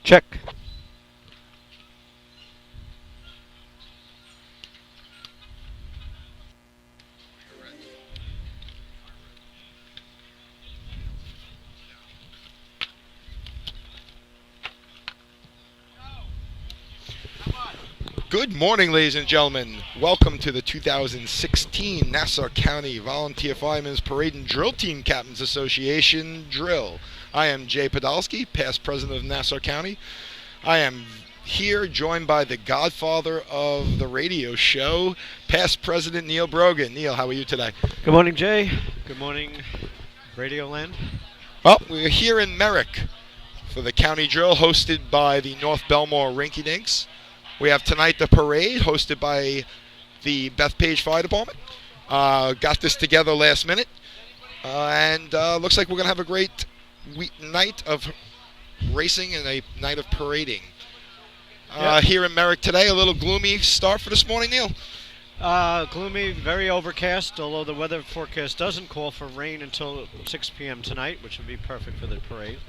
Check. Good morning, ladies and gentlemen. Welcome to the 2016 Nassau County Volunteer Firemen's Parade and Drill Team Captains Association Drill. I am Jay Podolsky, past president of Nassau County. I am here joined by the godfather of the radio show, past president Neil Brogan. Neil, how are you today? Good morning, Jay. Good morning, Radio Land. Well, we're here in Merrick for the county drill hosted by the North Belmore Rinky Dinks. We have tonight the parade hosted by the Bethpage Fire Department. Got this together last minute. And looks like we're going to have a great night of racing and a night of parading. Here in Merrick today, a little gloomy start for this morning, Neil. Gloomy, very overcast, although the weather forecast doesn't call for rain until 6 p.m. tonight, which would be perfect for the parade.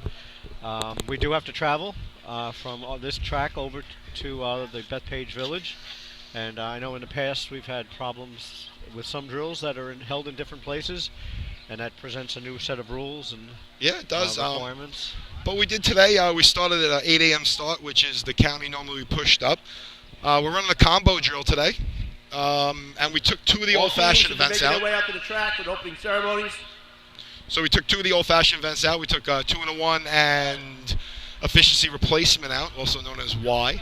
We do have to travel from this track over to the Bethpage Village, and I know in the past we've had problems with some drills that are held in different places, and that presents a new set of rules and it does. Requirements. But we did today, we started at an 8 a.m. start, which is the county normally pushed up. We're running a combo drill today, and we took two of the old-fashioned events out. Making their way out to the track for the opening ceremonies. So we took two of the old-fashioned events out. We took 2-in-1 and efficiency replacement out, also known as Y,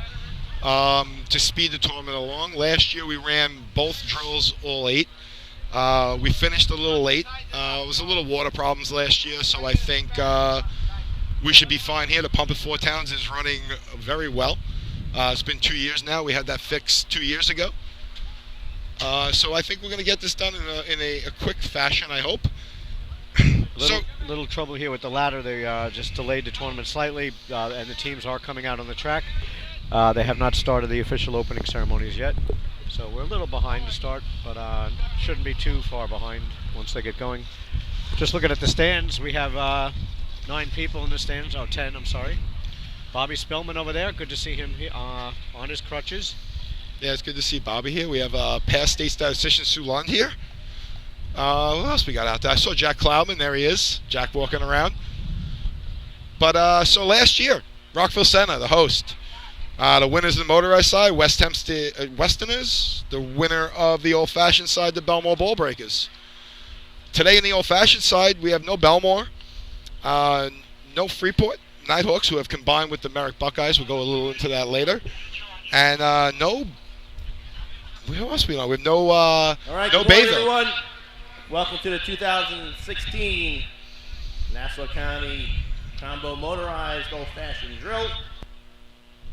to speed the tournament along. Last year we ran both drills all 8. We finished a little late. It was a little water problems last year, so I think we should be fine here. The Pump at Four Towns is running very well. It's been 2 years now. We had that fixed 2 years ago. So I think we're going to get this done in a quick fashion, I hope. Little trouble here with the ladder. They just delayed the tournament slightly, and the teams are coming out on the track. They have not started the official opening ceremonies yet, so we're a little behind to start, but shouldn't be too far behind once they get going. Just looking at the stands, we have 9 people in the stands. 10, I'm sorry. Bobby Spellman over there. Good to see him on his crutches. Yeah, it's good to see Bobby here. We have past state statistician Sue Lund here. What else we got out there? I saw Jack Cloudman. There he is. Jack walking around. But so last year, Rockville Center, the host. The winners of the motorized side, West Hempstead Westerners. The winner of the old-fashioned side, the Belmore Ball Breakers. Today in the old-fashioned side, we have no Belmore, no Freeport Nighthawks, who have combined with the Merrick Buckeyes. We'll go a little into that later. And no... Who else we know? We have no All right, no good morning, Bayville. everyone. Welcome to the 2016 Nassau County Combo Motorized Old Fashioned Drill.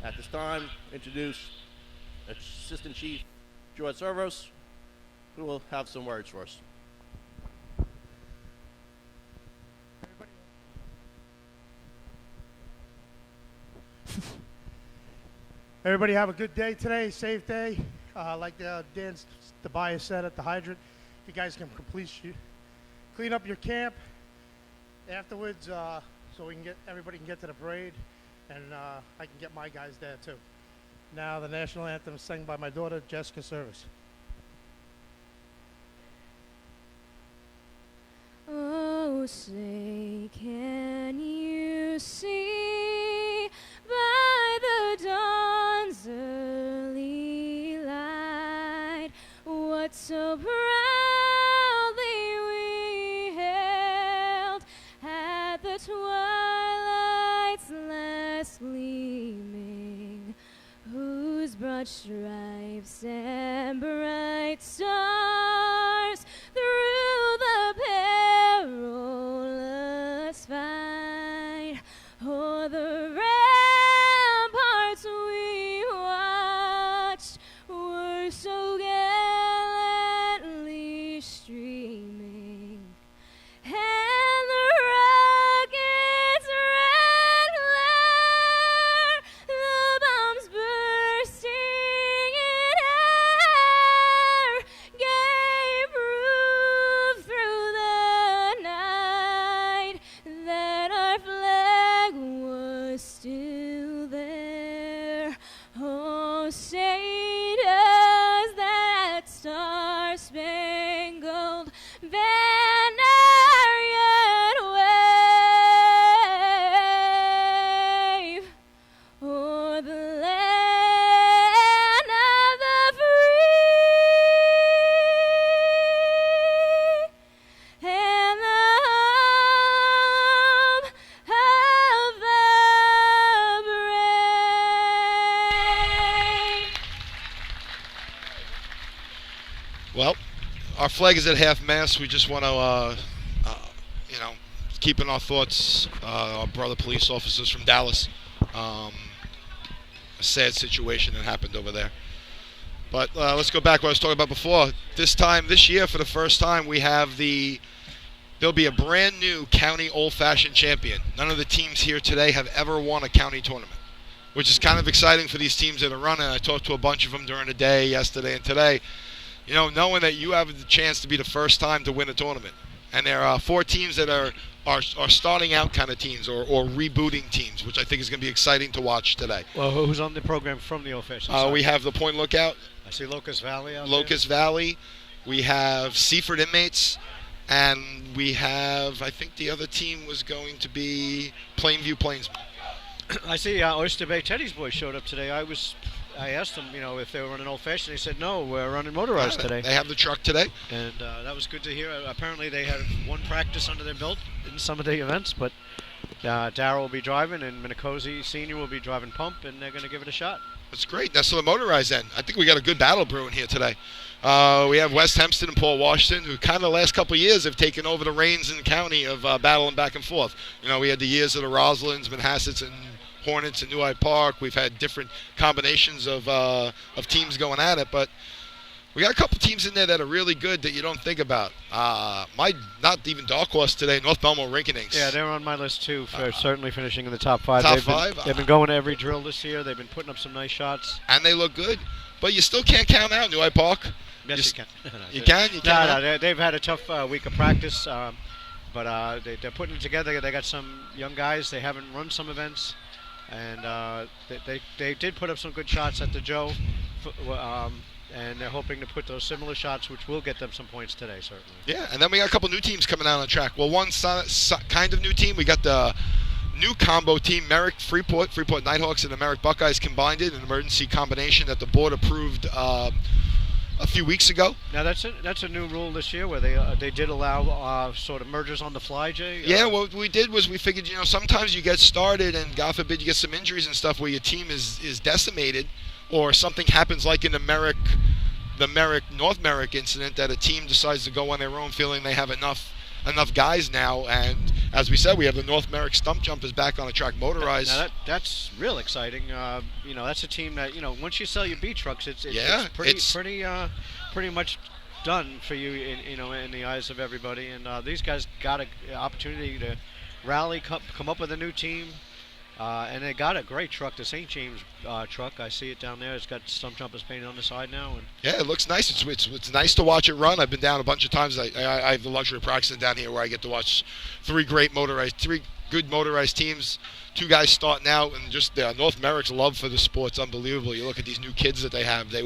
At this time, introduce Assistant Chief George Servos, who will have some words for us. Everybody have a good day today, safe day. Like Dan Tobias said at the hydrant, if you guys can clean up your camp afterwards, so everybody can get to the parade, and I can get my guys there too. Now the national anthem is sung by my daughter Jessica Service. Oh, say, can you see by the dawn's early light what so proudly we hailed at the twilight's last gleaming, whose broad stripes and bright stars through the perilous fight o'er the ramparts we watched were so gallantly streaming, and the rocket's red glare, the bombs bursting in air, gave proof through the night that our flag was still there. Well, our flag is at half-mast. We just want to, keep in our thoughts our brother police officers from Dallas. A sad situation that happened over there. But let's go back to what I was talking about before. This year, for the first time, there'll be a brand new county old-fashioned champion. None of the teams here today have ever won a county tournament, which is kind of exciting for these teams that are running. I talked to a bunch of them during the day, yesterday and today. Knowing that you have the chance to be the first time to win a tournament. And there are 4 teams that are starting out kind of teams or rebooting teams, which I think is going to be exciting to watch today. Well, who's on the program from the old-fashioned side? We have the Point Lookout. I see Locust Valley out Locust Valley. We have Seaford Inmates. And we have, I think the other team was going to be Plainview Plainsmen. I see Oyster Bay Teddy's boys showed up today. I asked them, if they were running old-fashioned. They said, no, we're running motorized today. They have the truck today. And that was good to hear. Apparently they had one practice under their belt in some of the events, but Darryl will be driving, and Minicozy Sr. will be driving pump, and they're going to give it a shot. That's great. That's the motorized end. I think we got a good battle brewing here today. We have West Hempstead and Paul Washington, who kind of the last couple of years have taken over the reins in the county of battling back and forth. We had the years of the Roslins, Manhassets, and Hornets in New Hyde Park. We've had different combinations of teams going at it, but we got a couple teams in there that are really good that you don't think about. Not even dark horse today, North Belmont Rinkenings. Yeah, they're on my list too, for certainly finishing in the top 5. Top 5? They've been going to every drill this year. They've been putting up some nice shots. And they look good. But you still can't count out New Hyde Park. Yes, you can. You can? No, they've had a tough week of practice, but they're putting it together. They got some young guys. They haven't run some events. And they did put up some good shots at the Joe, and they're hoping to put those similar shots, which will get them some points today, certainly. Yeah, and then we got a couple new teams coming out on the track. Well, one kind of new team. We got the new combo team, Merrick Freeport Nighthawks and the Merrick Buckeyes combined in an emergency combination that the board approved a few weeks ago. Now that's a new rule this year where they did allow sort of mergers on the fly, Jay. Yeah, what we did was we figured sometimes you get started and God forbid you get some injuries and stuff where your team is decimated, or something happens like in the North Merrick incident that a team decides to go on their own feeling they have enough guys now, and as we said, we have the North Merrick Stump Jumpers back on the track motorized. Now that's real exciting. That's a team that once you sell your B trucks, it's pretty much done for you in the eyes of everybody. And these guys got an opportunity to rally, come up with a new team. And they got a great truck, the St. James truck. I see it down there. It's got Stump Jumpers painted on the side now. And yeah, it looks nice. It's nice to watch it run. I've been down a bunch of times. I have the luxury of practicing down here where I get to watch three good motorized teams. 2 guys starting out, and just North Merrick's love for the sport's unbelievable. You look at these new kids that they have. They're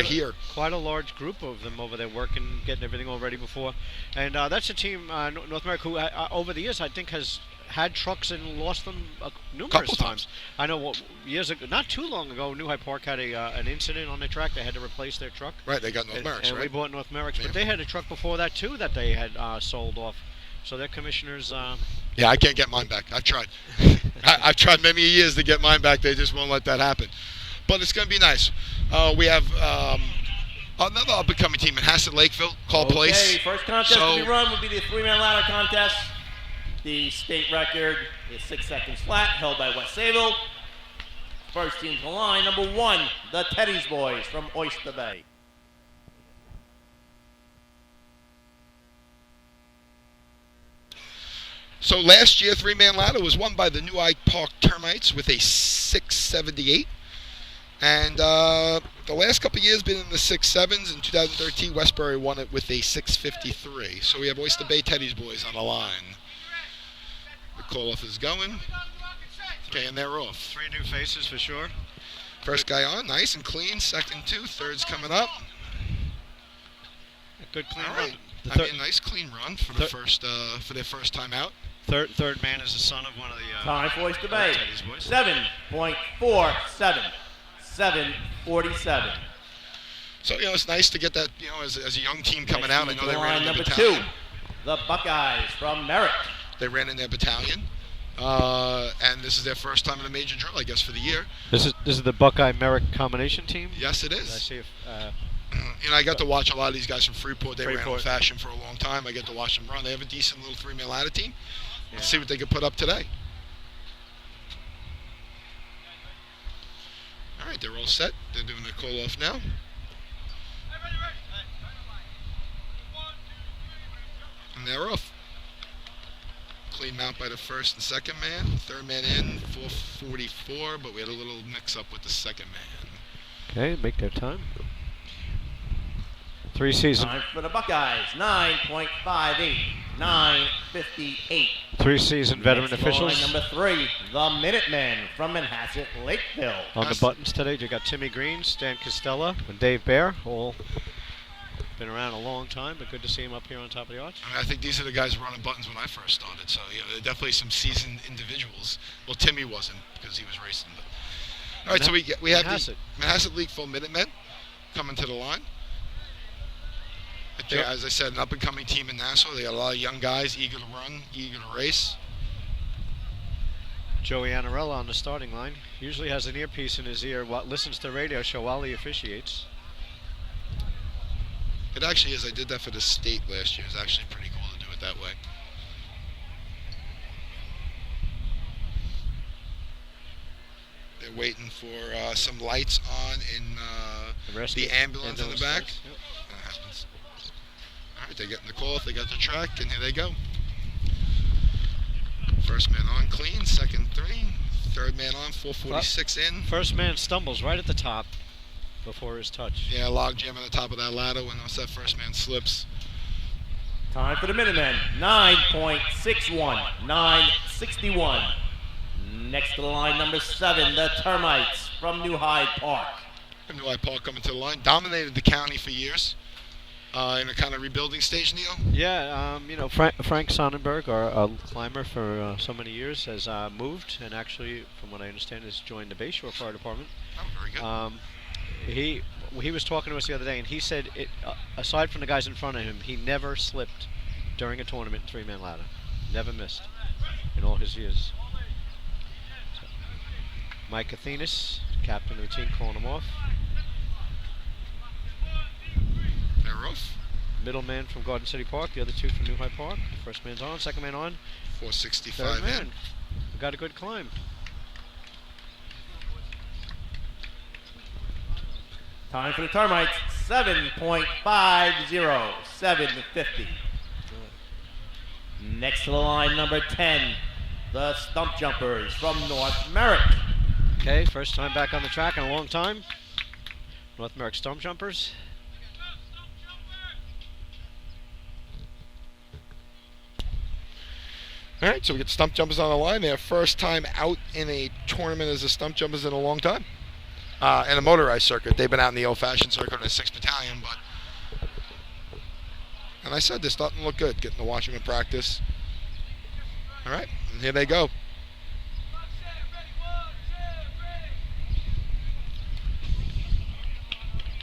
here. Quite a large group of them over there working, getting everything all ready before. And that's a team, North Merrick, who over the years I think has had trucks and lost them numerous times. I know years ago, not too long ago, New Hyde Park had an incident on their track. They had to replace their truck. Right, they got North Merrick's, and right? we bought North Merrick's, Yeah. but they had a truck before that too that they had sold off. So their commissioners. Yeah, I can't get mine back. I've tried. I've tried many years to get mine back. They just won't let that happen. But it's going to be nice. We have another up-and-coming team in Hassett Lakeville, Call Place. First contest to be run will be the 3-man ladder contest. The state record is 6 seconds flat, held by West Sayville. First team to the line, number 1, the Teddy's Boys from Oyster Bay. So last year, 3-man ladder was won by the New Hyde Park Termites with a 678. And the last couple of years been in the 6.7s. In 2013, Westbury won it with a 653. So we have Oyster Bay Teddy's Boys on the line. The call-off is going. Okay, and they're off. 3 new faces for sure. First guy on, nice and clean. Second 2, third's coming up. A good clean All run. right. Nice clean run for the for their first time out. Third man is the son of one of the Time for Oyster Bay. Teddy's Boys. 7.47. 7:47. So it's nice to get that as a young team coming out. I know they ran in their number battalion. 2, the Buckeyes from Merrick. They ran in their battalion, and this is their first time in a major drill, I guess, for the year. This is the Buckeye Merrick combination team. Yes, it Let's is. see if I got to watch a lot of these guys from Freeport. They ran Freeport. Old Fashioned for a long time. I get to watch them run. They have a decent little 3-man ladder team. Yeah. Let's see what they can put up today. All right, they're all set. They're doing their call-off now. And they're off. Clean mount by the first and second man. Third man in, 4:44, but we had a little mix-up with the second man. Okay, make their time. 3 season. Time for the Buckeyes, 9.58, 9:58. 3 season veteran Next officials. line, number 3, the Minutemen from Manhasset, Lakeville. On the buttons today, you got Timmy Green, Stan Costello, and Dave Bear. All been around a long time, but good to see him up here on top of the arch. I think these are the guys running buttons when I first started. So, they're definitely some seasoned individuals. Well, Timmy wasn't because he was racing. But. All right, so we have the Manhasset Lakeville Minutemen coming to the line. As I said, an up-and-coming team in Nassau. They got a lot of young guys eager to run, eager to race. Joey Anarella on the starting line. Usually has an earpiece in his ear, listens to the radio show while he officiates. It actually is. I did that for the state last year. It's actually pretty cool to do it that way. They're waiting for some lights on in the ambulance in the back. Yep. That happens. All right, they're getting the call. They got the track, and here they go. First man on clean, second 3. Third man on, 4:46 in. First man stumbles right at the top before his touch. Yeah, log jam on the top of that ladder when that first man slips. Time for the Minutemen, 9.61, 9:61. Next to the line, number 7, the Termites from New Hyde Park. New Hyde Park coming to the line. Dominated the county for years in a kind of rebuilding stage, Neil. Yeah, Frank Sonnenberg, our climber for so many years, has moved and actually, from what I understand, has joined the Bayshore Fire Department. Oh, very good. He was talking to us the other day, and he said, aside from the guys in front of him, he never slipped during a tournament 3-man ladder. Never missed in all his years. So, Mike Athenas, captain of the team, calling him off. They're off. Middleman from Garden City Park, the other 2 from New Hyde Park. First man's on, second man on. 4:65 Third man. in. We got a good climb. Time for the Termites, 7.50, 7:50. Next to the line, number 10, the Stump Jumpers from North Merrick. Okay, first time back on the track in a long time. North Merrick Stump Jumpers. All right, so we get Stump Jumpers on the line. Their first time out in a tournament as a Stump Jumpers in a long time. In a motorized circuit. They've been out in the old-fashioned circuit in the 6th Battalion, but... And I said, they're starting to look good, getting to watch them in practice. All right, and here they go.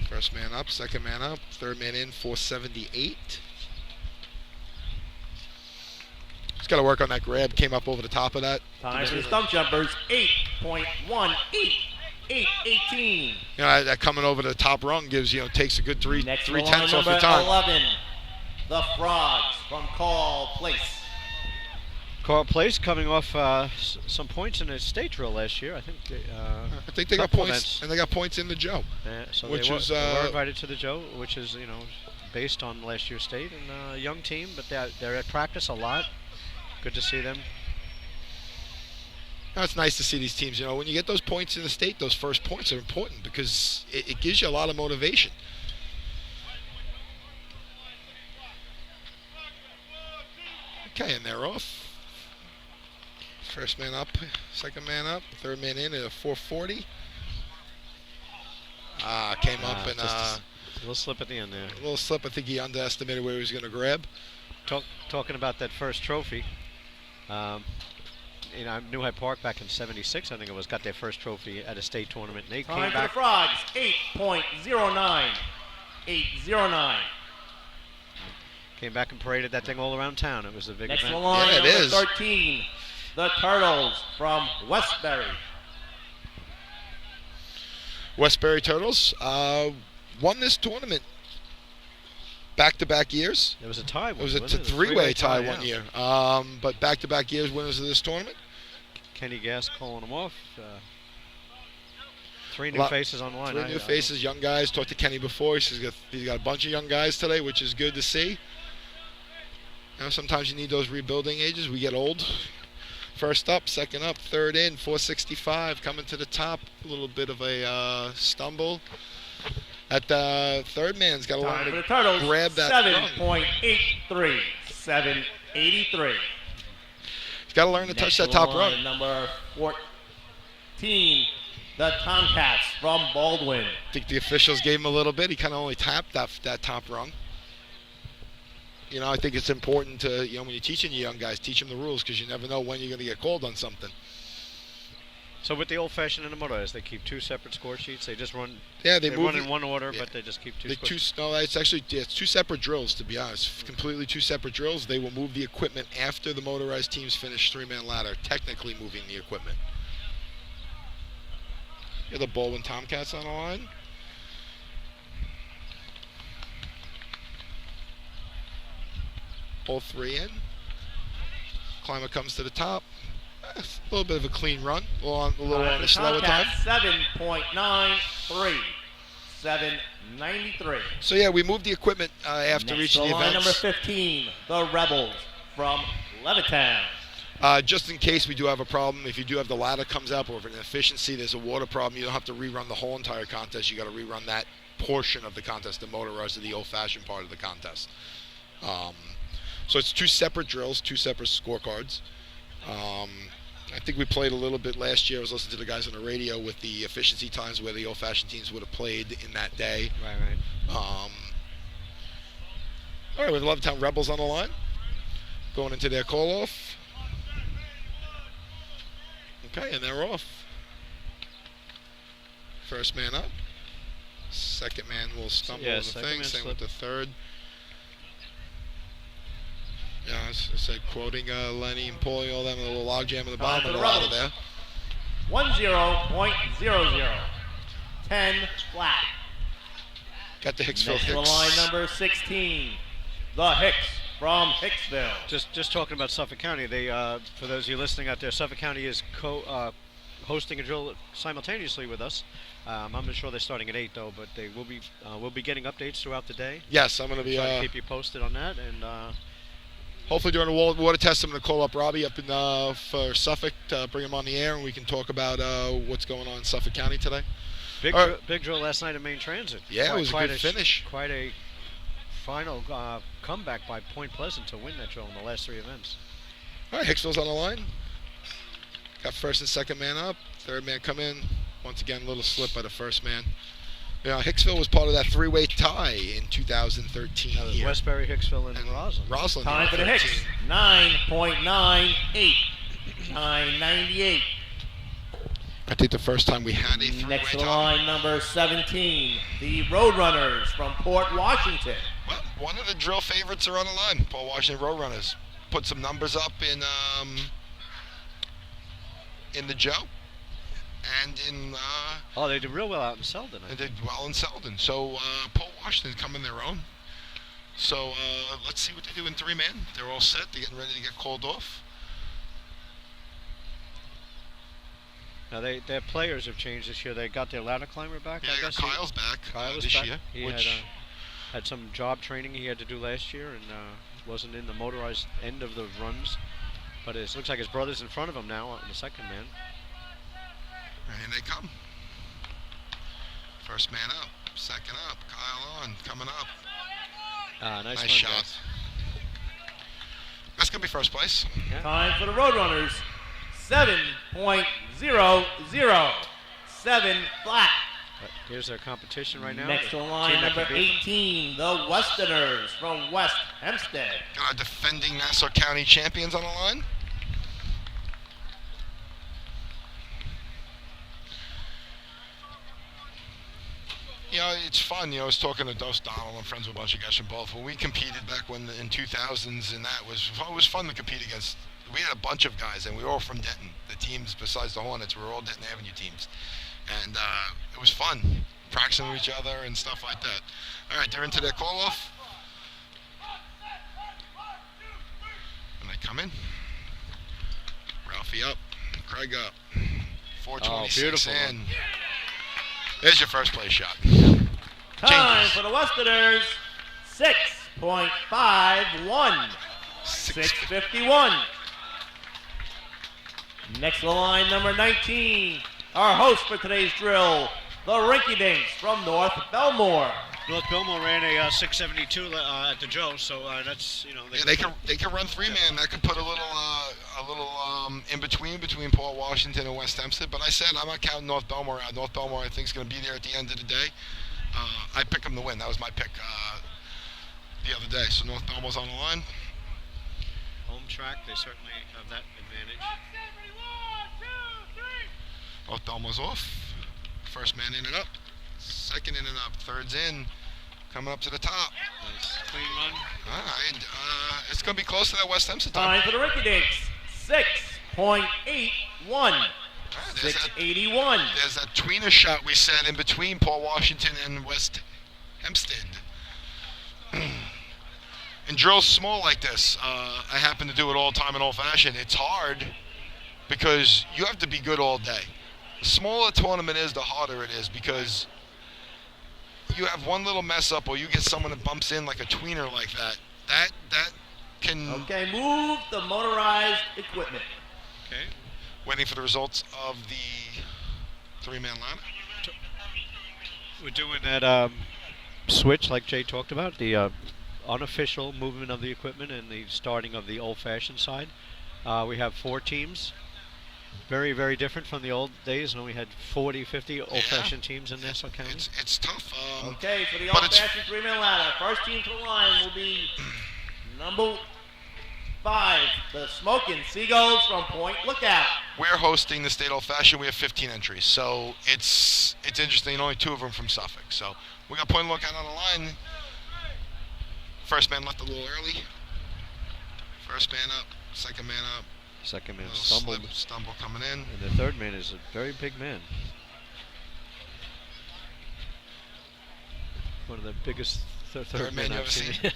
First man up, second man up, third man in, 4:78. Just got to work on that grab. Came up over the top of that. Time for the Stump Jumpers, 8.18, 8:18. That coming over the top rung gives, takes a good three Next tenths line, off number your time. 11, the Frogs from Call Place. Carl Place coming off some points in a state drill last year. I think they got points, and they got points in the Joe. So which they is were invited to the Joe, which is based on last year's state, and a young team, but they're at practice a lot. Good to see them. It's nice to see these teams. When you get those points in the state, those first points are important because it gives you a lot of motivation. Okay, and they're off. First man up, second man up, third man in at a 4:40. Came up and just a little slip at the end there. A little slip. I think he underestimated where he was going to grab. Talking about that first trophy. New Hyde Park back in '76, I think it was, got their first trophy at a state tournament. And they Time came for the back. Frogs, 8.09, 8:09. Came back and paraded that thing all around town. It was a big Next to event. the line, Yeah, it number is. 13, the Turtles from Westbury. Westbury Turtles. won this tournament back-to-back years. It was a tie. It was a three-way tie one year. But back-to-back years winners of this tournament. Kenny Gass calling them off. Three new faces on the line. Three new faces, young guys. Talked to Kenny before. He's got a bunch of young guys today, which is good to see. Sometimes you need those rebuilding ages. We get old. First up, second up, third in, 465 coming to the top. A little bit of a stumble. That third man's got to learn to grab that 7.83. 7.83. He's got to learn to touch that top rung. Number 14, the Tomcats from Baldwin. I think the officials gave him a little bit. He kind of only tapped that top rung. I think it's important to, when you're teaching your young guys, teach them the rules, because you never know when you're going to get called on something. So with the Old Fashioned and the Motorized, they keep two separate score sheets. They just run. Yeah, they move run in one order, but they just keep two. It's two separate drills. To be honest, completely two separate drills. They will move the equipment after the Motorized teams finish three-man ladder, technically moving the equipment. You're the Baldwin Tomcats on the line. All three in. Climber comes to the top. A little bit of a clean run. A little on the slower time. 7.93. 7.93. So, yeah, we moved the equipment after reaching the events. Number 15, the Rebels from Levittown. Just in case we do have a problem, if you do have the ladder comes up or if an efficiency, there's a water problem, you don't have to rerun the whole entire contest. You got to rerun that portion of the contest, the Motorized or the old-fashioned part of the contest. So it's two separate drills, two separate scorecards. I think we played a little bit last year. I was listening to the guys on the radio with the efficiency times where the old-fashioned teams would have played in that day. Right. All right, with the Levittown Rebels on the line, going into their call-off. Okay, and they're off. First man up. Second man will stumble on the thing. Same with the third. Yeah, I said quoting Lenny and Paulie, all them, a little logjam in the bottom of the ladder there. 10.00. 10 flat. Got the Hicksville Next Hicks. line number 16, the Hicks from Hicksville. Just talking about Suffolk County, they for those of you listening out there, Suffolk County is hosting a drill simultaneously with us. I'm not sure they're starting at 8 though, but they will be we'll be getting updates throughout the day. Yes, I'm going to be try to keep you posted on that, and hopefully during the water test I'm going to call up Robbie up in for Suffolk to bring him on the air, and we can talk about what's going on in Suffolk County today. Big drill last night at Main Transit. Yeah, it was a good finish. Quite a final comeback by Point Pleasant to win that drill in the last three events. All right, Hicksville's on the line. Got first and second man up. Third man come in. Once again, a little slip by the first man. Hicksville was part of that three-way tie in 2013. That was Westbury, Hicksville, and Roslyn. Time for the Hicks. 9.98. 9.98. I think the first time we had a three-way Next to tie. line number 17, the Roadrunners from Port Washington. Well, one of the drill favorites are on the line. Port Washington Roadrunners put some numbers up in the Joe. And in they did real well out in Selden. They did well in Selden. So Port Washington's coming their own. So let's see what they do in three-man. They're all set. They're getting ready to get called off. Now their players have changed this year. They got their ladder climber back. Yeah, I guess Kyle's back Kyle this year. He had some job training he had to do last year and wasn't in the motorized end of the runs. But it looks like his brother's in front of him now in the second man. And they come. First man up, second up, Kyle on, coming up. Nice shot. Guys. That's going to be first place. Yeah. Time for the Roadrunners. 7.00. 7 flat. But here's their competition right now. Next to line number 18, the Westerners from West Hempstead. Got our defending Nassau County Champions on the line. It's fun. I was talking to Dose Donald. I'm friends with a bunch of guys from both. When we competed back in 2000s, and it was fun to compete against. We had a bunch of guys, and we were all from Denton. The teams, besides the Hornets, were all Denton Avenue teams. And it was fun. practicing with each other and stuff like that. All right, they're into their call-off. And they come in. Ralphie up. Craig up. 426 beautiful. in. There's your first play shot. Time Changes. for the Westerners. 6.51. 6:51. Next to the line, number 19. Our host for today's drill, the Rinky Dinks from North Belmore. North Belmore ran a 672 at the Joe, so that's Yeah, they can run three-man. That could put a little in between Paul Washington and West Hempstead. But I said I'm not counting North Belmore out. North Belmore I think is going to be there at the end of the day. I pick them to win. That was my pick the other day. So North Belmore's on the line. home track. They certainly have that advantage. North Belmore's off. First man in and up. Second in and up. Third's in. Coming up to the top. Nice clean run. All right. It's going to be close to that West Hempstead Time time. for the Rinky Dinks. 6.81. 681. There's that tweener shot we said in between Paul Washington and West Hempstead. And drills small like this, I happen to do it all the time in Old Fashioned. It's hard because you have to be good all day. The smaller a tournament is, the harder it is because you have one little mess up or you get someone that bumps in like a tweener like that. That can... Okay, move the motorized equipment. Okay. Waiting for the results of the three-man ladder. We're doing that switch like Jay talked about, the unofficial movement of the equipment and the starting of the old-fashioned side. We have 4 teams. Very, very different from the old days when we had 40, 50 old-fashioned teams in Nassau County. It's tough. Okay, for the but it's- old-fashioned three-man ladder, first team to the line will be number 5, the Smoking Seagulls from Point Lookout. We're hosting the State Old Fashioned. We have 15 entries, so it's interesting. Only 2 of them from Suffolk. So we got Point Lookout on the line. First man left a little early. First man up. Second man up. Second man Little stumbled, stumble coming in. and the third man is a very big man. One of the biggest third men you I've ever seen. seen.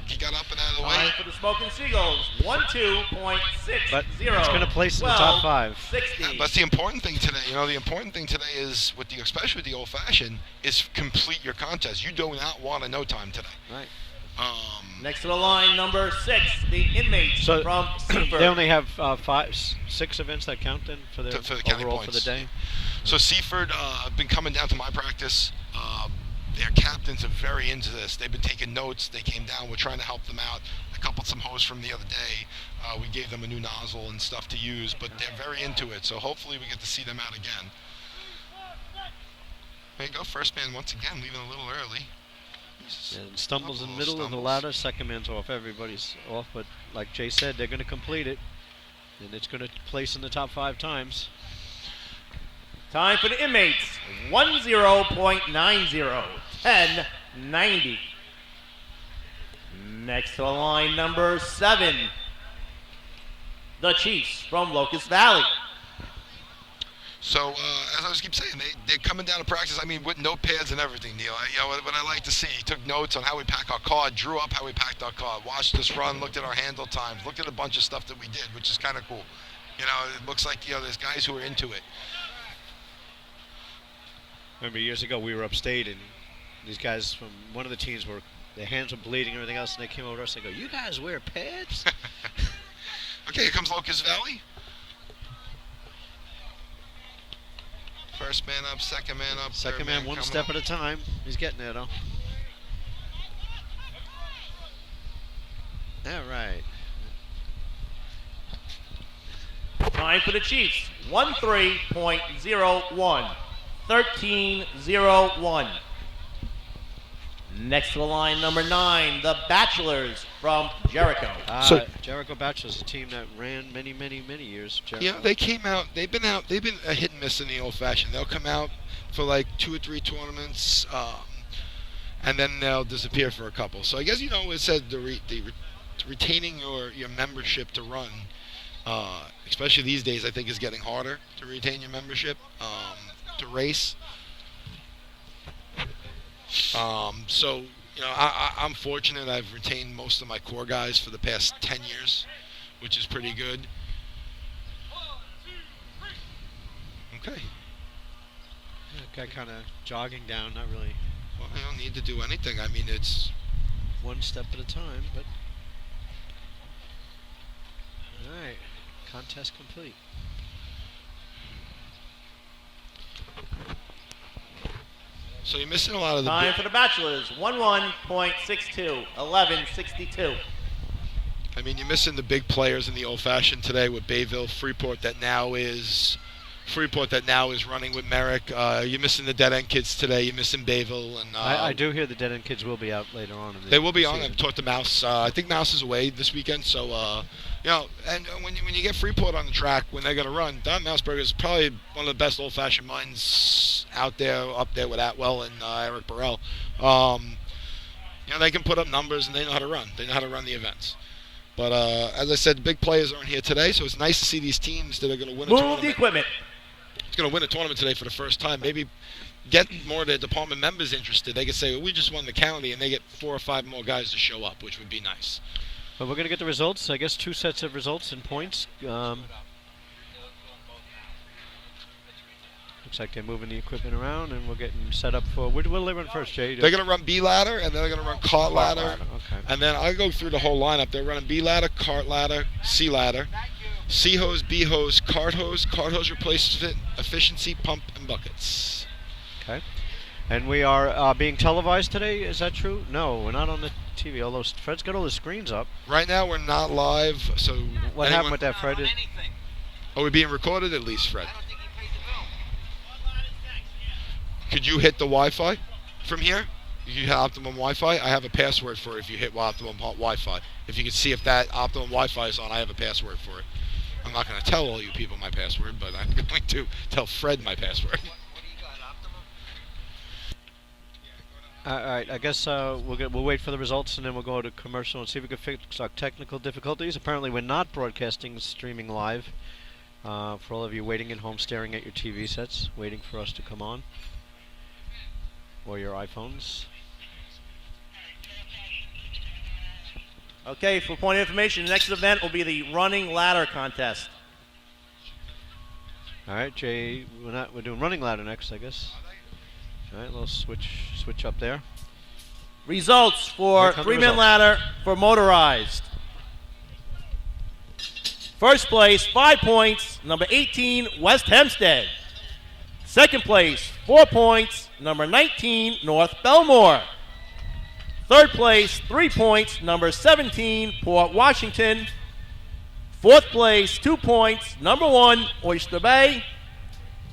He got up and out of the Line way. for the Smoking Seagulls, 12.60. But it's going to place in the top 5. 60. Yeah, but the important thing today, the important thing today is, especially with the Old Fashioned, is complete your contest. You do not want a no time today. Right. Next to the line, number 6, the Inmates So from Seaford. they only have 6 events that count then for their For the county overall points. for the day. So Seaford been coming down to my practice. Their captains are very into this. They've been taking notes. They came down. We're trying to help them out. I coupled some hose from the other day. We gave them a new nozzle and stuff to use, but they're very into it. So hopefully we get to see them out again. There you go. First man once again leaving a little early. And stumbles in the middle of the Stumbles. ladder. Second man's off. Everybody's off. But like Jay said, they're going to complete it. And it's going to place in the top 5 times. Time for the Inmates, 10.90, 10.90. Next to the line, number 7, the Chiefs from Locust Valley. So, as I was keep saying, they're coming down to practice, with notepads and everything, Neil. What I like to see, he took notes on how we pack our card, drew up how we packed our card, watched us run, looked at our handle times, looked at a bunch of stuff that we did, which is kind of cool. It looks like, there's guys who are into it. Remember years ago we were upstate and these guys from one of the teams their hands were bleeding and everything else, and they came over to us and they go, "You guys wear pads?" Okay, here comes Locust Valley. First man up, second man up. Second third man one coming step up. at a time. He's getting there though. All right. Time for the Chiefs, 13.01, 13.01. Next to the line, number 9, the Bachelors from Jericho. Jericho Bachelors, a team that ran many, many, many years. Jericho. Yeah, they came out. They've been out. They've been a hit and miss in the Old Fashioned. They'll come out for like 2 or 3 tournaments, and then they'll disappear for a couple. So I guess it says retaining your membership to run, especially these days, I think is getting harder to retain your membership to race. So, I'm fortunate. I've retained most of my core guys for the past 10 years, which is pretty good. Okay. Guy kind of jogging down, not really. Well, I don't need to do anything. I mean, it's one step at a time, but. Alright. Contest complete. So you're missing a lot of the... Time for the Bachelors, 1-1.62, 11:62. I mean, you're missing the big players in the Old Fashioned today with Bayville, Freeport that now is running with Merrick. You're missing the Dead End kids today. You're missing Bayville. And I do hear the Dead End kids will be out later on. They will be on. I've talked to Mouse. I think Mouse is away this weekend. So, and when you get Freeport on the track, when they're going to run, Don Mouseberger is probably one of the best old-fashioned minds out there, up there with Atwell and Eric Burrell. They can put up numbers, and they know how to run. They know how to run the events. But as I said, the big players aren't here today, so it's nice to see these teams that are going to win a tournament. Move the equipment. It's going to win a tournament today for the first time. Maybe get more of the department members interested. They could say, well, we just won the county, and they get 4 or 5 more guys to show up, which would be nice. But we're going to get the results. I guess 2 sets of results and points. Looks like they're moving the equipment around, and we're getting set up for... What'll they run first, Jay? They're going to run B ladder, and then they're going to run cart ladder. Okay. And then I go through the whole lineup. They're running B ladder, cart ladder, C ladder, C hose, B hose, cart hose replacement, efficiency, pump, and buckets. Okay. And we are being televised today, is that true? No, we're not on the TV, although Fred's got all the screens up. Right now we're not live, so... What happened with that, Fred? Are we being recorded at least, Fred? Could you hit the Wi-Fi from here? You have Optimum Wi-Fi? I have a password for it if you hit Optimum Wi-Fi. If you can see if that Optimum Wi-Fi is on, I have a password for it. I'm not going to tell all you people my password, but I'm going to tell Fred my password. All right, I guess we'll wait for the results, and then we'll go to commercial and see if we can fix our technical difficulties. Apparently, we're not broadcasting, streaming live. For all of you waiting at home, staring at your TV sets, waiting for us to come on, or your iPhones. Okay, for point of information, the next event will be the running ladder contest. All right, Jay, we're doing running ladder next, I guess. All right, little switch up there. Results for 3-man ladder for motorized. First place, 5 points, number 18, West Hempstead. Second place, 4 points, number 19, North Belmore. Third place, 3 points, number 17, Port Washington. Fourth place, 2 points, number 1, Oyster Bay.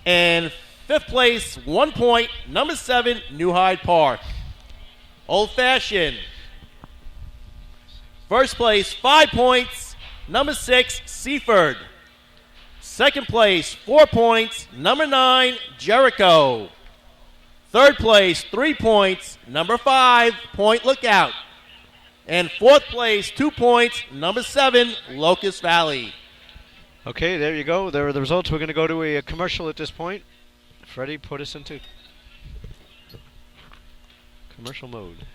And fifth place, 1 point, number 7, New Hyde Park. Old Fashioned. First place, 5 points, number 6, Seaford. Second place, 4 points, number 9, Jericho. Third place, 3 points, number 5, Point Lookout. And fourth place, 2 points, number 7, Locust Valley. Okay, there you go. There are the results. We're going to go to a commercial at this point. Freddie, put us into commercial mode.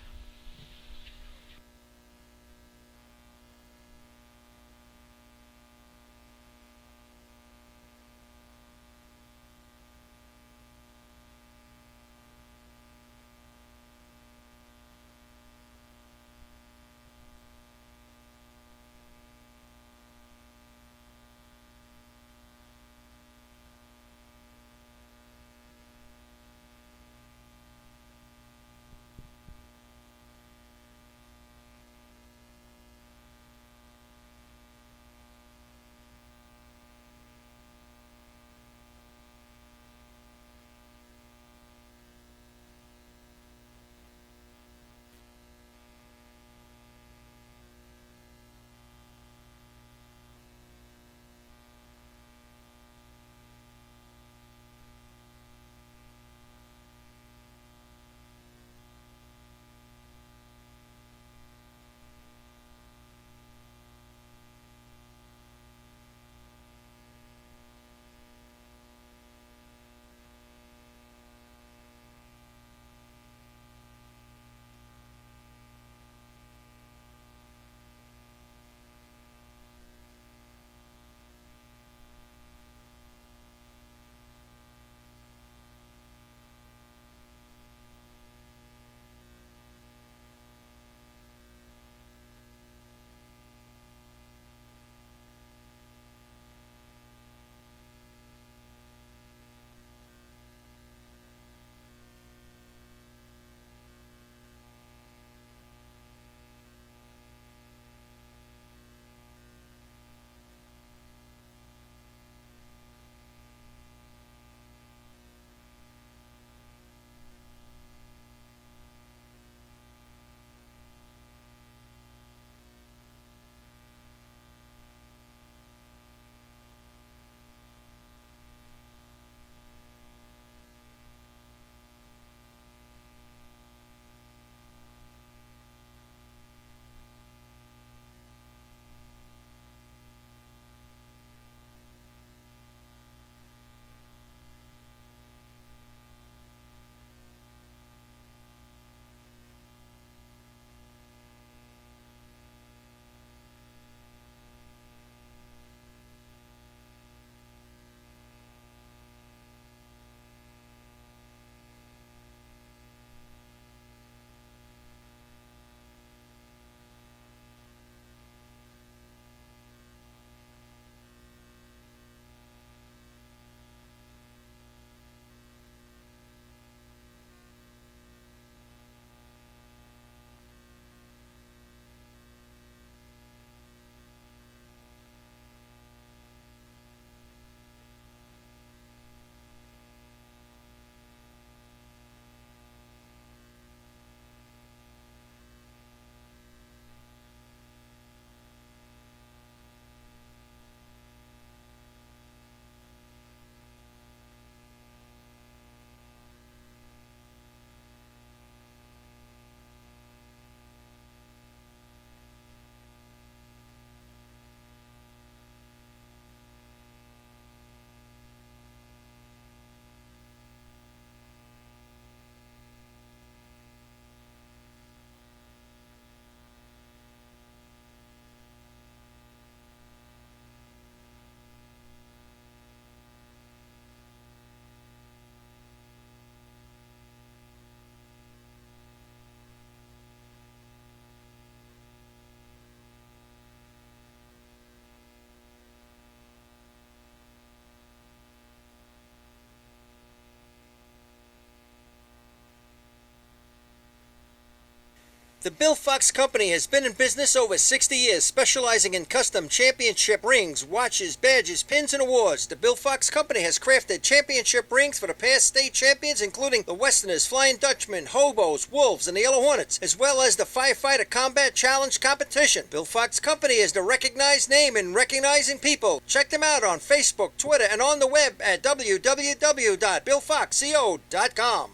The Bill Fox Company has been in business over 60 years, specializing in custom championship rings, watches, badges, pins, and awards. The Bill Fox Company has crafted championship rings for the past state champions, including the Westerners, Flying Dutchmen, Hobos, Wolves, and the Yellow Hornets, as well as the Firefighter Combat Challenge competition. Bill Fox Company is the recognized name in recognizing people. Check them out on Facebook, Twitter, and on the web at www.billfoxco.com.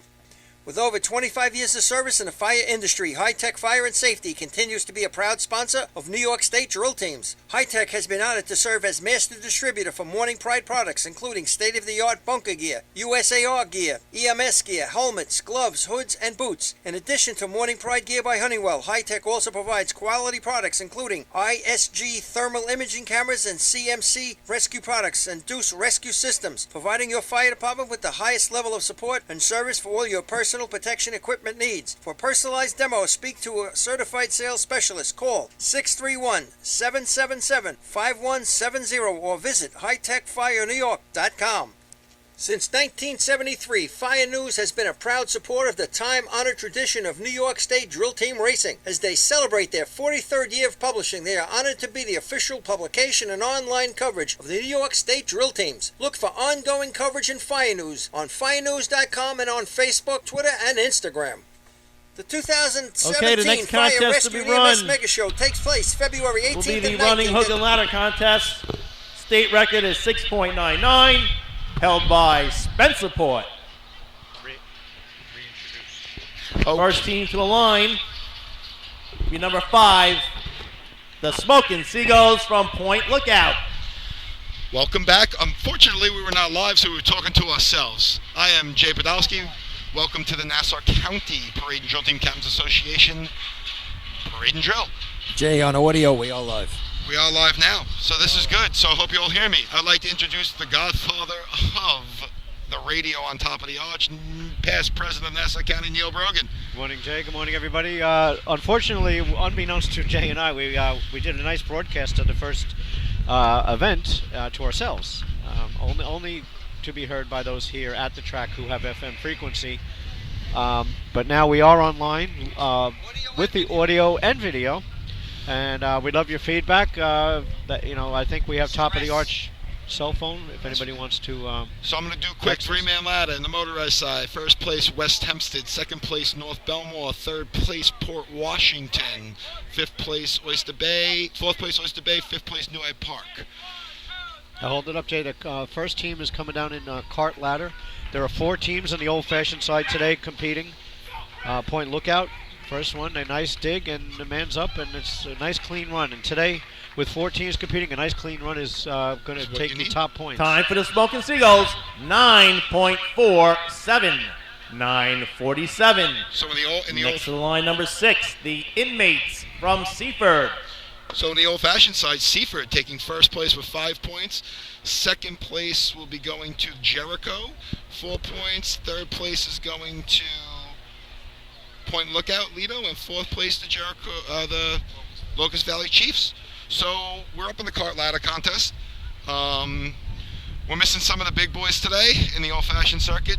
With over 25 years of service in the fire industry, High Tech Fire and Safety continues to be a proud sponsor of New York State drill teams. High Tech has been honored to serve as master distributor for Morning Pride products, including state-of-the-art bunker gear, USAR gear, EMS gear, helmets, gloves, hoods, and boots. In addition to Morning Pride gear by Honeywell, High Tech also provides quality products, including ISG thermal imaging cameras and CMC rescue products and Deuce rescue systems, providing your fire department with the highest level of support and service for all your personal protection equipment needs. For personalized demos, speak to a certified sales specialist. Call 631-777-5170 or visit hightechfirenewyork.com. Since 1973, Fire News has been a proud supporter of the time-honored tradition of New York State drill team racing. As they celebrate their 43rd year of publishing, they are honored to be the official publication and online coverage of the New York State drill teams. Look for ongoing coverage in Fire News on firenews.com and on Facebook, Twitter, and Instagram. The 2017 the next Fire contest to Rescue be EMS run Mega Show takes place February 18th will be the and running 19th. hook and ladder contest. State record is 6.99, held by Spencerport. First team to the line be number 5, the Smoking Seagulls from Point Lookout. Welcome back. Unfortunately, we were not live, so we were talking to ourselves. I am Jay Podolsky. Welcome to the Nassau County Parade and Drill Team Captains Association Parade and Drill. Jay, on audio, we are live. We are live now, so this is good. So I hope you all hear me. I'd like to introduce the godfather of the radio on top of the arch, past president of Nassau County, Neil Brogan. Good morning, Jay. Good morning, everybody. Unfortunately, unbeknownst to Jay and I, we did a nice broadcast of the first event to ourselves, only to be heard by those here at the track who have FM frequency. But now we are online with the audio and video, and we love your feedback. I think we have top of the arch cell phone if anybody wants to. So I'm going to do a quick three-man ladder in the motorized side. First place, West Hempstead. Second place, North Belmore. Third place, Port Washington. Fifth place, Oyster Bay. Fourth place, Oyster Bay. Fifth place, New Hyde Park. Now hold it up, Jay. The first team is coming down in cart ladder. There are 4 teams on the old-fashioned side today competing. Point Lookout, first one, a nice dig, and the man's up, and it's a nice clean run. And today, with 4 teams competing, a nice clean run is going to take the top points. Time for the Smoking Seagulls, 9.47, 9:47. So Next to the line, number 6, the Inmates from Seaford. So in the old-fashioned side, Seaford taking first place with 5 points. Second place will be going to Jericho, 4 points. Third place is going to Point Lookout, Lido, and fourth place to Jericho, the Locust Valley Chiefs. So we're up in the cart ladder contest. We're missing some of the big boys today in the old-fashioned circuit.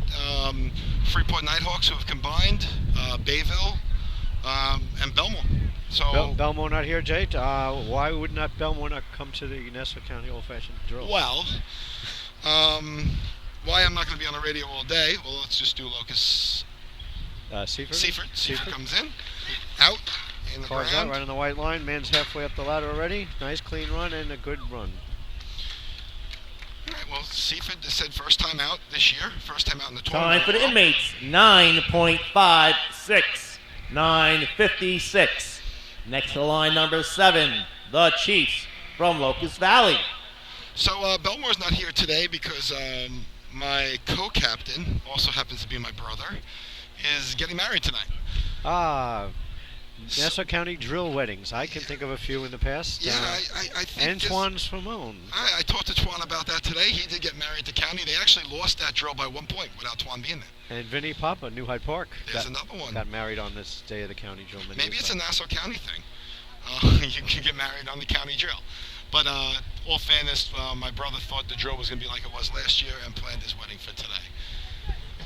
Freeport Nighthawks, who have combined, Bayville, and Belmore. So Belmore not here, Jay. Why would not Belmore not come to the Nassau County old-fashioned drill? Well, why I'm not going to be on the radio all day? Well, let's just do Locust. Seaford comes in, out in the Cars ground. out right on the white line. Man's halfway up the ladder already. Nice clean run and a good run. All right, well, Seaford said first time out this year, first time out in the Time tournament. for the Inmates, 9.56, 9:56. Next to the line, number 7, the Chiefs from Locust Valley. So Belmore's not here today because my co-captain, also happens to be my brother, is getting married tonight. Nassau County drill weddings. I can think of a few in the past. Yeah, I think Antoine Simone. I talked to Twan about that today. He did get married to County. They actually lost that drill by 1 point without Twan being there. And Vinnie Papa, New Hyde Park. There's another one. Got married on this day of the county drill. Maybe it's a Nassau County thing. You can get married on the county drill. But all fairness, my brother thought the drill was going to be like it was last year and planned his wedding for today.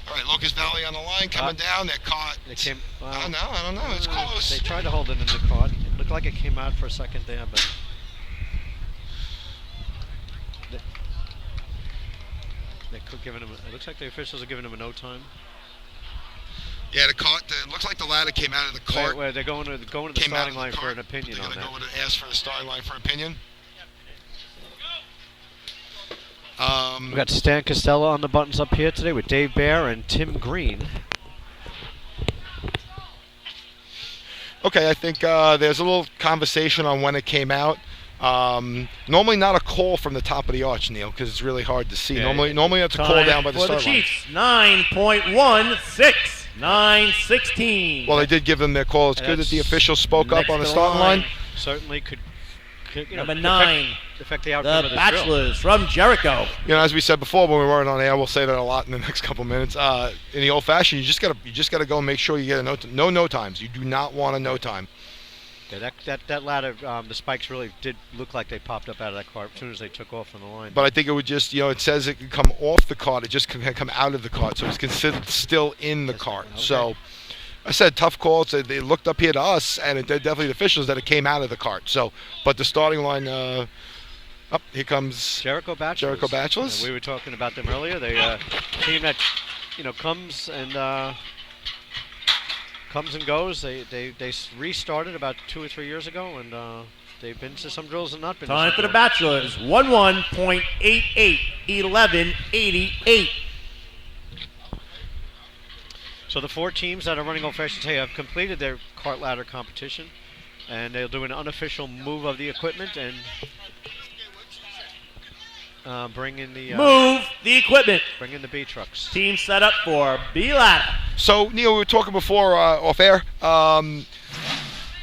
All right, Locust Valley on the line, coming down. They're caught. It came. I don't know. It's close. They tried to hold it in the cart. It looked like it came out for a second there, but they could giving him. It looks like the officials are giving him a no time. Yeah, the cart. It looks like the ladder came out of the cart. Where they're going to the starting line for an opinion on that. They're going to go ask for the starting line for opinion. We've got Stan Costello on the buttons up here today with Dave Bear and Tim Green. Okay, I think there's a little conversation on when it came out. Normally not a call from the top of the arch, Neil, because it's really hard to see. Yeah, normally it's a call down by the start line. Chiefs, 9.16, 9:16. Well, they did give them their call. It's good that the officials spoke up on the starting line. Certainly could Number 9, affect the outcome of the this drill. Bachelors from Jericho. As we said before when we weren't on air, we'll say that a lot in the next couple minutes. In the old fashioned, you just gotta go and make sure you get a no times. You do not want a no time. Yeah, that ladder, the spikes really did look like they popped up out of that cart as soon as they took off from the line. But I think it would just, it says it can come off the cart. It just can come out of the cart, so it's considered still in the cart. Okay. So, I said tough call. So they looked up here to us, and they're definitely the officials that it came out of the cart. So, but the starting line, here comes Jericho Bachelors. Jericho Bachelors. We were talking about them earlier. They team that comes and goes. They restarted about 2 or 3 years ago, and they've been to some drills and not been. Time to for some the Bachelors, 11.88, 11:88. So the 4 teams that are running Old Fashioned today have completed their cart ladder competition, and they'll do an unofficial move of the equipment and bring in the Move the equipment. Bring in the B trucks. Team set up for B ladder. So, Neil, we were talking before off air.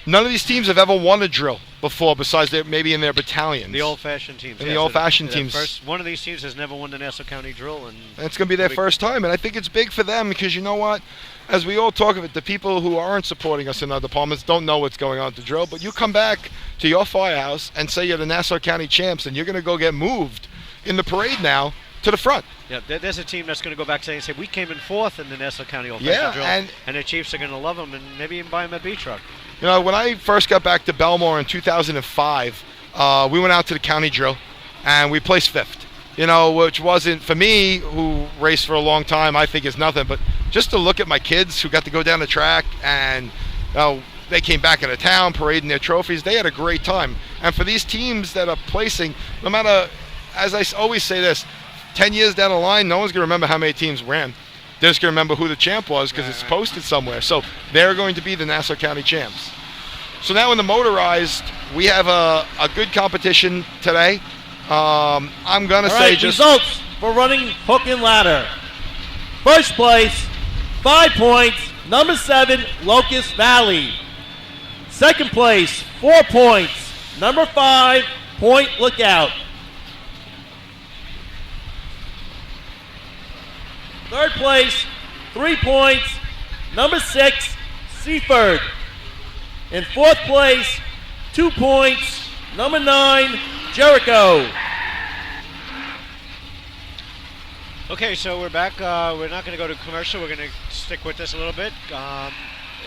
None of these teams have ever won a drill before, besides maybe in their battalions. The old-fashioned teams. And the old-fashioned teams. One of these teams has never won the Nassau County drill, and it's going to be their first time. And I think it's big for them because you know what? As we all talk of it, the people who aren't supporting us in other departments don't know what's going on at the drill. But you come back to your firehouse and say you're the Nassau County Champs, and you're going to go get moved in the parade now to the front. Yeah, there's a team that's going to go back today and say, we came in 4th in the Nassau County old-fashioned drill, and the Chiefs are going to love them and maybe even buy them a B truck. When I first got back to Belmore in 2005, we went out to the county drill, and we placed 5th. Which wasn't, for me, who raced for a long time, I think is nothing. But just to look at my kids who got to go down the track and they came back into town, parading their trophies, they had a great time. And for these teams that are placing, no matter, as I always say this, 10 years down the line, no one's going to remember how many teams ran. They're just going to remember who the champ was because it's posted somewhere. So they're going to be the Nassau County Champs. So now in the motorized, we have a good competition today. I'm going to say just... results for running hook and ladder. First place, 5 points, number 7, Locust Valley. Second place, 4 points, number 5, Point Lookout. Third place, 3 points, number 6, Seaford. In fourth place, 2 points, number 9, Jericho. Okay, so we're back. We're not going to go to commercial. We're going to stick with this a little bit.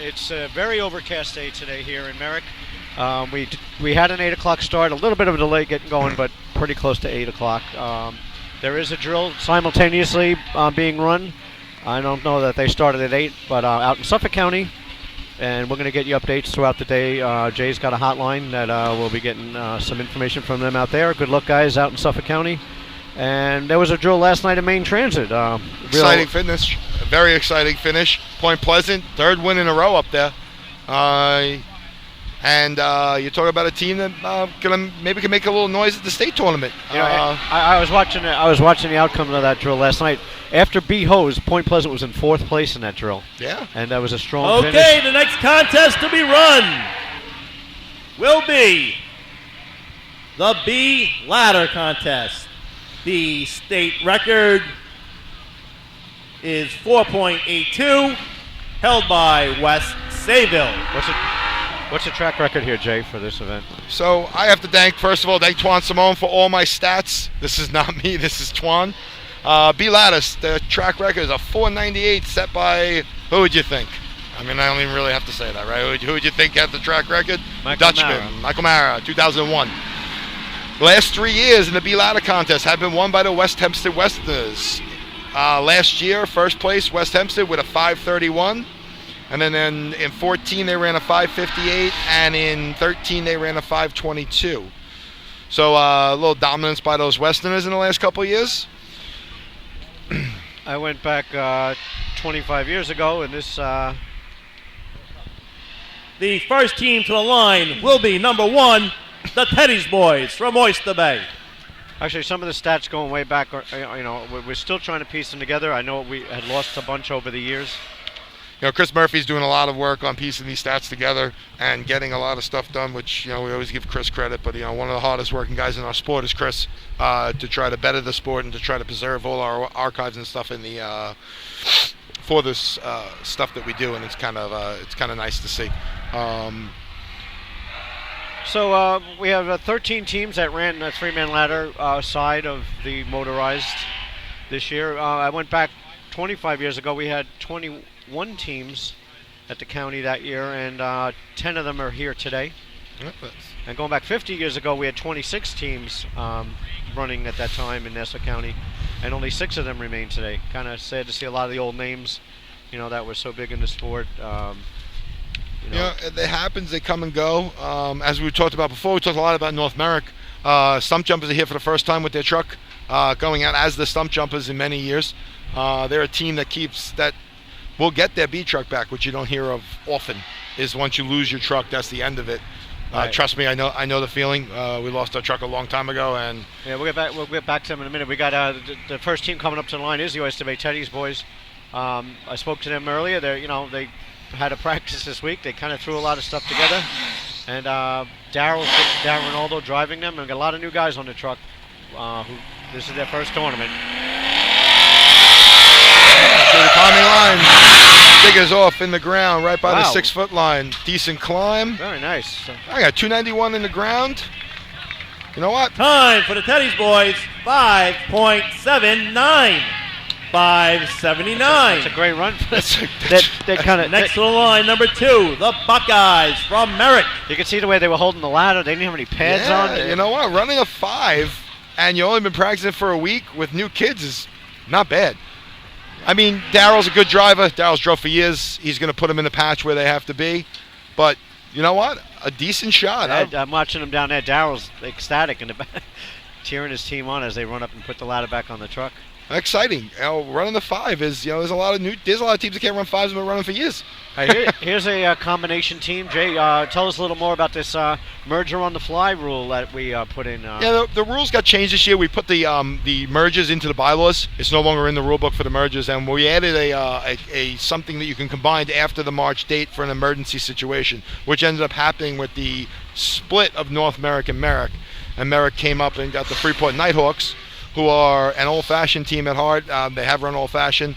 It's a very overcast day today here in Merrick. We had an 8 o'clock start, a little bit of a delay getting going, but pretty close to 8 o'clock. There is a drill simultaneously being run. I don't know that they started at 8, but out in Suffolk County. And we're going to get you updates throughout the day. Jay's got a hotline that we'll be getting some information from them out there. Good luck, guys, out in Suffolk County. And there was a drill last night in Main Transit. Exciting finish. A very exciting finish. Point Pleasant, 3rd win in a row up there. And you're talking about a team that maybe can make a little noise at the state tournament. I was watching the outcome of that drill last night. After B Hose, Point Pleasant was in 4th place in that drill. Yeah. And that was a strong finish. Okay, the next contest to be run will be the B ladder contest. The state record is 4.82, held by West Sayville. What's the track record here, Jay, for this event? So I have to first of all, thank Twan Simone for all my stats. This is not me, this is Twan. B Lattice, the track record is a 498 set by, who would you think? I mean, I don't even really have to say that, right? Who would you think had the track record? Dutchman, Michael Mara, 2001. Last 3 years in the B Ladder contest have been won by the West Hempstead Westerners. Last year, first place, West Hempstead with a 531. And then in 14, they ran a 558. And in 13, they ran a 522. So a little dominance by those Westerners in the last couple of years. I went back 25 years ago, and this... The first team to the line will be number 1, the Teddy's Boys from Oyster Bay. Actually, some of the stats going way back, we're still trying to piece them together. I know we had lost a bunch over the years. Chris Murphy's doing a lot of work on piecing these stats together and getting a lot of stuff done, which, we always give Chris credit. But, one of the hardest working guys in our sport is Chris, to try to better the sport and to try to preserve all our archives and stuff in the for this stuff that we do, and it's kind of nice to see. So we have 13 teams that ran the three-man ladder side of the motorized this year. I went back 25 years ago. We had 21 teams at the county that year, and 10 of them are here today. Yep, and going back 50 years ago, we had 26 teams running at that time in Nassau County, and only 6 of them remain today. Kind of sad to see a lot of the old names, that were so big in the sport. It happens. They come and go. As we talked about before, we talked a lot about North Merrick. Stump Jumpers are here for the first time with their truck, going out as the Stump Jumpers in many years. They're a team that will get their B truck back, which you don't hear of often. Is once you lose your truck, that's the end of it. Right. Trust me, I know the feeling. We lost our truck a long time ago, and we'll get back to them in a minute. We got the first team coming up to the line is the Oyster Bay Teddy's Boys. I spoke to them earlier. They had a practice this week. They kind of threw a lot of stuff together, and Darren Ronaldo driving them, and we got a lot of new guys on the truck. This is their first tournament. So the climbing line figures off in the ground right by the 6-foot line. Decent climb. Very nice. I got 291 in the ground. You know what? Time for the Teddy's Boys, 5.79. 579. That's a great run. They're kind of next to the line, number 2, the Buckeyes from Merrick. You can see the way they were holding the ladder. They didn't have any pads on. You know what? Running a 5, and you only been practicing for a week with new kids is not bad. I mean, Daryl's a good driver. Daryl's drove for years. He's going to put them in the patch where they have to be. But you know what? A decent shot. I'm watching him down there. Daryl's ecstatic in the back, cheering his team on as they run up and put the ladder back on the truck. Exciting. Running the 5 is, there's a lot of teams that can't run 5s and been running for years. Here's a combination team. Jay, tell us a little more about this merger on the fly rule that we put in. The rules got changed this year. We put the mergers into the bylaws. It's no longer in the rule book for the mergers, and we added a something that you can combine after the March date for an emergency situation, which ended up happening with the split of North Merrick and Merrick. And Merrick came up and got the Freeport Nighthawks, who are an old-fashioned team at heart. They have run old-fashioned,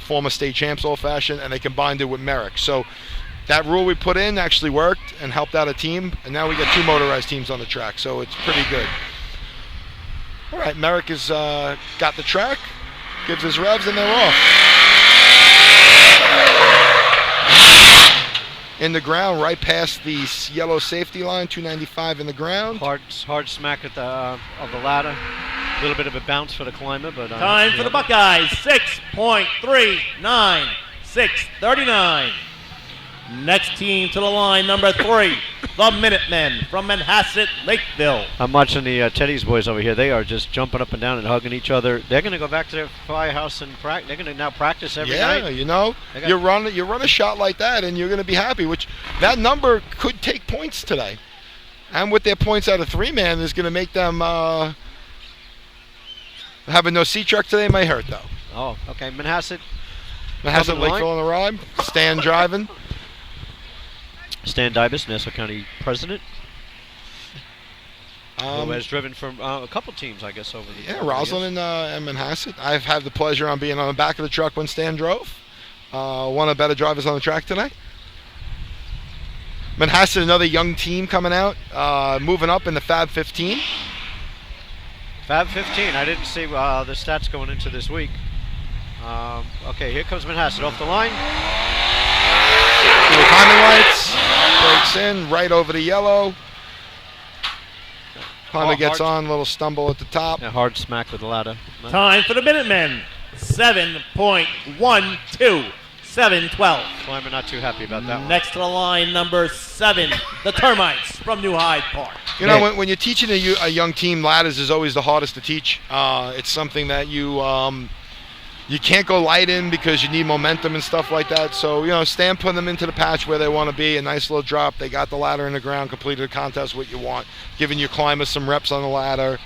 former state champs old-fashioned, and they combined it with Merrick. So that rule we put in actually worked and helped out a team, and now we got 2 motorized teams on the track, so it's pretty good. All right, Merrick has got the track, gives his revs, and they're off. In the ground, right past the yellow safety line, 295 in the ground. Hard smack at of the ladder. A little bit of a bounce for the climber, but time for the Buckeyes, 6.39, 6:39. Next team to the line, number 3, the Minutemen from Manhasset, Lakeville. I'm watching the Teddy's Boys over here. They are just jumping up and down and hugging each other. They're going to go back to their firehouse and practice. They're going to now practice every night. Yeah, you run a shot like that, and you're going to be happy. Which that number could take points today, and with their points out of 3-man, is going to make them. Having no C truck today may hurt, though. Oh, okay. Manhasset, Lakeville on the ride. Stan driving. Stan Dybus, Nassau County president, who has driven for a couple teams, I guess, over the years. Roslyn and Manhasset. I've had the pleasure on being on the back of the truck when Stan drove. One of the better drivers on the track today. Manhasset, another young team coming out, moving up in the Fab 15. Fab 15. I didn't see the stats going into this week. Okay, here comes Manhasset off the line. Through the timing lights. Breaks in right over the yellow. Climber gets on, a little stumble at the top. A hard smack with the ladder. Time for the Minutemen. 7.12. 7-12. Climber not too happy about that one. Next to the line, number 7, the Termites from New Hyde Park. You know, when you're teaching a young team, ladders is always the hardest to teach. It's something that you can't go light in because you need momentum and stuff like that. So, stand putting them into the patch where they want to be. A nice little drop. They got the ladder in the ground, completed the contest what you want, giving your climbers some reps on the ladder.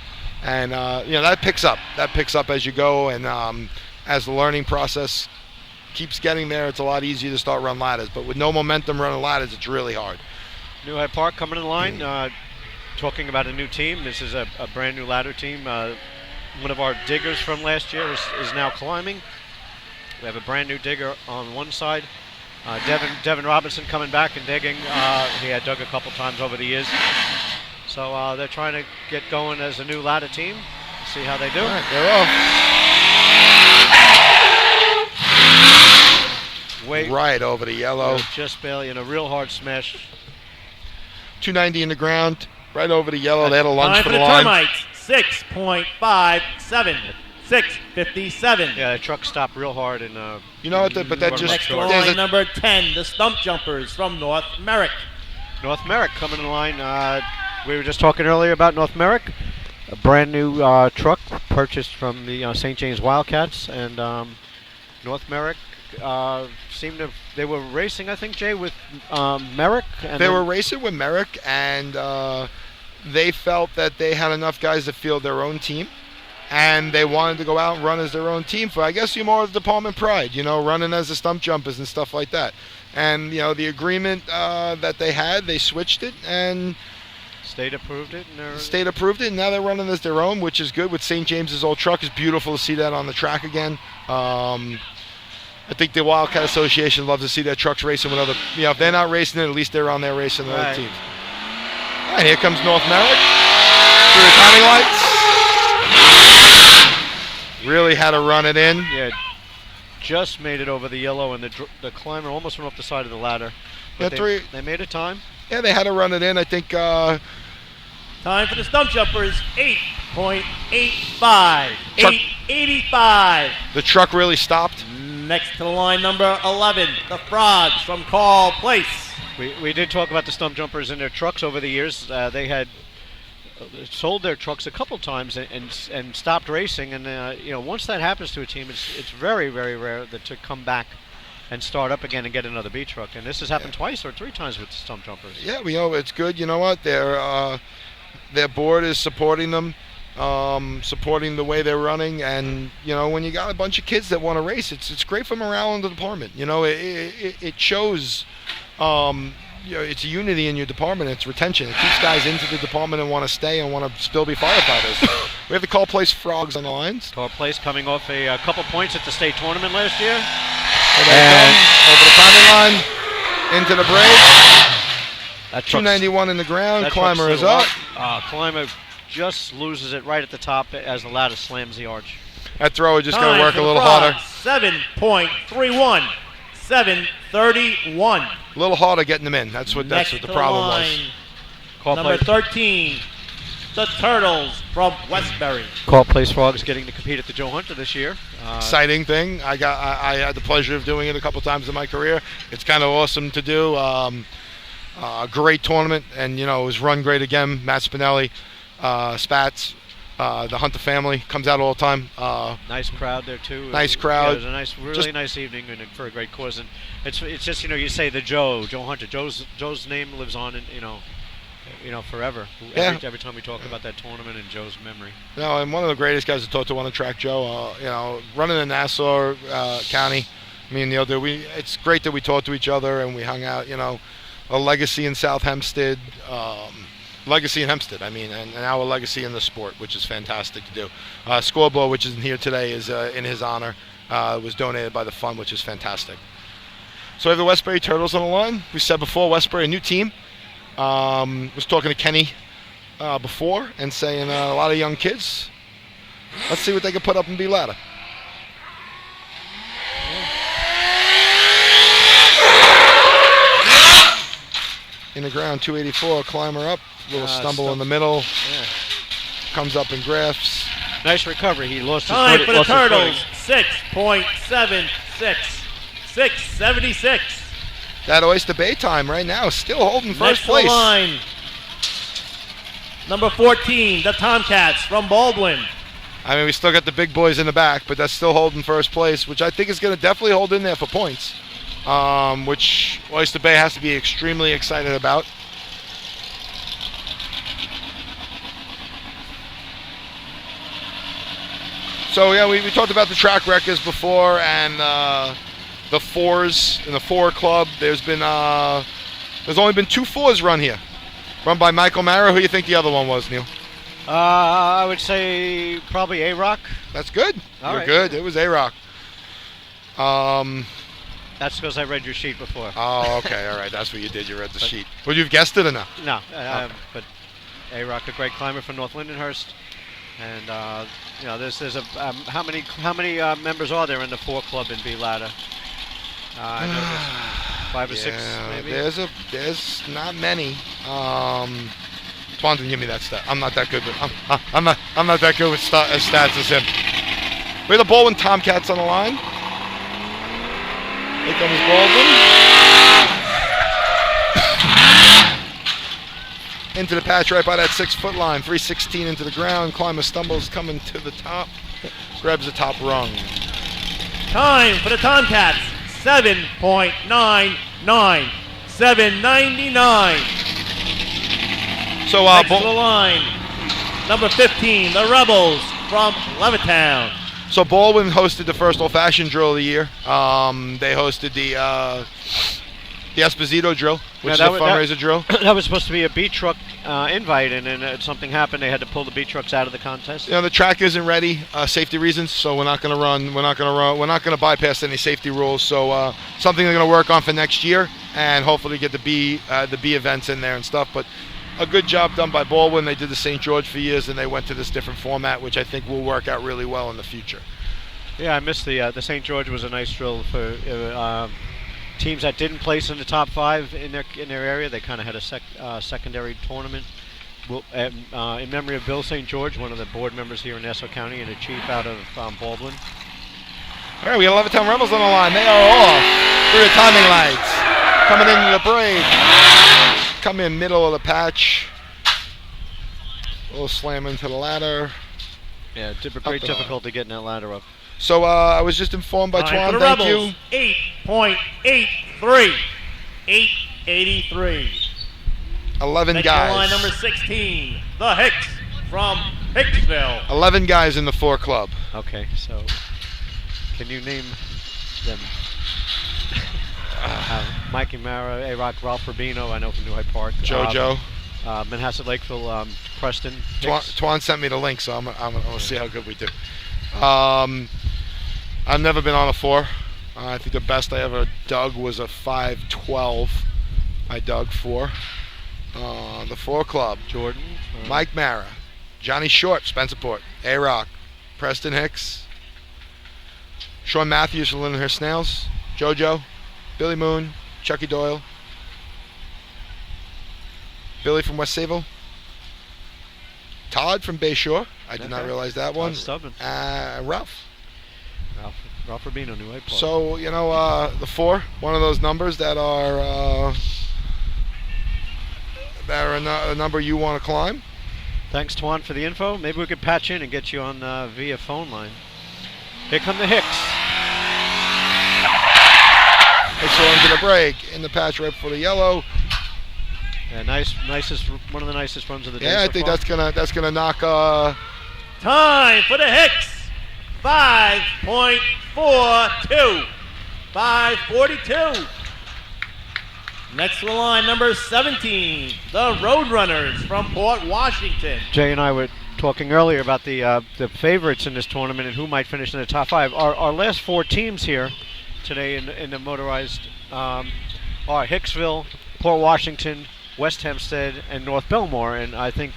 And, that picks up. That picks up as you go. And as the learning process keeps getting there, it's a lot easier to start run ladders. But with no momentum running ladders, it's really hard. New Hyde Park coming in line, talking about a new team. This is a brand new ladder team. One of our diggers from last year is now climbing. We have a brand new digger on one side. Devin Robinson coming back and digging. He had dug a couple times over the years. So they're trying to get going as a new ladder team. See how they do. All right, they're off. Right over the yellow. Just barely in a real hard smash. 290 in the ground. Right over the yellow. They had a lunge Time for for the the line. Termites. 6.57. 6.57. Yeah, the truck stopped real hard and. You know what? But that just Next to the line, number 10, the Stump Jumpers from North Merrick. North Merrick coming in line. We were just talking earlier about North Merrick. A brand new truck purchased from the St. James Wildcats, and North Merrick they were racing, I think, Jay, with Merrick. And they were racing with Merrick, and they felt that they had enough guys to field their own team, and they wanted to go out and run as their own team for, I guess, more of the department pride, running as the Stump Jumpers and stuff like that. And, the agreement that they had, they switched it, and State approved it. And now they're running as their own, which is good. With St. James's old truck, it's beautiful to see that on the track again. I think the Wildcat Association loves to see their trucks racing with other. If they're not racing it, at least they're on there racing with other teams. All right, here comes North Merrick through the timing lights. Really had to run it in. Yeah, just made it over the yellow, and the climber almost went up the side of the ladder. But they made a time. Yeah, they had to run it in. I think. Time for the Stump Jumpers. 8.85. 8.85. The truck really stopped. Next to the line, number 11, the Frogs from Carl Place. We did talk about the Stump Jumpers and their trucks over the years. They had sold their trucks a couple times and stopped racing. And once that happens to a team, it's very, very rare to come back and start up again and get another B truck. And this has happened twice or three times with the Stump Jumpers. Yeah, it's good. You know what? Their board is supporting them. Supporting the way they're running, and when you got a bunch of kids that want to race, it's great for morale in the department. It shows it's a unity in your department. It's retention. It keeps guys into the department and want to stay and want to still be firefighters. We have the Call Place Frogs on the lines. Call Place coming off a couple points at the state tournament last year. And over the timing line into the break. That 291 in the ground. Climber is up. Climber just loses it right at the top as the ladder slams the arch. That thrower just going to work a little harder. 7.31. 7.31. A little harder getting them in. That's what the problem was. Number 13, the Turtles from Westbury. Call Place Frogs getting to compete at the Joe Hunter this year. Exciting thing. I had the pleasure of doing it a couple times in my career. It's kind of awesome to do. Great tournament, and it was run great again. Matt Spinelli. Spats, the Hunter family comes out all the time. Nice crowd there too. Nice crowd. Yeah, it was a really nice evening and for a great cause. And it's just you say the Joe Hunter. Joe's name lives on, and forever. Yeah. Every time we talk about that tournament and Joe's memory. And one of the greatest guys to talk to on the track, Joe. Running in Nassau County. I mean, it's great that we talked to each other and we hung out. A legacy in South Hempstead. Legacy in Hempstead, and our legacy in the sport, which is fantastic to do. Scoreboard, which isn't here today, is in his honor. Was donated by the fund, which is fantastic. So we have the Westbury Turtles on the line. We said before, Westbury, a new team. Was talking to Kenny before and saying a lot of young kids. Let's see what they can put up in B-ladder. In the ground, 284, climber up, little stumble in the middle, Yeah. comes up and grafts. Nice recovery. He lost his Time foot. for the lost his footing. Turtles, 6.76. 6.76. That Oyster Bay time right now, still holding first Next to place. the line, number 14, the Tomcats from Baldwin. I mean, we still got the big boys in the back, but that's still holding first place, which I think is going to definitely hold in there for points, which Oyster Bay has to be extremely excited about. So, yeah, we talked about the track records before, and the fours in the four club. There's only been 2 fours run here, run by Michael Mara. Who do you think the other one was, Neil? I would say probably A-Rock. That's good. All You're right. good. It was A-Rock. That's because I read your sheet before. Oh, okay. All right. That's what you did. You read the sheet. Would you have guessed it or no? No, but A-Rock, a great climber from North Lindenhurst. And, there's how many members are there in the 4 club in B-Ladder? I know there's 5 or 6, maybe? There's not many. Twan didn't give me that stat. I'm not that good with I'm not that good with stats as him. We have the Baldwin Tomcats on the line. Here comes Baldwin. Into the patch right by that 6-foot line. 316 into the ground. Climber stumbles coming to the top. Grabs the top rung. Time for the Tomcats, 7.99. 7.99. So, Next to the line, number 15, the Rebels from Levittown. So Baldwin hosted the first Old Fashioned drill of the year. They hosted the Esposito drill, which is a fundraiser drill. That was supposed to be a beat truck invite, and then something happened. They had to pull the beat trucks out of the contest. The track isn't ready, safety reasons. So we're not going to run. We're not going to bypass any safety rules. So something they're going to work on for next year, and hopefully get the B events in there and stuff. But a good job done by Baldwin. They did the St. George for years, and they went to this different format, which I think will work out really well in the future. Yeah, I missed the St. George was a nice drill for teams that didn't place in the top 5 in their area. They kind of had a secondary tournament. In memory of Bill St. George, one of the board members here in Nassau County, and a chief out of Baldwin. All right, we got Levittown Rebels on the line. They are off through the timing lights. Coming into the break. Come in middle of the patch. A little slam into the ladder. Yeah, great difficulty getting that ladder up. So I was just informed by Twan. Thank you. 8.83. 8.83. 11 Next guys. line number 16, the Hicks from Hicksville. 11 guys in the 4 club. Okay, so can you name them? Mikey Mara, A-Rock, Ralph Rubino, I know from New Hyde Park. JoJo. Manhasset Lakeville, Preston. Twan sent me the link, so I'm gonna see how good we do. I've never been on a 4. I think the best I ever dug was a 512. I dug 4. The 4 club. Jordan. Mike Mara. Johnny Short, Spencerport. A-Rock. Preston Hicks. Sean Matthews from Lindenhurst Snails. JoJo. Billy Moon. Chucky Doyle. Billy from West Sayville. Todd from Bayshore. I did not realize that one. Stubborn. Ralph. Ralph Rubino, New Hyde Park. So, the 4, one of those numbers that are a number you want to climb. Thanks, Twan, for the info. Maybe we could patch in and get you on via phone line. Here come the Hicks. Hicks will into the break. In the patch right for the yellow. Yeah, one of the nicest runs of the day. Yeah, I so think far. that's gonna knock. Time for the Hicks, 5.42. 5.42. Next to the line, number 17, the Roadrunners from Port Washington. Jay and I were talking earlier about the favorites in this tournament and who might finish in the top 5. Our last 4 teams here today in the motorized are Hicksville, Port Washington, West Hempstead, and North Belmore, and I think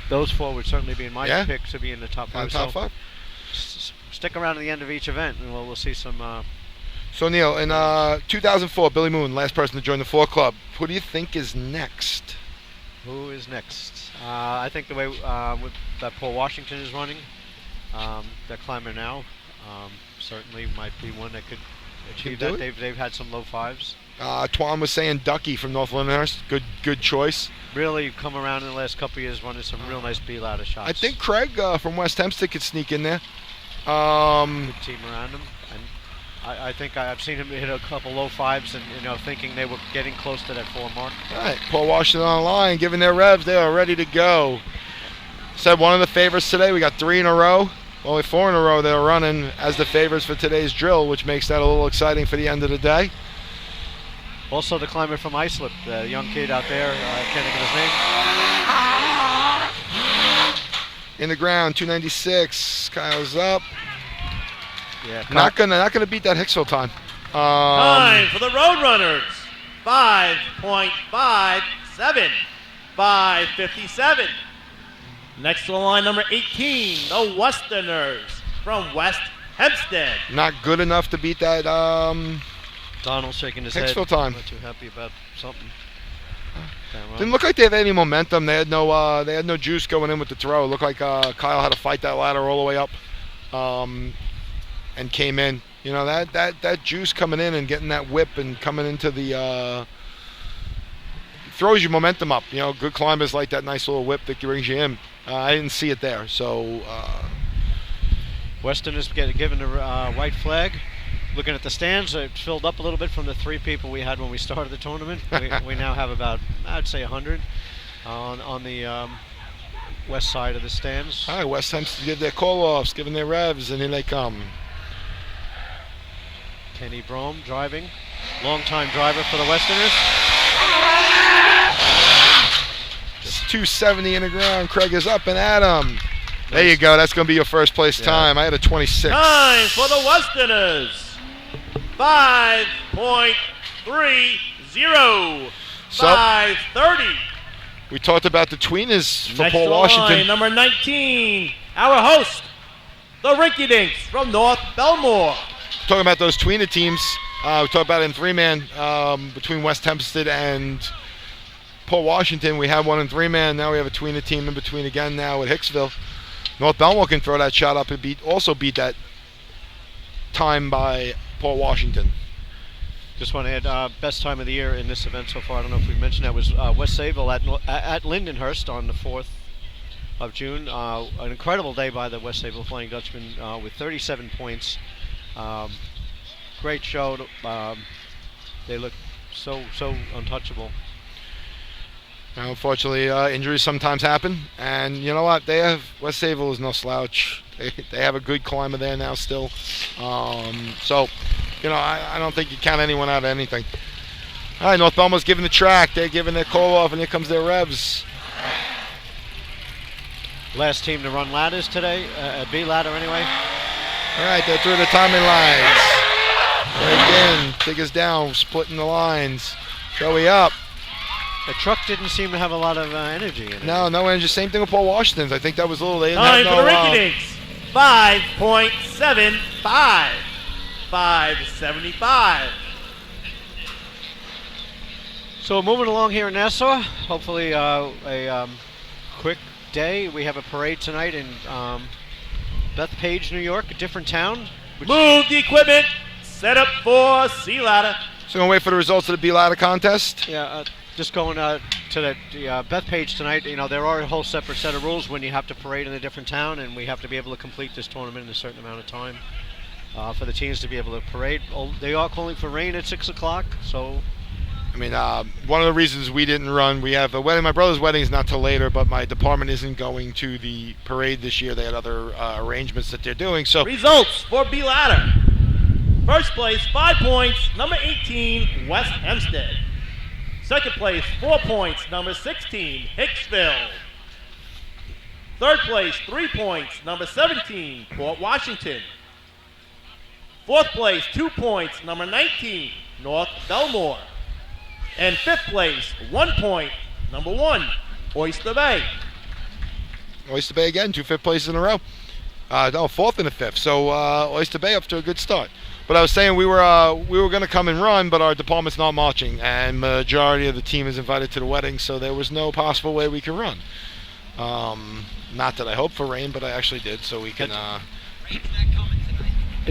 those 4 would certainly be in my pick to be in the top 5. Top 5. stick around to the end of each event, and we'll see some. So Neil, in 2004, Billy Moon, last person to join the 4 Club. Who do you think is next? Who is next? I think the way that Paul Washington is running, that climber now, certainly might be one that could achieve that. They've had some low 5s. Twan was saying Ducky from North Lyndhurst. Good choice. Really come around in the last couple of years, running some real nice B-ladder shots. I think Craig from West Hempstead could sneak in there. Good team around him, and I think I've seen him hit a couple low 5s, and thinking they were getting close to that 4 mark. All right, Paul Washington on the line, giving their revs. They are ready to go. Said one of the favorites today. We got 3 in a row. Only 4 in a row they're running as the favorites for today's drill, which makes that a little exciting for the end of the day. Also, the climber from Islip, the young kid out there, I can't think of his name. In the ground, 296. Kyle's up. Yeah, not gonna beat that Hicksville time. Time for the Roadrunners. 5.57. 5:57. Next to the line, number 18, the Westerners from West Hempstead. Not good enough to beat that. Donald's shaking his Hicksville head. time. Not too happy about something. Didn't look like they had any momentum. They had no juice going in with the throw. It looked like Kyle had to fight that ladder all the way up, and came in. That juice coming in and getting that whip and coming into the throws your momentum up. Good climbers like that nice little whip that brings you in. I didn't see it there, so Weston is given the white flag. Looking at the stands, it filled up a little bit from the 3 people we had when we started the tournament. We now have about, I'd say, 100 on the west side of the stands. All right, West Hempstead did their call-offs, giving their revs, and here they come. Kenny Brome driving. Long-time driver for the Westerners. Just 270 in the ground. Craig is up and at him. There you go. That's going to be your first place time. I had a 26. Time for the Westerners. 5.30. So, 5:30. We talked about the tweeners for Next Paul to the Washington. line, number 19, our host, the Rinky Dinks from North Belmore. Talking about those tweener teams. We talked about it in 3-man between West Hempstead and Paul Washington. We had one in 3-man. Now we have a tweener team in between again now at Hicksville. North Belmore can throw that shot up and beat that time by Paul Washington. Just want to add best time of the year in this event so far. I don't know if we mentioned that was West Sayville at Lindenhurst on the 4th of June. An incredible day by the West Sayville Flying Dutchman with 37 points. Great show. They look so untouchable. Now, unfortunately, injuries sometimes happen, and you know what? West Sayville is no slouch. They have a good climber there now still. So, I don't think you count anyone out of anything. All right, North Belmore's giving the track. They're giving their call off, and here comes their revs. Last team to run ladders today, a B ladder anyway. All right, they're through the timing lines. Break in, figures down, splitting the lines. Joey up. The truck didn't seem to have a lot of energy in it. No energy. Same thing with Paul Washington's. I think that was a little. They didn't Time have for the Rinky Dinks. 5.75. 5:75. So moving along here in Nassau, hopefully a quick day. We have a parade tonight in Bethpage, New York, a different town. Move the equipment. Set up for C ladder. So we're going to wait for the results of the B-Ladder contest? Yeah, just going to the Bethpage tonight. There are a whole separate set of rules when you have to parade in a different town, and we have to be able to complete this tournament in a certain amount of time for the teams to be able to parade. They are calling for rain at 6 o'clock, so... one of the reasons we didn't run, we have a wedding. My brother's wedding is not till later, but my department isn't going to the parade this year. They had other arrangements that they're doing. So results for B ladder. First place, 5 points, number 18, West Hempstead. Second place, 4 points, number 16, Hicksville. Third place, 3 points, number 17, Port Washington. Fourth place, 2 points, number 19, North Belmore. And fifth place, 1 point, number 1, Oyster Bay. Oyster Bay again, 2 fifth places in a row. No, fourth and a fifth. So Oyster Bay up to a good start. But I was saying we were going to come and run, but our department's not marching, and majority of the team is invited to the wedding, so there was no possible way we could run. Not that I hoped for rain, but I actually did, so we can.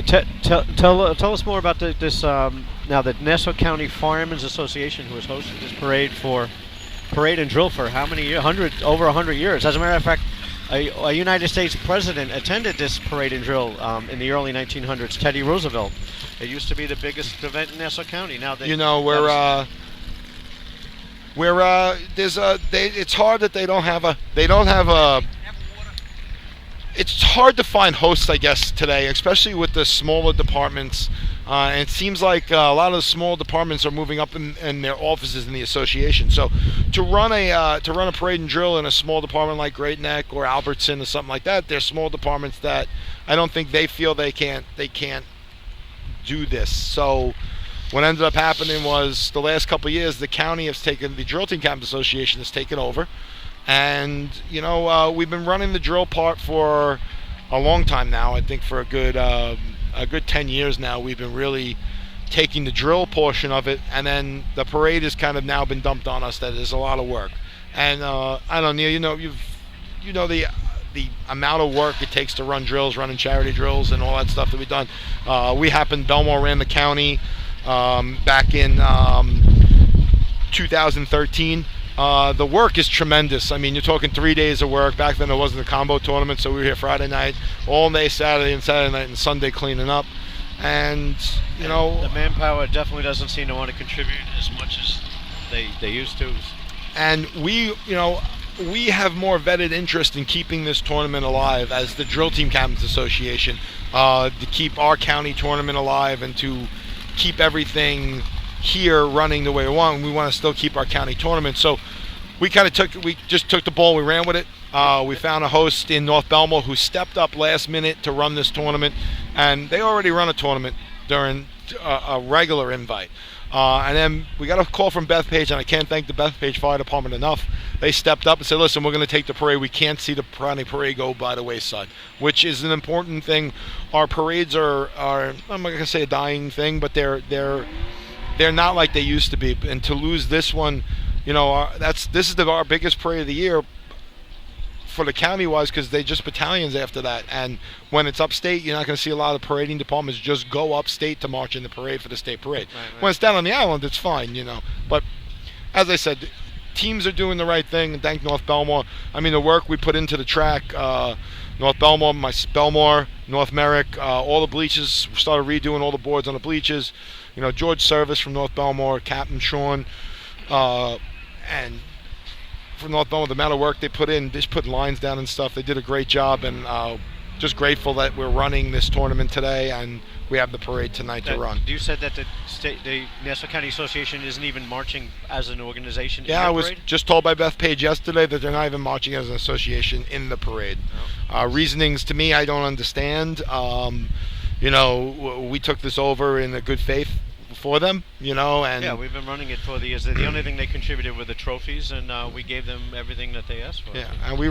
Tell us more about this. Now, the Nassau County Firemen's Association, who has hosted this parade and drill for how many years? Over 100 years. As a matter of fact, a United States president attended this parade and drill in the early 1900s. Teddy Roosevelt. It used to be the biggest event in Nassau County. Now it's hard that they don't have a. It's hard to find hosts, I guess, today, especially with the smaller departments. And it seems like a lot of the small departments are moving up in their offices in the association. So to run a parade and drill in a small department like Great Neck or Albertson or something like that, they're small departments that I don't think they feel they can't do this. So what ended up happening was the last couple of years, the county has taken, the Drill Team Captains Association has taken over. And, we've been running the drill part for a long time now. I think for a good 10 years now, we've been really taking the drill portion of it, and then the parade has kind of now been dumped on us. That is a lot of work. And I don't know, Neil, you know the amount of work it takes to run drills, running charity drills, and all that stuff that we've done. Belmore ran the county back in 2013. The work is tremendous. I mean, you're talking 3 days of work. Back then, there wasn't a combo tournament, so we were here Friday night, all day Saturday night, and Sunday cleaning up. And, the manpower definitely doesn't seem to want to contribute as much as they used to. And we have more vetted interest in keeping this tournament alive as the Drill Team Captains Association, to keep our county tournament alive and to keep everything here running the way we want. We want to still keep our county tournament. So we just took the ball, we ran with it. We found a host in North Belmore who stepped up last minute to run this tournament, and they already run a tournament during a regular invite. And then we got a call from Bethpage, and I can't thank the Bethpage Fire Department enough. They stepped up and said, listen, we're going to take the parade. We can't see the county parade go by the wayside, which is an important thing. Our parades are I'm not going to say a dying thing, but they're not like they used to be. And to lose this one, this is our biggest parade of the year for the county-wise, because they just battalions after that. And when it's upstate, you're not going to see a lot of parading departments just go upstate to march in the parade for the state parade. Right. When it's down on the island, it's fine, But as I said, teams are doing the right thing, and thank North Belmore. I mean, the work we put into the track, North Belmore, North Merrick, all the bleachers, we started redoing all the boards on the bleachers. George Service from North Belmore, Captain Sean, and from North Belmore, the amount of work they put in, just putting lines down and stuff, they did a great job, and just grateful that we're running this tournament today, and we have the parade tonight to run. You said that the Nassau County Association isn't even marching as an organization. Yeah, I was just told by Bethpage yesterday that they're not even marching as an association in the parade. Oh. Reasonings to me, I don't understand. We took this over in a good faith for them, and yeah, we've been running it for the years. The only thing they contributed were the trophies, and we gave them everything that they asked for. Yeah, and we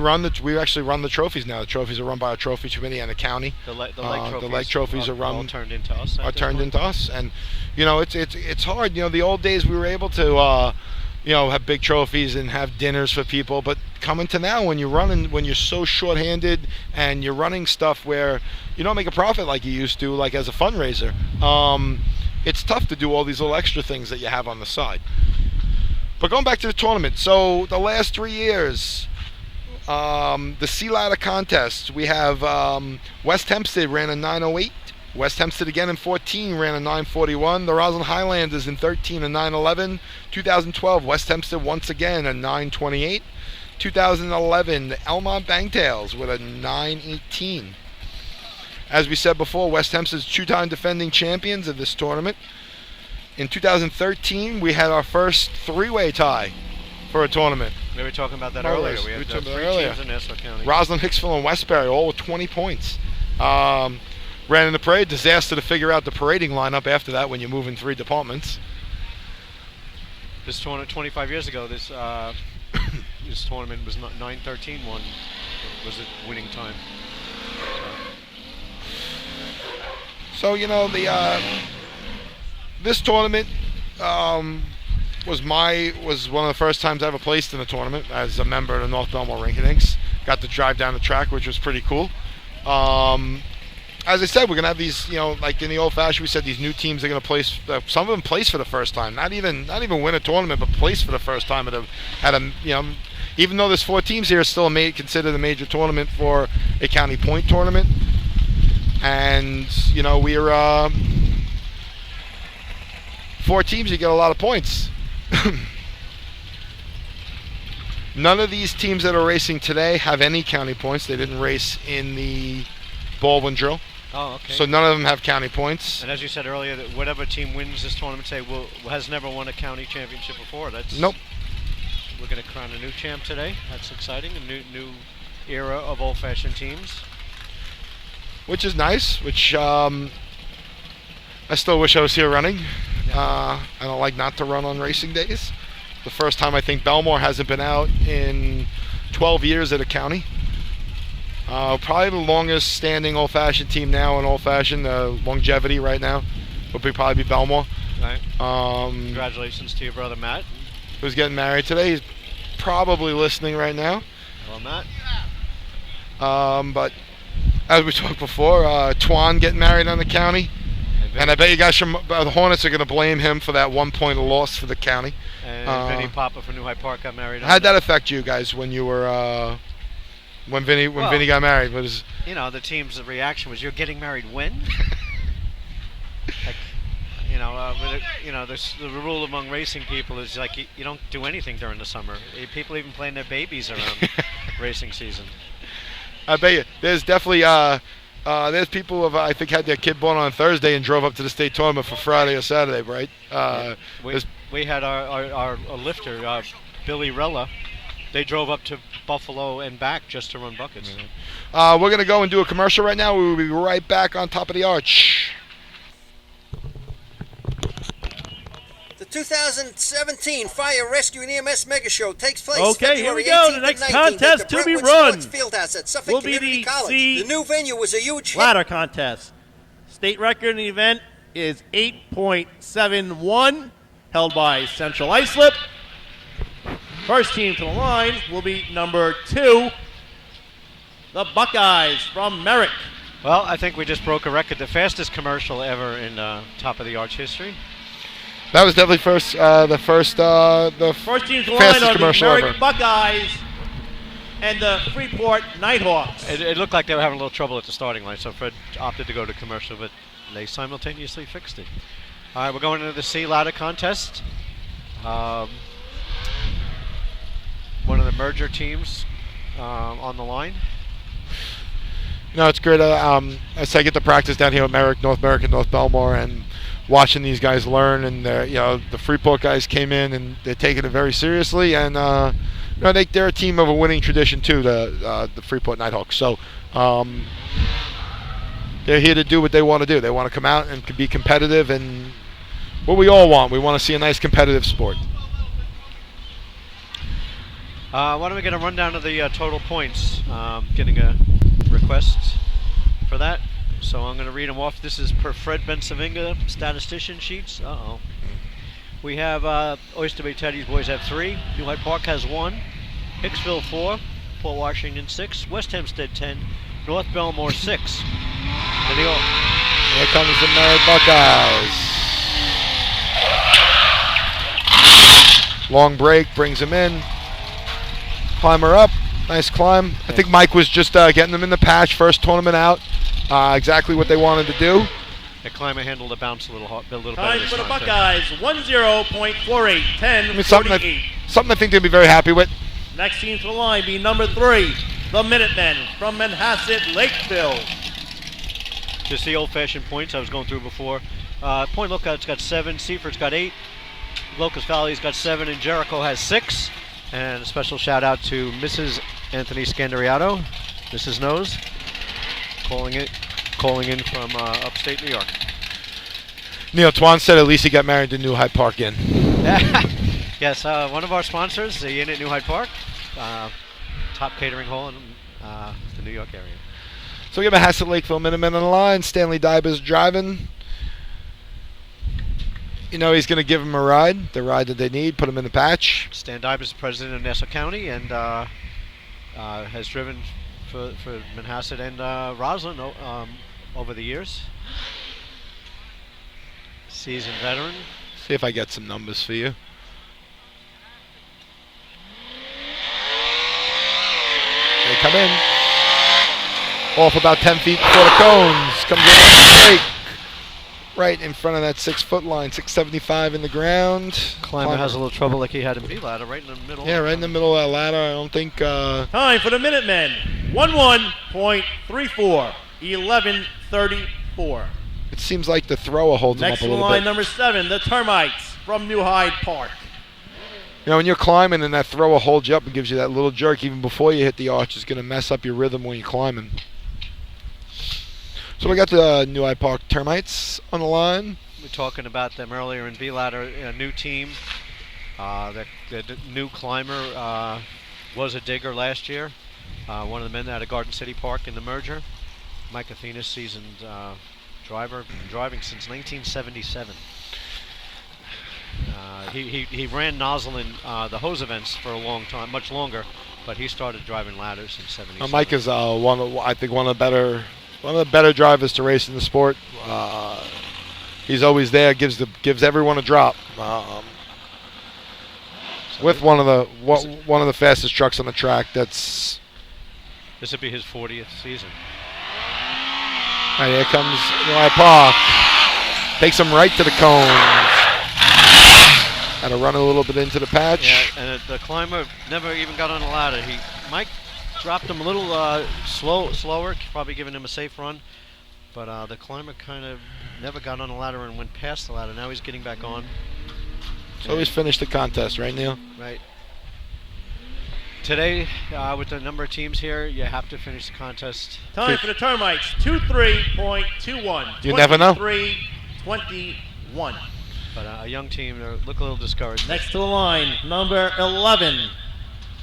actually run the trophies now. The trophies are run by our trophy committee and the county. The leg trophies are run. All turned into us. And it's hard. The old days we were able to have big trophies and have dinners for people, but coming to now, when you're so short-handed and you're running stuff where you don't make a profit like you used to, like as a fundraiser, it's tough to do all these little extra things that you have on the side. But going back to the tournament, so the last 3 years, the Sea Ladder contest, we have West Hempstead ran a 9:08. West Hempstead again in 14 ran a 9:41. The Roslyn Highlanders in 13 a 9:11. 2012, West Hempstead once again a 9:28. 2011, the Elmont Bangtails with a 9:18. As we said before, West Hempstead's two-time defending champions of this tournament. In 2013, we had our first three-way tie for a tournament. We were talking about that earlier. We had three teams in Nassau County. Roslyn, Hicksville, and Westbury, all with 20 points. Ran in the parade. Disaster to figure out the parading lineup after that when you move in three departments. This tournament, 25 years ago, this tournament was 9:13. One was the winning time. So the this tournament was one of the first times I ever placed in a tournament as a member of the North Belmore Rinky-Dinks. Got to drive down the track, which was pretty cool. As I said, we're gonna have these, like in the Old Fashioned, we said these new teams are gonna place. Some of them place for the first time, not even win a tournament, but place for the first time at a even though there's 4 teams here, it's still considered a major tournament for a county point tournament. And we're 4 teams, you get a lot of points. None of these teams that are racing today have any county points. They didn't race in the Baldwin drill. Oh, okay. So none of them have county points. And as you said earlier, that whatever team wins this tournament, has never won a county championship before. Nope. We're going to crown a new champ today. That's exciting. A new era of old-fashioned teams. Which is nice. Which I still wish I was here running. Yeah. I don't like not to run on racing days. The first time I think Belmore hasn't been out in 12 years at a county. Probably the longest standing old-fashioned team now in old-fashioned, longevity right now, would probably be Belmore. Right. Congratulations to your brother Matt. Who's getting married today. He's probably listening right now. Hello, Matt. But as we talked before, Twan getting married on the county. And I bet you guys the Hornets are going to blame him for that 1 point loss for the county. And Vinny Papa from New Hyde Park got married. How'd that affect you guys when you were when Vinny got married? The team's reaction was, "You're getting married when?" The rule among racing people is like you don't do anything during the summer. People even playing their babies around racing season. I bet you there's definitely there's people who have, I think, had their kid born on Thursday and drove up to the state tournament for Friday or Saturday, right? We had our lifter, Billy Rella. They drove up to Buffalo and back just to run buckets. Mm-hmm. We're going to go and do a commercial right now. We will be right back on Top of the Arch. The 2017 Fire Rescue and EMS Mega Show takes place Okay, here February we go. 18th The next and 19th contest at the to be Brentwood run Sports Fieldhouse at Suffolk will be Community the College. C The new venue was a huge hit. ladder contest. State record in the event is 8.71, held by Central Islip. First team to the line will be number 2, the Buckeyes from Merrick. Well, I think we just broke a record, the fastest commercial ever in Top of the Arch history. That was definitely first First team to the line are the commercial Merrick ever. Buckeyes and the Freeport Nighthawks. It looked like they were having a little trouble at the starting line, so Fred opted to go to commercial, but they simultaneously fixed it. All right, we're going into the C ladder contest. One of the merger teams on the line. It's great. As I get to practice down here at North Merrick and North Belmore, and watching these guys learn, and the Freeport guys came in and they're taking it very seriously, and they're a team of a winning tradition too, the Freeport Nighthawks. So they're here to do what they want to do. They want to come out and be competitive, and what we all want. We want to see a nice competitive sport. Why don't we get a rundown of the total points? Getting a request for that, so I'm going to read them off. This is per Fred Bensavinga statistician sheets. We have Oyster Bay Teddy's boys have 3, New Hyde Park has 1, Hicksville 4, Port Washington 6, West Hempstead 10, North Belmore 6. Here comes the Merrick Buckeyes. Long break brings him in. Climber up, nice climb. I think Mike was just getting them in the patch, first tournament out. Exactly what they wanted to do. The climber handled the bounce a little better Time this for the time, Buckeyes, 10.48, 10, Something I think they'll be very happy with. Next team to the line be number 3, the Minutemen from Manhasset Lakeville. Just the old-fashioned points I was going through before. Point Lookout's got 7, Seaford's got 8, Locust Valley's got 7, and Jericho has 6. And a special shout out to Mrs. Anthony Scandariato, Mrs. Nose, calling in from upstate New York. Neil Twan said at least he got married to New Hyde Park Inn. Yes, one of our sponsors, the Inn at New Hyde Park, top catering hall in the New York area. So we have a Hassett Lakeville Minutemen on the line. Stanley Dybers driving. You know he's going to give them a ride, the ride that they need, put them in the patch. Stan Dybers is president of Nassau County and has driven for Manhasset and Roslyn over the years. Seasoned veteran. See if I get some numbers for you. They come in. Off about 10 feet before the cones. Comes in straight. Right in front of that 6-foot line, 675 in the ground. Climber has a little trouble like he had in B-ladder, right in the middle. Yeah, right in the middle of that ladder. I don't think... Time for the Minutemen. 11.34. 11:34. It seems like the thrower holds Next him up a to little line bit. number 7, the Termites from New Hyde Park. You know, when you're climbing and that thrower holds you up and gives you that little jerk even before you hit the arch, it's going to mess up your rhythm when you're climbing. So we got the New Hyde Park Termites on the line. We were talking about them earlier in B-ladder, a new team. The new climber was a digger last year. One of the men out of Garden City Park in the merger. Mike Athena's seasoned driver, been driving since 1977. He ran nozzle in the hose events for a long time, much longer, but he started driving ladders in '77. Mike is one of the better drivers to race in the sport. He's always there, gives everyone a drop. With one of the fastest trucks on the track. This would be his 40th season. And here comes New Hyde Park. Takes him right to the cones. Had to run a little bit into the patch. Yeah, and the climber never even got on the ladder. Mike dropped him a little slower, probably giving him a safe run. But the climber kind of never got on the ladder and went past the ladder. Now he's getting back on. So he's finished the contest, right, Neil? Right. Today, with the number of teams here, you have to finish the contest. Time for the Termites, 23.21. You never know. 23.21. But a young team, they look a little discouraged. Next to the line, number 11,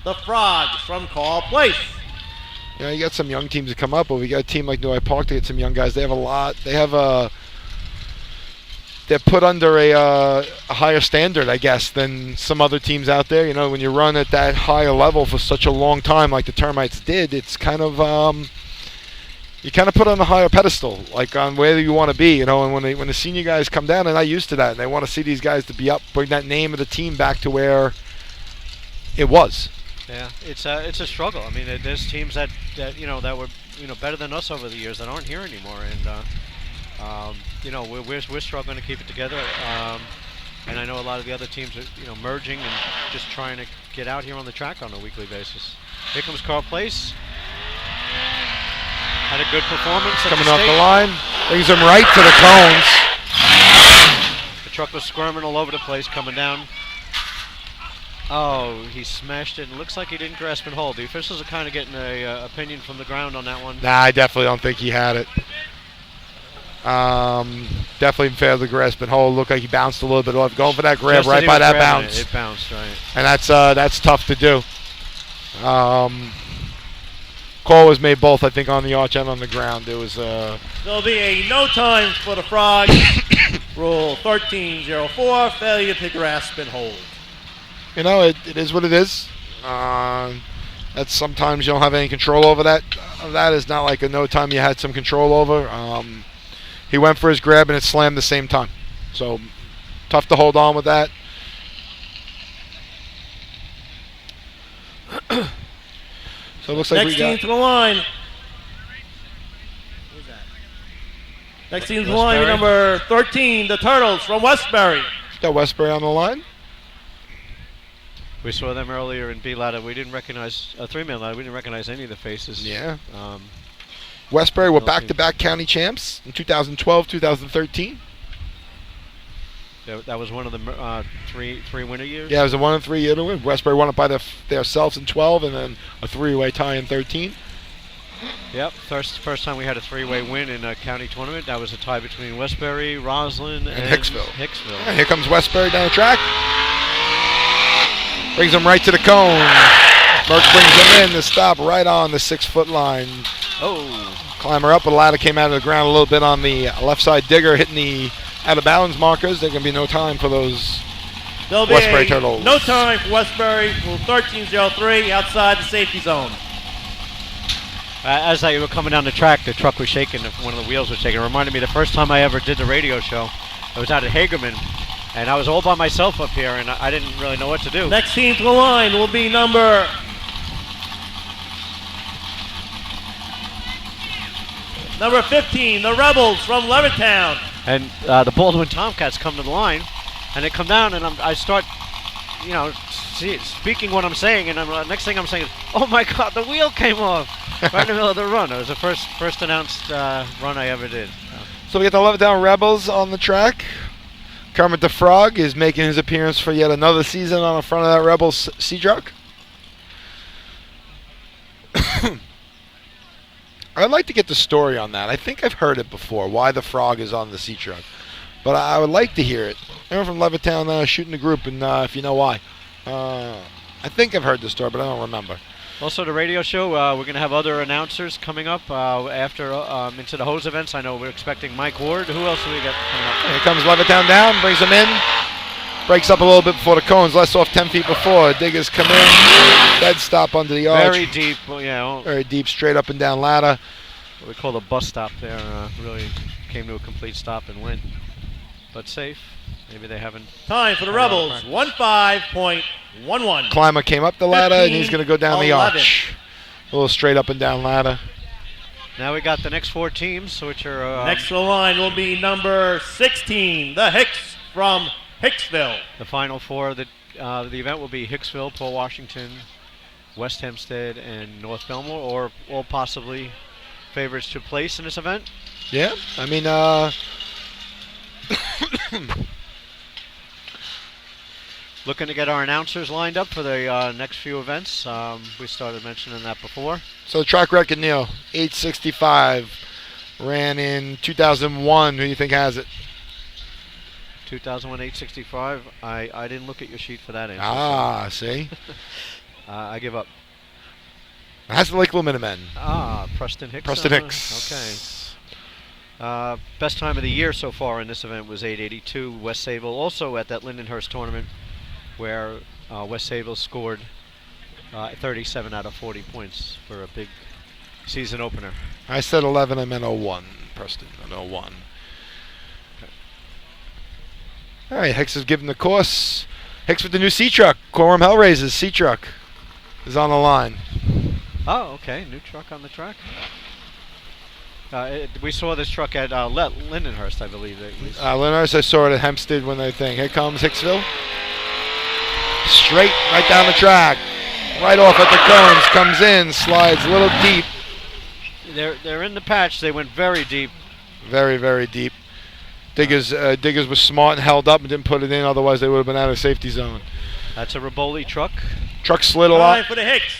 the Frogs from Carl Place. You know, you got some young teams that come up, but we got a team like New Hyde Park to get some young guys. They have a lot. They're put under a higher standard, I guess, than some other teams out there. You know, when you run at that higher level for such a long time, like the Termites did, it's kind of you kind of put on a higher pedestal, like on where you want to be. You know, and when the senior guys come down, they're not used to that, and they want to see these guys to be up, bring that name of the team back to where it was. Yeah, it's a struggle. I mean, there's teams that were better than us over the years that aren't here anymore, and we're struggling to keep it together. And I know a lot of the other teams are merging and just trying to get out here on the track on a weekly basis. Here comes Carl Place. Had a good performance. Coming off the line, brings him right to the cones. The truck was squirming all over the place coming down. Oh, he smashed it. It looks like he didn't grasp and hold. The officials are kind of getting an opinion from the ground on that one. Nah, I definitely don't think he had it. Definitely failed to grasp and hold. Looked like he bounced a little bit off. Going for that grab Just right by that bounce. It bounced, right. And that's tough to do. Call was made both, I think, on the arch and on the ground. It was. There'll be a no time for the Frogs. Rule 1304, failure to grasp and hold. You know, it is what it is. That's sometimes you don't have any control over that. That is not like a no time you had some control over. He went for his grab and it slammed the same time. So tough to hold on with that. So it looks like Next team to the line. Who's that? Next team to the line, number 13, the Turtles from Westbury. Got Westbury on the line. We saw them earlier in B-ladder. We didn't recognize a three-man ladder. We didn't recognize any of the faces. Yeah. Westbury were back-to-back county champs in 2012, 2013. That was one of the three winner years. Yeah, it was a 1-3 year to win. Westbury won it by themselves in 12, and then a three-way tie in 13. Yep, first time we had a three-way win in a county tournament. That was a tie between Westbury, Roslyn, and Hicksville. And here comes Westbury down the track. Brings him right to the cone. Merck brings him in to stop right on the 6-foot line. Oh, Climber up, but the ladder came out of the ground a little bit on the left side digger, hitting the out of bounds markers. There's going to be no time for those There'll Westbury be Turtles. no time for Westbury. Rule 1303 outside the safety zone. as I were coming down the track, the truck was shaking. One of the wheels was shaking. It reminded me the first time I ever did the radio show. I was out at Hagerman, and I was all by myself up here, and I didn't really know what to do. Next team to the line will be number 15, the Rebels from Levittown. And the Baldwin Tomcats come to the line, and they come down, and I start, speaking what I'm saying, and next thing I'm saying is, "Oh my God, the wheel came off!" right in the middle of the run. It was the first announced run I ever did. So we get the Levittown Rebels on the track. Kermit the Frog is making his appearance for yet another season on the front of that Rebels sea truck. I'd like to get the story on that. I think I've heard it before, why the Frog is on the sea truck. But I would like to hear it. Everyone from Levittown shooting the group, and if you know why. I think I've heard the story, but I don't remember. Also, the radio show, we're going to have other announcers coming up after into the hose events. I know we're expecting Mike Ward. Who else do we got coming up? Here comes Levittown down, brings them in. Breaks up a little bit before the cones, less off 10 feet before. Diggers come in, dead stop under the arch. Very deep, Very deep, straight up and down ladder. What we call the bus stop there. Really came to a complete stop and went, but safe. Maybe they haven't. Time for the Rebels, 15.11. Climber came up the ladder, and he's going to go down the 11. arch. A little straight up and down ladder. Now we got the next four teams, which are Next to the line will be number 16, the Hicks from Hicksville. the final four. The event will be Hicksville, Port Washington, West Hempstead, and North Belmore, or all possibly favorites to place in this event. Yeah, I mean, Looking to get our announcers lined up for the next few events. We started mentioning that before. so the track record, Neil, 865. Ran in 2001. Who do you think has it? 2001 865. I didn't look at your sheet for that answer. Ah, see? I give up. That's the Lake Minutemen. Preston Hicks. Preston Hicks. Okay. Best time of the year so far in this event was 882. West Sayville also at that Lindenhurst tournament where West Sayville scored 37 out of 40 points for a big season opener. I said 11, I meant 01. Preston, 01. All right, Hicks is giving the course. Hicks with the new sea truck. Quorum Hellraisers sea truck is on the line. Oh, okay. New truck on the track. We saw this truck at Lindenhurst, I believe. Lindenhurst, I saw it at Hempstead when they think. Here comes Hicksville. Straight right down the track. Right off at the cones. Comes in, slides a little deep. They're in the patch. They went very deep. Very, very deep. Diggers was smart and held up and didn't put it in. Otherwise, they would have been out of safety zone. That's a Riboli truck. Truck slid a Time lot. for the Hicks,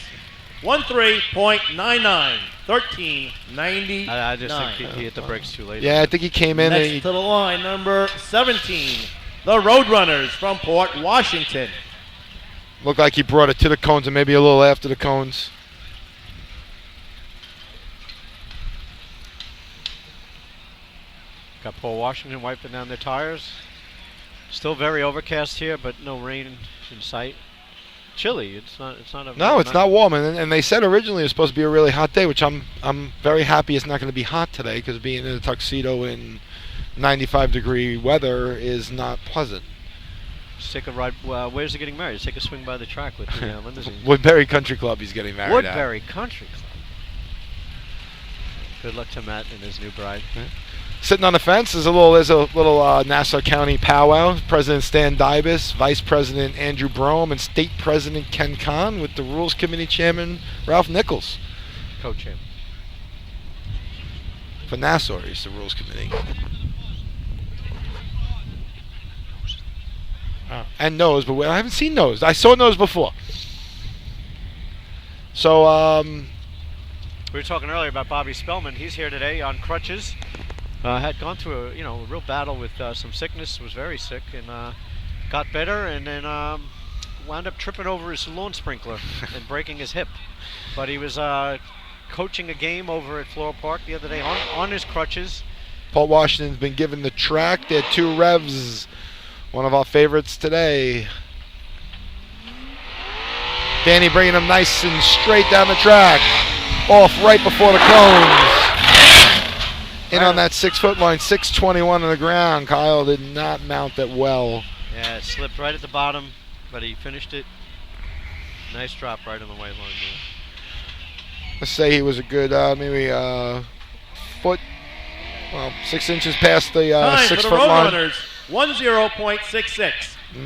13.99. 13.99. I just think he hit the brakes too late. Yeah, I think he came in. Next to the line, number 17, the Roadrunners from Port Washington. Looked like he brought it to the cones and maybe a little after the cones. Got Paul Washington wiping down their tires. Still very overcast here, but no rain in sight. Chilly. It's not warm, and they said originally it was supposed to be a really hot day, which I'm very happy it's not going to be hot today, because being in a tuxedo in 95-degree weather is not pleasant. Just take a ride. Where's he getting married? Just take a swing by the track with the limousine. Woodbury Country Club he's getting married at. Woodbury Country Club. Good luck to Matt and his new bride. Sitting on the fence is a little Nassau County powwow. President Stan Dybus, Vice President Andrew Brome, and State President Ken Kahn with the Rules Committee Chairman Ralph Nichols. Co-champ. For Nassau, he's the Rules Committee. And Nose, but I haven't seen Nose. I saw Nose before. So, we were talking earlier about Bobby Spellman. He's here today on crutches. Had gone through a real battle with some sickness. Was very sick and got better, and then wound up tripping over his lawn sprinkler and breaking his hip. But he was coaching a game over at Floral Park the other day on his crutches. Paul Washington's been given the track. They're 2 revs. One of our favorites today. Danny bringing him nice and straight down the track. Off right before the cones. In on that 6-foot line, 6:21 on the ground. Kyle did not mount that well. Yeah, it slipped right at the bottom, but he finished it. Nice drop right on the white line there. Let's say he was a good, maybe foot, 6 inches past the Time 6-foot for the line. Roadrunners, 10.66.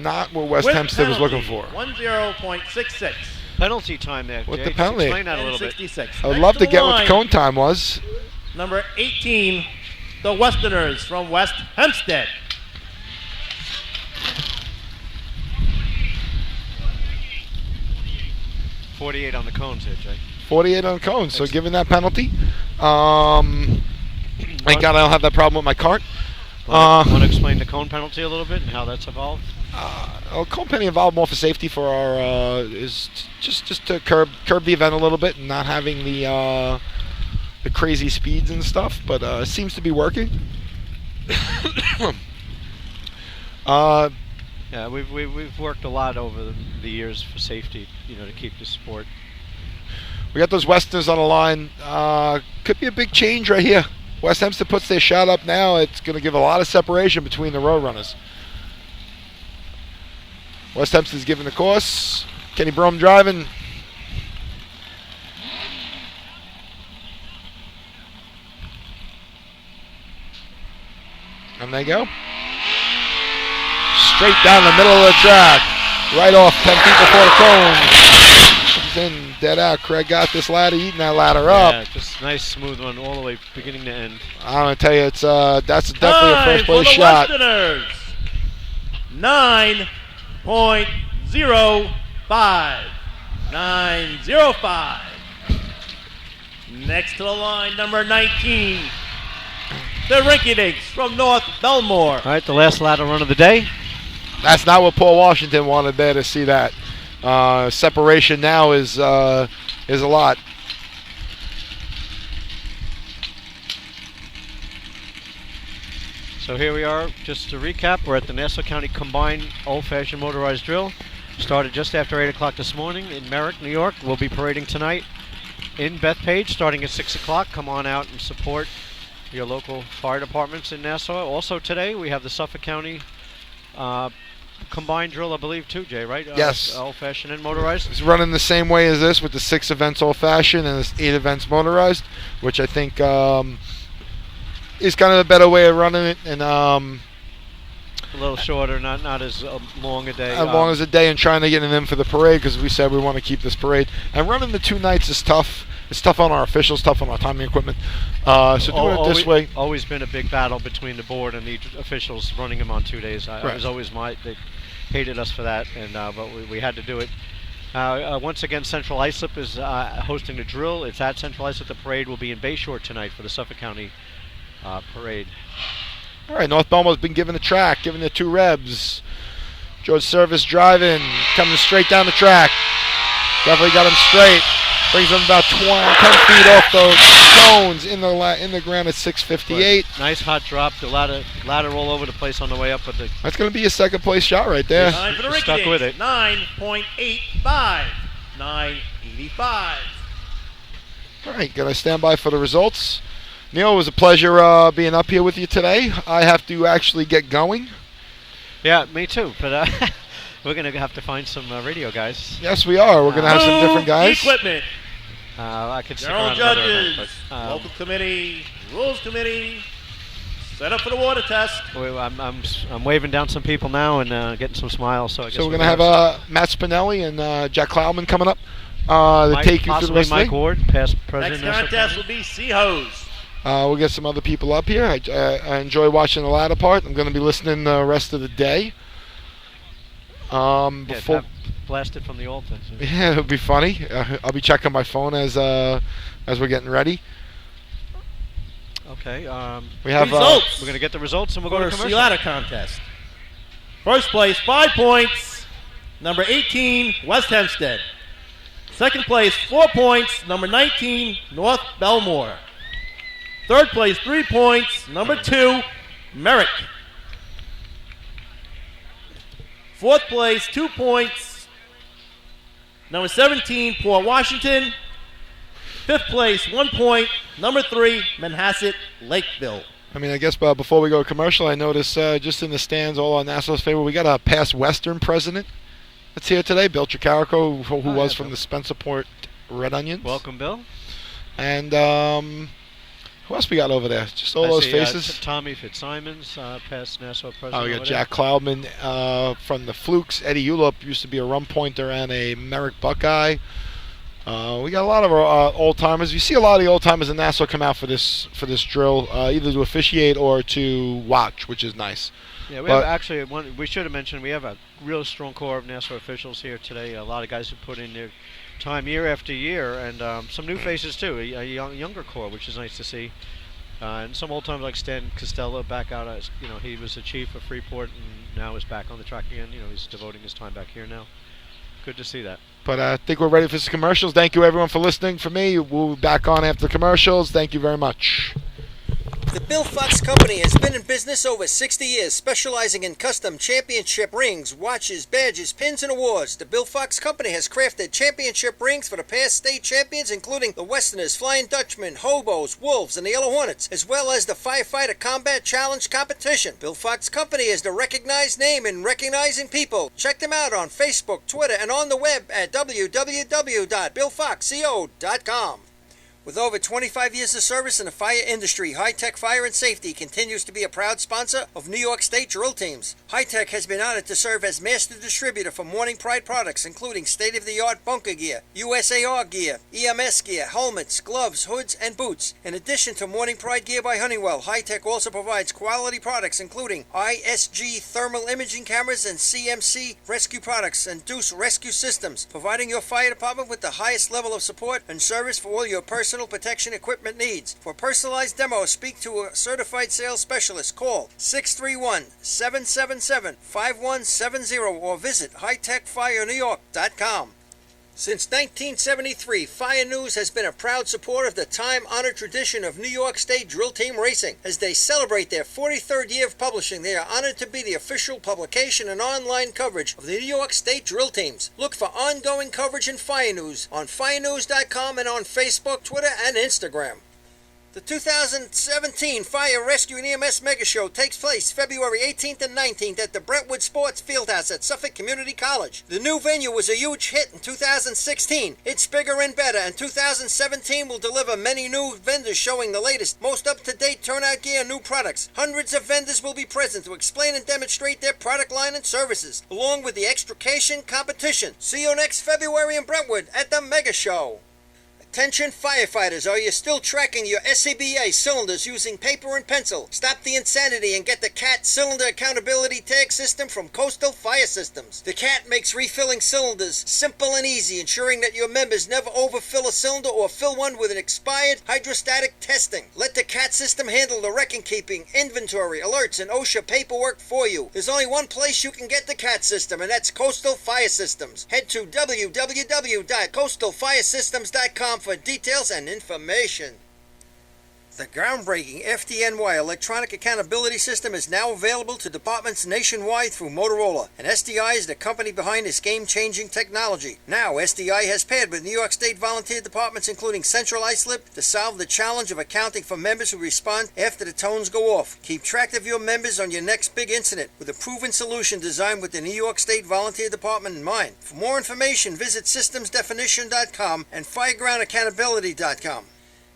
Not what West With Hempstead was looking penalty, for. 10.66. Penalty time there, With Jay. the penalty. Explain that a little bit. 66. I would Next love to the get what line, the cone time was. Number 18, the Westerners from West Hempstead. .48 on the cones here, Jay. 48 on the cone, so given that penalty. Thank God I don't have that problem with my cart. Want to explain the cone penalty a little bit and how that's evolved? Cone penalty involved more for safety for our is just to curb the event a little bit and not having the crazy speeds and stuff, but it seems to be working. Yeah, we've worked a lot over the years for safety, to keep the sport. We got those Westerners on the line. Could be a big change right here. West Hempstead puts their shot up now. It's going to give a lot of separation between the Roadrunners. West Hempstead's giving the course. Kenny Brom driving. And they go. Straight down the middle of the track. Right off 10 feet before the cone. Comes in, dead out. Craig got this ladder, eating that ladder up. Yeah, just nice smooth one all the way beginning to end. I'm going to tell you, it's that's definitely a Time first for place the shot. Westerners, 9.05. 9.05. Next to the line, number 19, the Rinky Dinks from North Belmore. All right, the last ladder run of the day. That's not what Paul Washington wanted there to see that. Separation now is a lot. So here we are, just to recap, we're at the Nassau County Combined Old Fashioned Motorized Drill. Started just after 8 o'clock this morning in Merrick, New York. We'll be parading tonight in Bethpage starting at 6 o'clock. Come on out and support your local fire departments in Nassau. Also today we have the Suffolk County Combined Drill, I believe, too, Jay, right? Yes. Old Fashioned and Motorized. It's running the same way as this with the 6 events old fashioned and the 8 events motorized, which I think is kind of a better way of running it, and A little shorter, not as long a day. as long as a day, and trying to get in for the parade, because we said we want to keep this parade. And running the 2 nights is tough. It's tough on our officials, tough on our timing equipment. So doing it this way. Always been a big battle between the board and the officials running them on 2 days. I was always they hated us for that, and but we had to do it. Once again, Central Islip is hosting the drill. It's at Central Islip. The parade will be in Bayshore tonight for the Suffolk County parade. All right, North Belmore's been given the track, given the 2 revs. George Service driving, coming straight down the track. Definitely got him straight. Brings him about 10 feet off the cones in the ground at 6:58. Nice hot drop. The ladder all over the place on the way up, but That's going to be a second place shot right there. Time for the You're stuck Rinky with Dinks, it. 9.85. 9.85. All right, going to stand by for the results. Neil, it was a pleasure being up here with you today. I have to actually get going. yeah, me too. But we're gonna have to find some radio guys. Yes, we are. We're going to have some different guys. Equipment. I could stick General around another judges, event, but, local committee, rules committee, set up for the water test. I'm waving down some people now and getting some smiles. So I guess So we're going to have Matt Spinelli and Jack Cloudman coming up to take you through the possibly rest of the Mike day. Ward, past president. Next of contest Nassau will be Sea Hose. We'll get some other people up here. I enjoy watching the latter part. I'm going to be listening the rest of the day. County. Before, blasted from the altar. So. yeah, it'll be funny. I'll be checking my phone as we're getting ready. Okay. We have Results. We're gonna get the results and we'll For go to Sea commercial. Ladder contest. First place, 5 points. Number 18, West Hempstead. Second place, 4 points, number 19, North Belmore. Third place, 3 points, number 2, Merrick. Fourth place, 2 points, number 17, Port Washington. Fifth place, 1 point, number 3, Manhasset Lakeville. I mean, I guess before we go to commercial, I noticed just in the stands, all on Nassau's favor, we got a past Western president that's here today, Bill Chicarico, who was from the Spencerport Red Onions. Welcome, Bill. And who else we got over there? Just all those faces. Tommy Fitzsimons, past Nassau president. Oh, we got Jack Cloudman from the Flukes. Eddie Ulop used to be a rum pointer and a Merrick Buckeye. We got a lot of our old timers. You see a lot of the old timers in Nassau come out for this drill, either to officiate or to watch, which is nice. Yeah, we have actually we should have mentioned we have a real strong core of Nassau officials here today. A lot of guys who put in their time year after year, and some new faces too. A younger core, which is nice to see. And some old timers like Stan Costello back out as he was the chief of Freeport and now is back on the track again. He's devoting his time back here now. Good to see that. But I think we're ready for some commercials. Thank you everyone for listening. For me, we'll be back on after the commercials. Thank you very much. The Bill Fox Company has been in business over 60 years, specializing in custom championship rings, watches, badges, pins, and awards. The Bill Fox Company has crafted championship rings for the past state champions, including the Westerners, Flying Dutchmen, Hobos, Wolves, and the Yellow Hornets, as well as the Firefighter Combat Challenge competition. Bill Fox Company is the recognized name in recognizing people. Check them out on Facebook, Twitter, and on the web at www.billfoxco.com. With over 25 years of service in the fire industry, High Tech Fire and Safety continues to be a proud sponsor of New York State drill teams. High Tech has been honored to serve as master distributor for Morning Pride products, including state-of-the-art bunker gear, USAR gear, EMS gear, helmets, gloves, hoods, and boots. In addition to Morning Pride gear by Honeywell, High Tech also provides quality products, including ISG thermal imaging cameras and CMC rescue products and Deuce rescue systems, providing your fire department with the highest level of support and service for all your personal protection equipment needs. For personalized demos, speak to a certified sales specialist. Call 631-777-5170 or visit hightechfirenewyork.com. Since 1973, Fire News has been a proud supporter of the time-honored tradition of New York State Drill Team Racing. As they celebrate their 43rd year of publishing, they are honored to be the official publication and online coverage of the New York State Drill Teams. Look for ongoing coverage in Fire News on firenews.com and on Facebook, Twitter, and Instagram. The 2017 Fire Rescue and EMS Mega Show takes place February 18th and 19th at the Brentwood Sports Fieldhouse at Suffolk Community College. The new venue was a huge hit in 2016. It's bigger and better, and 2017 will deliver many new vendors showing the latest, most up-to-date turnout gear and new products. Hundreds of vendors will be present to explain and demonstrate their product line and services, along with the extrication competition. See you next February in Brentwood at the Mega Show. Attention firefighters, are you still tracking your SCBA cylinders using paper and pencil? Stop the insanity and get the CAT Cylinder Accountability Tag System from Coastal Fire Systems. The CAT makes refilling cylinders simple and easy, ensuring that your members never overfill a cylinder or fill one with an expired hydrostatic testing. Let the CAT system handle the record keeping, inventory, alerts, and OSHA paperwork for you. There's only one place you can get the CAT system, and that's Coastal Fire Systems. Head to www.coastalfiresystems.com for details and information. The groundbreaking FDNY electronic accountability system is now available to departments nationwide through Motorola, and SDI is the company behind this game-changing technology. Now, SDI has paired with New York State volunteer departments including Central Islip to solve the challenge of accounting for members who respond after the tones go off. Keep track of your members on your next big incident with a proven solution designed with the New York State Volunteer Department in mind. For more information, visit systemsdefinition.com and firegroundaccountability.com.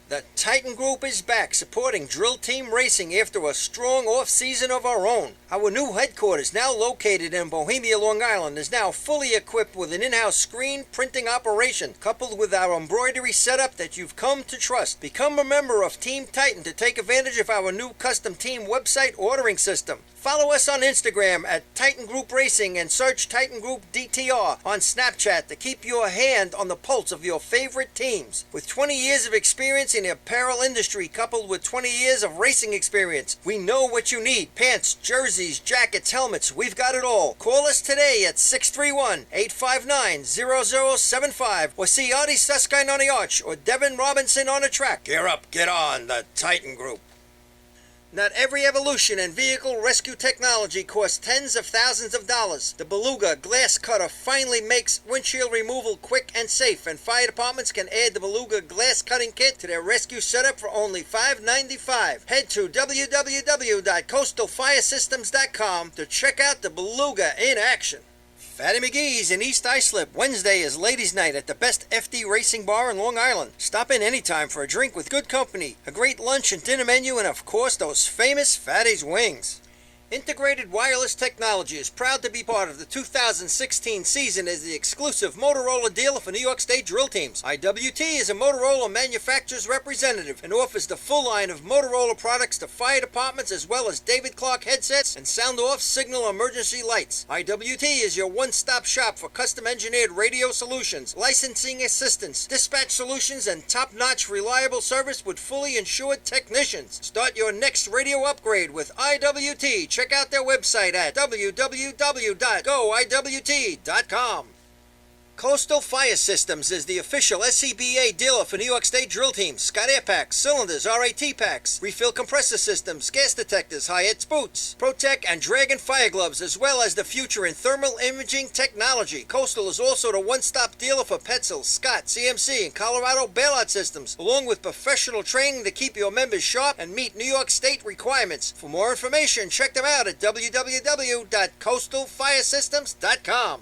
The Titan Group is back, supporting Drill Team Racing after a strong off-season of our own. Our new headquarters, now located in Bohemia, Long Island, is now fully equipped with an in-house screen printing operation, coupled with our embroidery setup that you've come to trust. Become a member of Team Titan to take advantage of our new custom team website ordering system. Follow us on Instagram at Titan Group Racing and search Titan Group DTR on Snapchat to keep your hand on the pulse of your favorite teams. With 20 years of experience in the apparel industry coupled with 20 years of racing experience, we know what you need. Pants, jerseys, jackets, helmets, we've got it all. Call us today at 631-859-0075 or see Artie Suskind on the arch or Devin Robinson on the track. Gear up, get on the Titan Group. Not every evolution in vehicle rescue technology costs tens of thousands of dollars. The Beluga Glass Cutter finally makes windshield removal quick and safe, and fire departments can add the Beluga Glass Cutting Kit to their rescue setup for only $5.95. Head to www.coastalfiresystems.com to check out the Beluga in action. Fatty McGee's in East Islip. Wednesday is Ladies' Night at the best FD Racing Bar in Long Island. Stop in anytime for a drink with good company, a great lunch and dinner menu, and of course those famous Fatty's wings. Integrated Wireless Technology is proud to be part of the 2016 season as the exclusive Motorola dealer for New York State drill teams. IWT is a Motorola manufacturer's representative and offers the full line of Motorola products to fire departments as well as David Clark headsets and sound-off signal emergency lights. IWT is your one-stop shop for custom-engineered radio solutions, licensing assistance, dispatch solutions, and top-notch reliable service with fully insured technicians. Start your next radio upgrade with IWT. Check out their website at www.goiwt.com. Coastal Fire Systems is the official SCBA dealer for New York State drill teams. Scott Air Packs, cylinders, RAT packs, refill compressor systems, gas detectors, Hyatt's boots, Protec and Dragon fire gloves, as well as the future in thermal imaging technology. Coastal is also the one-stop dealer for Petzl, Scott, CMC, and Colorado bailout systems, along with professional training to keep your members sharp and meet New York State requirements. For more information, check them out at www.coastalfiresystems.com.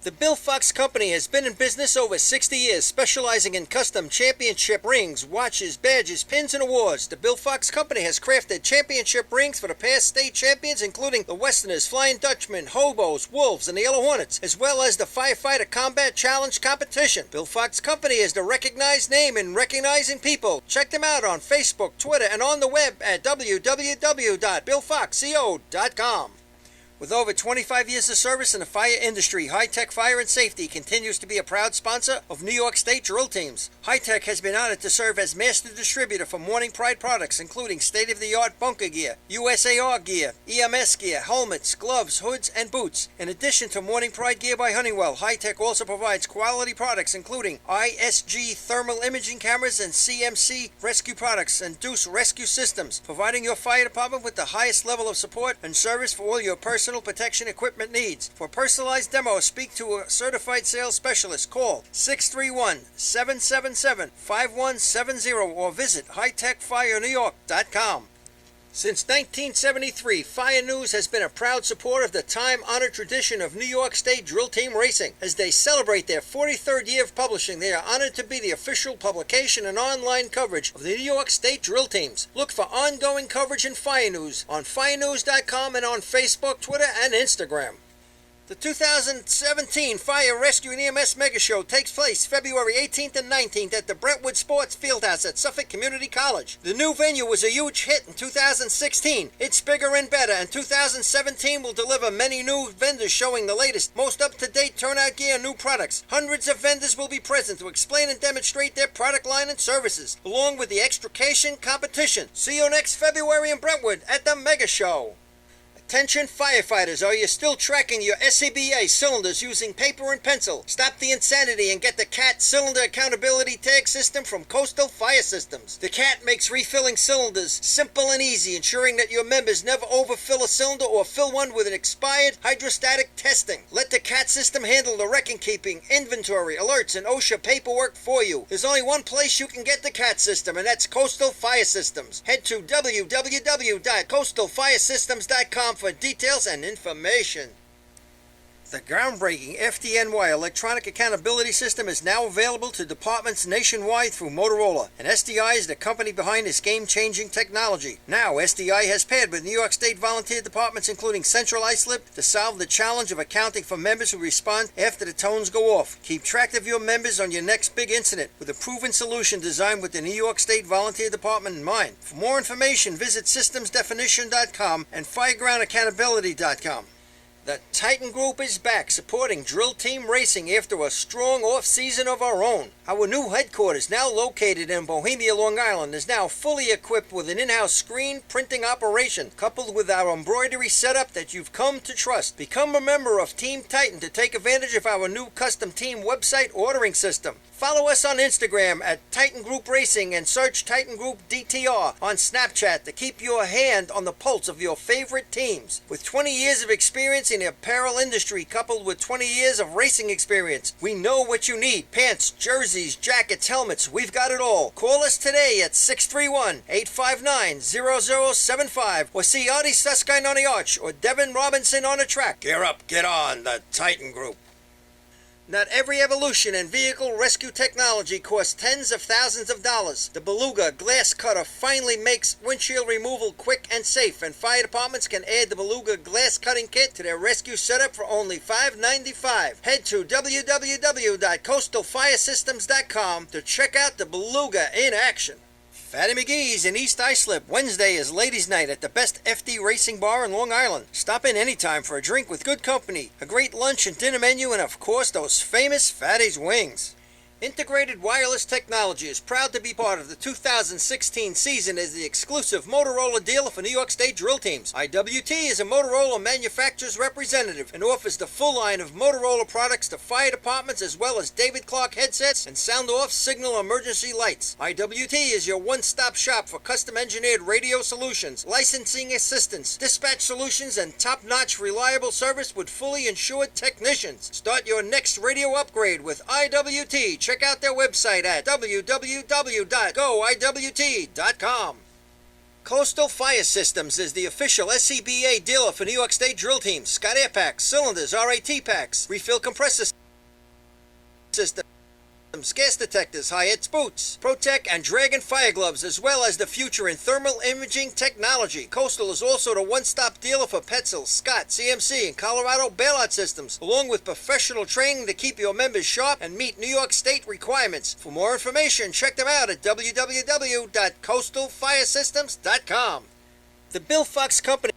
The Bill Fox Company has been in business over 60 years, specializing in custom championship rings, watches, badges, pins, and awards. The Bill Fox Company has crafted championship rings for the past state champions, including the Westerners, Flying Dutchmen, Hobos, Wolves, and the Yellow Hornets, as well as the Firefighter Combat Challenge competition. Bill Fox Company is the recognized name in recognizing people. Check them out on Facebook, Twitter, and on the web at www.billfoxco.com. With over 25 years of service in the fire industry, High Tech Fire and Safety continues to be a proud sponsor of New York State drill teams. High Tech has been honored to serve as master distributor for Morning Pride products, including state-of-the-art bunker gear, USAR gear, EMS gear, helmets, gloves, hoods, and boots. In addition to Morning Pride gear by Honeywell, High Tech also provides quality products, including ISG thermal imaging cameras and CMC rescue products and Deuce rescue systems, providing your fire department with the highest level of support and service for all your personal protection equipment needs. For personalized demos, speak to a certified sales specialist. Call 631-777-5170 or visit hightechfirenewyork.com. Since 1973, Fire News has been a proud supporter of the time-honored tradition of New York State drill team racing. As they celebrate their 43rd year of publishing, they are honored to be the official publication and online coverage of the New York State drill teams. Look for ongoing coverage in Fire News on firenews.com and on Facebook, Twitter, and Instagram. The 2017 Fire Rescue and EMS Mega Show takes place February 18th and 19th at the Brentwood Sports Fieldhouse at Suffolk Community College. The new venue was a huge hit in 2016. It's bigger and better, and 2017 will deliver many new vendors showing the latest, most up-to-date turnout gear and new products. Hundreds of vendors will be present to explain and demonstrate their product line and services, along with the extrication competition. See you next February in Brentwood at the Mega Show. Attention firefighters, are you still tracking your SCBA cylinders using paper and pencil? Stop the insanity and get the CAT Cylinder Accountability Tag System from Coastal Fire Systems. The CAT makes refilling cylinders simple and easy, ensuring that your members never overfill a cylinder or fill one with an expired hydrostatic testing. Let the CAT system handle the record-keeping, inventory, alerts, and OSHA paperwork for you. There's only one place you can get the CAT system, and that's Coastal Fire Systems. Head to www.coastalfiresystems.com for details and information. The groundbreaking FDNY electronic accountability system is now available to departments nationwide through Motorola, and SDI is the company behind this game-changing technology. Now, SDI has paired with New York State volunteer departments including Central Islip to solve the challenge of accounting for members who respond after the tones go off. Keep track of your members on your next big incident with a proven solution designed with the New York State Volunteer Department in mind. For more information, visit systemsdefinition.com and firegroundaccountability.com. The Titan Group is back supporting drill team racing after a strong off-season of our own. Our new headquarters, now located in Bohemia, Long Island, is now fully equipped with an in-house screen printing operation, coupled with our embroidery setup that you've come to trust. Become a member of Team Titan to take advantage of our new custom team website ordering system. Follow us on Instagram at Titan Group Racing and search Titan Group DTR on Snapchat to keep your hand on the pulse of your favorite teams. With 20 years of experience in the apparel industry coupled with 20 years of racing experience, we know what you need. Pants, jerseys, jackets, helmets, we've got it all. Call us today at 631-859-0075 or see Artie Suskind on the arch or Devin Robinson on the track. Gear up, get on, the Titan Group. Not every evolution in vehicle rescue technology costs tens of thousands of dollars. The Beluga Glass Cutter finally makes windshield removal quick and safe, and fire departments can add the Beluga Glass Cutting Kit to their rescue setup for only $5.95. Head to www.coastalfiresystems.com to check out the Beluga in action. Fatty McGee's in East Islip. Wednesday is Ladies' Night at the best FD Racing Bar in Long Island. Stop in anytime for a drink with good company, a great lunch and dinner menu, and of course those famous Fatty's wings. Integrated Wireless Technology is proud to be part of the 2016 season as the exclusive Motorola dealer for New York State drill teams. IWT is a Motorola manufacturer's representative and offers the full line of Motorola products to fire departments as well as David Clark headsets and sound-off signal emergency lights. IWT is your one-stop shop for custom-engineered radio solutions, licensing assistance, dispatch solutions, and top-notch reliable service with fully insured technicians. Start your next radio upgrade with IWT. Check out their website at www.goiwt.com. Coastal Fire Systems is the official SCBA dealer for New York State drill teams. Scott Air Packs, cylinders, RAT packs, refill compressor systems, gas detectors, Hyatt's boots, Protec and Dragon fire gloves, as well as the future in thermal imaging technology. Coastal is also the one-stop dealer for Petzl, Scott, CMC, and Colorado bailout systems, along with professional training to keep your members sharp and meet New York State requirements. For more information, check them out at www.coastalfiresystems.com. The Bill Fox Company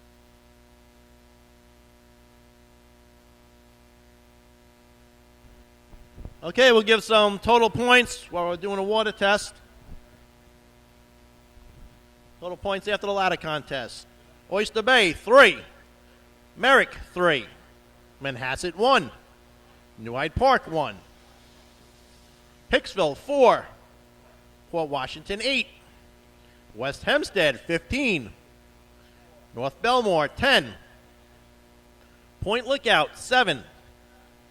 Okay, we'll give some total points while we're doing a water test. Total points after the ladder contest. Oyster Bay, 3. Merrick, 3. Manhasset, 1. New Hyde Park, 1. Hicksville, 4. Port Washington, 8. West Hempstead, 15. North Belmore, 10. Point Lookout, 7.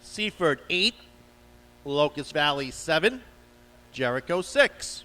Seaford, 8. Locust Valley, 7. Jericho, 6.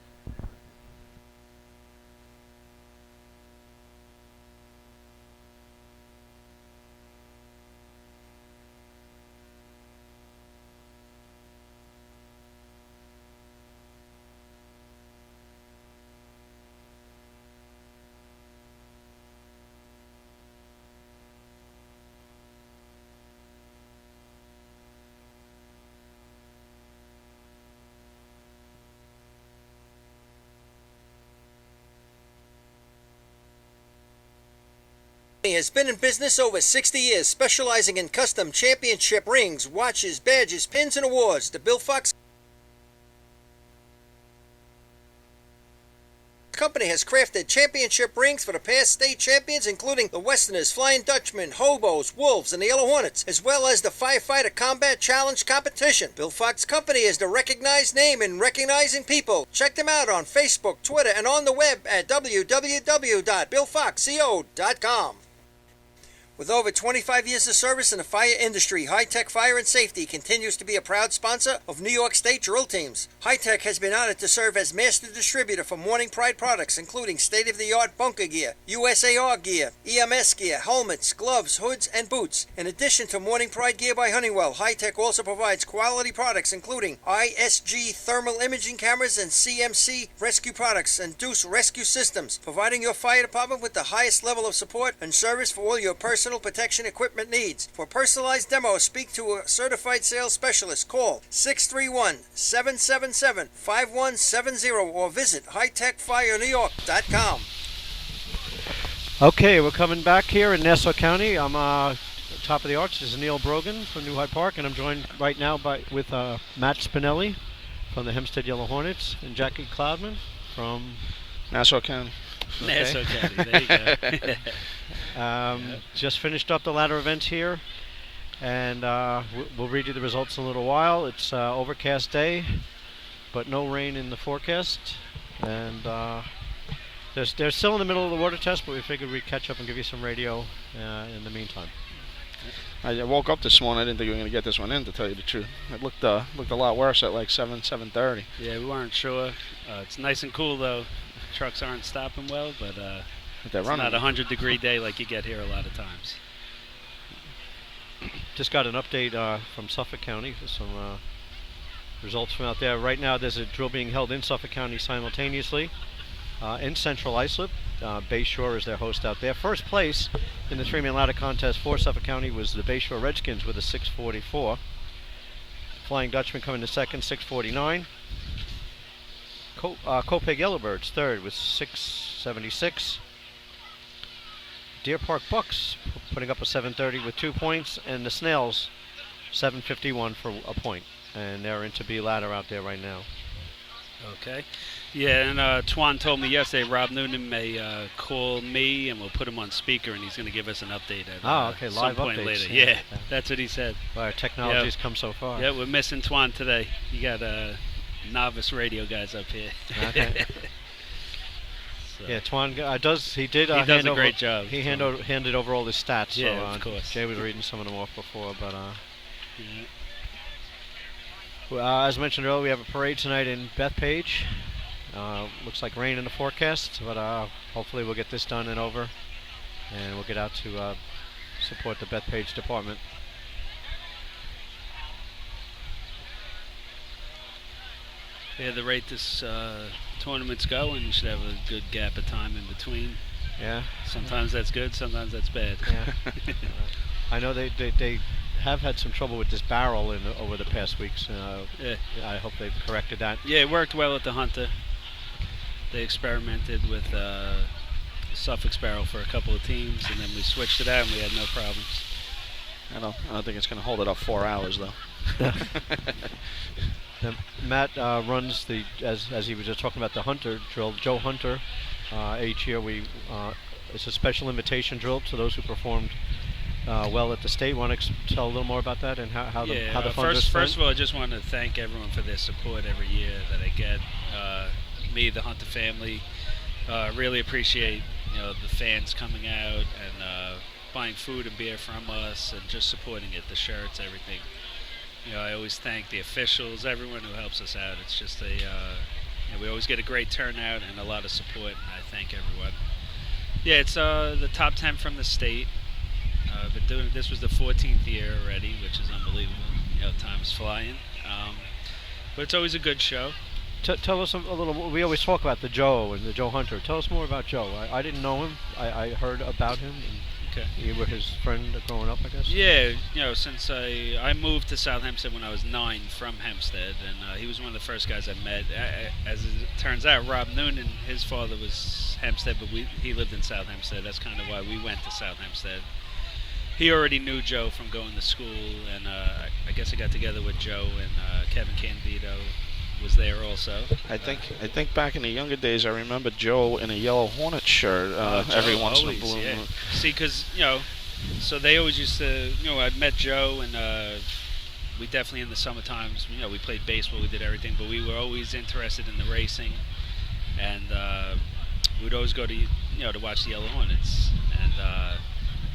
has been in business over 60 years, specializing in custom championship rings, watches, badges, pins, and awards. The Bill Fox Company has crafted championship rings for the past state champions, including the Westerners, Flying Dutchmen, Hobos, Wolves, and the Yellow Hornets, as well as the Firefighter Combat Challenge competition. Bill Fox Company is the recognized name in recognizing people. Check them out on Facebook, Twitter, and on the web at www.billfoxco.com. With over 25 years of service in the fire industry, High Tech Fire and Safety continues to be a proud sponsor of New York State drill teams. High Tech has been honored to serve as master distributor for Morning Pride products, including state-of-the-art bunker gear, USAR gear, EMS gear, helmets, gloves, hoods, and boots. In addition to Morning Pride gear by Honeywell, High Tech also provides quality products including ISG thermal imaging cameras and CMC rescue products and Deuce rescue systems, providing your fire department with the highest level of support and service for all your personal protection equipment needs. For personalized demos, speak to a certified sales specialist. Call 631-777-5170 or visit hightechfirenewyork.com. Okay, we're coming back here in Nassau County. I'm top of the arch. This is Neil Brogan from New Hyde Park, and I'm joined right now with Matt Spinelli from the Hempstead Yellow Hornets and Jackie Cloudman from Nassau County. Okay. Nassau County, there you go. Just finished up the ladder events here, and we'll read you the results in a little while. It's overcast day, but no rain in the forecast, and they're still in the middle of the water test, but we figured we'd catch up and give you some radio in the meantime. I woke up this morning. I didn't think we were going to get this one in, to tell you the truth. It looked a lot worse at like 7:30. Yeah, we weren't sure. It's nice and cool, though. Trucks aren't stopping well, but They're it's running. not a 100-degree day like you get here a lot of times. Just got an update from Suffolk County for some results from out there. Right now, there's a drill being held in Suffolk County simultaneously in Central Islip. Bay Shore is their host out there. First place in the three-man ladder contest for Suffolk County was the Bay Shore Redskins with a 6:44. Flying Dutchman coming to second, 6:49. Copeg Yellowbirds third with 6:76. Deer Park Bucks putting up a 7:30 with 2 points, and the Snails 7:51 for a point, and they're into B ladder out there right now. Okay. Yeah, and Twan told me yesterday Rob Noonan may call me, and we'll put him on speaker, and he's going to give us an update at Okay, some live point updates. later. Yeah, that's what he said. Our technology's come so far. Yeah, we're missing Twan today. You got novice radio guys up here. Okay. So. Yeah, Twan does. He did. He does hand a over, great job. He handed over all the stats. Yeah, so, of course. Jay was reading some of them off before, but Yeah. as mentioned earlier, we have a parade tonight in Bethpage. Looks like rain in the forecast, but hopefully we'll get this done and over, and we'll get out to support the Bethpage department. Yeah, the rate this tournament's going, you should have a good gap of time in between. Yeah. Sometimes that's good, sometimes that's bad. Yeah. I know they have had some trouble with this barrel over the past weeks. Yeah. I hope they've corrected that. Yeah, it worked well at the Hunter. They experimented with Suffolk's barrel for a couple of teams, and then we switched it out, and we had no problems. I don't think it's going to hold it up 4 hours though. Matt runs the as he was just talking about the Hunter drill. Joe Hunter. Each year it's a special invitation drill to those who performed well at the state. Want to tell a little more about that and how the funds are spent? First of all, I just want to thank everyone for their support every year that I get. Me, the Hunter family, really appreciate the fans coming out and buying food and beer from us and just supporting it, the shirts, everything. I always thank the officials, everyone who helps us out. It's just we always get a great turnout and a lot of support, and I thank everyone. Yeah, it's the top 10 from the state. Been doing this was the 14th year already, which is unbelievable. Time's flying. But it's always a good show. Tell us a little. We always talk about the Joe and the Joe Hunter. Tell us more about Joe. I didn't know him. I heard about him. Okay. You were his friend growing up, I guess. Yeah, since I moved to South Hempstead when I was 9 from Hempstead, and he was one of the first guys I met. As it turns out, Rob Noonan, his father was Hempstead, but he lived in South Hempstead. That's kind of why we went to South Hempstead. He already knew Joe from going to school, and I guess I got together with Joe, and Kevin Candido was there also. I think back in the younger days, I remember Joe in a yellow Hornet shirt every once in a blue yeah. moon. See, because so they always used to, I'd met Joe, and we definitely in the summer times, we played baseball, we did everything, but we were always interested in the racing, and we'd always go to, to watch the Yellow Hornets, and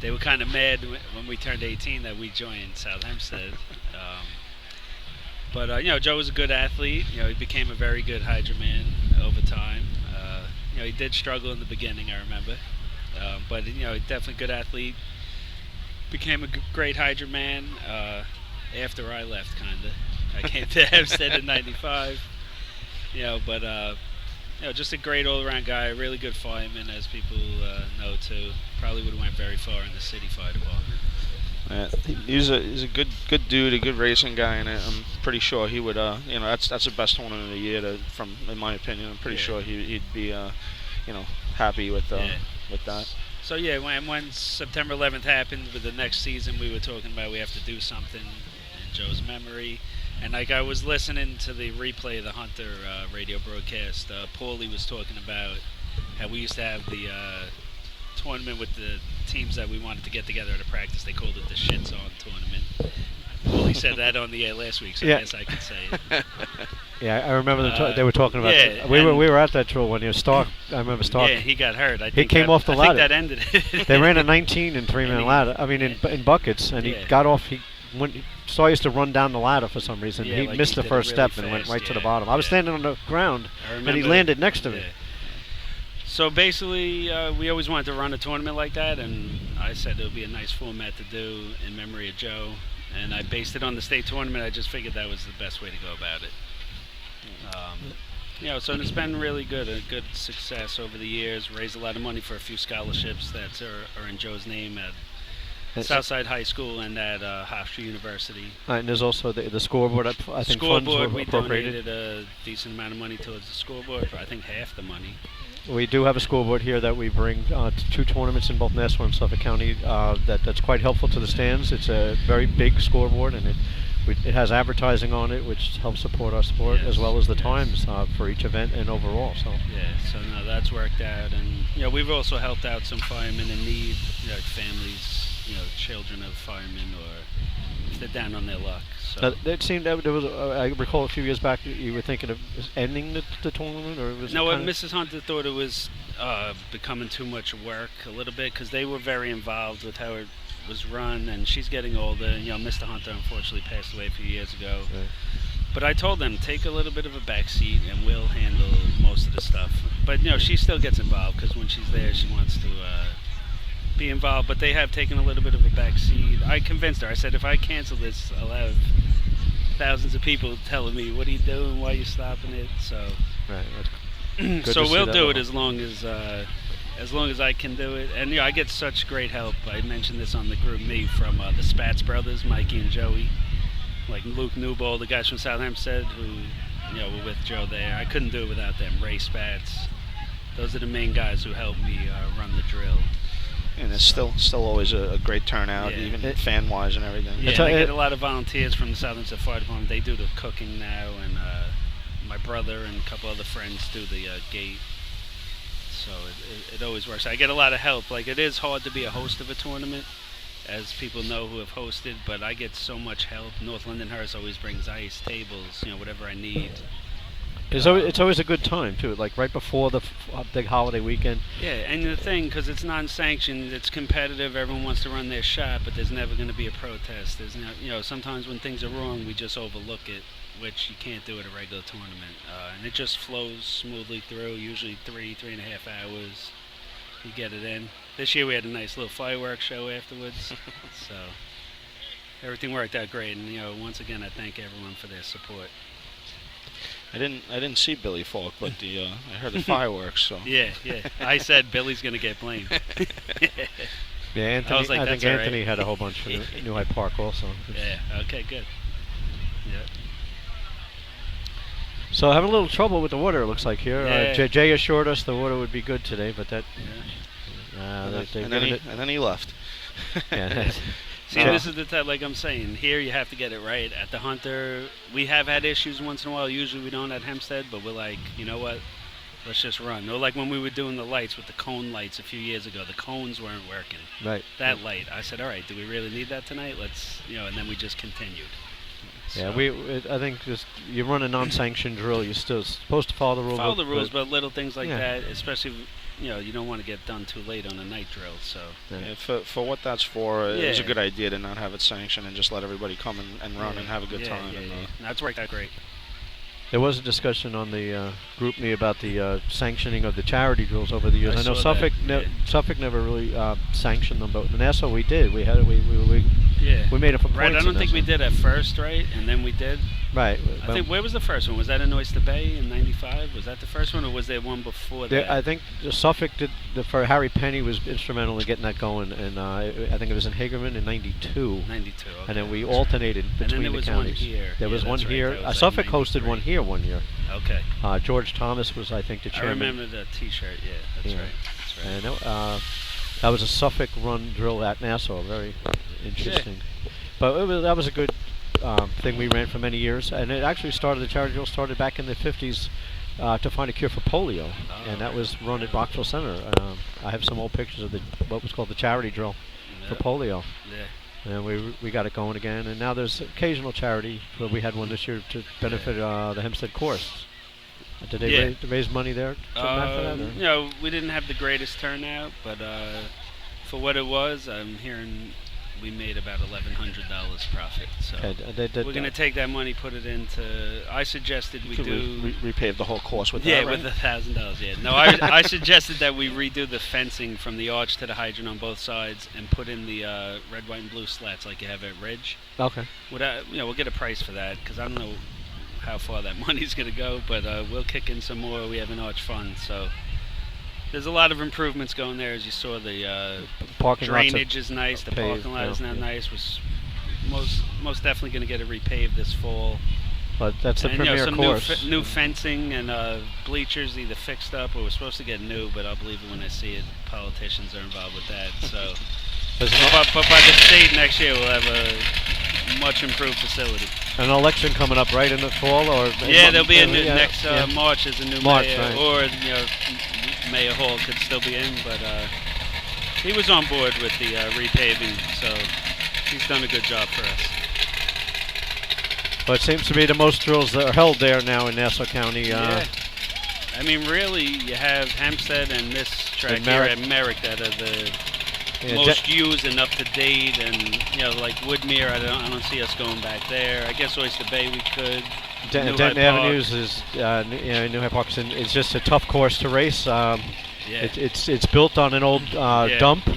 they were kind of mad when we turned 18 that we joined South Hempstead. But Joe was a good athlete. He became a very good Hydra man over time. He did struggle in the beginning, I remember. But definitely good athlete. Became a great Hydra man after I left, kind of. I came to Hempstead in '95. But just a great all-around guy, a really good fireman, as people know too. Probably would have went very far in the city fire department. He's a good dude, a good racing guy, and I'm pretty sure he would. That's the best tournament of the year, in my opinion. I'm pretty sure he'd be, happy with that. So when September 11th happened with the next season, we were talking about we have to do something in Joe's memory. And I was listening to the replay of the Hunter radio broadcast. Paulie was talking about how we used to have the tournament with the teams that we wanted to get together at a practice. They called it the Shits On tournament. Paulie said that on the air last week, so I guess I could say it. Yeah, I remember they were talking about that. We were at that tour when Stark. I remember Stark. Yeah, he got hurt. He came off the ladder. I think that ended it. They ran a 19 and 3-man ladder. I mean, in buckets, and he got off. Starr used to run down the ladder for some reason. He missed the first step and went right to the bottom. I was standing on the ground, and he landed next to me. So basically, we always wanted to run a tournament like that, and I said it would be a nice format to do in memory of Joe. And I based it on the state tournament. I just figured that was the best way to go about it. So it's been really good, a good success over the years. Raised a lot of money for a few scholarships that are in Joe's name at Southside High School and at Hofstra University. And there's also the scoreboard. I think scoreboard, funds were we appropriated. donated a decent amount of money towards the scoreboard. I think half the money. We do have a scoreboard here that we bring to 2 tournaments in both Nassau and Suffolk County. That's quite helpful to the stands. It's a very big scoreboard, and it has advertising on it, which helps support our sport, as well as the times for each event and overall. So no, that's worked out, and we've also helped out some firemen in need, like families, children of firemen, or if they're down on their luck. So it seemed that there was. I recall a few years back you were thinking of ending the tournament, or was no? it Mrs. Hunter thought it was becoming too much work a little bit, because they were very involved with how it was run, and she's getting older. Mr. Hunter unfortunately passed away a few years ago. Right. But I told them, take a little bit of a back seat, and we'll handle most of the stuff. But she still gets involved, because when she's there, she wants to be involved. But they have taken a little bit of a back seat. I convinced her. I said, if I cancel this, I'll have thousands of people telling me, what are you doing, why are you stopping it? So so we'll do it as long as I can do it. And I get such great help. I mentioned this on the group meet from the Spatz brothers, Mikey and Joey, like Luke Newbold, the guys from South Hempstead who were with Joe there. I couldn't do it without them. Ray Spatz, those are the main guys who helped me run the drill. And it's still always a great turnout, even fan-wise and everything. Yeah, I get a lot of volunteers from the South Hempstead Fire Department. They do the cooking now, and my brother and a couple other friends do the gate. So it always works. I get a lot of help. Like, it is hard to be a host of a tournament, as people know who have hosted, but I get so much help. North Lindenhurst always brings ice, tables, whatever I need. It's always a good time too, like right before the big holiday weekend. Yeah, and the thing, because it's non-sanctioned, it's competitive. Everyone wants to run their shop, but there's never going to be a protest. There's sometimes when things are wrong, we just overlook it, which you can't do at a regular tournament, and it just flows smoothly through. Usually 3.5 hours, you get it in. This year we had a nice little fireworks show afterwards, so everything worked out great. And once again, I thank everyone for their support. I didn't see Billy Falk, but I heard the fireworks. So yeah, I said Billy's gonna get blamed. Yeah, Anthony. I think Anthony had a whole bunch for New Hyde Park also. Yeah. Okay. Good. Yeah. So having a little trouble with the water, it looks like here. Yeah. Jay assured us the water would be good today, but that. And then he left. Yeah. See, this is the type, like I'm saying, here you have to get it right. At the Hunter, we have had issues once in a while. Usually we don't at Hempstead, but we're like, you know what? Let's just run. Or like when we were doing the lights with the cone lights a few years ago, the cones weren't working. Right. That light. I said, all right, do we really need that tonight? Let's, and then we just continued. Yeah, I think just you run a non-sanctioned drill, you're still supposed to follow the rules. Follow the rules, but little things like that, especially you don't want to get done too late on a night drill. So Yeah, for what that's for, it's a Yeah. good idea to not have it sanctioned and just let everybody come and run and have a good yeah, time. Yeah, and, yeah. That's worked out great. There was a discussion on the group me about the sanctioning of the charity drills over the years. I I know saw that, Suffolk never really sanctioned them, but in Nassau we did. We Yeah. made it for Right, points. I don't think we did at first, right? And then we did. Right. I think, where was the first one? Was that in Oyster Bay in '95? Was that the first one, or was there one before that? I think Suffolk did for Harry Penny was instrumental in getting that going, and I think it was in Hagerman in '92. '92. Okay. And then we alternated And then between there the was counties. one here. There Yeah, was one that's right. here. That was Suffolk like hosted one 93. here one year. Okay. George Thomas was, I think, the I chairman. remember the T-shirt. Yeah, that's Yeah. right. That's right. And that was a Suffolk run drill at Nassau. Very interesting. But that was a good thing we ran for many years, and it actually started. The charity drill started back in the '50s to find a cure for polio, and that was run at Rockville Center. I have some old pictures of what was called the charity drill for polio. Yeah. And we got it going again, and now there's occasional charity. But we had one this year to benefit the Hempstead course. Did they raise money there for that? Or? We didn't have the greatest turnout, but for what it was, I'm hearing we made about $1,100 profit. So we're going to take that money, put it into. I suggested we do repave the whole course with that. Yeah, right? with $1,000. Yeah, no, I suggested that we redo the fencing from the arch to the hydrant on both sides and put in the red, white, and blue slats like you have at Ridge. Okay. We'll get a price for that because I don't know how far that money's going to go, but we'll kick in some more. We have an arch fund, so there's a lot of improvements going there. As you saw, the parking drainage is nice. The paved, parking lot is now yeah. nice. Was most definitely going to get it repaved this fall. But that's the And, premier some course. new fencing and bleachers either fixed up or we're supposed to get new, but I'll believe it when I see it. Politicians are involved with that, so. But by the state next year, we'll have a much improved facility. An election coming up right in the fall, or Yeah, there'll be a new, next March is a new March, mayor, right. or Mayor Hall could still be in, but he was on board with the repaving, so he's done a good job for us. But it seems to be the most drills that are held there now in Nassau County. Yeah. I mean, really, you have Hempstead and this track And here Merrick. at Merrick that are the Yeah, most used and up to date, and like Woodmere, I don't see us going back there. I guess Oyster Bay we could. New Hyde Denton Park. Avenues is New Hyde Park. It's just a tough course to race. It's built on an old dump,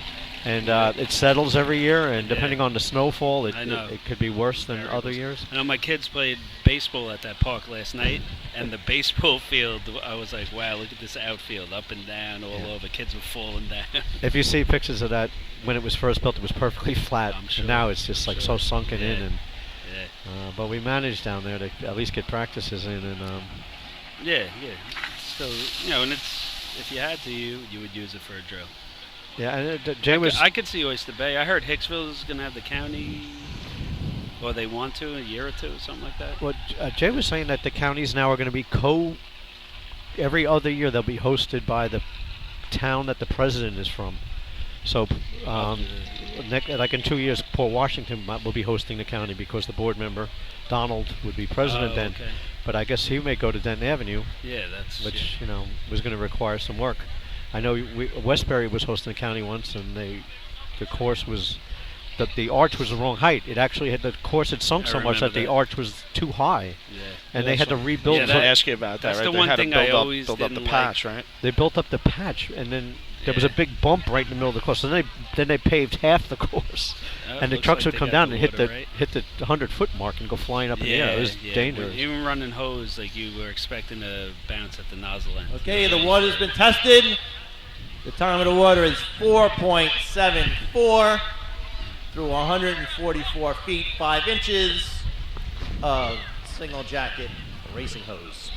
and it settles every year. And depending on the snowfall, it could be worse than other years. I know my kids played baseball at that park last night, and the baseball field, I was like, wow, look at this outfield, up and down, all over. Kids were falling down. If you see pictures of that when it was first built, it was perfectly flat. I'm sure. And now it's just so sunken in. And Yeah. but we managed down there to at least get practices in. And Yeah. So, and if you had to, you would use it for a drill. yeah, and Jay was. I could see Oyster Bay. I heard Hicksville is going to have the county, or they want to, a year or two, something like that. Well, Jay was saying that the counties now are going to be every other year they'll be hosted by the town that the president is from. So, like in 2 years, Port Washington will be hosting the county because the board member, Donald, would be president then. Okay. But I guess he may go to Denton Avenue, Yeah, that's which was going to require some work. I know Westbury was hosting the county once, and the course was the arch was the wrong height. It actually had the course had sunk I so much remember that the that. arch was too high, Yeah. and they had to rebuild. Yeah, I was going to ask you about that. that's Right? the They one had thing to I build always up the didn't patch, like. right? They built up the patch, and then there was a Yeah. big bump right in the middle of the course. And then they paved half the course, and the looks trucks like would they come got down the and water, right? hit the 100-foot mark and go flying up in the air. It was dangerous. Even running hose, like you were expecting to bounce at the nozzle end. Okay, the water's been tested. The time of the water is 4.74 through 144 feet, 5 inches of single jacket racing hose.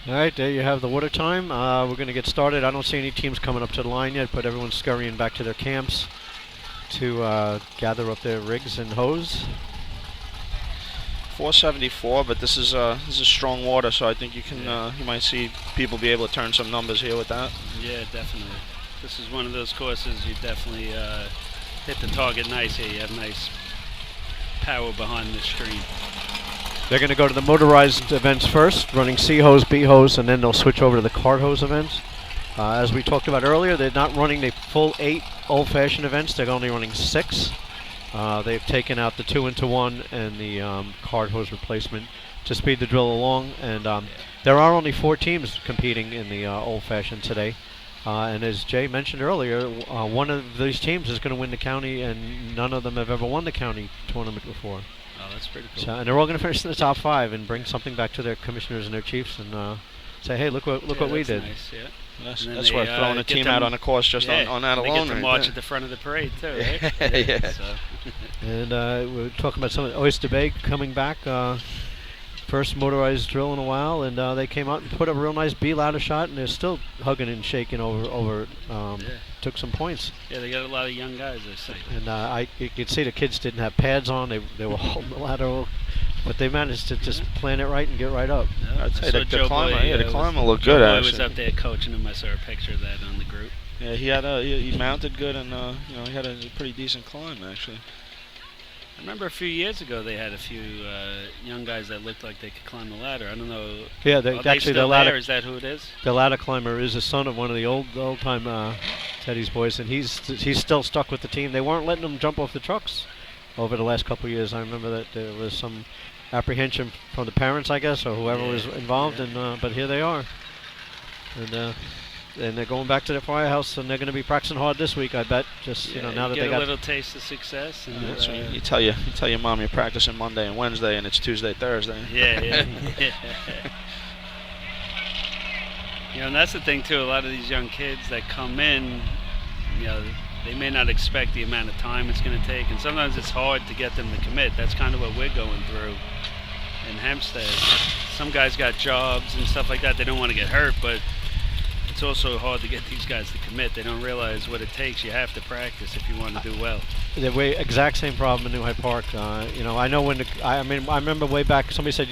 All right, there you have the water time. We're going to get started. I don't see any teams coming up to the line yet, but everyone's scurrying back to their camps to gather up their rigs and hose. 474, but this is strong water, so I think you can you might see people be able to turn some numbers here with that. Yeah, definitely. This is one of those courses you definitely hit the target nice here. You have nice power behind the stream. They're going to go to the motorized events first, running C hose, B hose, and then they'll switch over to the cart hose events. As we talked about earlier, they're not running the full 8 old-fashioned events. They're only running 6. They've taken out the 2-into-1 and the card hose replacement to speed the drill along. And there are only 4 teams competing in the old-fashioned today. And as Jay mentioned earlier, one of these teams is going to win the county, and none of them have ever won the county tournament before. Oh, that's pretty cool. So, and they're all going to finish in the top 5 and bring something back to their commissioners and their chiefs and say, hey, look what we did. Nice, yeah. That's worth throwing a team out on a course just on that alone. They get to march there. at the front of the parade too, right? Yeah. So. And we're talking about some of Oyster Bay coming back. First motorized drill in a while, and they came out and put a real nice B ladder shot, and they're still hugging and shaking over. Took some points. Yeah, they got a lot of young guys, I see. And you could see the kids didn't have pads on. They were holding the ladder, but they managed to just plan it right and get right up. No, I'd say the climber looked Joe good. Boy Actually, was up there coaching him. I saw a picture of that on the group. Yeah, he mounted good, and he had a pretty decent climb actually. I remember a few years ago they had a few young guys that looked like they could climb the ladder. I don't know. Yeah, Are they actually still the ladder. there? Is that who it is? The ladder climber is the son of one of the old time Teddy's boys, and he's still stuck with the team. They weren't letting him jump off the trucks over the last couple of years. I remember that there was some apprehension from the parents, I guess, or whoever was involved, and but here they are, and they're going back to their firehouse, and they're going to be practicing hard this week, I bet. Just now that get they got a little taste of success. And So you tell your mom you're practicing Monday and Wednesday, and it's Tuesday, Thursday. Yeah. And that's the thing too. A lot of these young kids that come in, they may not expect the amount of time it's going to take, and sometimes it's hard to get them to commit. That's kind of what we're going through in Hempstead. Some guys got jobs and stuff like that. They don't want to get hurt, but it's also hard to get these guys to commit. They don't realize what it takes. You have to practice if you want to do well. The exact same problem in New Hyde Park. I know when I remember way back somebody said,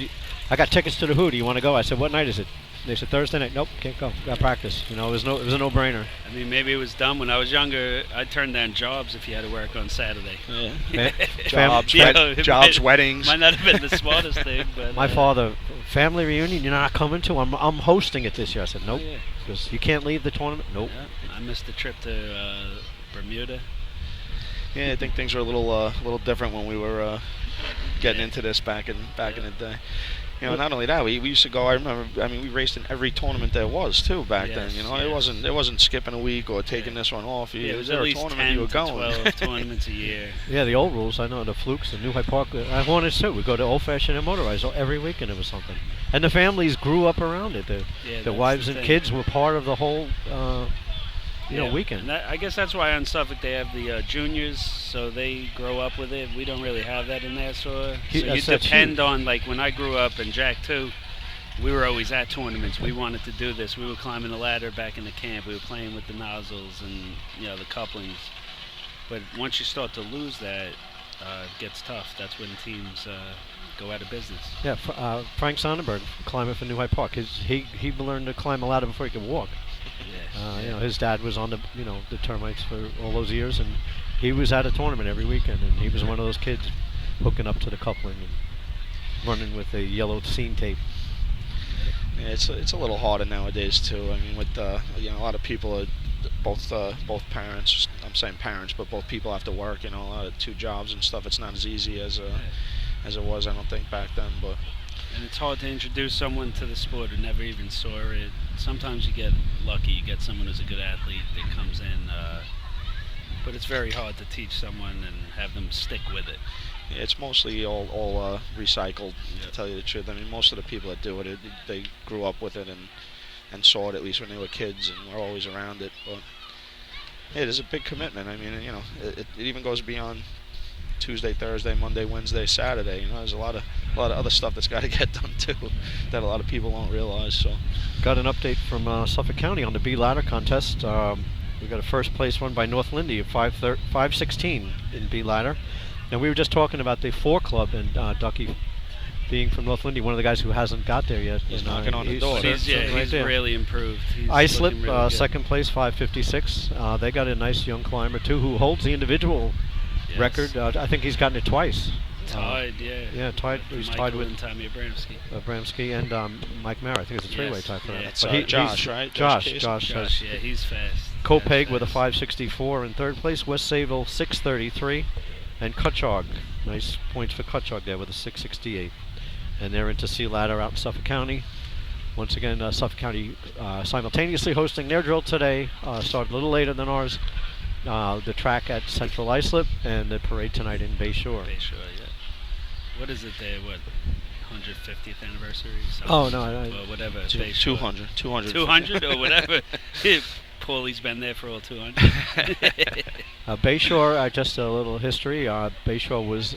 I got tickets to the Who. Do you want to go? I said, what night is it? They said Thursday night. Nope, can't go. Got practice. It was a no-brainer. I mean, maybe it was dumb when I was younger. I turned down jobs if you had to work on Saturday. Yeah. Jobs, weddings. Might not have been the smartest thing, but My father, family reunion. You're not coming to? I'm hosting it this year. I said nope. Because you can't leave the tournament. Nope. Yeah, I missed the trip to Bermuda. Yeah, I think things were a little different when we were getting into this back in the day. Not only that, we used to go. I remember. We raced in every tournament there was too back then. It wasn't skipping a week or taking this one off. It was there at a least tournament 10 you were to going. 12 tournaments a year. Yeah, the old rules. I know the Flukes, the New Hyde Park. I wanted to. We go to Old Fashioned and Motorized every weekend. It was something, and the families grew up around it. The wives and kids were part of the whole. Weekend. And I guess that's why on Suffolk they have the juniors, so they grow up with it. We don't really have that in Nassau. So you depend on, like when I grew up, and Jack too, we were always at tournaments. We wanted to do this. We were climbing the ladder back in the camp. We were playing with the nozzles and the couplings. But once you start to lose that, it gets tough. That's when teams go out of business. Yeah, Frank Sonnenberg, climber for New Hyde Park. He learned to climb a ladder before he could walk. His dad was on the termites for all those years, and he was at a tournament every weekend, and he was one of those kids hooking up to the coupling and running with the yellow scene tape. Yeah, it's a little harder nowadays too. With a lot of people are both parents. I'm saying parents, but both people have to work. A lot of 2 jobs and stuff. It's not as easy as it was. I don't think back then, but. And it's hard to introduce someone to the sport who never even saw it. Sometimes you get lucky, you get someone who's a good athlete that comes in, but it's very hard to teach someone and have them stick with it. Yeah, it's mostly all recycled, to tell you the truth. Most of the people that do it, they grew up with it and saw it at least when they were kids and were always around it. But yeah, it is a big commitment. It even goes beyond Tuesday, Thursday, Monday, Wednesday, Saturday. There's a lot of other stuff that's got to get done too that a lot of people don't realize. So, got an update from Suffolk County on the B ladder contest. We got a first place won by North Lindy at 5:16 in B ladder. Now we were just talking about the 4 club and Ducky being from North Lindy, one of the guys who hasn't got there yet. He's knocking on the door. He's really improved. Islip, really second place, 5:56. They got a nice young climber too who holds the individual record. I think he's gotten it twice. Tied, Yeah, tied. He's Michael tied with and Tommy Abramski. Abramski and Mike Mara. I think it's a three-way Yes, tie for yeah, that. it's But Josh, he's- right? Josh Josh has Yeah, he's fast. Copeg That's with a fast. 564 in third place. West Sayville 633, and Cutchogue. Nice points for Cutchogue there with a 668. And they're into Sea Ladder out in Suffolk County. Once again, Suffolk County simultaneously hosting their drill today. Started a little later than ours. The track at Central Islip and the parade tonight in Bay Shore. Bay Shore, yeah. What is it there? What, 150th anniversary? Something? Oh, no, Well, whatever. Bay Shore. 200. 200 or whatever. Paulie's been there for all 200. Bay Shore, just a little history. Bay Shore was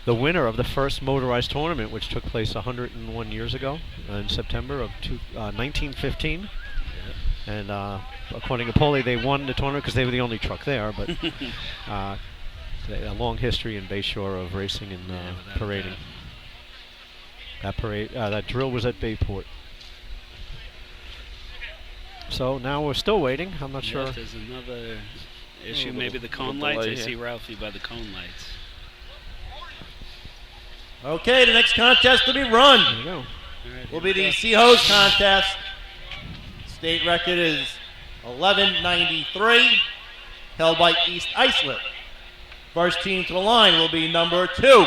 the winner of the first motorized tournament, which took place 101 years ago in September of 1915. And according to Paulie, they won the tournament because they were the only truck there. But a long history in Bay Shore of racing and without a parading. doubt. That drill was at Bayport. So now we're still waiting. I'm not sure. Yes, there's another issue. little- Maybe the cone little lights. delay I see here. Ralphie by the cone lights. Okay, the next contest to be run There you go. All right, will here be we the go. Sea Hose contest. State record is 1193, held by East Islip. First team to the line will be number 2,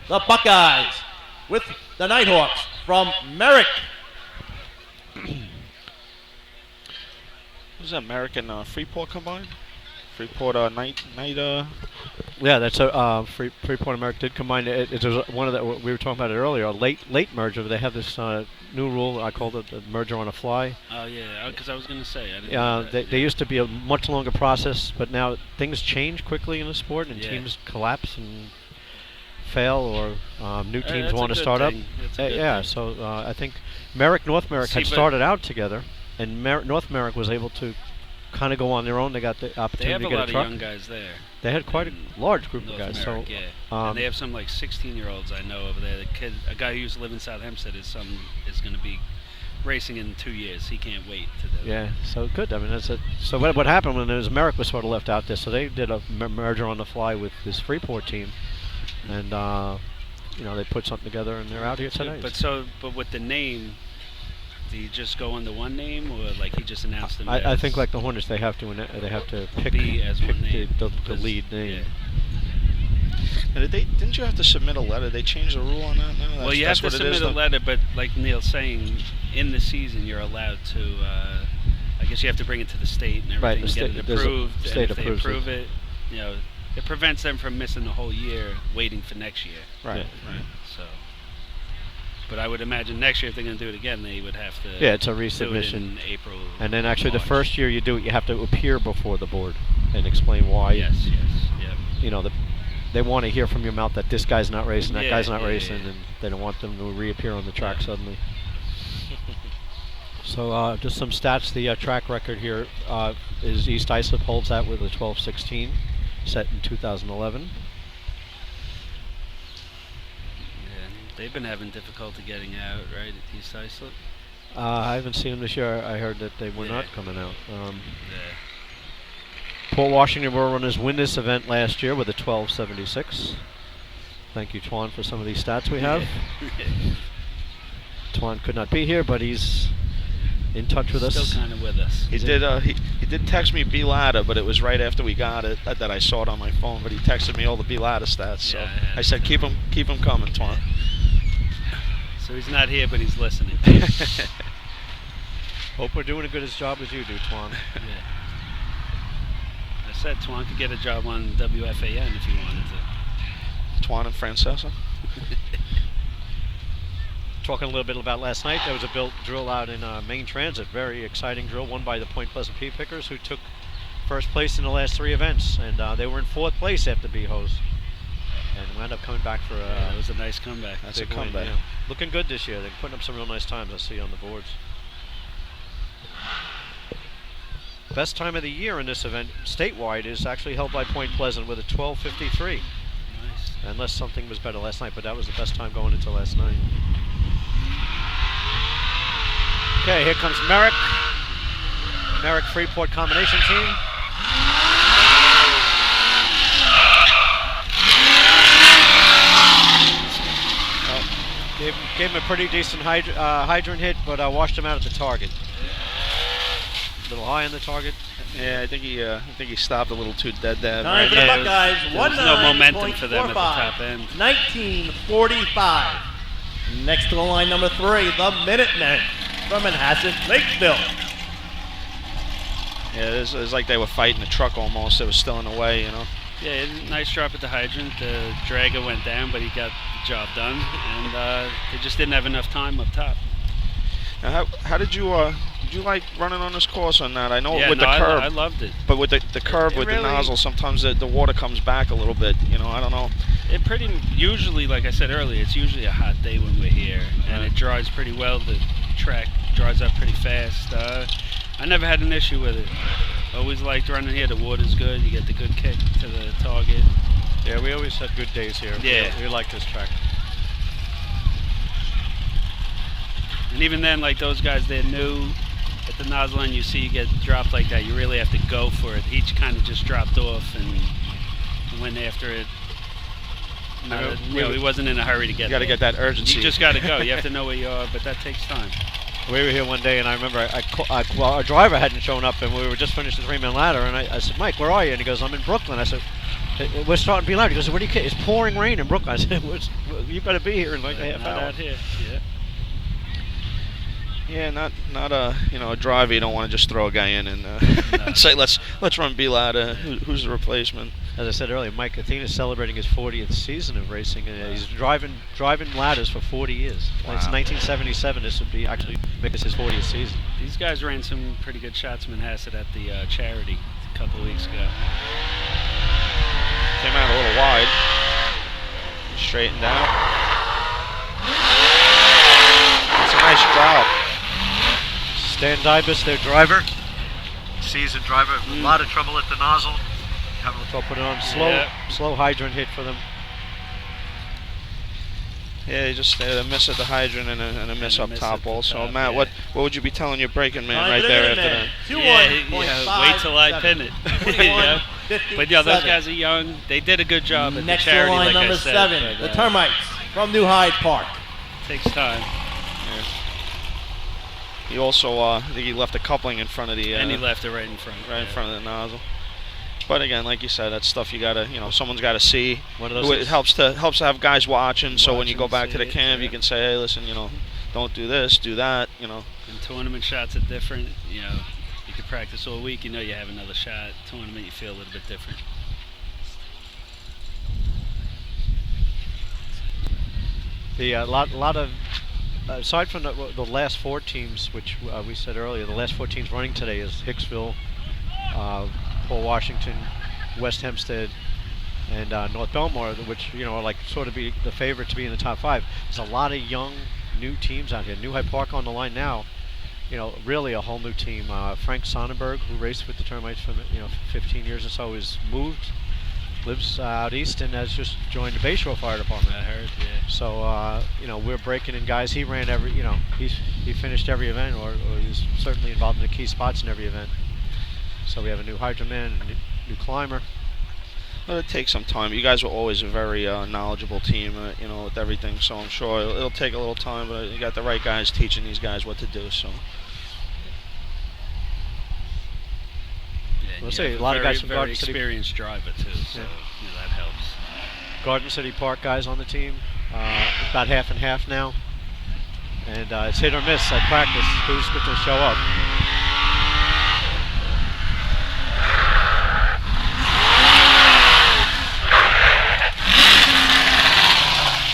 the Buckeyes, with the Nighthawks from Merrick. Was that American Freeport combined? Freeport night. Yeah, that's a Freeport America did combine. It was one of the we were talking about it earlier. A late merger. They have this new rule. I called it the merger on a fly. Oh yeah, because I was gonna say. I didn't know that. They used to be a much longer process, but now things change quickly in the sport, and Yeah. teams collapse and fail, or new teams that's a want to good start thing. up. That's a good Yeah, thing. so I think North Merrick See, had but- started out together, and North Merrick was able to kind of go on their own. They got the They opportunity have to a get lot a of truck. young guys there. They had quite a large group of North guys. Merrick, so yeah. And they have some like 16-year-olds I know over there. The kid, a guy who used to live in South Hempstead, his son is going to be racing in 2 years. He can't wait to do it. yeah, so good. I mean, that's it. So what happened when Merrick was sort of left out there? So they did a merger on the fly with this Freeport team, and they put something together, and they're out here today. But with the name, do you just go under one name, or like he just announced them? I as think like the Hornets, they have to pick, be as one name, the 'cause- lead name. yeah. And didn't you have to submit a letter? They changed the rule on that now? Well, you have to submit a letter, but like Neil's saying, in the season you're allowed to. I guess you have to bring it to the state and everything, Right, the get state- it there's a approved. state and if they approves it. approve it, it prevents them from missing the whole year waiting for next year. Right. So, but I would imagine next year if they're going to do it again, they would have to. Yeah, it's a do it resubmission. in April. And then actually, March. the first year you do it, you have to appear before the board and explain why. Yes. Yeah. They want to hear from your mouth that this guy's not racing, that Yeah, guy's not yeah, racing, yeah. and they don't want them to reappear on the track Yeah. suddenly. So just some stats. The track record here is East Islip holds that with a 12:16, set in 2011. Yeah, they've been having difficulty getting out, right, at East Islip? I haven't seen them this year. I heard that they were Yeah. not coming out. Yeah. Port Washington Road Runners win this event last year with a 12:76. Thank you, Twan, for some of these stats we have. Twan could not be here, but he's in touch with us. Still kind of with us. He did text me B ladder, but it was right after we got it that I saw it on my phone. But he texted me all the B ladder stats, so Yeah, I said keep him coming, Twan. So he's not here, but he's listening. Hope we're doing as good a job as you do, Twan. Yeah. I said Twan could get a job on WFAN if he wanted to. Twan and Francesa. Talking a little bit about last night, there was a drill out in Main Transit. Very exciting drill, won by the Point Pleasant Pea Pickers, who took first place in the last 3 events, and they were in 4th place after B-Hose. And wound up coming back for It was a nice comeback. That's a big win, comeback. yeah. Looking good this year. They're putting up some real nice times, I see on the boards. Best time of the year in this event, statewide, is actually held by Point Pleasant with a 12:53. Nice. Unless something was better last night, but that was the best time going into last night. Okay, here comes Merrick. Merrick Freeport combination team. gave him a pretty decent hydrant hit, but washed him out at the target. A little high on the target. Yeah, I think he stopped a little too dead there. Time for the Buckeyes. There was no momentum for them at the top end. 1945. Next to the line, number 3, the Minutemen from Manhasset, Lakeville. Yeah, it was like they were fighting a truck almost. It was still in the way, you know. Yeah, nice drop at the hydrant. The dragger went down, but he got the job done, and they just didn't have enough time up top. Now, how did you like running on this course or not? I know Yeah, with no, the curb. I loved it. But with the curb, with really, the nozzle, sometimes the water comes back a little bit. You know, I don't know. It usually, like I said earlier, it's usually a hot day when we're here, and it dries pretty well. The track dries up pretty fast. I never had an issue with it. Always liked running here. The water's good. You get the good kick to the target. Yeah, we always had good days here. Yeah. We like this track. And even then, like those guys, they're new at the nozzle end. You see you get dropped like that. You really have to go for it. Each kind of just dropped off and went after it. He wasn't in a hurry to get. You got to get that urgency. You just got to go. You have to know where you are, but that takes time. We were here one day, and I remember our driver hadn't shown up, and we were just finished the 3-man ladder, and I said, Mike, where are you? And he goes, I'm in Brooklyn. I said, we're starting to be loud. He goes, what are you kidding? It's pouring rain in Brooklyn. I said, you better be here in like a half hour. Out here. Yeah. Yeah, not a driver you don't want to just throw a guy in and say let's run B-ladder. Who's the replacement? As I said earlier, Mike Athena's celebrating his 40th season of racing, and he's driving ladders for 40 years. Wow. It's 1977. This would be actually make this his 40th season. These guys ran some pretty good shots in Manhasset at the charity a couple weeks ago. Came out a little wide. Straightened out. It's a nice drop. Stan Dybus, their driver, seasoned driver, a lot of trouble at the nozzle. Having trouble putting it on. Slow hydrant hit for them. Yeah, you just a miss at the hydrant and a miss up top also. Matt, what would you be telling your braking man right there after that? Wait till I pin it. But yeah, those guys are young. They did a good job at Next the charity, to line, like number I said, 7, but, the Termites from New Hyde Park. Takes time. Yeah. He also, I think he left a coupling in front of the. And he left it right in front. Right in front of the nozzle. But again, like you said, that's stuff you gotta, someone's got to see. One of those It helps to have guys watching. So when you go back to the see it, cam, you can say, hey, listen, don't do this, do that, And tournament shots are different. You can practice all week. You have another shot. Tournament, you feel a little bit different. The lot of aside from the last 4 teams, which we said earlier, the last 4 teams running today is Hicksville, Paul Washington, West Hempstead, and North Belmore, which are like sort of be the favorite to be in the top 5. There's a lot of young, new teams out here. New Hyde Park on the line now. Really a whole new team. Frank Sonnenberg, who raced with the Termites for 15 years or so, is moved, lives out east, and has just joined the Bayshore Fire Department. I heard, yeah. So we're breaking in guys. He ran every, he finished every event, or he's certainly involved in the key spots in every event. So we have a new hydrant man, a new climber. Well, it takes some time. You guys were always a very knowledgeable team, with everything. So I'm sure it'll take a little time, but you got the right guys teaching these guys what to do. So. We'll see. A lot of guys from very Garden City. Experienced driver too, so that helps. Garden City Park guys on the team, about half and half now, and it's hit or miss at practice. Who's going to show up?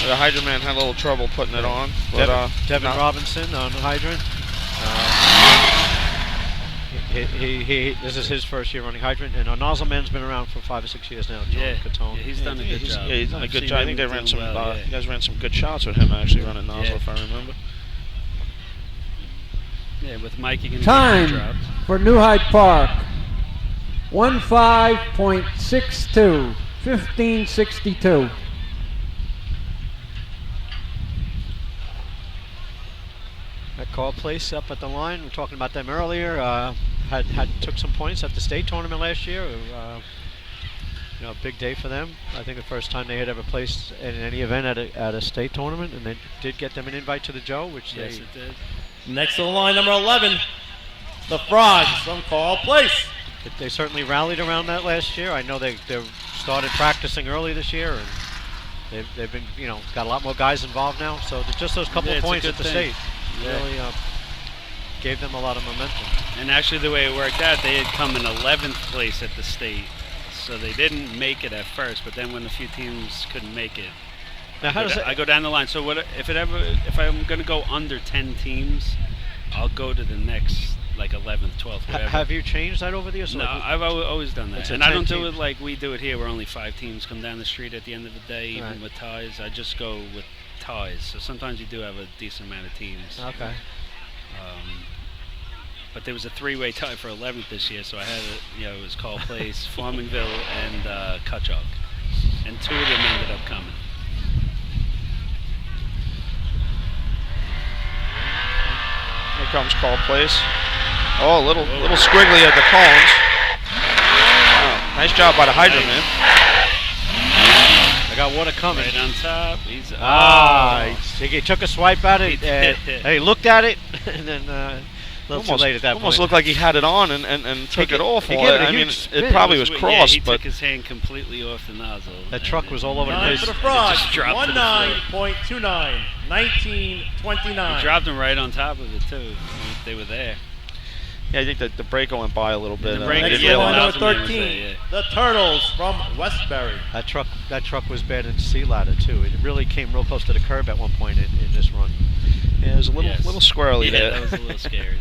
The hydrant man had a little trouble putting it on. But, Devin Robinson on the hydrant. This is his first year running hydrant, and our nozzle man's been around for 5 or 6 years now. John Catone. Yeah, he's done a good job. Yeah, he's done a good seen job. I him think they ran do some. well, You guys ran some good shots with him actually running nozzle, if I remember. Yeah, with Mike, you can Time get dropped. for New Hyde Park, 15.62, 15:62. That call place up at the line. We were talking about them earlier. Took some points at the state tournament last year. a big day for them. I think the first time they had ever placed in any event at a state tournament, and they did get them an invite to the Joe, which Yes, they it did. Next on the line, number 11, the Frogs from Carl Place. They certainly rallied around that last year. I know they started practicing early this year, and they've been, got a lot more guys involved now. So just those couple Yeah, of it's a points good at the thing. state Yeah. really gave them a lot of momentum. And actually, the way it worked out, they had come in 11th place at the state, so they didn't make it at first. But then, when a few teams couldn't make it, Now, how does I go down the line. So if I'm going to go under 10 teams, I'll go to the next, like 11th, 12th, whatever. have you changed that over the years? No, I've always done that. It's a And I don't 10 do it team. like we do it here, where only 5 teams come down the street at the end of the day, even Right. with ties. I just go with ties. So sometimes you do have a decent amount of teams. Okay. But there was a 3-way tie for 11th this year, so I had it was Call Place, Farmingville, and Cutchogue. And 2 of them ended up coming. Here comes Call Place. Oh, a little squiggly at the cones. Wow, nice job by the hydrant, man. I got water coming. Right on top. He's He took a swipe at it. He looked at it, and then a little too late at that almost point. looked like he had it on and took it off. he Well, gave it a I mean, huge spin. it probably was Yeah, crossed, he but took his hand completely off the nozzle. That truck was all over the 9 place. for the Frogs, just dropped to the floor. 19.29, 19-29. He dropped him right on top of it, too. They were there. yeah, I think that the breaker went by a little bit. The I break- Next didn't on the line, realize. number Nozzle man was 13, there, the Turtles from Westbury. That truck was bad in sea ladder too. It really came real close to the curb at one point in this run. Yeah, it was a little Yes. squirrely Yeah, there. that was a little scary there.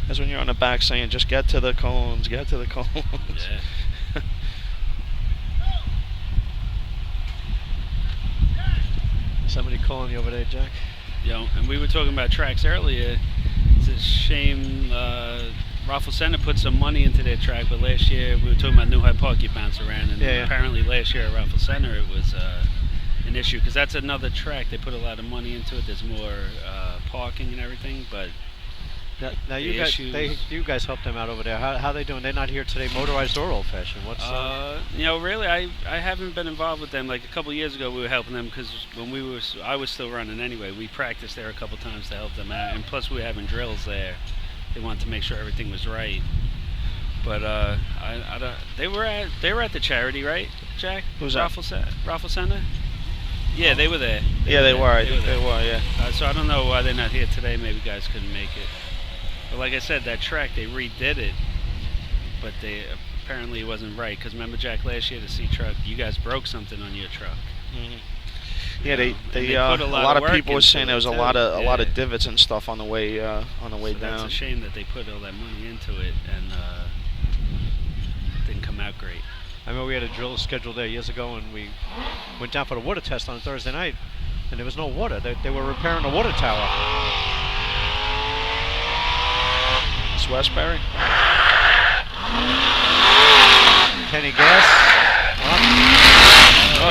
That's when you're on the back saying, just get to the cones, get to the cones. Yeah. Somebody calling you over there, Jack? And we were talking about tracks earlier. It's a shame Raffle Center put some money into their track, but last year we were talking about New High Park, you bounce around, and Yeah. apparently last year at Raffle Center it was an issue, because that's another track. They put a lot of money into it. There's more parking and everything, but Now The you guys, issues- you guys helped them out over there. How they doing? They're not here today. Motorized or Old Fashioned? What's really, I haven't been involved with them. Like a couple years ago, we were helping them because when I was still running anyway. We practiced there a couple times to help them out, and plus we were having drills there. They wanted to make sure everything was right. But I don't. They were at the charity, right, Jack? Who's that? Raffle Center. Yeah, they were there. Yeah, they were. I think there. they were, yeah. So I don't know why they're not here today. Maybe guys couldn't make it. But like I said, that track, they redid it, but they apparently it wasn't right. Because remember, Jack, last year the C truck, you guys broke something on your truck. Mm-hmm. Yeah, You know, they and a put lot of work people were into saying there was it, a too. lot of Yeah. divots and stuff on the way So down. that's a shame that they put all that money into it and didn't come out great. I remember we had a drill scheduled there years ago, and we went down for the water test on Thursday night, and there was no water. They were repairing the water tower. It's Westbury. Kenny Gas.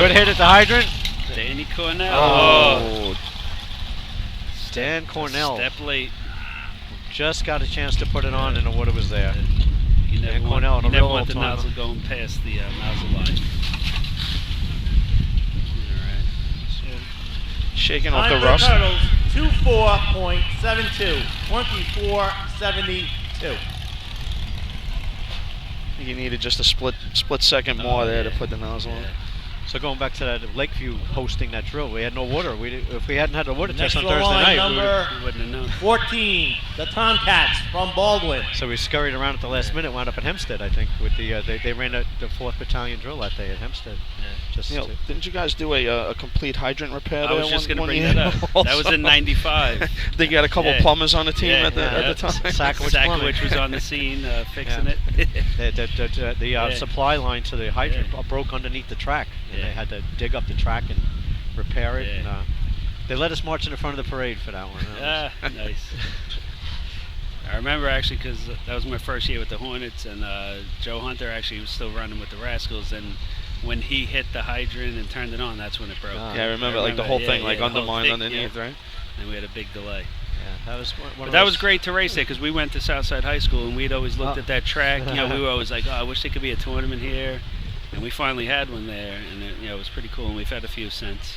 Good hit at the hydrant. Danny Cornell. Oh, Dan Cornell Step late. just got a chance to put it on, and the water was there. You never Dan want, Cornell, you a never real want the old-timer. nozzle going past the nozzle line. All right. shaking off Time the for rust. Turtles, 24.72, 24.72. You needed just a split second more there to yeah. put the nozzle on. Yeah. So going back to that Lakeview hosting that drill, we had no water. If we hadn't had the water Next test on on the Thursday line, night, we number You wouldn't have known. 14, the Tomcats from Baldwin. so we scurried around at the last minute, wound up at Hempstead, I think, with the they ran the 4th Battalion drill that day at Hempstead. Just Neil, to- didn't you guys do a complete hydrant repair I there? was just one going to bring year that up. That was also? in '95. They got a couple Yeah. plumbers on the team Yeah, at the yeah. time. Sakowicz was on the scene fixing Yeah. it. the Yeah. supply line to the hydrant Yeah. broke underneath the track, and Yeah. they had to dig up the track and repair it. Yeah. And, they let us march in the front of the parade for that one. That was- Nice. I remember actually because that was my first year with the Hornets, and Joe Hunter actually was still running with the Rascals, and when he hit the hydrant and turned it on, that's when it broke. Ah. Yeah, I remember like the whole thing like the whole undermined thing, underneath, yeah. right? And we had a big delay. Yeah. That was one But of that those- was great to race there because we went to Southside High School and we'd always looked at that track. You know, we were always like, oh, I wish there could be a tournament here. And we finally had one there, and it was pretty cool. And we've had a few since.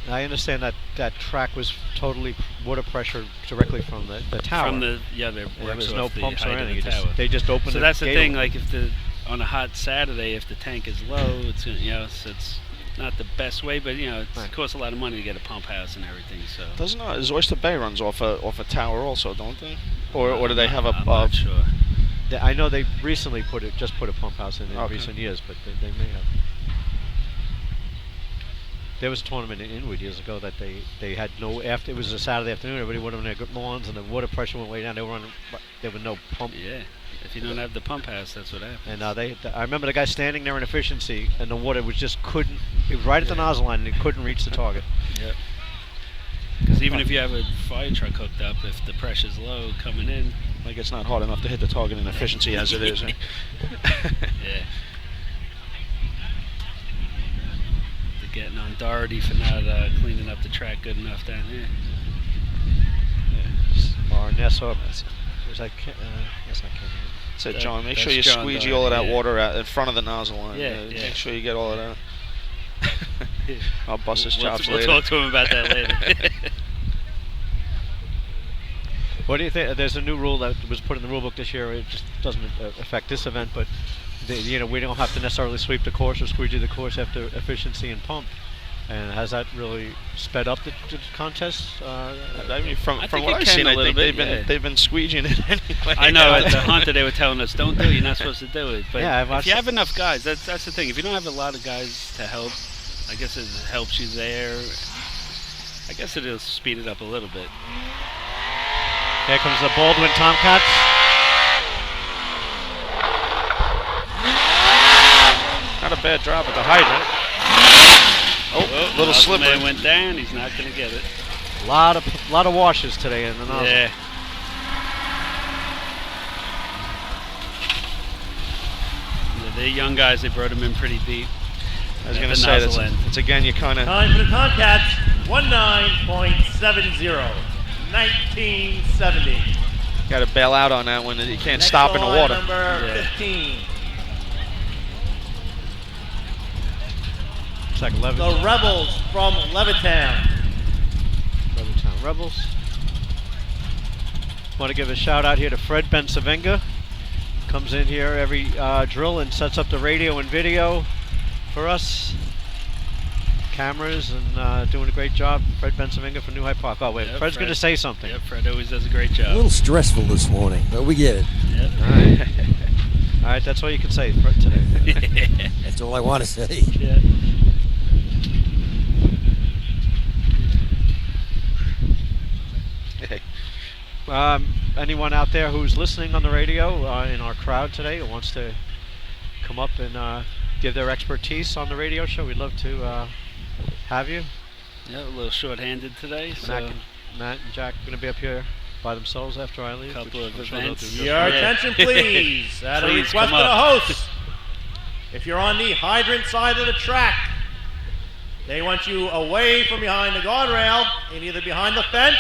I understand that track was totally water pressure directly from the tower. From the there works was off no the pumps or height of anything. the tower. They just opened. So that's the gate thing. open. Like on a hot Saturday, if the tank is low, it's so it's not the best way, but it costs a lot of money to get a pump house and everything. So Doesn't is Oyster Bay runs off a tower also, don't they? Or do they have a? I'm not sure. I know they recently put a pump house in Okay. recent years, but they may have. There was a tournament in Inwood years ago that they had no after. It was a Saturday afternoon. Everybody went on their good lawns, and the water pressure went way down. They were running. There was no pump. Yeah, if you don't have the pump house, that's what happens. And I remember the guy standing there in efficiency, and the water was just couldn't. It was right at the nozzle line, and it couldn't reach the target. Yep. Because even if you have a fire truck hooked up, if the pressure's low coming in, Like it's not hard enough to hit the target in efficiency as it is. Eh? yeah. They're getting on Doherty for not cleaning up the track good enough down here. Or Nassau. Was that? That's not Kenny. Said John, make sure That's you John squeegee Doherty, all of that yeah. water out in front of the nozzle line. Yeah. Make sure you get all of that. I'll bust his chops We'll later. talk to him about that later. What do you think? There's a new rule that was put in the rule book this year. It just doesn't affect this event, but we don't have to necessarily sweep the course or squeegee the course after efficiency and pump. And has that really sped up the contest? I mean, from I what think it I've can seen, a I little think bit, they've been squeegeeing it anyway. I know at the Hunter they were telling us don't do it. You're not supposed to do it. But Yeah, I've if watched you have enough guys, that's the thing. If you don't have a lot of guys to help, I guess it helps you there. I guess it'll speed it up a little bit. Here comes the Baldwin Tomcats. Not a bad drop at the hydrant. Oh, little Nozzle slipper. man went down. He's not going to get it. A lot of washes today in the nozzle. Yeah. They're young guys. They brought them in pretty deep. I was at going the to say nozzle end. it's again you kind of. Time for the Tomcats, 19.70. 1970. Got to bail out on that one. You can't Next stop in the on water. Number Yeah. 15. It's like 11. The Rebels from Levittown. Levittown Rebels. Want to give a shout out here to Fred Bensavenga. Comes in here every drill and sets up the radio and video for us. Cameras and doing a great job. Fred Bensavenga from New Hyde Park. Oh wait, Yep, Fred's Fred. going to say something. Yep, Fred always does a great A job. little stressful this morning, but we get it. Yep. All right. All right, that's all you can say Fred today. That's all I want to say. Yeah. Anyone out there who's listening on the radio in our crowd today who wants to come up and give their expertise on the radio show, we'd love to have you. Yeah, a little short-handed today. So Matt and Jack are going to be up here by themselves after I leave. Couple which of I'm sure they'll events. do just Your fine. attention, please. At a Please request come of the up. host. If you're on the hydrant side of the track, they want you away from behind the guardrail and either behind the fence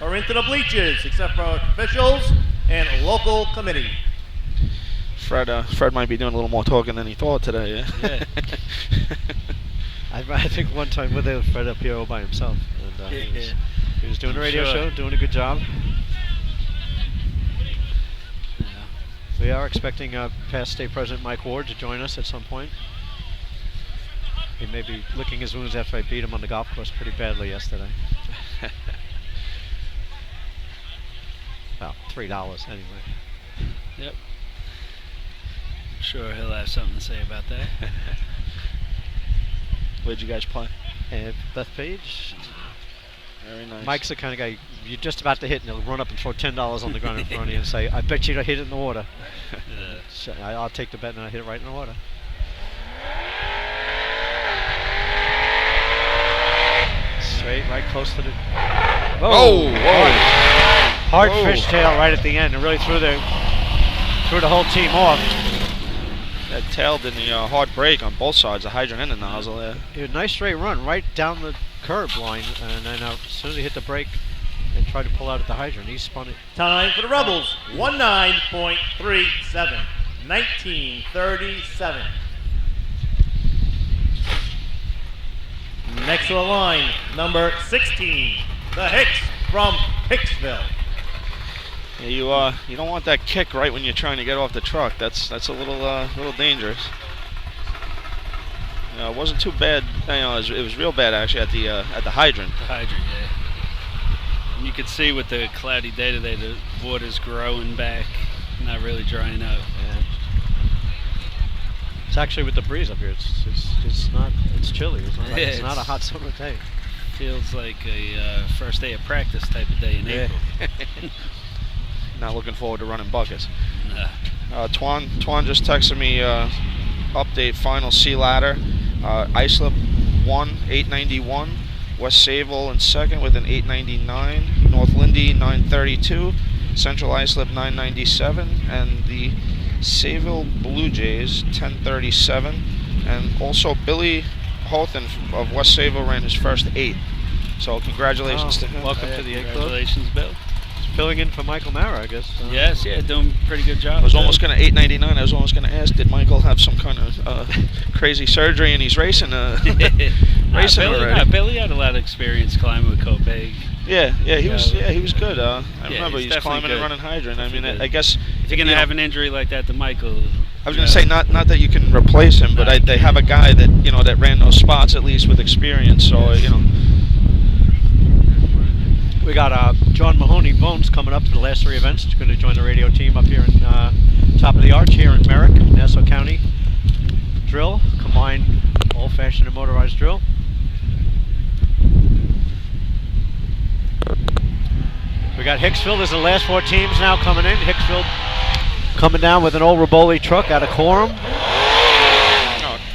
or into the bleachers, except for officials and local committee. Fred might be doing a little more talking than he thought today. Yeah. I think one time with Fred up here all by himself. And, he was doing a radio Sure. show, doing a good job. Yeah. We are expecting past state president Mike Ward to join us at some point. He may be licking his wounds after I beat him on the golf course pretty badly yesterday. Well, $3 anyway. Yep. I'm sure he'll have something to say about that. Where'd you guys play? And Bethpage. Very nice. Mike's the kind of guy you're just about to hit, and he'll run up and throw $10 on the ground in front of you and say, "I bet you to hit it in the water." Yeah. So I'll take the bet and I hit it right in the water. Straight, right close to the. Oh, whoa. Hard Whoa. fishtail right at the end. It really threw the whole team off. That tail did the hard break on both sides, the hydrant and the nozzle there. It was a nice straight run right down the curb line, and then as soon as he hit the brake, and tried to pull out at the hydrant. He spun it. Time for the Rebels, 19.37. 1937. Next to the line, number 16, the Hicks from Hicksville. Yeah, you don't want that kick right when you're trying to get off the truck. That's a little dangerous. It wasn't too bad. It was real bad actually at the hydrant. The hydrant, yeah. And you could see with the cloudy day today, the water's growing back, not really drying out. Yeah. It's actually with the breeze up here. It's not. It's chilly. It's not, it's not a hot summer day. Feels like a first day of practice type of day in April. Not looking forward to running buckets. Nah. Twan just texted me update final C ladder. Islip 1 891, West Sayville in second with an 899, North Lindy 932, Central Islip 997, and the Sayville Blue Jays 1037, and also Billy Houghton of West Sayville ran his first 8. So congratulations to him. Welcome to the 8 Club. Congratulations, Bill. Filling in for Michael Mara, I guess. Yes, doing a pretty good job. I was almost going to 899. I was almost going to ask, did Michael have some kind of crazy surgery and he's racing racing already? Billy had a lot of experience climbing with Copaig. Yeah, he was good. I remember he's he's climbing good. and running hydrant. Definitely I mean, good. I guess If you're gonna have an injury like that to Michael, I was going to say not that you can replace him, but they have a guy that that ran those spots at least with experience. So We got John Mahoney Bones coming up for the last 3 events. He's going to join the radio team up here in top of the arch here in Merrick, Nassau County. Drill, combined old-fashioned and motorized drill. We got Hicksville. There's the last 4 teams now coming in. Hicksville coming down with an old Riboli truck out of Coram.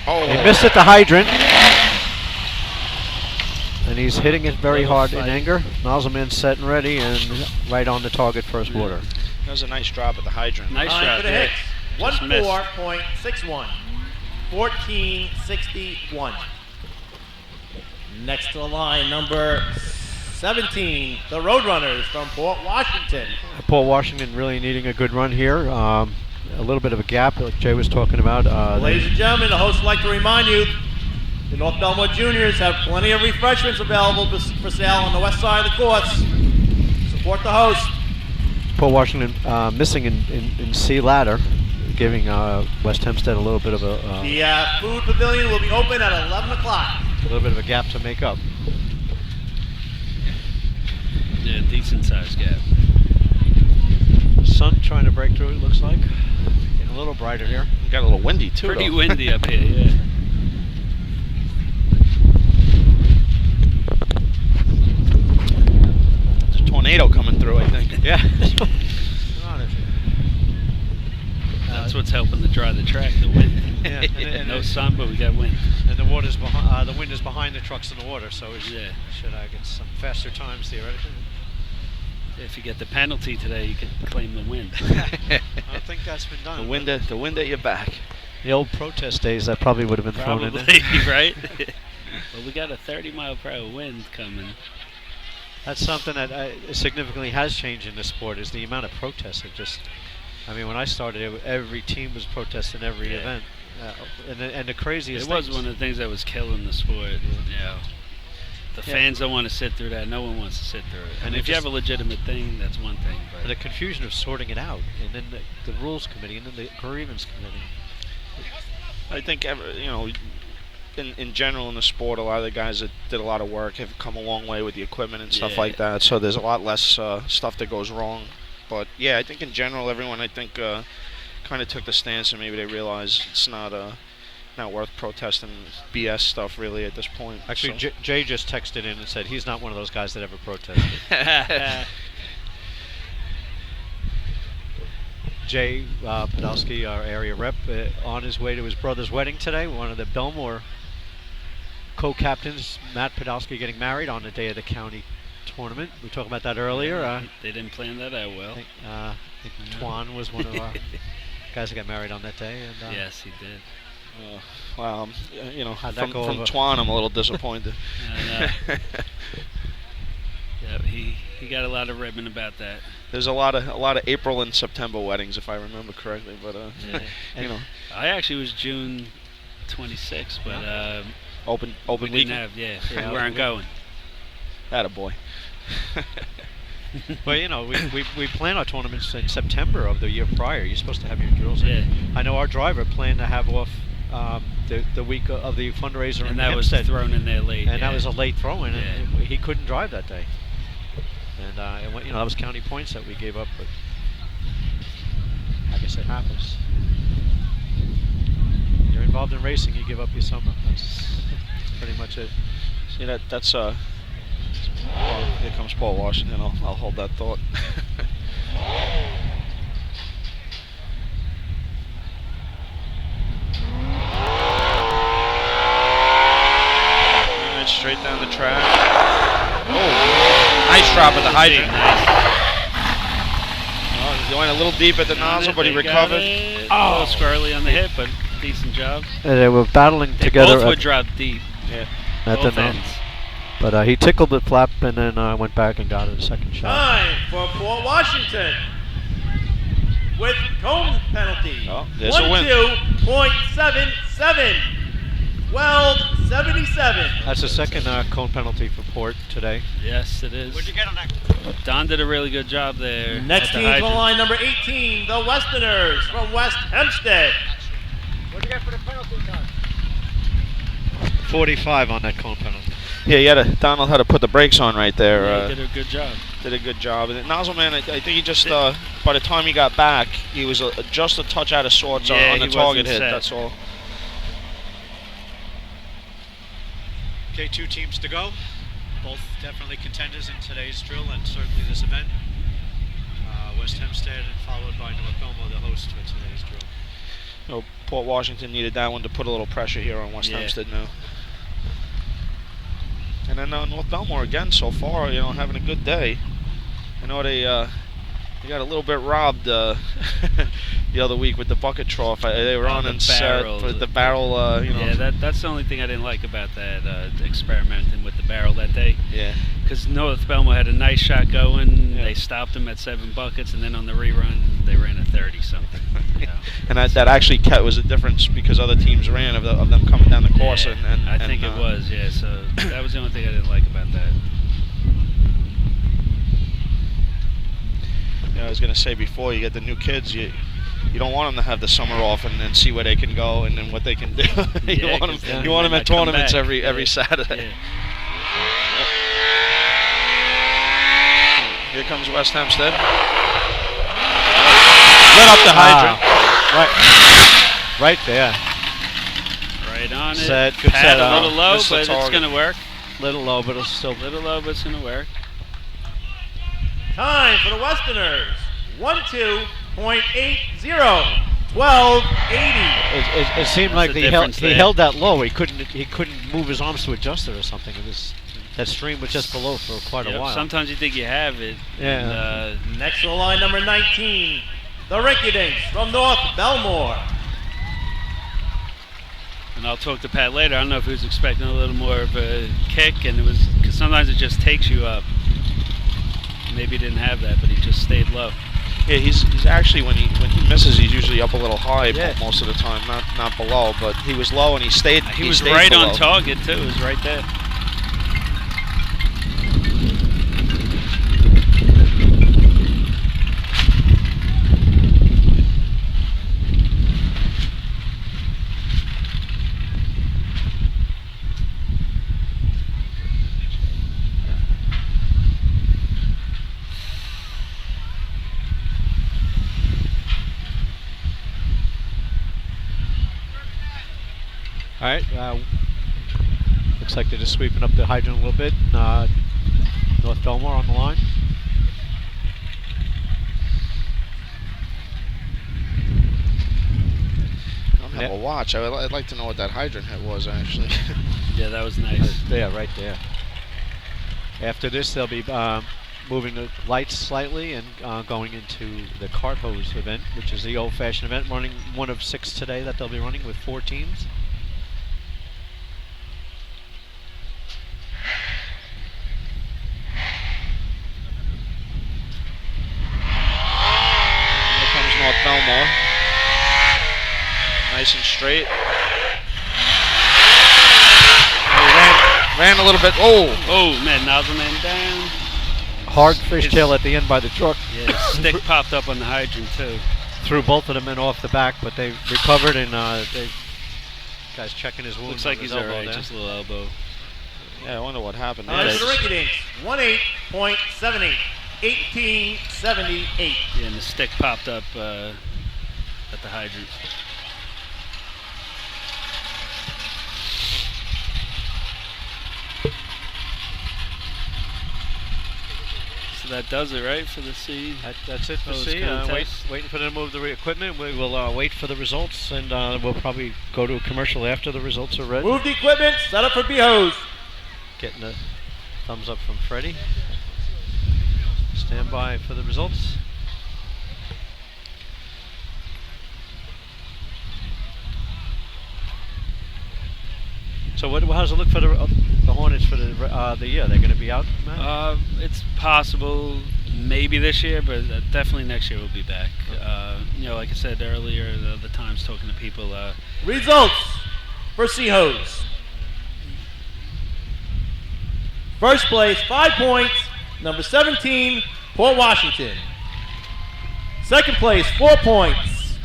He missed at the hydrant. And he's hitting it very hard in anger. Nozzleman set and ready and right on the target first water. That was a nice drop at the hydrant. nice Time shot. for the Yeah. Hicks, Just missed. 14.61. 1461. Next to the line, number 17, the Roadrunners from Port Washington. Port Washington really needing a good run here. A little bit of a gap, like Jay was talking about. Ladies and gentlemen, the host would like to remind you the North Belmore Juniors have plenty of refreshments available for sale on the west side of the courts. Support the host. Port Washington missing in C ladder, giving West Hempstead a little bit of a The food pavilion will be open at 11 o'clock. little bit of a gap to make up. Yeah, decent sized gap. Sun trying to break through, it looks like. Getting a little brighter here. Got a little windy too. Pretty though. windy up here, yeah. There's a tornado coming through, I think. Yeah. That's what's helping to dry the track, the wind. Yeah, and No sun, but we got wind. And the water's behind. The wind is behind the trucks in the water, so it Yeah. should get some faster times theoretically. If you get the penalty today, you can claim the wind. I don't think that's been done. The wind at your back. The old protest days, that probably would have been thrown in there. Probably, right? Well, we got a 30-mile-per-hour wind coming. That's something that significantly has changed in this sport, is the amount of protests. When I started, every team was protesting every event. And the craziest It was things- one of the things that was killing the sport. The fans don't want to sit through that. No one wants to sit through it. And if you have a legitimate thing, that's one thing. But the confusion of sorting it out, and then the rules committee, and then the grievance committee. I think in general in the sport, a lot of the guys that did a lot of work have come a long way with the equipment and stuff like that. So there's a lot less stuff that goes wrong. But yeah, I think in general, everyone kind of took the stance, and maybe they realize it's not worth protesting BS stuff really at this point. Actually, so. Jay just texted in and said he's not one of those guys that ever protested. Jay Podolsky, our area rep, on his way to his brother's wedding today. One of the Belmore co-captains, Matt Podolsky, getting married on the day of the county tournament. We talked about that earlier. They didn't plan that out well. I think Twan was one of our guys that got married on that day. And, yes, he did. Well, How'd that from go over? Twan, I'm a little disappointed. Yeah, he got a lot of ribbon about that. There's a lot of April and September weddings, if I remember correctly. But Yeah. I actually was June 26th, but open we weekend. didn't have. We weren't going. Attaboy. Well, we plan our tournaments in September of the year prior. You're supposed to have your drills. Yeah. I know our driver planned to have off the week of the fundraiser, And in that was Hempstead. thrown in there late. And that was a late throw-in, Yeah. and he couldn't drive that day. And that was county points that we gave up, but I guess it happens. You're involved in racing, you give up your summer. That's pretty much it. See that's here comes Paul Washington. I'll hold that thought. All right, straight down the track. Oh, nice drop at the hydrant. He went a little deep at the nozzle, but he recovered. A little squirrely on the hip, but decent job. They were battling They together both would drop deep. Yeah. at the Both nose. ends. But he tickled the flap and then went back and got it a second shot. Time for Port Washington with cone penalty. Oh, there's a win. 12.77. 12.77. That's the second cone penalty for Port today. Yes, it is. What'd you get on that? Don did a really good job there. Next at the team to hydrant. line number 18, the Westerners from West Hempstead. What'd you get for the penalty time? 45 on that cone penalty. Yeah, Donald had to put the brakes on right there. Yeah, he did a good job. Did a good job. And the nozzle man, I think he just, by the time he got back, he was just a touch out of sorts Yeah, on the he target wasn't hit, set. that's all. Okay, 2 teams to go. Both definitely contenders in today's drill and certainly this event. West Hempstead and followed by North Belmore, the host for today's drill. You know, Port Washington needed that one to put a little pressure here on West Yeah. Hempstead now. And then North Belmore again so far, having a good day. I know they got a little bit robbed the other week with the bucket trough. They were on the and set barrel. with the barrel. Yeah, that's the only thing I didn't like about that experimenting with the barrel that day. Yeah. Because North Belmore had a nice shot going. Yeah. They stopped them at 7 buckets, and then on the rerun they ran a 30 something. And that actually was a difference because other teams ran of them coming down the course. Yeah, and I think it was. Yeah. So that was the only thing I didn't like about that. I was going to say before, you get the new kids, you don't want them to have the summer off and see where they can go and then what they can do. you Yeah, want 'cause them, then you want they them at might come tournaments back. every Yeah. Saturday. Yeah. Here comes West Hempstead. Lit up the hydrant. Right there. Right on it. Set, good Pad set a out. little low, Missed the but it's target. going to work. Little low, but it'll still. Little low, but it's going to work. Time for the Westerners. 12.80. 12.80. It seemed What's like the he difference there? held that low. He couldn't move his arms to adjust it or something. It was that stream was just below for quite a Yep, while. sometimes you think you have it. Yeah. And, Next to line number 19, the Rinkydinks from North Belmore. and I'll talk to Pat later. I don't know if he was expecting a little more of a kick, and it was because sometimes it just takes you up. Maybe he didn't have that, but he just stayed low. Yeah, he's actually when he misses, he's usually up a little high Yeah. most of the time, not below. But he was low and he stayed. He he was stayed right below. on target too. It was right there. All right. Looks like they're just sweeping up the hydrant a little bit. North Belmore on the line. I don't have a watch. I'd like to know what that hydrant head was actually. Yeah, that was nice. Yeah, right there. After this, they'll be moving the lights slightly and going into the cart hose event, which is the old-fashioned event, running one of 6 today that they'll be running with 4 teams. Belmore. Nice and straight. Ran a little bit. Oh, man, Nozzleman down. Hard fishtail at the end by the truck. Yeah, stick popped up on the hydrant, too. Threw both of them in off the back, but they recovered, and guy's checking his wound. Looks like on his he's elbow alright, there. just a little elbow. Yeah, I wonder what happened there. All right, for the Rinkadinks, 18.78. 1878. Yeah, and the stick popped up at the hydrant. So that does it, right, for the C? That's it for Post C. contest. Waiting for them to move the equipment. We will wait for the results, and we'll probably go to a commercial after the results are read. Move the equipment, set up for B-Hose. Getting a thumbs up from Freddie. Stand by for the results. So how does it look for the Hornets for the year? They're going to be out, Matt? It's possible, maybe this year, but definitely next year we'll be back. Like I said earlier, the Times talking to people. Results for C-Hose. First place, 5 points, number 17, Port Washington. Second place, 4 points,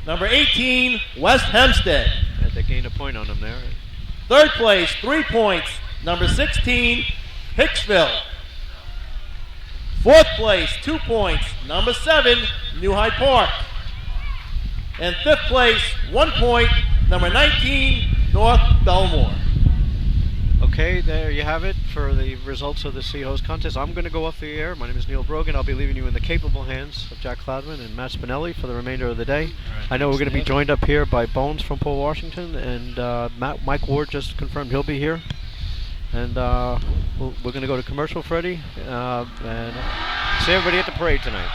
number 18, West Hempstead. They gained a point on them there. Third place, 3 points, number 16, Hicksville. Fourth place, 2 points, number 7, New Hyde Park. And fifth place, 1 point, number 19, North Belmore. Okay, there you have it for the results of the C-Hose contest. I'm going to go off the air. My name is Neil Brogan. I'll be leaving you in the capable hands of Jack Cloudman and Matt Spinelli for the remainder of the day. Right, I know we're going to be joined up here by Bones from Port Washington, and Mike Ward just confirmed he'll be here. And we're going to go to commercial, Freddie, and see everybody at the parade tonight.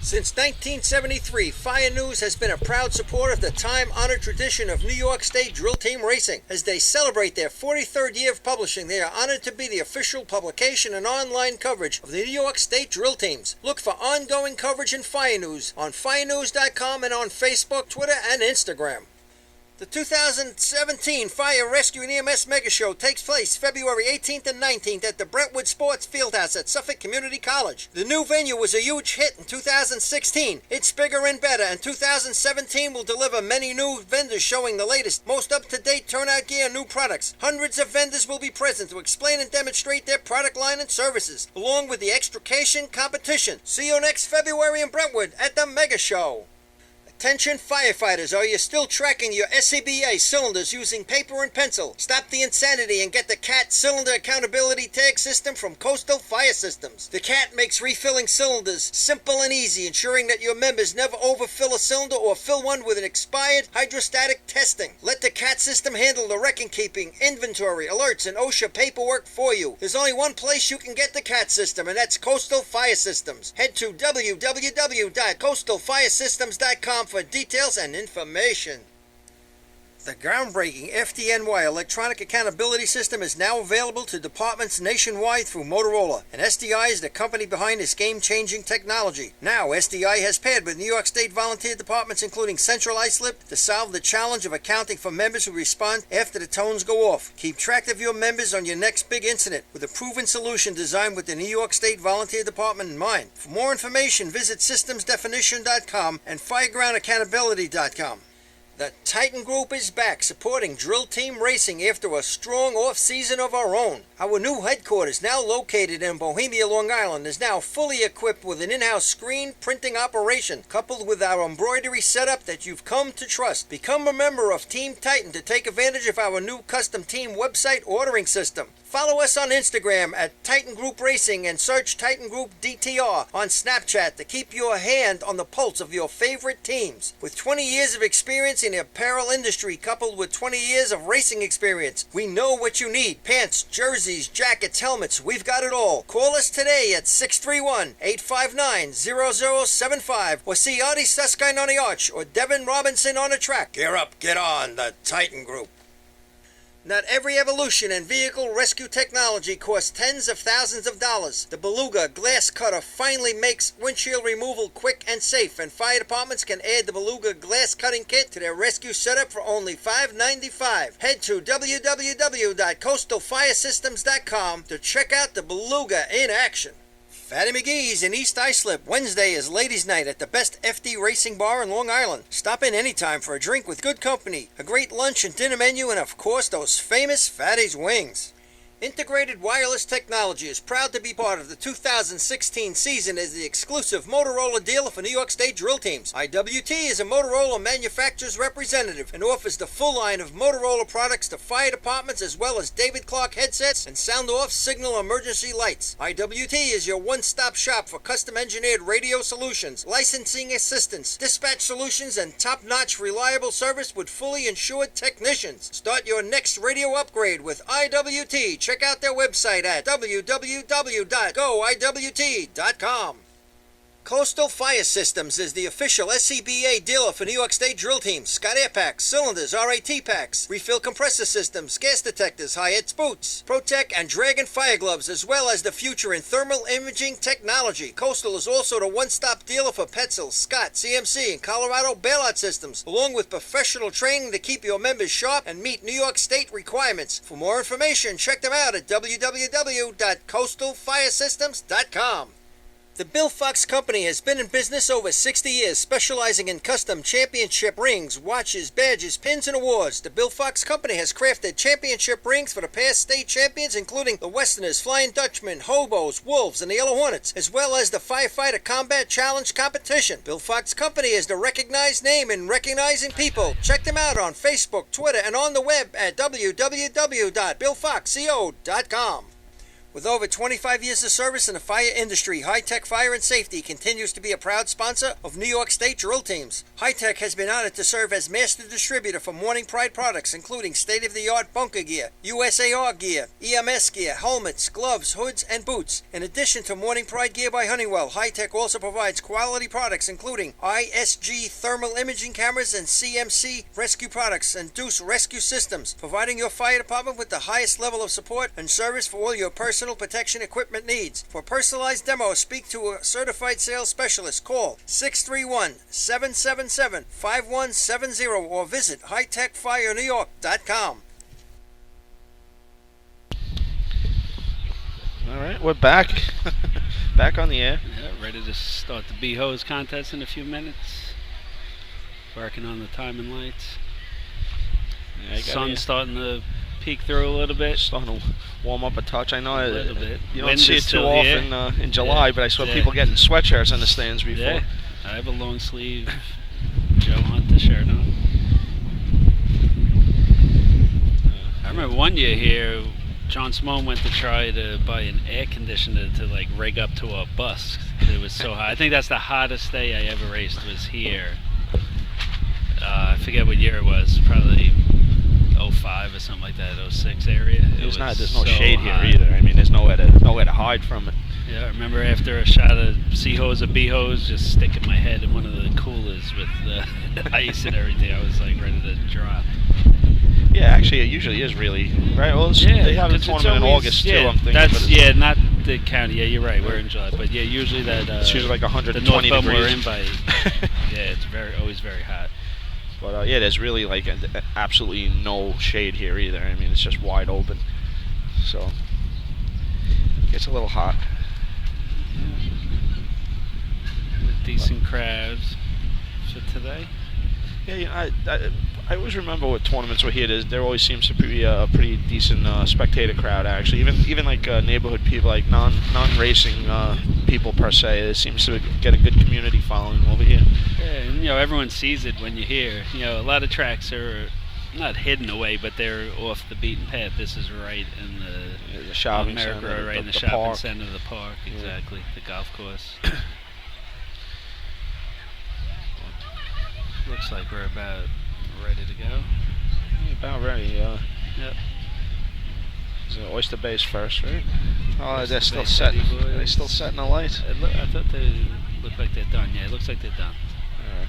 Since 1973, Fire News has been a proud supporter of the time-honored tradition of New York State Drill Team Racing. As they celebrate their 43rd year of publishing, they are honored to be the official publication and online coverage of the New York State Drill Teams. Look for ongoing coverage in Fire News on firenews.com and on Facebook, Twitter, and Instagram. The 2017 Fire Rescue and EMS Mega Show takes place February 18th and 19th at the Brentwood Sports Fieldhouse at Suffolk Community College. The new venue was a huge hit in 2016. It's bigger and better, and 2017 will deliver many new vendors showing the latest, most up-to-date turnout gear and new products. Hundreds of vendors will be present to explain and demonstrate their product line and services, along with the extrication competition. See you next February in Brentwood at the Mega Show. Attention firefighters, are you still tracking your SCBA cylinders using paper and pencil? Stop the insanity and get the CAT Cylinder Accountability Tag System from Coastal Fire Systems. The CAT makes refilling cylinders simple and easy, ensuring that your members never overfill a cylinder or fill one with an expired hydrostatic testing. Let the CAT system handle the record-keeping, inventory, alerts, and OSHA paperwork for you. There's only one place you can get the CAT system, and that's Coastal Fire Systems. Head to www.coastalfiresystems.com for details and information. The groundbreaking FDNY electronic accountability system is now available to departments nationwide through Motorola, and SDI is the company behind this game-changing technology. Now, SDI has paired with New York State volunteer departments including Central Islip to solve the challenge of accounting for members who respond after the tones go off. Keep track of your members on your next big incident with a proven solution designed with the New York State Volunteer Department in mind. For more information, visit systemsdefinition.com and firegroundaccountability.com. The Titan Group is back supporting Drill Team Racing after a strong off-season of our own. Our new headquarters, now located in Bohemia, Long Island, is now fully equipped with an in-house screen printing operation, coupled with our embroidery setup that you've come to trust. Become a member of Team Titan to take advantage of our new custom team website ordering system. Follow us on Instagram at Titan Group Racing and search Titan Group DTR on Snapchat to keep your hand on the pulse of your favorite teams. With 20 years of experience in the apparel industry coupled with 20 years of racing experience, we know what you need. Pants, jerseys, jackets, helmets, we've got it all. Call us today at 631-859-0075 or see Artie Suskind on the arch or Devin Robinson on the track. Gear up, get on, the Titan Group. Not every evolution in vehicle rescue technology costs tens of thousands of dollars. The Beluga Glass Cutter finally makes windshield removal quick and safe, and fire departments can add the Beluga Glass Cutting Kit to their rescue setup for only $5.95. Head to www.coastalfiresystems.com to check out the Beluga in action. Fatty McGee's in East Islip. Wednesday is Ladies' Night at the best FD Racing Bar in Long Island. Stop in anytime for a drink with good company, a great lunch and dinner menu, and of course those famous Fatty's wings. Integrated Wireless Technology is proud to be part of the 2016 season as the exclusive Motorola dealer for New York State drill teams. IWT is a Motorola manufacturer's representative and offers the full line of Motorola products to fire departments as well as David Clark headsets and sound-off signal emergency lights. IWT is your one-stop shop for custom-engineered radio solutions, licensing assistance, dispatch solutions, and top-notch reliable service with fully insured technicians. Start your next radio upgrade with IWT. Check out their website at www.goiwt.com. Coastal Fire Systems is the official SCBA dealer for New York State drill teams. Scott Air Packs, cylinders, RAT packs, refill compressor systems, gas detectors, Hyatt's boots, Protec and Dragon fire gloves, as well as the future in thermal imaging technology. Coastal is also the one-stop dealer for Petzl, Scott, CMC, and Colorado bailout systems, along with professional training to keep your members sharp and meet New York State requirements. For more information, check them out at www.coastalfiresystems.com. The Bill Fox Company has been in business over 60 years, specializing in custom championship rings, watches, badges, pins, and awards. The Bill Fox Company has crafted championship rings for the past state champions, including the Westerners, Flying Dutchmen, Hobos, Wolves, and the Yellow Hornets, as well as the Firefighter Combat Challenge competition. Bill Fox Company is the recognized name in recognizing people. Check them out on Facebook, Twitter, and on the web at www.billfoxco.com. With over 25 years of service in the fire industry, High Tech Fire and Safety continues to be a proud sponsor of New York State drill teams. High Tech has been honored to serve as master distributor for Morning Pride products, including state-of-the-art bunker gear, USAR gear, EMS gear, helmets, gloves, hoods, and boots. In addition to Morning Pride gear by Honeywell, High Tech also provides quality products, including ISG thermal imaging cameras and CMC rescue products and Deuce rescue systems, providing your fire department with the highest level of support and service for all your personal protection equipment needs. For personalized demos, speak to a certified sales specialist. Call 631-777-5170 or visit hightechfirenewyork.com. All right, we're back. Back on the air. Yeah, ready to start the B-Hose contest in a few minutes. Working on the timing lights. Yeah, Sun's starting to peek through a little bit. Starting to warm up a touch. I know A little bit. you don't Wind see is it too still often here. in July, Yeah. but I saw Yeah. people getting sweatshirts in the stands before. Yeah, I have a long sleeve Joe Hunter shirt on. I remember one year here, John Simone went to try to buy an air conditioner to like rig up to a bus. It was so hot. I think that's the hottest day I ever raced was here. I forget what year it was. Probably 05 or something like that, 06 area. There's no so shade hot. here either. I mean, there's nowhere to hide from it. Yeah, I remember after a shot of C-Hose or B-Hose, just sticking my head in one of the coolers with the ice and everything. I was like ready to drop. Yeah, actually, it usually is really right. Well, they have a 'cause it's tournament in always- August yeah, too. I'm thinking, that's but it's, not the county. Yeah, you're right. We're in July, but yeah, usually that it's usually like the 120 North Belmore degrees. invite. Yeah, it's always very hot. But yeah, there's really like absolutely no shade here either. I mean, it's just wide open, so it gets a little hot. Decent crowds for today. Yeah, you know, I always remember with tournaments where here there always seems to be a pretty decent spectator crowd. Actually, even like neighborhood people, like non-racing people per se, it seems to get a good community following over here. Yeah, and everyone sees it when you're here. A lot of tracks are not hidden away, but they're off the beaten path. This is right in the shopping America, center, right in the the shopping park. center of the park. Exactly, the golf course. Looks like we're about ready to go. Yeah, about ready. Yep. So Oyster Bay's first, right? Oh, Oyster they're still Bay setting. Teddy Are they still Boys. setting the lights? I thought they looked like they're done. Yeah, it looks like they're done. All right.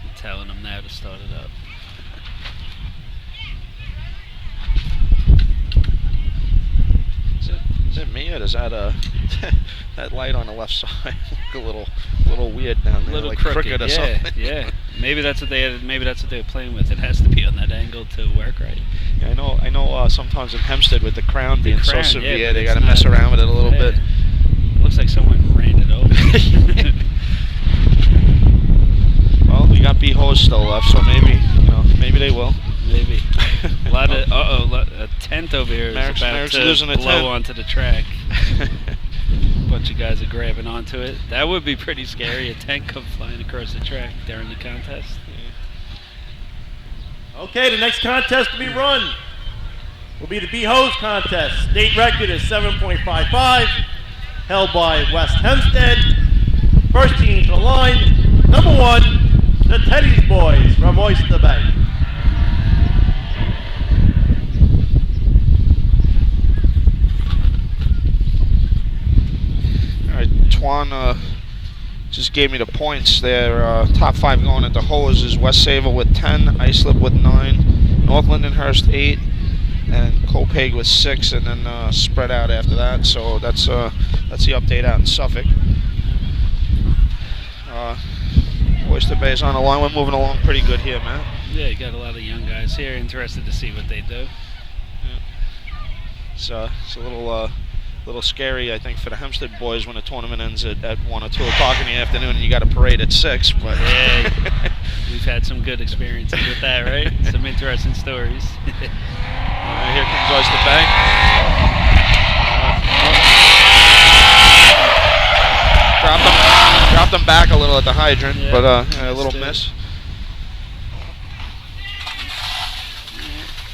I'm telling them now to start it up. Is it me or does that that light on the left side look a little weird down there, Little like crooked or something? Yeah. Maybe that's what they were playing with. It has to be on that angle to work right. Yeah, I know. Sometimes in Hempstead with the crown being so crown, severe, yeah, but they it's got to mess not- around with it a little yeah. bit. Looks like someone ran it over. Well, we got B-Hose still left, so maybe they will. Maybe. A lot of a tent over here is Merrick's about to losing a blow tent. onto the track. Bunch of guys are grabbing onto it. That would be pretty scary. A tent come flying across the track during the contest. Okay, the next contest to be run will be the B-Hose contest. State record is 7.55, held by West Hempstead. First team to the line, number 1, the Teddy's Boys from Oyster Bay. All right, Twan just gave me the points there. Top 5 going into hose is West Sable with 10, Islip with 9, North Lindenhurst 8, and Copeg with 6, and then spread out after that. So that's the update out in Suffolk. Oyster Bay's on the line. We're moving along pretty good here, man. Yeah, you got a lot of young guys here. Interested to see what they do. It's a little scary, I think, for the Hempstead boys when the tournament ends at 1 or 2 o'clock in the afternoon and you got a parade at 6. But Yeah, we've had some good experiences with that, right? Some interesting stories. Here comes Oyster Bay. Dropped them back a little at the hydrant, Yeah, but a little missed it. miss.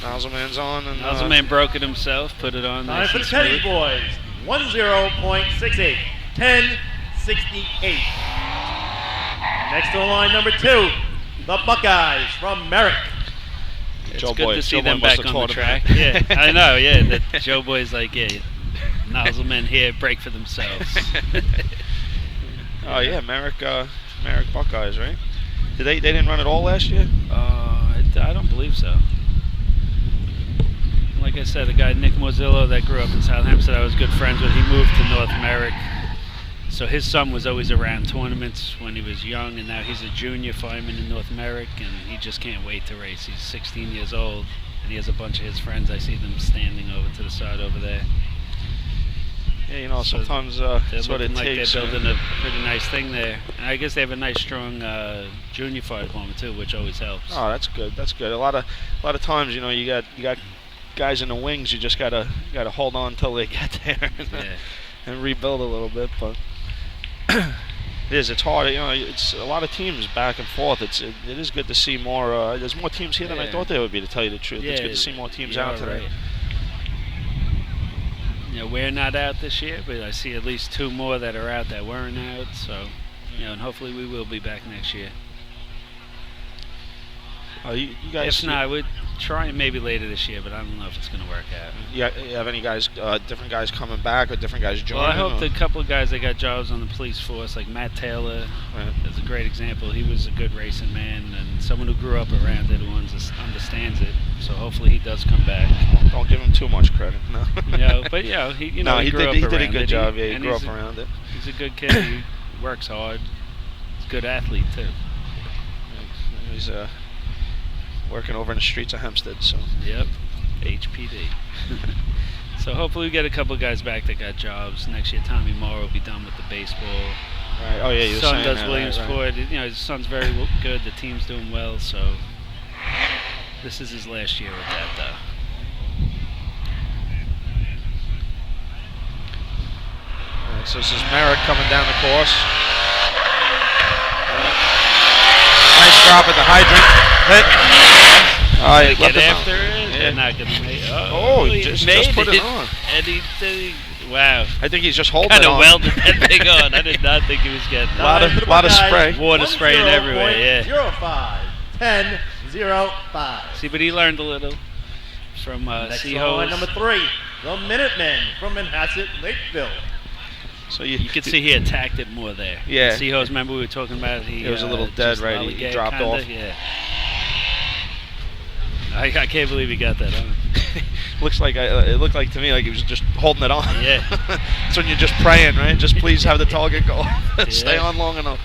Nozzleman's on, and Nozzleman broke it himself, put it on. Time Nice for and the Teddy's smooth. Boys, 10.68, 10.68. Next to the line, number 2, the Buckeyes from Merrick. It's Joe good Boy- to see Joe Boy them must back have on the taught him track. Yeah, I know. Yeah, that Joe Boy's like, yeah, Nozzlemen here break for themselves. oh yeah, Merrick Buckeyes, right? They didn't run it all last year? I don't believe so. Like I said, a guy, Nick Morzillo, that grew up in South Hempstead, I was good friends with. He moved to North Merrick. So his son was always around tournaments when he was young, and now he's a junior fireman in North Merrick, and he just can't wait to race. He's 16 years old, and he has a bunch of his friends. I see them standing over to the side over there. Yeah, So sometimes They're that's what it looking like takes. they're building a pretty nice thing there. And I guess they have a nice, strong junior fire department too, which always helps. Oh, that's good. That's good. A lot of times, you got guys in the wings. You just gotta hold on until they get there and rebuild a little bit. But it's hard. It's a lot of teams back and forth. It is good to see more. There's more teams here than I thought there would be. To tell you the truth, it's good to see more teams out today. Right. We're not out this year, but I see at least 2 more that are out that weren't out. So, and hopefully we will be back next year. You guys, If not, we'd try maybe later this year, but I don't know if it's going to work out. you have any guys, different guys coming back or different guys joining? Well, I hope the couple of guys that got jobs on the police force, like Matt Taylor, is a great example. He was a good racing man and someone who grew up around it, who understands it. So hopefully he does come back. Don't give him too much credit. No. But he grew no, up he did around a good it. job. Yeah, he And grew he's up around it. He's a good kid. He works hard. He's a good athlete too. He's working over in the streets of Hempstead. So. Yep, HPD. So hopefully we get a couple of guys back that got jobs. Next year, Tommy Moore will be done with the baseball. Right. Oh yeah, you were Son saying does that, Williamsport. right. His son's very good. The team's doing well. So this is his last year with that, though. All right, so this is Merrick coming down the course. Nice drop at the hydrant. Hit. They Left get it after on. it. Yeah. They're not going to make it. Oh, he just put it on. And wow. I think he's just holding Kind it of on. welded that thing on. I did not think he was getting A lot of spray. Water spraying everywhere, yeah. 10.05, 10.05. See, but he learned a little from Next to line, number Seahose. 3, the Minutemen from Manhasset, Lakeville. So You could see he attacked it more there. Yeah. Seahose, remember we were talking about it? He It was a little dead, just right? He lollygag dropped kinda, off. Yeah. I can't believe he got that on. it looked like to me like he was just holding it on. Yeah. That's when you're just praying, right? Just please have the target go stay on long enough.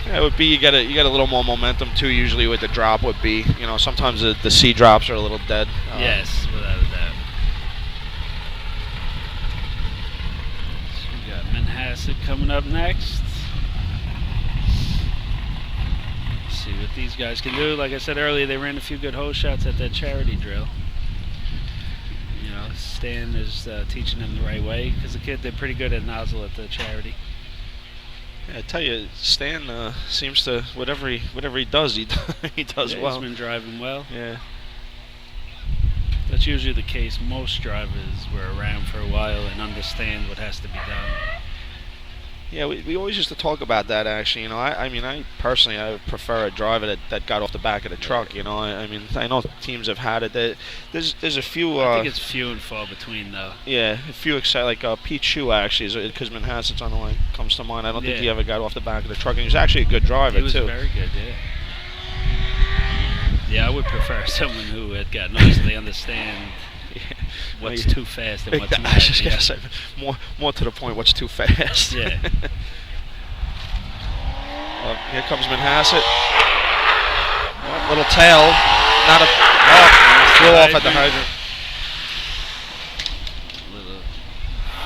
Yeah, it would be you get a little more momentum too. Usually with the drop would be, sometimes the C drops are a little dead. Yes, without a doubt. So we got Manhasset coming up next. See what these guys can do. Like I said earlier, they ran a few good hole shots at that charity drill. Stan is teaching them the right way because the kid did pretty good at nozzle at the charity. Yeah, I tell you, Stan seems to whatever he does, he does well. He's been driving well. Yeah. That's usually the case. Most drivers were around for a while and understand what has to be done. Yeah, we always used to talk about that, actually. I personally, I prefer a driver that got off the back of the truck, I know teams have had it. There's a few... I think it's few and far between, though. Yeah, a few like Pete Shue, actually, because Manhasset's on the line, comes to mind. I don't think he ever got off the back of the truck, and he was actually a good driver, too. He was too. Very good, yeah. Yeah, I would prefer someone who had gotten on so they understand what's too fast and what's not. I was just going to say, more to the point, what's too fast. Yeah. Here comes Manhasset. Little tail. Flew off at the hydrant. Little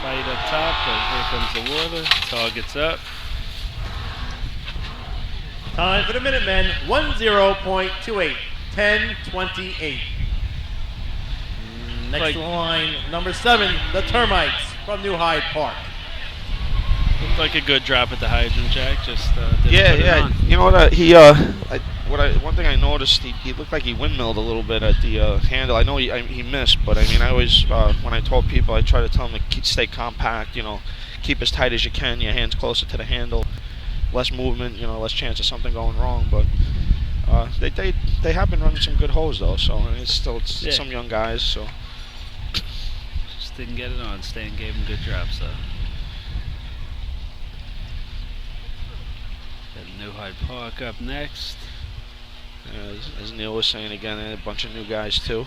fight up top, but here comes the water. Target's up. Time for the Minutemen, 10.28, 10:28. Next to the line, number 7, the Termites from New Hyde Park. Looked like a good drop at the hydrant, Jack. Just didn't put it on. You know what? One thing I noticed, he looked like he windmilled a little bit at the handle. I know he missed, but I always when I told people, I try to tell them to stay compact. Keep as tight as you can. Your hands closer to the handle. Less movement, less chance of something going wrong. But they have been running some good holes though. So it's some young guys. So just didn't get it on. Stan gave him good drops though. Got New Hyde Park up next. As Neil was saying again, a bunch of new guys too.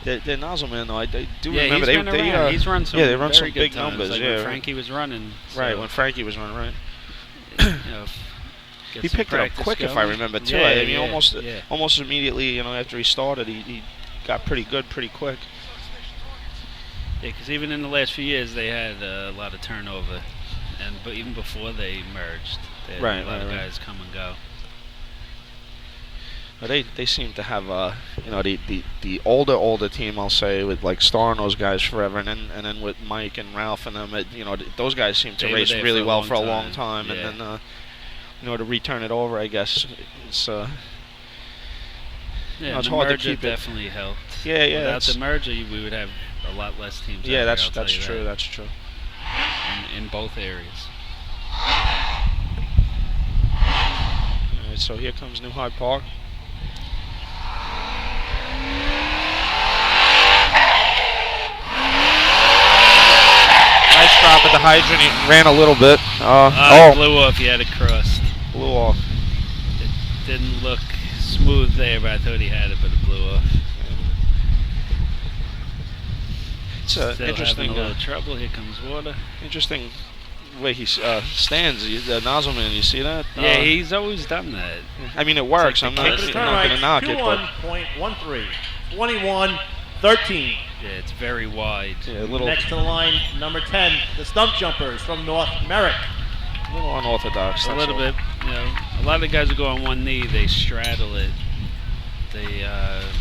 They're nozzle man though. I do remember he's run some they run some very big good times, numbers. like when Frankie was running. Right, when Frankie was running, right. Get He some picked it up practice quick, if I going. remember too. Almost immediately, after he started, he got pretty good pretty quick. Yeah, because even in the last few years, they had a lot of turnover, but even before they merged, they had a lot of guys come and go. They seem to have the older team, I'll say, with like Star and those guys forever, and then with Mike and Ralph and them, those guys seem to race really well for a long time, and then to return it over, I guess it's the it's hard to merger keep definitely helped. Yeah. Without the merger, we would have a lot less teams. Yeah, out that's there, true. That's true. In both areas. All right, so here comes New Hyde Park. Nice drop at the hydrant. He ran a little bit. It blew off. He had it crossed. Blew off. It didn't look smooth there, but I thought he had it, but it blew off. It's Having interesting. a little trouble. Here comes water. Interesting way he stands. The nozzle man. You see that? Yeah, he's always done that. I mean, it works. Like I'm not going to knock it, but 21.13, 21-13. Yeah, it's very wide. yeah, a little Next to the line, number 10, the Stump Jumpers from North Merrick. unorthodox. A little bit. A lot of the guys who go on one knee, they straddle it. They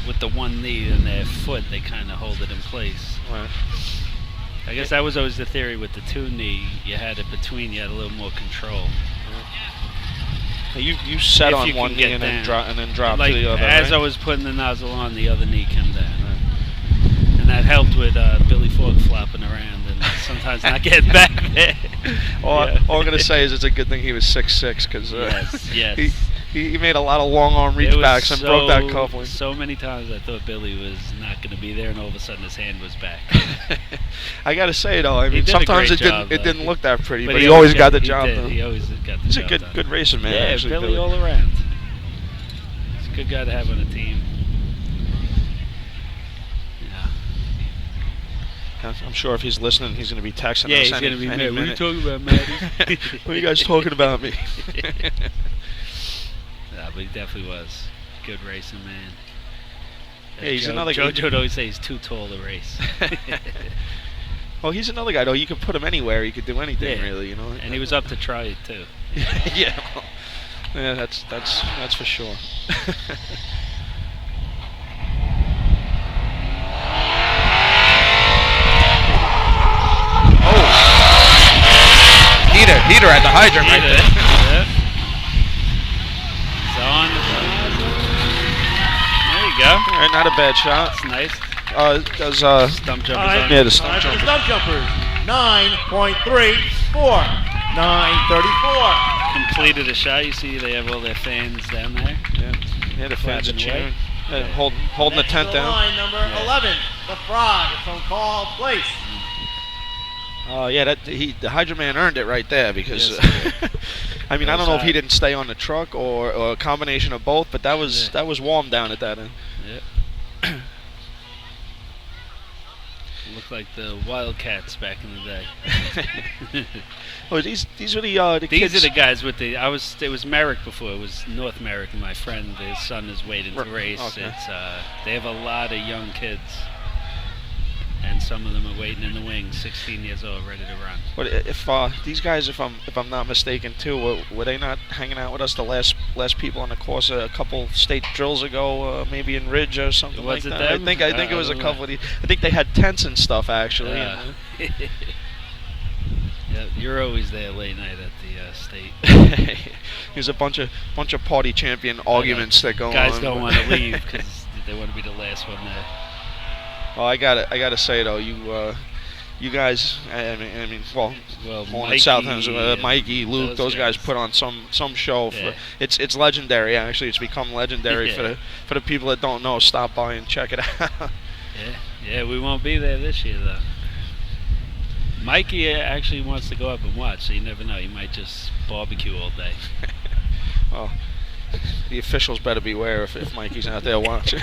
with the one knee and their foot, they kind of hold it in place. Right. I guess that was always the theory with the two knee. You had it between. You had a little more control. You set If on you one can knee get and down. then drop Like to the other. as right? I was putting the nozzle on, the other knee came down. And that helped with Billy Falk flopping around and sometimes not getting back there. All I'm going to say is it's a good thing he was 6'6", because yes. he made a lot of long arm reach backs and broke that coupling. So many times I thought Billy was not going to be there, and all of a sudden his hand was back. I got to say though, I He mean did a sometimes great it job, didn't look that pretty, but he he always got the he job did. done. He always got the He's job a done. good racing man. Yeah, actually, Billy all around. He's a good guy to have on the team. I'm sure if he's listening, he's going to be texting Yeah, us he's going to be any mad. What are you minute. talking about, Matty? What are you guys talking about me? Nah, but he definitely was. Good racing, man. Yeah, he's another guy. Joe would always say he's too tall to race. Well, he's another guy, though. You could put him anywhere. He could do anything, Yeah. really, you know. And he was up to try it, too. Yeah, well, yeah, that's for sure. Heater at the hydrant right there. Yep. He's on. There you go. All right, not a bad shot. That's nice. Does Stump jumpers Time. on. yeah, the stump Time for the jumper. stump jumpers. 9.34. 9:34. Completed a shot. You see they have all their fans down there. Yeah, the fans are Flagging cheering. away. Holding the Next tent to the down. line, number 11, the Frog from Call Place. Yeah, the Hydra Man earned it right there because, Yes, I mean, I don't know if he Outside. didn't stay on the truck or a combination of both, but that was warm down at that end. Yep. Looked like the Wildcats back in the day. Oh, these are the These kids. are the guys with the. It was Merrick before. It was North Merrick, my friend. His son is waiting to race. Okay. It's they have a lot of young kids, and some of them are waiting in the wings, 16 years old, ready to run. But if these guys, if I'm not mistaken, too, were they not hanging out with us the last people on the course a couple state drills ago, maybe in Ridge or something Was like it that? them? I think it was a I don't couple of these. I think they had tents and stuff actually. Yeah, you're always there late night at the state. There's a bunch of party champion arguments that go on. Guys don't want to leave because they want to be the last one there. Well, I gotta say though, you guys, I mean, well, Mikey, Southend, Mikey, Luke, those guys guys. put on some show. Yeah. It's legendary. Actually, it's become legendary Yeah. for the people that don't know. Stop by and check it out. Yeah, we won't be there this year though. Mikey actually wants to go up and watch, so you never know. He might just barbecue all day. Well, the officials better beware if Mikey's out there watching.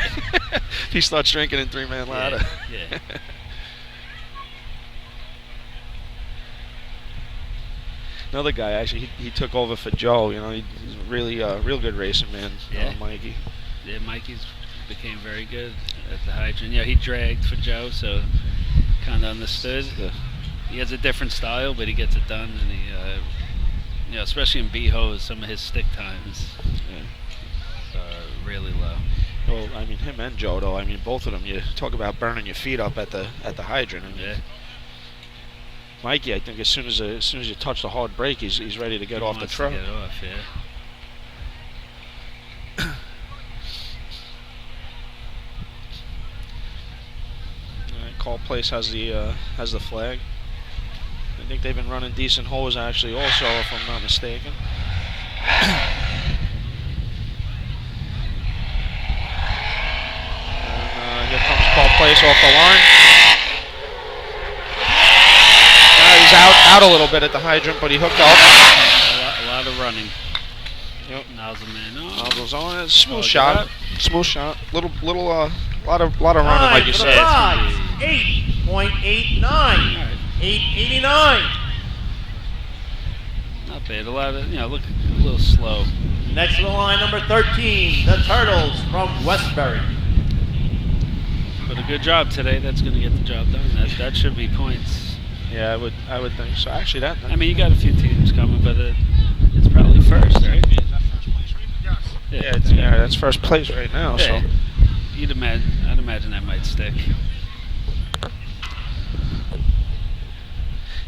If he starts drinking in three-man ladder. Yeah. Another guy, actually, he took over for Joe. You know, he's really real good racing man, Yeah. Mikey. Yeah, Mikey's became very good at the hydrant. Yeah, he dragged for Joe, so kind of understood. Yeah. He has a different style, but he gets it done, and he, especially in B-hose, some of his stick times really low. Well, I mean, him and Joe, though. I mean, both of them. You talk about burning your feet up at the hydrant. I mean, Yeah. Mikey, I think as soon as you touch the hard brake, he's ready to get He off the wants to truck. Get off, yeah. All right, Call Place has the flag. I think they've been running decent hose actually, also, if I'm not mistaken. And here comes Call Place off the line. He's out a little bit at the hydrant, but he hooked up. A lot of running. Yep. Now's the man on. Goes on. It's a smooth Oh, shot. good. Smooth shot. Lot of running, like you For said. the Frogs, 8.89. 8.89. Not bad. A lot of, look a little slow. Next to the line, number 13, the Turtles from Westbury. But a good job today. That's going to get the job done. That should be points. Yeah, I would think so. Actually, that. I mean, you got a few teams coming, but it's probably first, right? Yeah, that's first place right now. Yeah. So I'd imagine that might stick.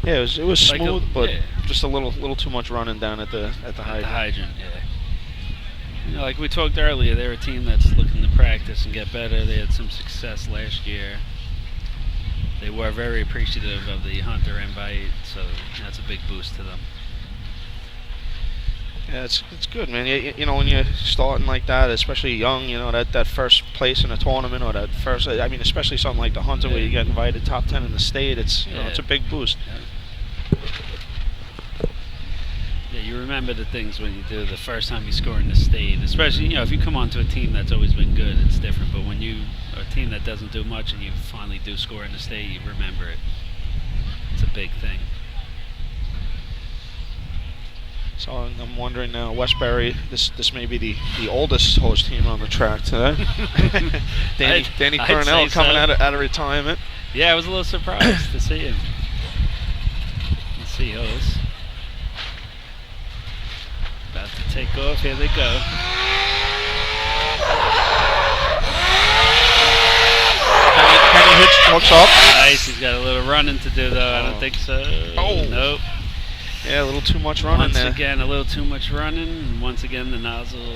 yeah, it was Like smooth, but yeah. just a little too much running down at the The hydrant. hydrant, yeah. Like we talked earlier, they're a team that's looking to practice and get better. They had some success last year. They were very appreciative of the Hunter invite, so that's a big boost to them. Yeah, it's good, man. You know, when you're starting like that, especially young, you know, that first place in a tournament or that first, I mean, especially something like the Hunter where you get invited top 10 in the state, it's, you know, it's a big boost. Yeah, you remember the things when you do the first time you score in the state, especially if you come onto a team that's always been good, it's different. But when you are a team that doesn't do much and you finally do score in the state, you remember it. It's a big thing. So I'm wondering now, Westbury, this may be the oldest host team on the track today. Danny I'd Coronel say coming so. out of retirement. Yeah, I was a little surprised to see him. Let's see host. About to take off. Here they go. Kenny hooks up. Nice. He's got a little running to do, though. I don't think so. Oh. Nope. Yeah, a little too much running Once there. again, a little too much running. And once again, the nozzle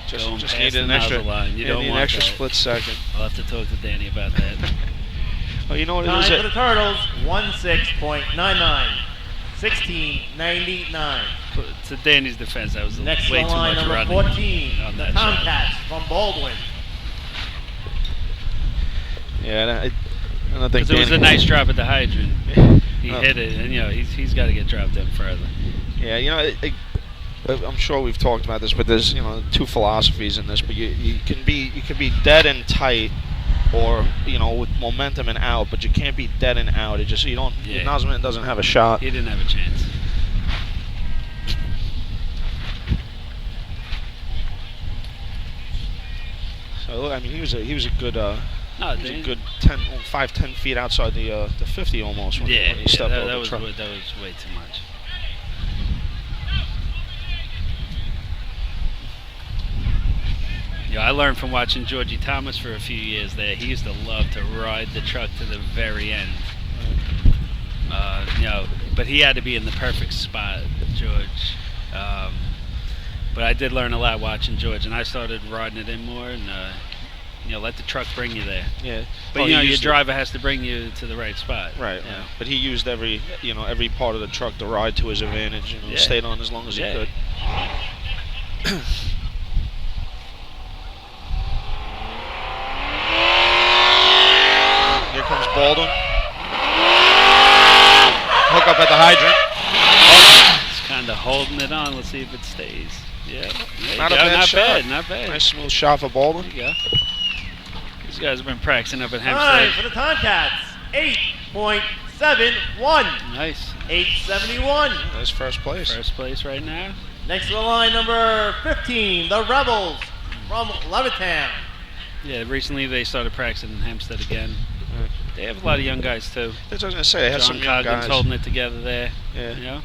Just going just past needed the an extra, nozzle line. You yeah, don't need an want extra that. split second. I'll have to talk to Danny about that. Oh, you know what it Time is? for the Turtles, 16.99. 16.99. But to Danny's defense, that was Next way to too line much number running 14, on the that shot. Tomcats from Baldwin. Yeah, I don't think Because it was a Danny- nice drop at the hydrant. He Oh. hit it, and he's got to get dropped in further. Yeah, I'm sure we've talked about this, but there's two philosophies in this. But you can be dead and tight, or with momentum and out, but you can't be dead and out. It just Nosman doesn't have a shot. He didn't have a chance. So I mean, he was a good. No, He was a good 5-10 feet outside the 50 almost when he stepped that over the was truck. that was way too much. Yeah, I learned from watching Georgie Thomas for a few years there. He used to love to ride the truck to the very end. But he had to be in the perfect spot, George. But I did learn a lot watching George, and I started riding it in more and let the truck bring you there. Yeah, But your driver has to bring you to the right spot. Right. But he used every part of the truck to ride to his advantage. Stayed on as long as he could. Here comes Baldwin. Hook up at the hydrant. It's kind of holding it on. Let's see if it stays. Yeah. There you Not a go. bad Not shot. bad. Not bad. Nice smooth shot for Baldwin. There you go. These guys have been practicing up at Time Hempstead. for the Tomcats, 8.71. Nice. 871. That's first place. First place right now. Next to the line, number 15, the Rebels from Levittown. Yeah, recently they started practicing in Hempstead again. They have a lot of young guys too. That's what I was gonna say. They had John some young Coggins guys. holding it together there. Yeah.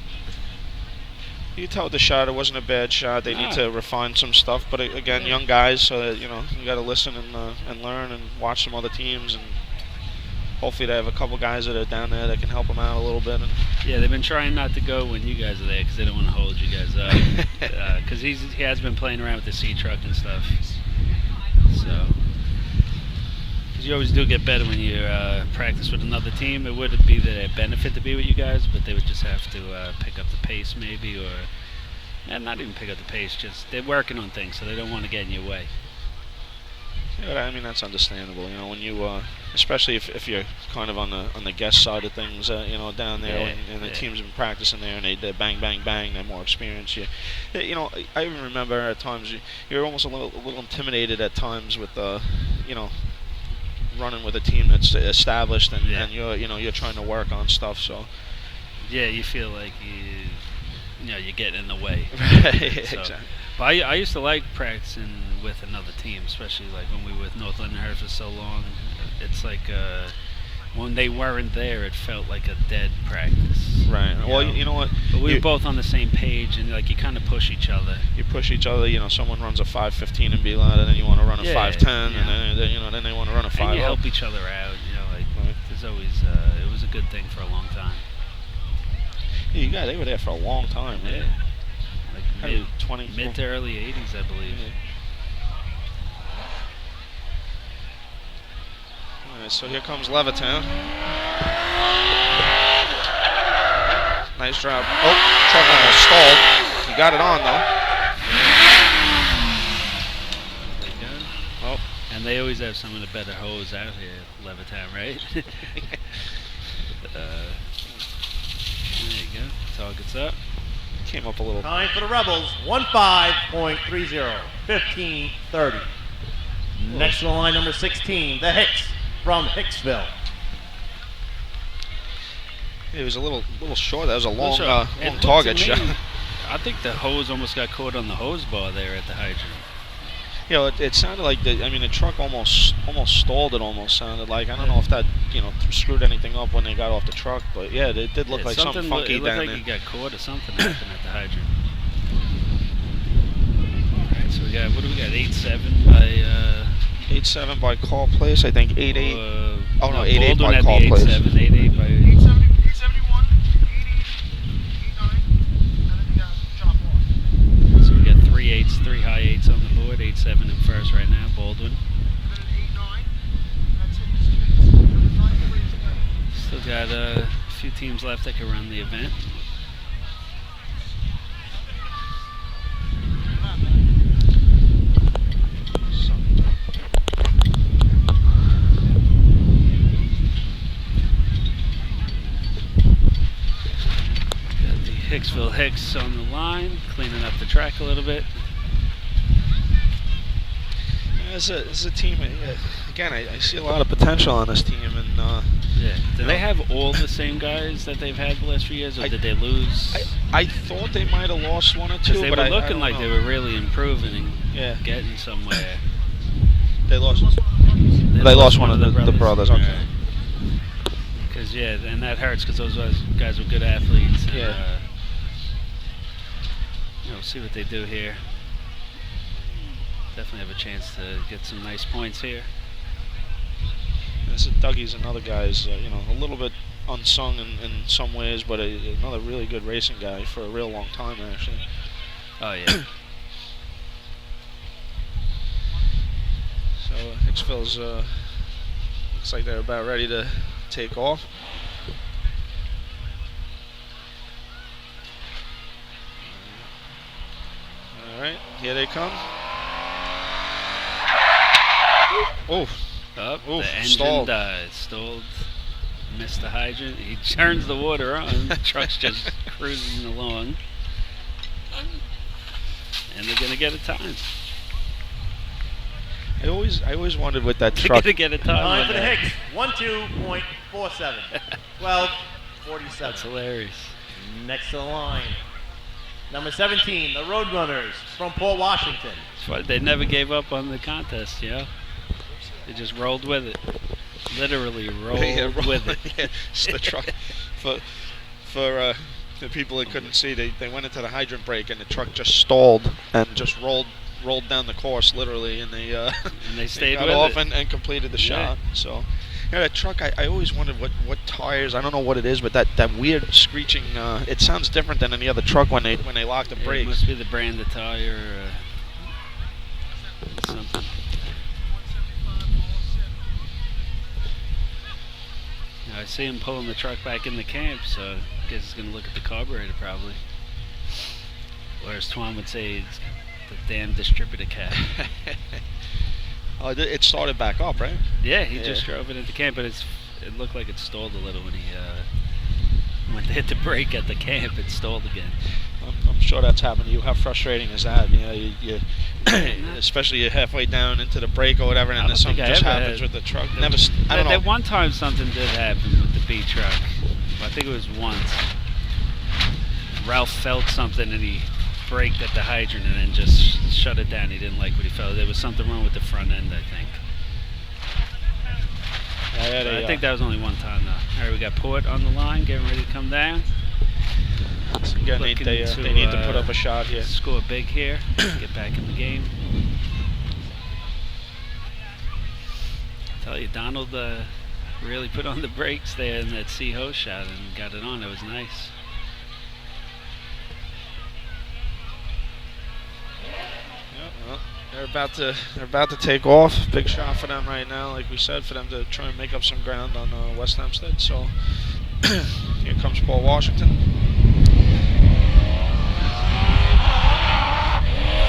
You could tell with the shot, it wasn't a bad shot. They need to refine some stuff, but again, young guys, so that you got to listen and learn and watch some other teams, and hopefully they have a couple guys that are down there that can help them out a little bit. And Yeah, they've been trying not to go when you guys are there because they don't want to hold you guys up. Because he has been playing around with the C truck and stuff. So, because you always do get better when you practice with another team. It would be their benefit to be with you guys, but they would just have to pick up the pace maybe, or not even pick up the pace. Just they're working on things, so they don't want to get in your way. yeah, I mean that's understandable. When you, especially if you're kind of on the guest side of things, down there, and the team's been practicing there, and they bang, bang, bang, they're more experienced. I even remember at times you're almost a little intimidated at times with running with a team that's established, and you're trying to work on stuff. So Yeah, you feel like you're getting in the way. exactly. But I used to like practicing with another team, especially like when we were with North Lindenhurst for so long. It's like when they weren't there, it felt like a dead practice. Right. Well, know? you know what? But we were both on the same page, and like you kind of push each other. You push each other. Someone runs a 5:15 and be loud, and then you want to run a 5:10, and then they want to run a 5:0. And you help each other out. There's always it was a good thing for a long time. Yeah, they were there for a long time. Yeah. Like mid to early 80s, I believe. Yeah. All right, so here comes Levittown. Nice drop. Oh, truck almost stalled. He got it on though. There you go. Oh, And they always have some of the better hoes out here, Levittown, right? There you go. Target's up. Came up a little. Time for the Rebels, 1-5.30, 15:30. Next to the line, number 16, the Hicks from Hicksville. It was a little short. That was a long, It long looked target to me- shot. I think the hose almost got caught on the hose bar there at the hydrant. You know, it sounded like the truck almost stalled. It almost sounded like. I don't know if that screwed anything up when they got off the truck, but yeah, it did look like something funky It looked down like there. he got caught or something happened at the hydrant. All right, so we got 8-7 by 8-7 by Call Place, I think 8-8. Oh no, 8-8 Baldwin by had Call the Place. 8-7, 8-8 by. 871, 89, and then you got drop off. So we got 3 8s, 3 high 8s on the board. 8-7 in first right now, Baldwin. And then 89, that's it. 9-3 is good. Still got a few teams left that can run the event. Got the Hicksville Hicks on the line, cleaning up the track a little bit. As a team, again, I see a lot of potential on this team, and Yeah. Do they have all the same guys that they've had the last few years, or did they lose? I thought they might have lost one or two, Because they but were I looking don't like know. they were really improving and Yeah. getting somewhere. They lost. They lost one of the brothers. Okay. Because and that hurts because those guys were good athletes. And, Yeah. See what they do here. Definitely have a chance to get some nice points here. Dougie's another guy's, a little bit unsung in some ways, but another really good racing guy for a real long time, actually. Oh yeah. So Hicksville's looks like they're about ready to take off. All right, here they come. Oh. Up, Oof, the engine stalled. dies. Stalled. Missed the hydrant. He turns the water on. The truck's just cruising along. And they're gonna get a time. I always wondered with that They're truck. gonna get a time. Time on for the that. Hicks, 12.47, 12:47. That's hilarious. Next to the line, number 17, the Roadrunners from Port Washington. That's why they never gave up on the contest, They just rolled with it. Literally rolled with it. Yeah, it's the truck. For the people that couldn't see, they went into the hydrant break and the truck just stalled and just rolled down the course literally, and they And they stayed got with off it. and completed the Yeah. shot. So that truck, I always wondered what tires. I don't know what it is, but that weird screeching. It sounds different than any other truck when they lock the It brakes. must be the brand of tire or something. I see him pulling the truck back in the camp, so I guess he's going to look at the carburetor probably. Or as Twan would say, it's the damn distributor cap. Oh, it started back up, right? Yeah, he Yeah. just drove it into camp, but it looked like it stalled a little when they hit the brake at the camp. It stalled again. I'm sure that's happened to you. How frustrating is that? You especially you're halfway down into the brake or whatever, and then something just happens with the truck. I don't know. That one time something did happen with the B truck. I think it was once. Ralph felt something and he braked at the hydrant and then just shut it down. He didn't like what he felt. There was something wrong with the front end, I think. But I think that was only one time though. All right, we got Port on the line, getting ready to come down. Again, Looking they need to put up a shot here. Score big here. Get back in the game. I tell you, Donald really put on the brakes there in that C-Ho shot and got it on. It was nice. Well, they're about to take off. Big shot for them right now, like we said, for them to try and make up some ground on West Hempstead. So here comes Paul Washington.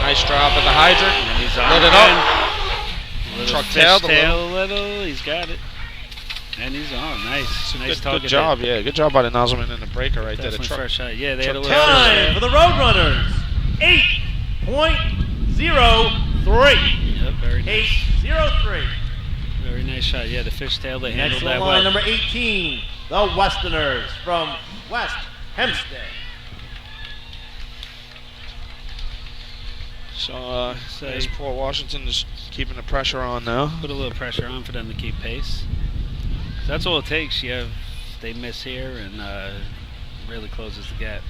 Nice drop at the hydrant. And he's on Lit it again. up. Little Truck fish tailed a tail a little. He's got it. And he's on. Nice. Nice Good target. job, yeah. Good job by the nozzleman and the breaker right there. The Definitely truck. first shot. Yeah, they had a little. Time for the Roadrunners. 8.03. Yep, very nice. 8.03. Very nice shot. Yeah, the fishtail, they Next handled on that line, well. number 18, the Westerners from West Hempstead. So there's Port Washington just keeping the pressure on now. Put a little pressure on for them to keep pace. That's all it takes. They miss here and really closes the gap.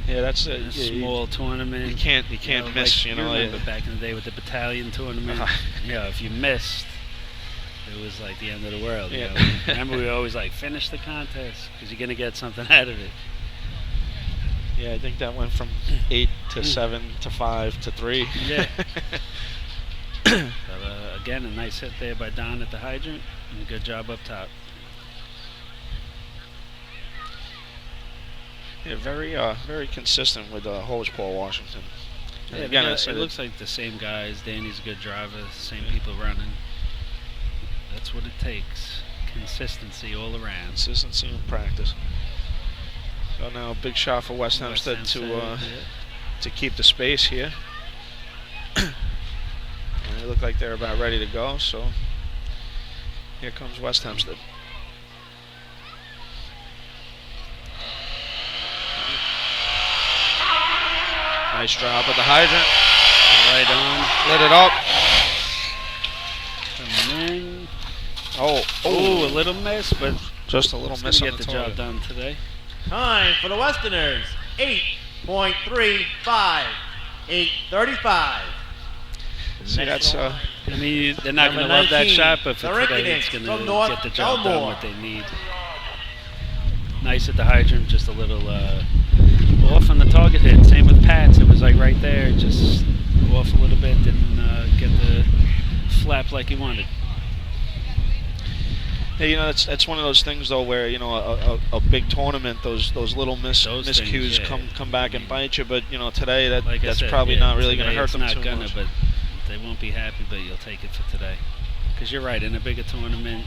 Yeah, that's A small tournament. You can't miss. Like, remember back in the day with the battalion tournament. If you missed, it was like the end of the world. Yeah. Remember, we always like finish the contest because you're gonna get something out of it. Yeah, I think that went from 8 to 7 to 5 to 3. Yeah. But, again, a nice hit there by Don at the hydrant, and a good job up top. Yeah, very consistent with hose Paul Washington. And Yeah, again, it looks like the same guys. Danny's a good driver, same people running. That's what it takes. Consistency all around. Consistency in practice. So now a big shot for West Hempstead to keep the space here. And they look like they're about ready to go, so here comes West Hempstead. Nice drop at the hydrant. Right on. Lit it up. Coming in. Oh, a little miss, but just a little it's miss gonna on get the the job target. done today. Time for the Westerners. 8.35. 8.35. See, that's I mean, they're not Number going to love that 19, shot, but for the today, it's Rinckadink going from to North get the job done Belmore. what they need. Nice at the hydrant, just a little off on the target hit. Same with Pat's, it was like right there, just off a little bit, didn't get the flap like he wanted. Hey, that's one of those things though, where a big tournament, those little miscues things, come back and bite you. But today Like I that's said, probably yeah, not really going to today hurt it's them not too gonna, much. But they won't be happy, but you'll take it for today. Because you're right, in a bigger tournament,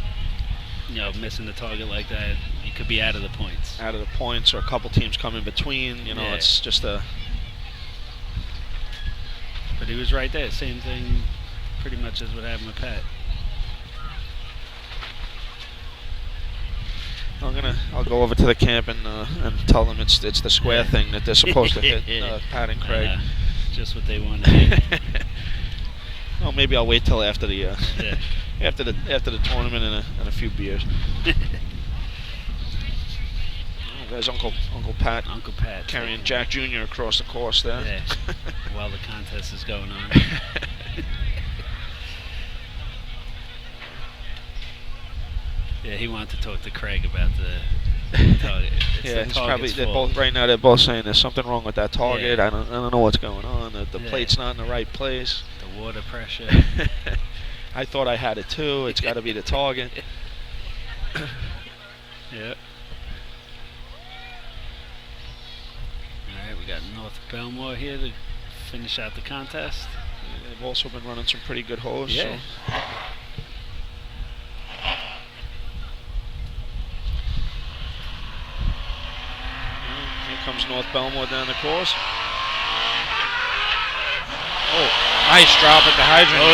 missing the target like that, you could be out of the points. Out of the points, or a couple teams come in between. Yeah. It's just a. But he was right there. Same thing, pretty much as what happened with Pat. I'll go over to the camp and tell them it's the square thing that they're supposed to hit Pat and Craig. Just what they want to hit. Well, maybe I'll wait till after the after the tournament and a few beers. There's Uncle Pat. Uncle Pat carrying Jack Jr. across the course there. Yeah. While the contest is going on. Yeah, he wanted to talk to Craig about the target. Yeah, he's probably they're both saying there's something wrong with that target. Yeah. I don't know what's going on. The Yeah. plate's not in the right place. The water pressure. I thought I had it too. It's got to be the target. Yeah. Alright, we got North Belmore here to finish out the contest. They've also been running some pretty good hose. Yeah. So. Here comes North Belmore down the course. Oh, nice drop at the hydrant.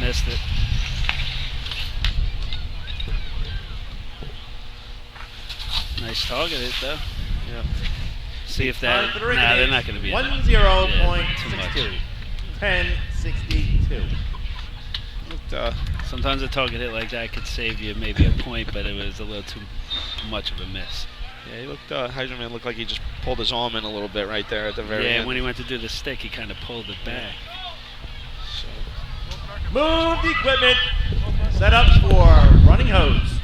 Missed it. Nice target hit though. Yeah. See if Time that. for the Nah, they're Rinckadink. not going to be. 10.62. 10.62. Sometimes a target hit like that could save you maybe a point, but it was a little too much of a miss. Yeah, he looked. Hydrant Man looked like he just pulled his arm in a little bit right there at the very Yeah, end. when he went to do the stick, he kind of pulled it back. So. Move the equipment. Set up for running hose.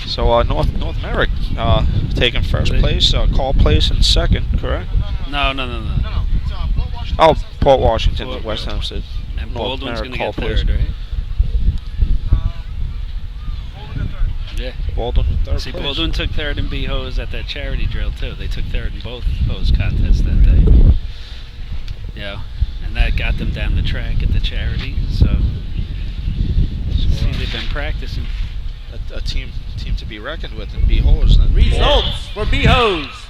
So North Merrick taking first place, Call Place in second, correct? No. No, it's Port Washington. Oh, Port Washington, Port- West Hempstead. And North Baldwin's Merrick, going to Call get Place. third, right? Baldwin in third. Yeah. Baldwin in third See, place. Baldwin took third in B hose at that charity drill too. They took third in both hose contests that day. Yeah, and and that got them down the track at the charity. So see, they've been practicing. A team to be reckoned with in B-Hose. Results for B-Hose.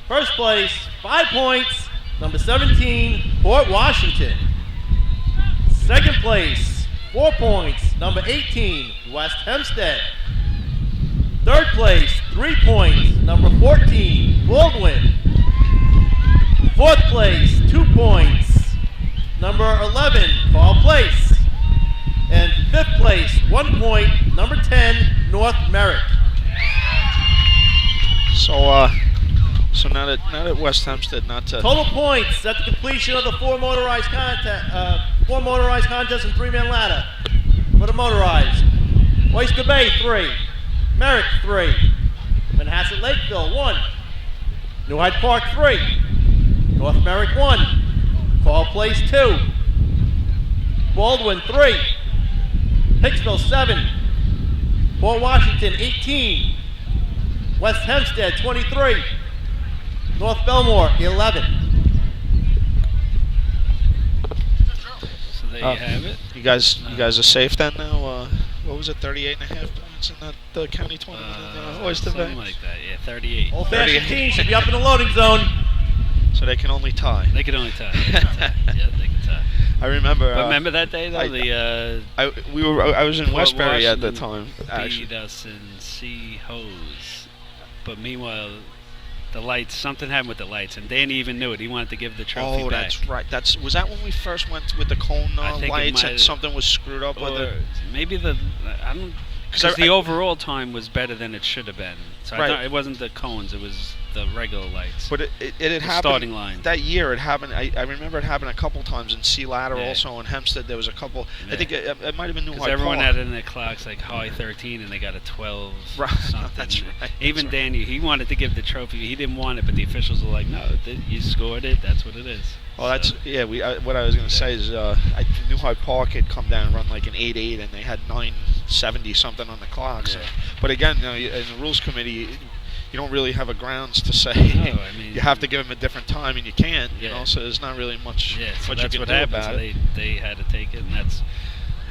First place, 5 points, number 17, Port Washington. Second place, 4 points, number 18, West Hempstead. Third place, 3 points, number 14, Baldwin. Fourth place, 2 points, number 11, Fall Place. And fifth place, 1 point, number 10, North Merrick. So now that West Hempstead not to Total points at the completion of the four motorized contests and three-man ladder for the motorized. Oyster Bay 3, Merrick 3, Manhasset Lakeville 1, New Hyde Park 3, North Merrick 1, Fall Place 2, Baldwin 3, Hicksville 7, Port Washington 18, West Hempstead 23, North Belmore 11. So there you have it. You guys are safe then now. What was it? 38.5 points in the county tournament in Oyster Bay. Something like that. Yeah, 38. Old Fashioned team should be up in the loading zone. So they can only tie. They could only tie. Yeah, they could tie. I remember. But remember that day though? I was in Port Westbury at the Washington time. Actually, beat us in C-Hose. But meanwhile, the lights, something happened with the lights, and Danny even knew it. He wanted to give the trophy back. That's right. Was that when we first went with the cone I think lights and something was screwed up with it? Maybe I don't. Because the overall time was better than it should have been. So I thought it wasn't the cones; it was the regular lights. But it had happened. Starting line. That year it happened. I remember it happened a couple times in Sea Ladder also in Hempstead. There was a couple. Yeah. I think it might have been New Hyde Park. Everyone had in their clocks like high 13 and they got a 12 Right. something. That's right. Even That's right. Danny, he wanted to give the trophy. He didn't want it, but the officials were like, "No, you scored it. That's what it is." Well, that's what I was going to say is New Hyde Park had come down and run like an 8.8 and they had 9.70 something on the clock. So. Yeah. But again, in the rules committee, you don't really have a grounds to say No, I mean, you have to give them a different time and you can't. Yeah. You know, so there's not really much. Yeah, so much that's you what can do happened. about So it. they had to take it, and that's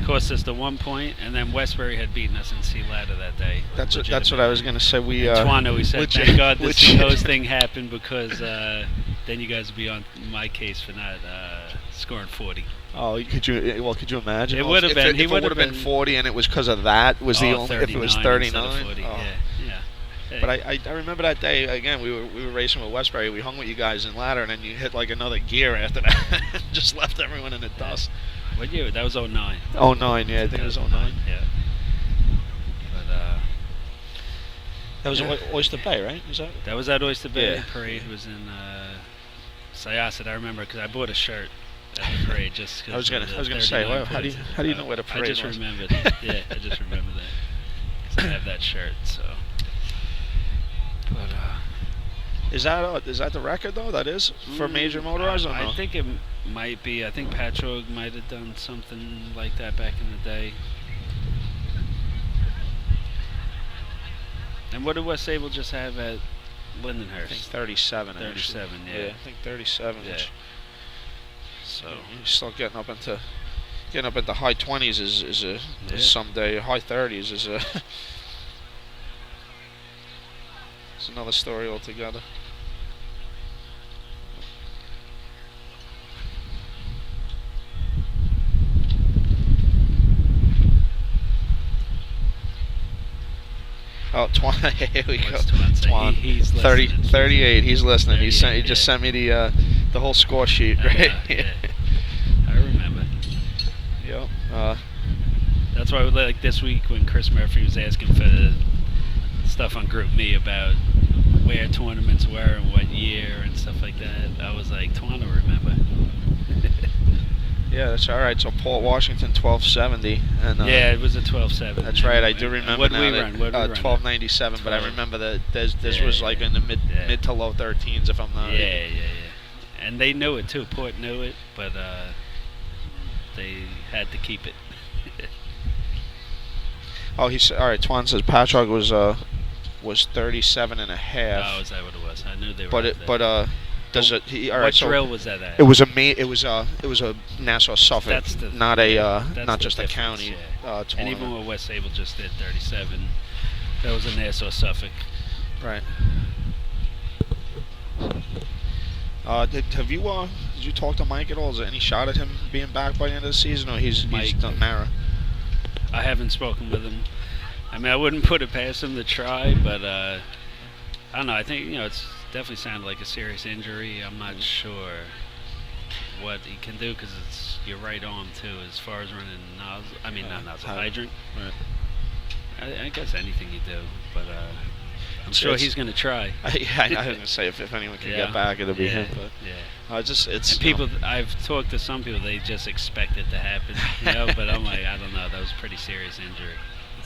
cost us the 1 point. And then Westbury had beaten us in Sea Ladder that day. That's what I was going to say. We Twano, we said, legit- thank God this legit. Coast thing happened because then you guys would be on my case for not scoring 40. Oh, could you imagine? It would have been. If it would have been 40, and it was because of that. Was the only if it was 39? 40, oh. Yeah. Hey. But I remember that day again. We were racing with Westbury. We hung with you guys in ladder, and then you hit like another gear after that. Just left everyone in the dust. What year? That was 09. 09, yeah, I think it was 09. Yeah. But That was Oyster Bay, right? that was at Oyster Bay. Yeah. The parade was in Syosset. I remember because I bought a shirt at the parade just because. I was gonna say, well, how do you know where the parade I just was? remembered. Yeah, I just remember that. 'Cause I have that shirt, so. But Is that the record though? That is for major motorized or no? I think it might be. I think Patchogue might have done something like that back in the day. And what did West Sable just have at Lindenhurst? I think 37. 37, actually. yeah. I think 37. Yeah. So you're still getting up into high 20s is someday. High 30s is it's another story altogether. Oh, here we go. What's Twan say? Twan. He's 30, listening. 38. He's listening. He 38, just sent me the whole score sheet. Right. Yeah. I remember. Yep. That's why, like this week, when Chris Murphy was asking for stuff on Group Me about where tournaments were and what year and stuff like that, I was like, Twana, remember? Yeah, that's all right. So Port Washington 1270, and Yeah, it was a 12.7. that's right. I do remember What now we that run? What we run? 1297. But I 12. remember that this Yeah, was like in the mid to low 13s, if I'm not. Yeah. And they knew it too. Port knew it, but they had to keep it. Oh, he said. All right. Twan says Patchogue was 37 and a half. Oh, is that what it was? I knew they were. But up there. Does it? All right, What so drill was that at? it was a Nassau Suffolk, That's the not that's just the a difference, county yeah. tournament. And even when West Sable just did 37, that was a Nassau Suffolk. Right. Did you talk to Mike at all? Is there any shot at him being back by the end of the season, or he's done Mara? I haven't spoken with him. I mean, I wouldn't put it past him to try, but I don't know. I think it's definitely sounded like a serious injury. I'm not sure what he can do because it's your right arm too, as far as running not nozzle, hydrant. Right. I guess anything you do, but I'm sure he's going to try. I was going to say if anyone can get back, it'll be him. But it's and people. I've talked to some people. They just expect it to happen, But I'm like, I don't know. That was a pretty serious injury.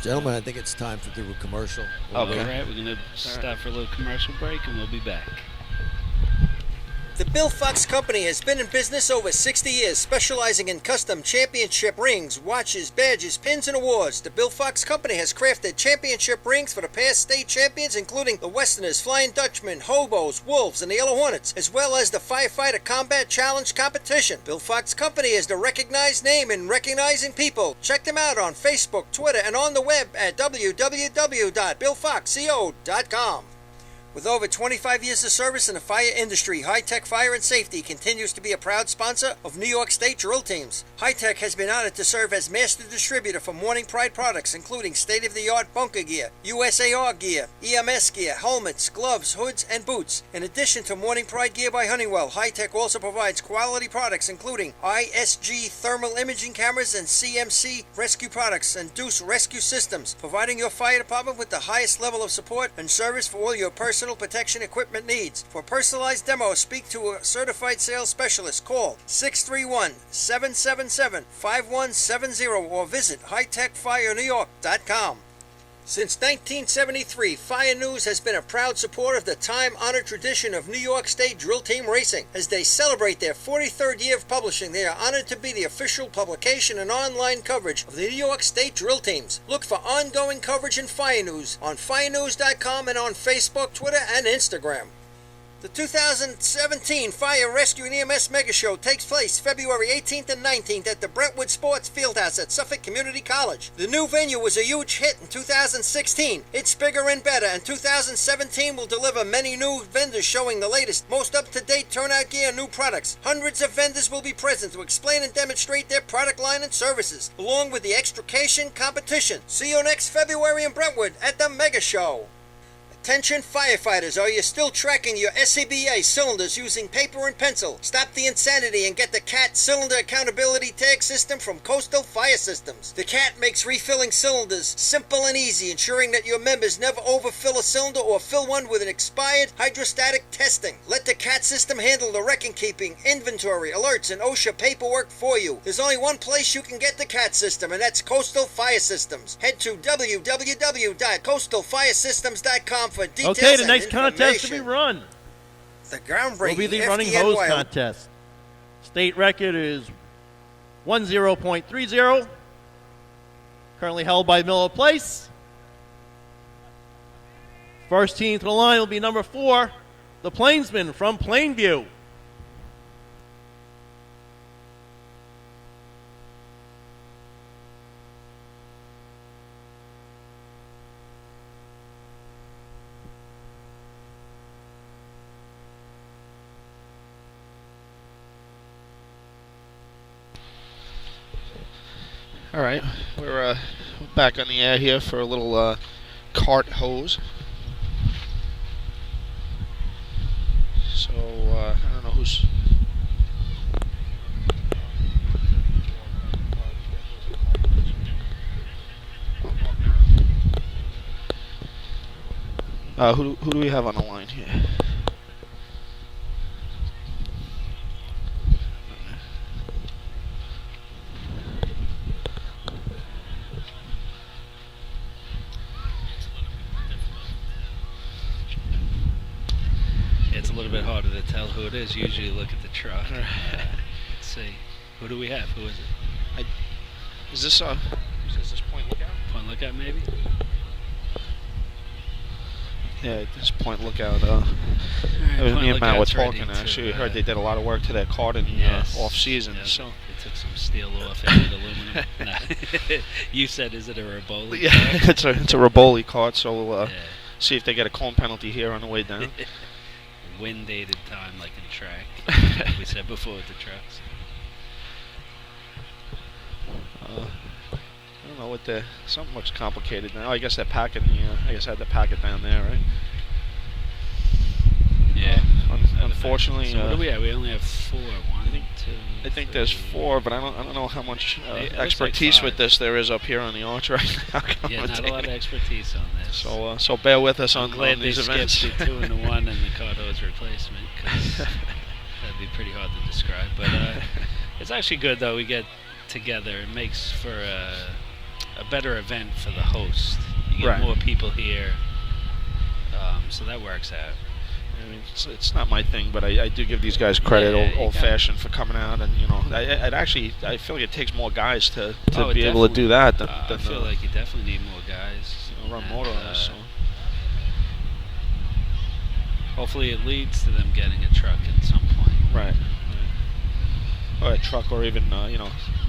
Gentlemen, I think it's time to do a commercial. Okay. All right, we're going to stop for a little commercial break, and we'll be back. The Bill Fox Company has been in business over 60 years, specializing in custom championship rings, watches, badges, pins, and awards. The Bill Fox Company has crafted championship rings for the past state champions, including the Westerners, Flying Dutchmen, Hobos, Wolves, and the Yellow Hornets, as well as the Firefighter Combat Challenge competition. Bill Fox Company is the recognized name in recognizing people. Check them out on Facebook, Twitter, and on the web at www.billfoxco.com. With over 25 years of service in the fire industry, High Tech Fire and Safety continues to be a proud sponsor of New York State drill teams. High Tech has been honored to serve as master distributor for Morning Pride products, including state-of-the-art bunker gear, USAR gear, EMS gear, helmets, gloves, hoods, and boots. In addition to Morning Pride gear by Honeywell, High Tech also provides quality products, including ISG thermal imaging cameras and CMC rescue products and Deuce rescue systems, providing your fire department with the highest level of support and service for all your personal protection equipment needs. For personalized demos, speak to a certified sales specialist. Call 631-777-5170 or visit hightechfirenewyork.com. Since 1973, Fire News has been a proud supporter of the time-honored tradition of New York State drill team racing. As they celebrate their 43rd year of publishing, they are honored to be the official publication and online coverage of the New York State drill teams. Look for ongoing coverage in Fire News on firenews.com and on Facebook, Twitter, and Instagram. The 2017 Fire Rescue and EMS Mega Show takes place February 18th and 19th at the Brentwood Sports Fieldhouse at Suffolk Community College. The new venue was a huge hit in 2016. It's bigger and better, and 2017 will deliver many new vendors showing the latest, most up-to-date turnout gear and new products. Hundreds of vendors will be present to explain and demonstrate their product line and services, along with the extrication competition. See you next February in Brentwood at the Mega Show. Attention firefighters, are you still tracking your SCBA cylinders using paper and pencil? Stop the insanity and get the CAT Cylinder Accountability Tag System from Coastal Fire Systems. The CAT makes refilling cylinders simple and easy, ensuring that your members never overfill a cylinder or fill one with an expired hydrostatic testing. Let the CAT system handle the record-keeping, inventory, alerts, and OSHA paperwork for you. There's only one place you can get the CAT system, and that's Coastal Fire Systems. Head to www.coastalfiresystems.com for details. Okay, the next contest to be run The groundbreaking will be the FDN running hose Wild. contest. State record is 10.30. Currently held by Miller Place. First team to the line will be number 4, the Plainsman from Plainview. All right, we're back on the air here for a little cart hose. So I don't know who's. Who do we have on the line here? It's a little bit harder to tell who it is. Usually look at the truck. Let's see. Who do we have? Who is it? Is this Point Lookout? Point Lookout, maybe? Yeah, at this point lookout. It was me and Matt were talking. Actually, we heard they did a lot of work to that card in the off season. Yeah, So they took some steel off, added aluminum. No. You said, is it a Riboli? yeah, it's a Riboli card. So we'll see if they get a cone penalty here on the way down. Wind dated time like in track. We said before with the trucks. I don't know what the something looks complicated now. I guess they're packing. I guess I had to pack it down there, right? Yeah. Unfortunately, so what do we have? We only have 4. 1, 2. I think there's 4, but I don't know how much It looks expertise like with 5. this there is up here on the arch right now. Yeah, not a lot of expertise on this. So bear with us I'm on glad these they events. skipped the 2 and the 1 and the card hose replacement, because that'd be pretty hard to describe. But it's actually good though. We get together. It makes for a better event for the host. You get Right. more people here, so that works out. I mean, it's not my thing, but I do give these guys credit, Yeah, old fashioned, for coming out, and I feel like it takes more guys to Oh, be able to do that. I feel like you definitely need more guys. run And, motorists. So. Hopefully, it leads to them getting a truck at some point. Right. Or a truck, or even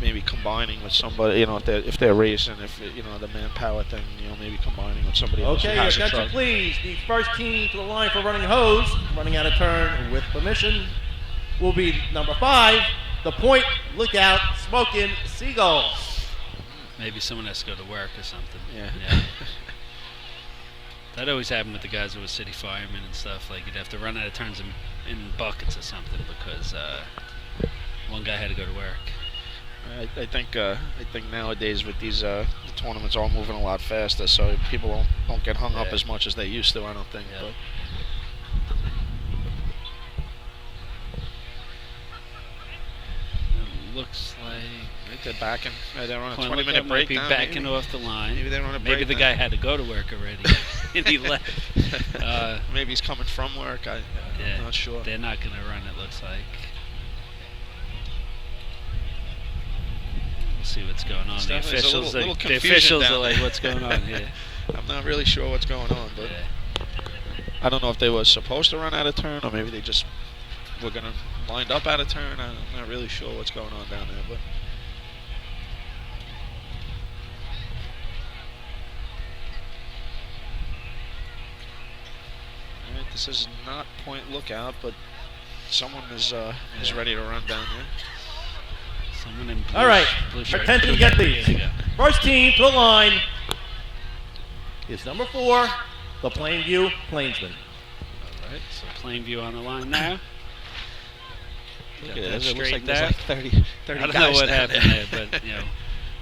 maybe combining with somebody. If they're racing, the manpower thing, maybe combining with somebody else who Okay, has a attention truck. please. The first team to the line for running hose, running out of turn with permission, will be number 5, the Point Lookout Smoking Seagulls. Maybe someone has to go to work or something. Yeah. That always happened with the guys who were city firemen and stuff. Like, you'd have to run out of turns in buckets or something because one guy had to go to work. I think nowadays with these the tournaments are moving a lot faster, so people don't get hung up as much as they used to. I don't think. Yeah. But It looks like I think they're backing. They're on a Point 20-minute Lookout break might be now, backing maybe. off the line. Maybe they're on a Maybe break the now. guy had to go to work already and he left. Maybe he's coming from work. I'm not sure. They're not going to run, it looks like. We'll see what's going on. The There's a officials, little the confusion officials down are like, there. what's going on here? I'm not really sure what's going on, but I don't know if they were supposed to run out of turn, or maybe they just were going to line up out of turn. I'm not really sure what's going on down there, but. All right, this is not Point Lookout, but someone is ready to run down there. Someone in blue, All right, blue shirt. attention, get these. There you go. First team to the line is number 4, the Plainview Plainsmen. All right, so Plainview on the line now. Look Got at that it. It looks straight like there's there. like 30 I don't know guys what down happened there, but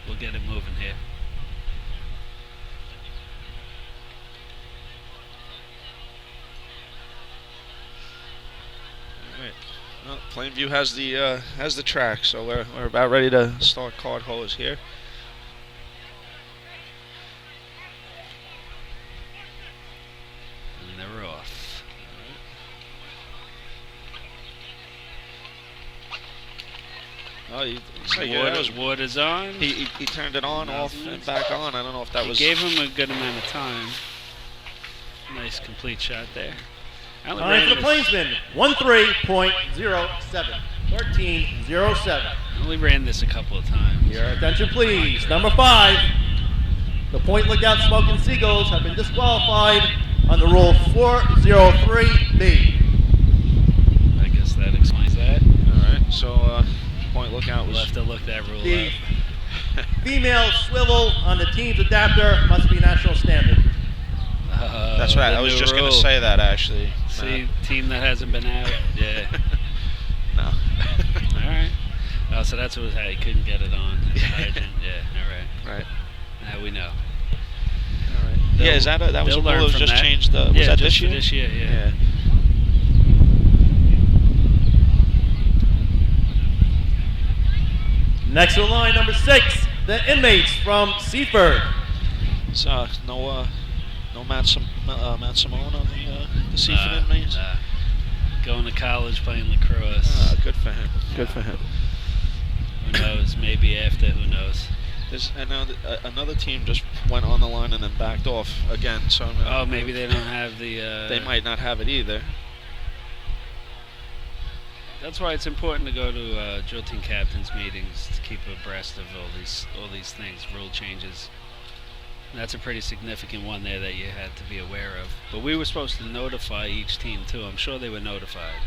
we'll get it moving here. All right. Well, Plainview has the track, so we're about ready to start card hose here. And they're off. Oh, Wood is on. He turned it on, off, and back on. I don't know if that He was. gave him a good amount of time. Nice complete shot there. I only Time ran for the this- Plainsmen, 13.07. 13.07. I only ran this a couple of times. Your attention, please. Number 5, the Point Lookout Smoking Seagulls have been disqualified under Rule 403B. I guess that explains that. All right, so Point Lookout We'll was. have to look that rule The up. female swivel on the team's adapter must be national standard. That's right. the I was new just going rule. to say that actually. See, team that hasn't been out. Yeah. No. All right. Oh, so that's what he couldn't get it on. Hydrant. Yeah. All right. Right. Now we know. All right. Yeah, is that that was a they'll rule that learn was from just that. changed? Was Yeah, that just this for year? this year, yeah. Next to the line, number 6, the inmates from Seaford. It's, no Matt Simone on the Seaford inmates. Going to college, playing lacrosse. Good for him. Good for him. Who knows? Maybe after. Who knows? Another team just went on the line and then backed off again. So maybe they don't have the. They might not have it either. That's why it's important to go to drill team captains meetings to keep abreast of all these things, rule changes. And that's a pretty significant one there that you had to be aware of. But we were supposed to notify each team too. I'm sure they were notified.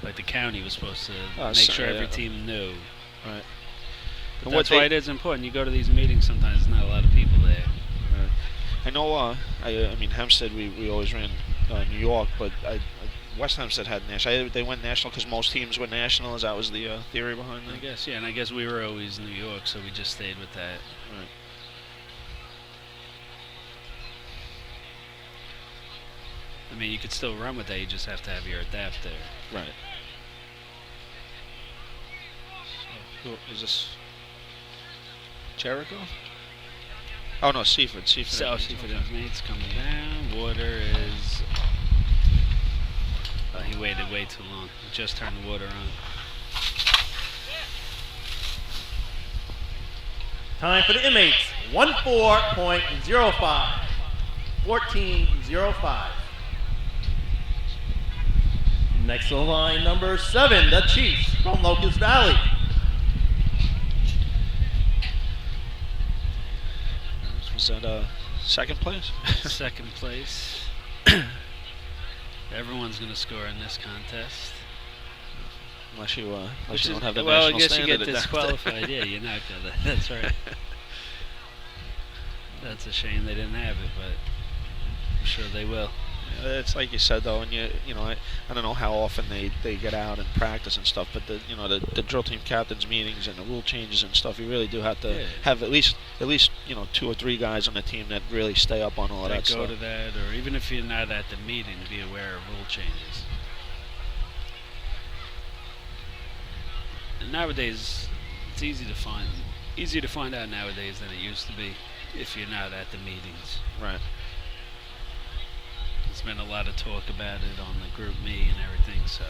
Like the county was supposed to make sure every team knew. Right. But that's why it is important. You go to these meetings sometimes, there's not a lot of people there. Right. I know. I mean, Hempstead. We always ran New York, but West Hempstead had national. They went national because most teams went national. As that was the theory behind it. I guess, yeah. And I guess we were always New York, so we just stayed with that. Right. I mean, you could still run with that. You just have to have your adapter. Right. Who is this? Jericho? Oh no, Seaford. Seaford Inmates coming down. Water is. He waited way too long. He just turned the water on. Time for the inmates. 14.05. 14.05. Next on line, number 7, the Chiefs from Locust Valley. Was that second place? Second place. Everyone's going to score in this contest. Unless you don't have the well, national I guess you standard get disqualified. Yeah, you're not going to. That's right. That's a shame they didn't have it, but I'm sure they will. It's like you said though, and I don't know how often they get out and practice and stuff, but the drill team captains meetings and the rule changes and stuff, you really do have to have at least 2 or 3 guys on the team that really stay up on all of that stuff. Go to that, or even if you're not at the meeting, be aware of rule changes. And nowadays, it's easier to find out nowadays than it used to be if you're not at the meetings. Right. There's been a lot of talk about it on the group me and everything, so.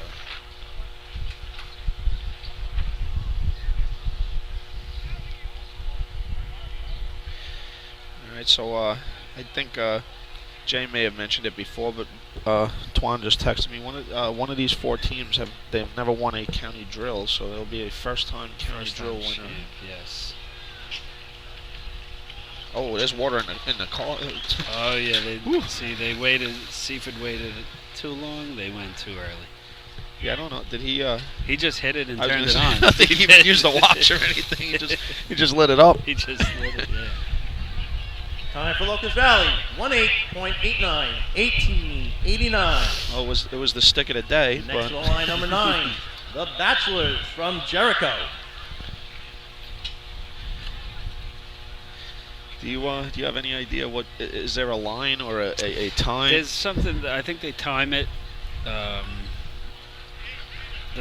All right, so I think Jay may have mentioned it before, but Twan just texted me. One of these 4 teams they've never won a county drill, so it'll be a first-time county drill winner. Yes. Oh, there's water in the car. Oh yeah, they waited. Seaford waited too long. They went too early. Yeah, I don't know. Did he? He just hit it and turned it I on. don't think he even used the watch or anything. He just lit it up. He just lit it. Yeah. Time for Locust Valley. 18.89. 18.89. Oh, it was the stick of the day. Next on line, number 9, the Bachelors from Jericho. Do you have any idea what is there a line or a time? There's something that I think they time it. The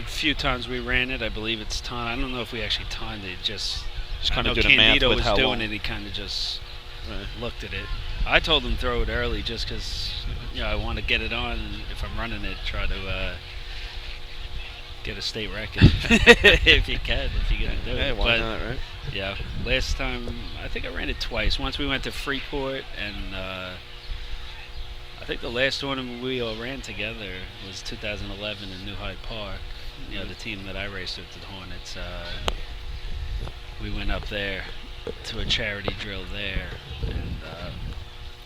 few times we ran it, I believe it's time. I don't know if we actually timed it. Just kind of do the math with was how doing long. it. He kind of just looked at it. I told him throw it early just because I want to get it on. If I'm running it, try to get a state record if you're gonna do it. Why not, right? Yeah, last time I think I ran it twice. Once we went to Freeport, and I think the last tournament we all ran together was 2011 in New Hyde Park. The team that I raced with, the Hornets. We went up there to a charity drill there, and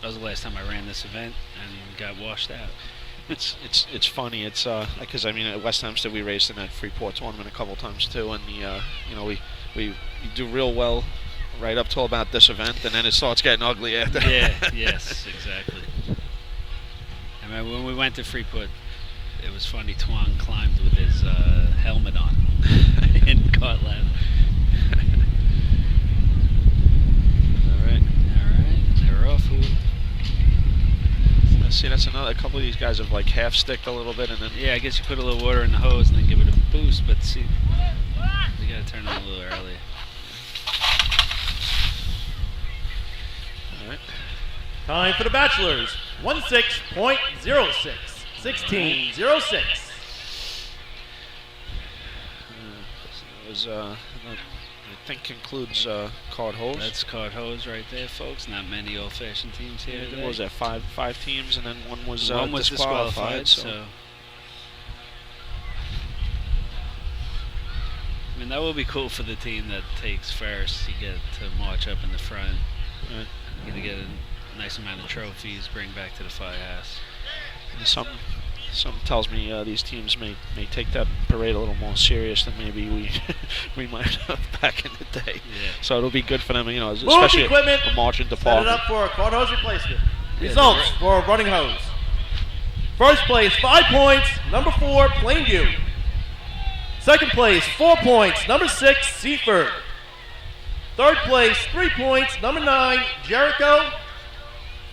that was the last time I ran this event and got washed out. It's funny. It's because at West Hempstead we raced in that Freeport tournament a couple times too, and we do real well right up till about this event, and then it starts getting ugly after. Yeah. Yes. Exactly. I mean, when we went to Freeport, it was funny. Twan climbed with his helmet on in cart ladder. All right. They're off. See, that's a couple of these guys have half sticked a little bit, and then I guess you put a little water in the hose and then give it a boost. But see, you gotta turn it a little earlier. All right. Time for the Bachelors. 16.06. 16.06. was I think includes Card Hose. That's Card Hose right there, folks. Not many old-fashioned teams here today. What was that, five teams, and then one was disqualified. So. I mean, that will be cool for the team that takes first. You get to march up in the front. Right. You're going to get a nice amount of trophies, bring back to the firehouse. And something tells me these teams may take that parade a little more serious than maybe we might have back in the day. Yeah. So it'll be good for them, especially equipment. a marching Set it department. up for a Card Hose replacement. Results for running hose. First place, 5 points, number 4, Plainview. Second place, 4 points, number 6, Seaford. Third place, 3 points, number 9, Jericho.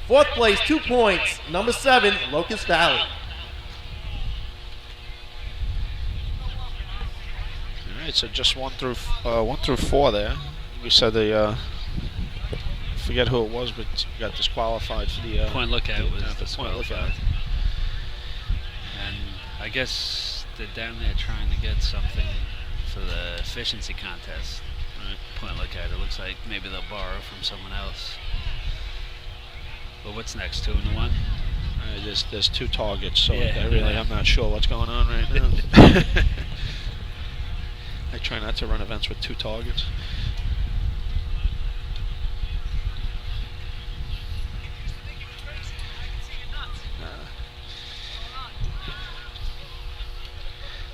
Fourth place, 2 points, number 7, Locust Valley. All right, so just 1 through 4 there. We said the forget who it was, but got disqualified for the Point Lookout was the Point disqualified. Lookout. And I guess they're down there trying to get something for the efficiency contest. Right. Point Lookout. It looks like maybe they'll borrow from someone else. But what's next? 2 and 1? There's 2 targets, so Yeah. I'm not sure what's going on right now. I try not to run events with 2 targets.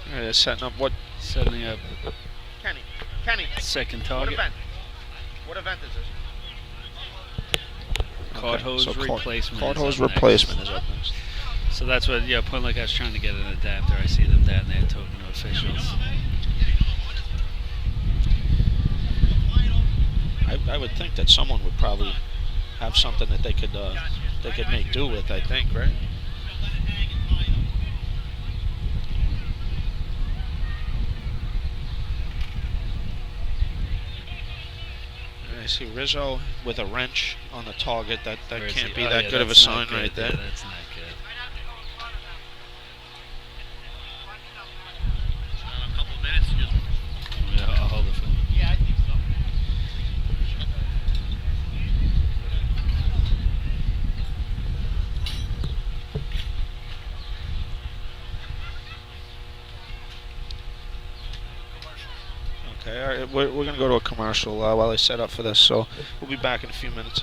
All right, they're setting up what? Setting up Kenny, second what target. event? What event is this? Card Hose so replacement. Card is Hose up next. replacement is up next. So that's what, Point Lookout's trying to get an adapter. I see them down there talking to officials. I would think that someone would probably have something that they could make do with. I think, right? I see Rizzo with a wrench on the target. That Where is can't he? be Oh, that yeah, good of a that's sign not good. right there. Yeah, that's not good. A couple minutes. Yeah, I'll hold it for Yeah, I think so. Okay, all right. We're going to go to a commercial while they set up for this, so we'll be back in a few minutes.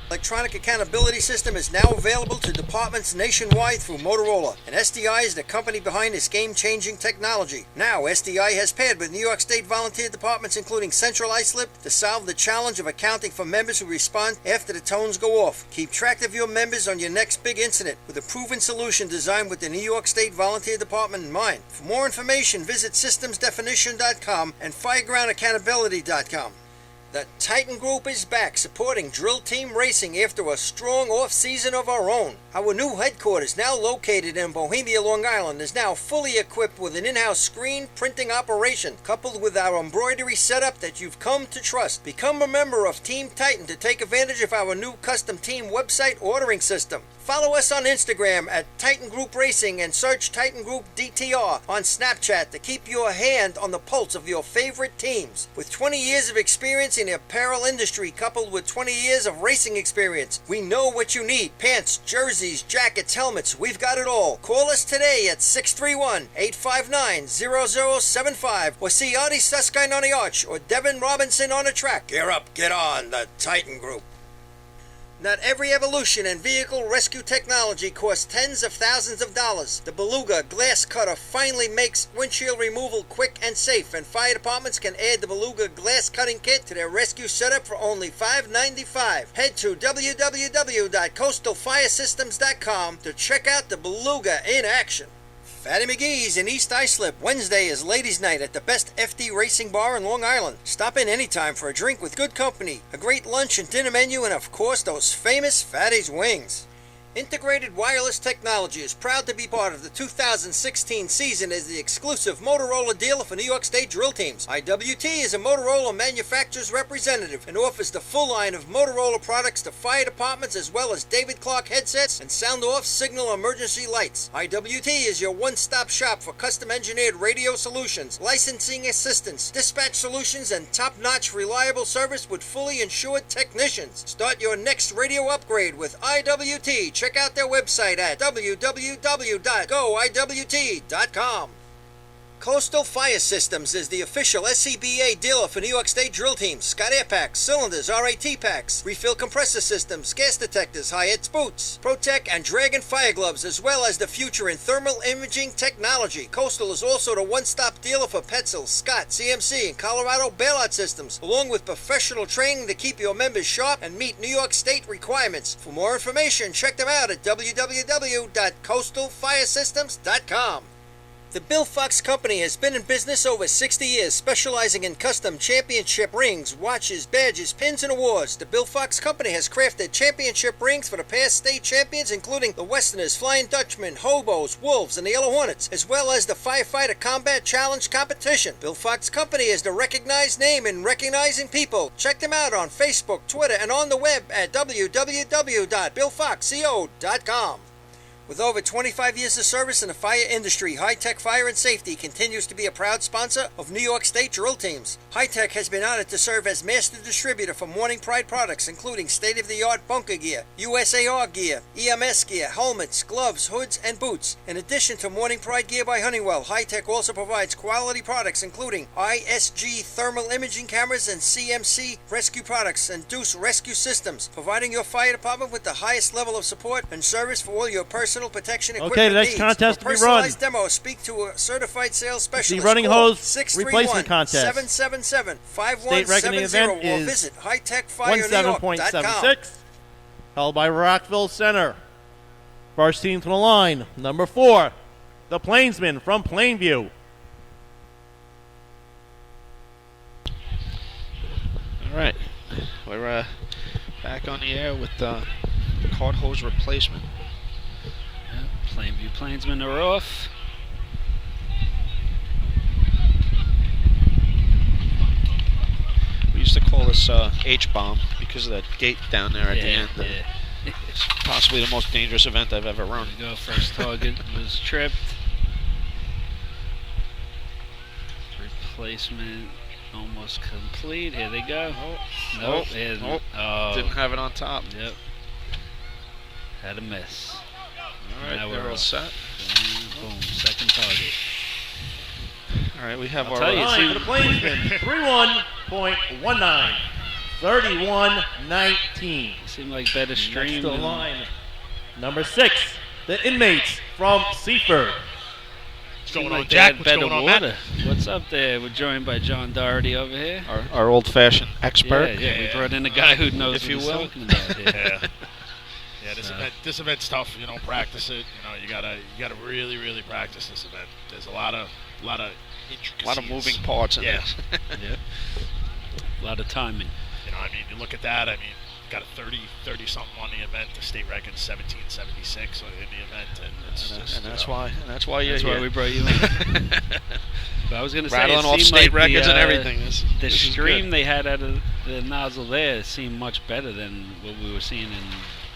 Electronic accountability system is now available to departments nationwide through Motorola, and SDI is the company behind this game-changing technology. Now, SDI has paired with New York State volunteer departments including Central Islip to solve the challenge of accounting for members who respond after the tones go off. Keep track of your members on your next big incident with a proven solution designed with the New York State Volunteer Department in mind. For more information, visit systemsdefinition.com and firegroundaccountability.com. The Titan Group is back supporting Drill Team Racing after a strong off-season of our own. Our new headquarters, now located in Bohemia, Long Island, is now fully equipped with an in-house screen printing operation, coupled with our embroidery setup that you've come to trust. Become a member of Team Titan to take advantage of our new custom team website ordering system. Follow us on Instagram at Titan Group Racing and search Titan Group DTR on Snapchat to keep your hand on the pulse of your favorite teams. With 20 years of experience in the apparel industry coupled with 20 years of racing experience, we know what you need. Pants, jerseys, jackets, helmets, we've got it all. Call us today at 631-859-0075 or see Artie Suskind on the arch or Devin Robinson on the track. Gear up, get on, the Titan Group. Not every evolution in vehicle rescue technology costs tens of thousands of dollars. The Beluga Glass Cutter finally makes windshield removal quick and safe, and fire departments can add the Beluga Glass Cutting Kit to their rescue setup for only $5.95. Head to www.coastalfiresystems.com to check out the Beluga in action. Fatty McGee's in East Islip. Wednesday is Ladies' Night at the best FD Racing Bar in Long Island. Stop in anytime for a drink with good company, a great lunch and dinner menu, and of course those famous Fatty's wings. Integrated Wireless Technology is proud to be part of the 2016 season as the exclusive Motorola dealer for New York State drill teams. IWT is a Motorola manufacturer's representative and offers the full line of Motorola products to fire departments as well as David Clark headsets and sound-off signal emergency lights. IWT is your one-stop shop for custom-engineered radio solutions, licensing assistance, dispatch solutions, and top-notch reliable service with fully insured technicians. Start your next radio upgrade with IWT. Check out their website at www.goiwt.com. Coastal Fire Systems is the official SCBA dealer for New York State drill teams. Scott Air Packs, cylinders, RAT packs, refill compressor systems, gas detectors, Hyatt's boots, Protec and Dragon fire gloves, as well as the future in thermal imaging technology. Coastal is also the one-stop dealer for Petzl, Scott, CMC, and Colorado bailout systems, along with professional training to keep your members sharp and meet New York State requirements. For more information, check them out at www.coastalfiresystems.com. The Bill Fox Company has been in business over 60 years, specializing in custom championship rings, watches, badges, pins, and awards. The Bill Fox Company has crafted championship rings for the past state champions, including the Westerners, Flying Dutchmen, Hobos, Wolves, and the Yellow Hornets, as well as the Firefighter Combat Challenge competition. Bill Fox Company is the recognized name in recognizing people. Check them out on Facebook, Twitter, and on the web at www.billfoxco.com. With over 25 years of service in the fire industry, High Tech Fire and Safety continues to be a proud sponsor of New York State drill teams. High Tech has been honored to serve as master distributor for Morning Pride products, including state-of-the-art bunker gear, USAR gear, EMS gear, helmets, gloves, hoods, and boots. In addition to Morning Pride gear by Honeywell, High Tech also provides quality products, including ISG thermal imaging cameras and CMC rescue products and Deuce rescue systems, providing your fire department with the highest level of support and service for all your personal protection equipment Okay, the next needs. contest For to be run. personalized demo, speak to a certified sales specialist. The running Call hose replacement contest. 631-777-5170 State reckoning event or is visit hightechfirenewyork.com. 17.76, held by Rockville Center. First team to the line, number 4, the Plainsman from Plainview. All right, we're back on the air with the card hose replacement. Plainview Plainsmen are off. We used to call this H-bomb because of that gate down there at the end. It's possibly the most dangerous event I've ever run. There we go, first target was tripped. Replacement almost complete. Here they go. Nope. Oh. Didn't have it on top. Yep. Had a miss. All right, Now they're we're all off. set. Boom, second target. All right, we have I'll our tell you, Line for the Plainsman, 31.19, 31-19. Seemed like better Next stream. to the than- line, number 6, the Inmates from Seaford. What's going seemed on, like they Jack? had What's better going on, water. Matt? What's up there? We're joined by John Doherty over here. our old-fashioned expert. Yeah, we brought in a guy who knows If what you he's will. talking about here. Yeah. Yeah, this event's tough. You don't practice it. You gotta really, really practice this event. There's a lot of intricacies. A lot of moving parts in Yeah. this. Yeah. A lot of timing. You look at that. Got a 30-something on the event. The state record 1776 in the event, and it's just, And that's why you're That's here. why we brought you in. But I was going to say, Rattling it off seemed state like records the, and everything. This The is stream good. they had out of the nozzle there seemed much better than what we were seeing in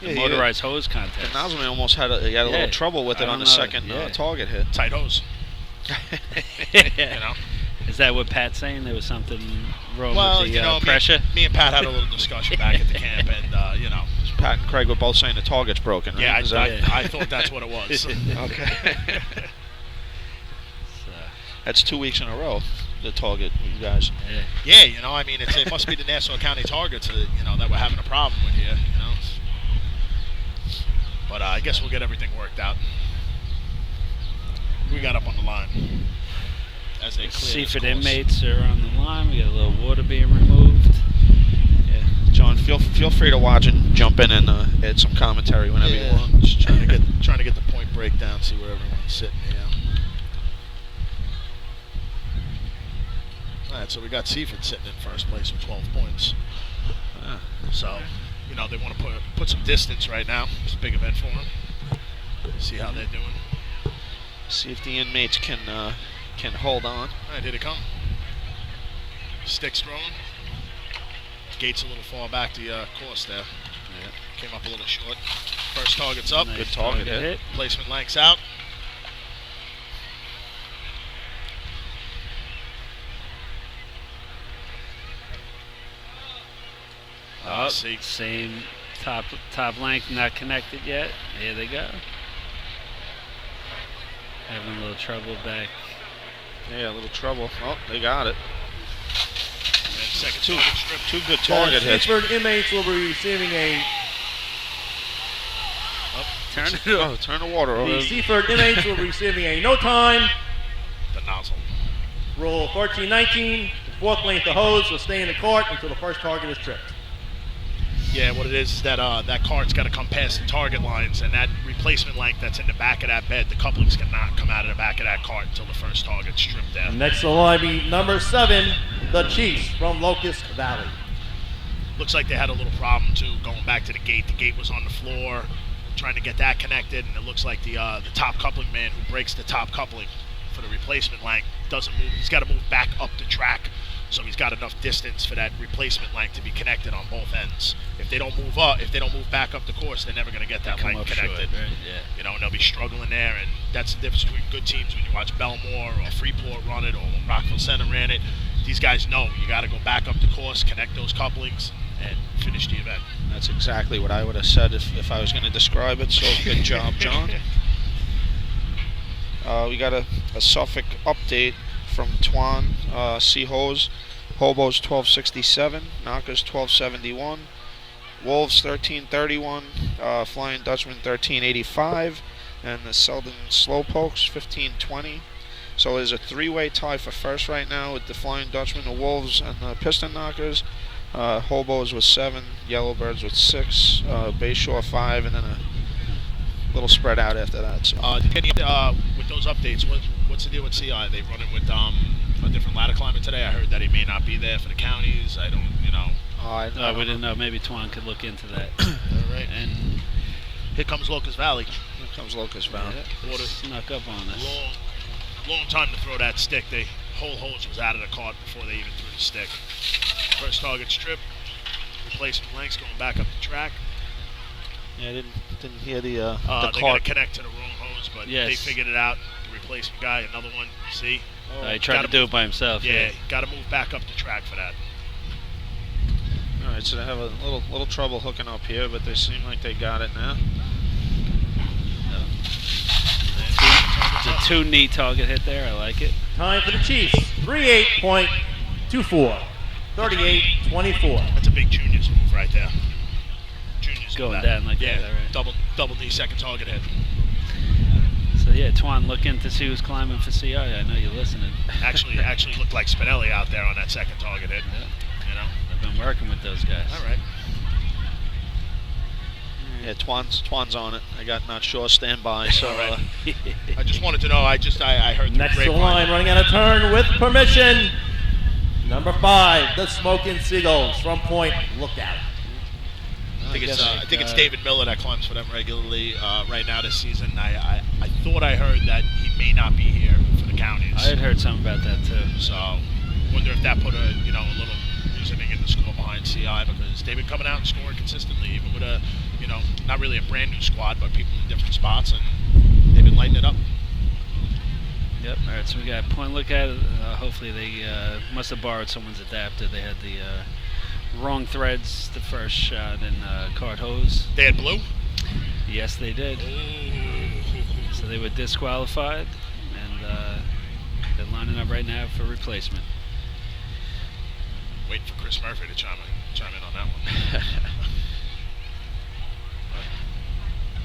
the Yeah, motorized hose The contest. nozzleman almost had a little trouble with I it on don't the know, second yeah. target hit. tight hose. Yeah. Is that what Pat's saying? There was something wrong Well, with the me- pressure? Me and Pat had a little discussion back at the camp, and Pat and Craig were both saying the target's broken, right? yeah, Is that- I thought that's what it was. Okay. So, That's 2 weeks in a row, the target, you guys. yeah. Yeah, it must be the Nassau County targets that we're having a problem with here, But I guess we'll get everything worked out. We got up on the line as they clear this Seaford course. inmates are on the line. We got a little water being removed. Yeah. John, feel free to watch and jump in and add some commentary whenever you want. Just trying to get the point breakdown, see where everyone's sitting here. All right, so we got Seaford sitting in first place with 12 points. Ah. So they want to put some distance right now. It's a big event for them. See how they're doing. See if the inmates can hold on. All right, here they come. Sticks thrown. Gates a little far back the course there. Yeah. Came up a little short. First target's up. Nice Good target hit. Placement lengths out. Oh, see. same top length, not connected yet. Here they go. Having a little trouble back. Yeah, a little trouble. Oh, they got it. And second target strip. Two good target The hits. Seaford inmates will be receiving Turn it Oh, turn the water over. the Seaford inmates will be receiving a no time. The nozzle. Rule 1319. The fourth length of hose will stay in the cart until the first target is tripped. Yeah, what it is that that cart's got to come past the target lines, and that replacement length that's in the back of that bed, the couplings cannot come out of the back of that cart until the first target's stripped out. Next will line be number 7, the Chiefs from Locust Valley. Looks like they had a little problem too going back to the gate. The gate was on the floor, trying to get that connected, and it looks like the top coupling man who breaks the top coupling for the replacement length doesn't move. He's got to move back up the track, so he's got enough distance for that replacement length to be connected on both ends. If they don't move back up the course, they're never going to get that length connected. Short, right? Yeah. And they'll be struggling there, and that's the difference between good teams when you watch Belmore or Freeport run it or Rockville Center ran it. These guys know you got to go back up the course, connect those couplings, and finish the event. That's exactly what I would have said if I was going to describe it. So good job, John. We got a Suffolk update from Twan C. Hose. Hobos 1267, Knockers 1271, Wolves 1331, Flying Dutchman 1385, and the Selden Slowpokes 1520. So there's a three-way tie for first right now with the Flying Dutchman, the Wolves, and the Piston Knockers. Hobos with 7, Yellowbirds with 6, Bayshore 5, and then a little spread out after that. So. With those updates, what's the deal with CI? They running with a different ladder climber today. I heard that he may not be there for the counties. I don't, We didn't know. Maybe Twan could look into that. All right. And Here comes Locust Valley. Here comes Locust Valley. Water. snuck up on us. Long time to throw that stick. The whole hose was out of the cart before they even threw the stick. First target strip. Replacement lengths going back up the track. Yeah, I didn't hear the They got to cart. connect to the wrong hose, but Yes. they figured it out. The replacement guy, another one. See? He tried to do it by himself. Yeah, got to move back up the track for that. All right, so they have a little trouble hooking up here, but they seem like they got it now. It's a 2 knee target hit there. I like it. Time for the Chiefs, 38.24, 38-24. That's a big juniors move right there. Juniors Going move down like yeah, that, right? double knee second target hit. So yeah, Twan, look in to see who's climbing for CI. I know you're listening. Actually looked like Spinelli out there on that second target hit. Yeah. I've been working with those guys. All right. Yeah, Twan's on it. I got not sure standby, so All right. I just wanted to know. I heard the Next to the grapevine. line, running out of turn with permission. Number 5, the Smoking Seagulls from Point Lookout. I think it's David Miller that climbs for them regularly right now this season. I thought I heard that he may not be here for the counties. I had heard something about that too. So, wonder if that put a little reasoning in the score behind CI, because they've been coming out and scoring consistently, even with a not really a brand new squad, but people in different spots, and they've been lighting it up. Yep. All right. So we got Point Lookout. Hopefully they must have borrowed someone's adapter. They had the wrong threads the first shot in cart hose. They had blue? Yes, they did. So they were disqualified, and they're lining up right now for replacement. Waiting for Chris Murphy to chime in on that one.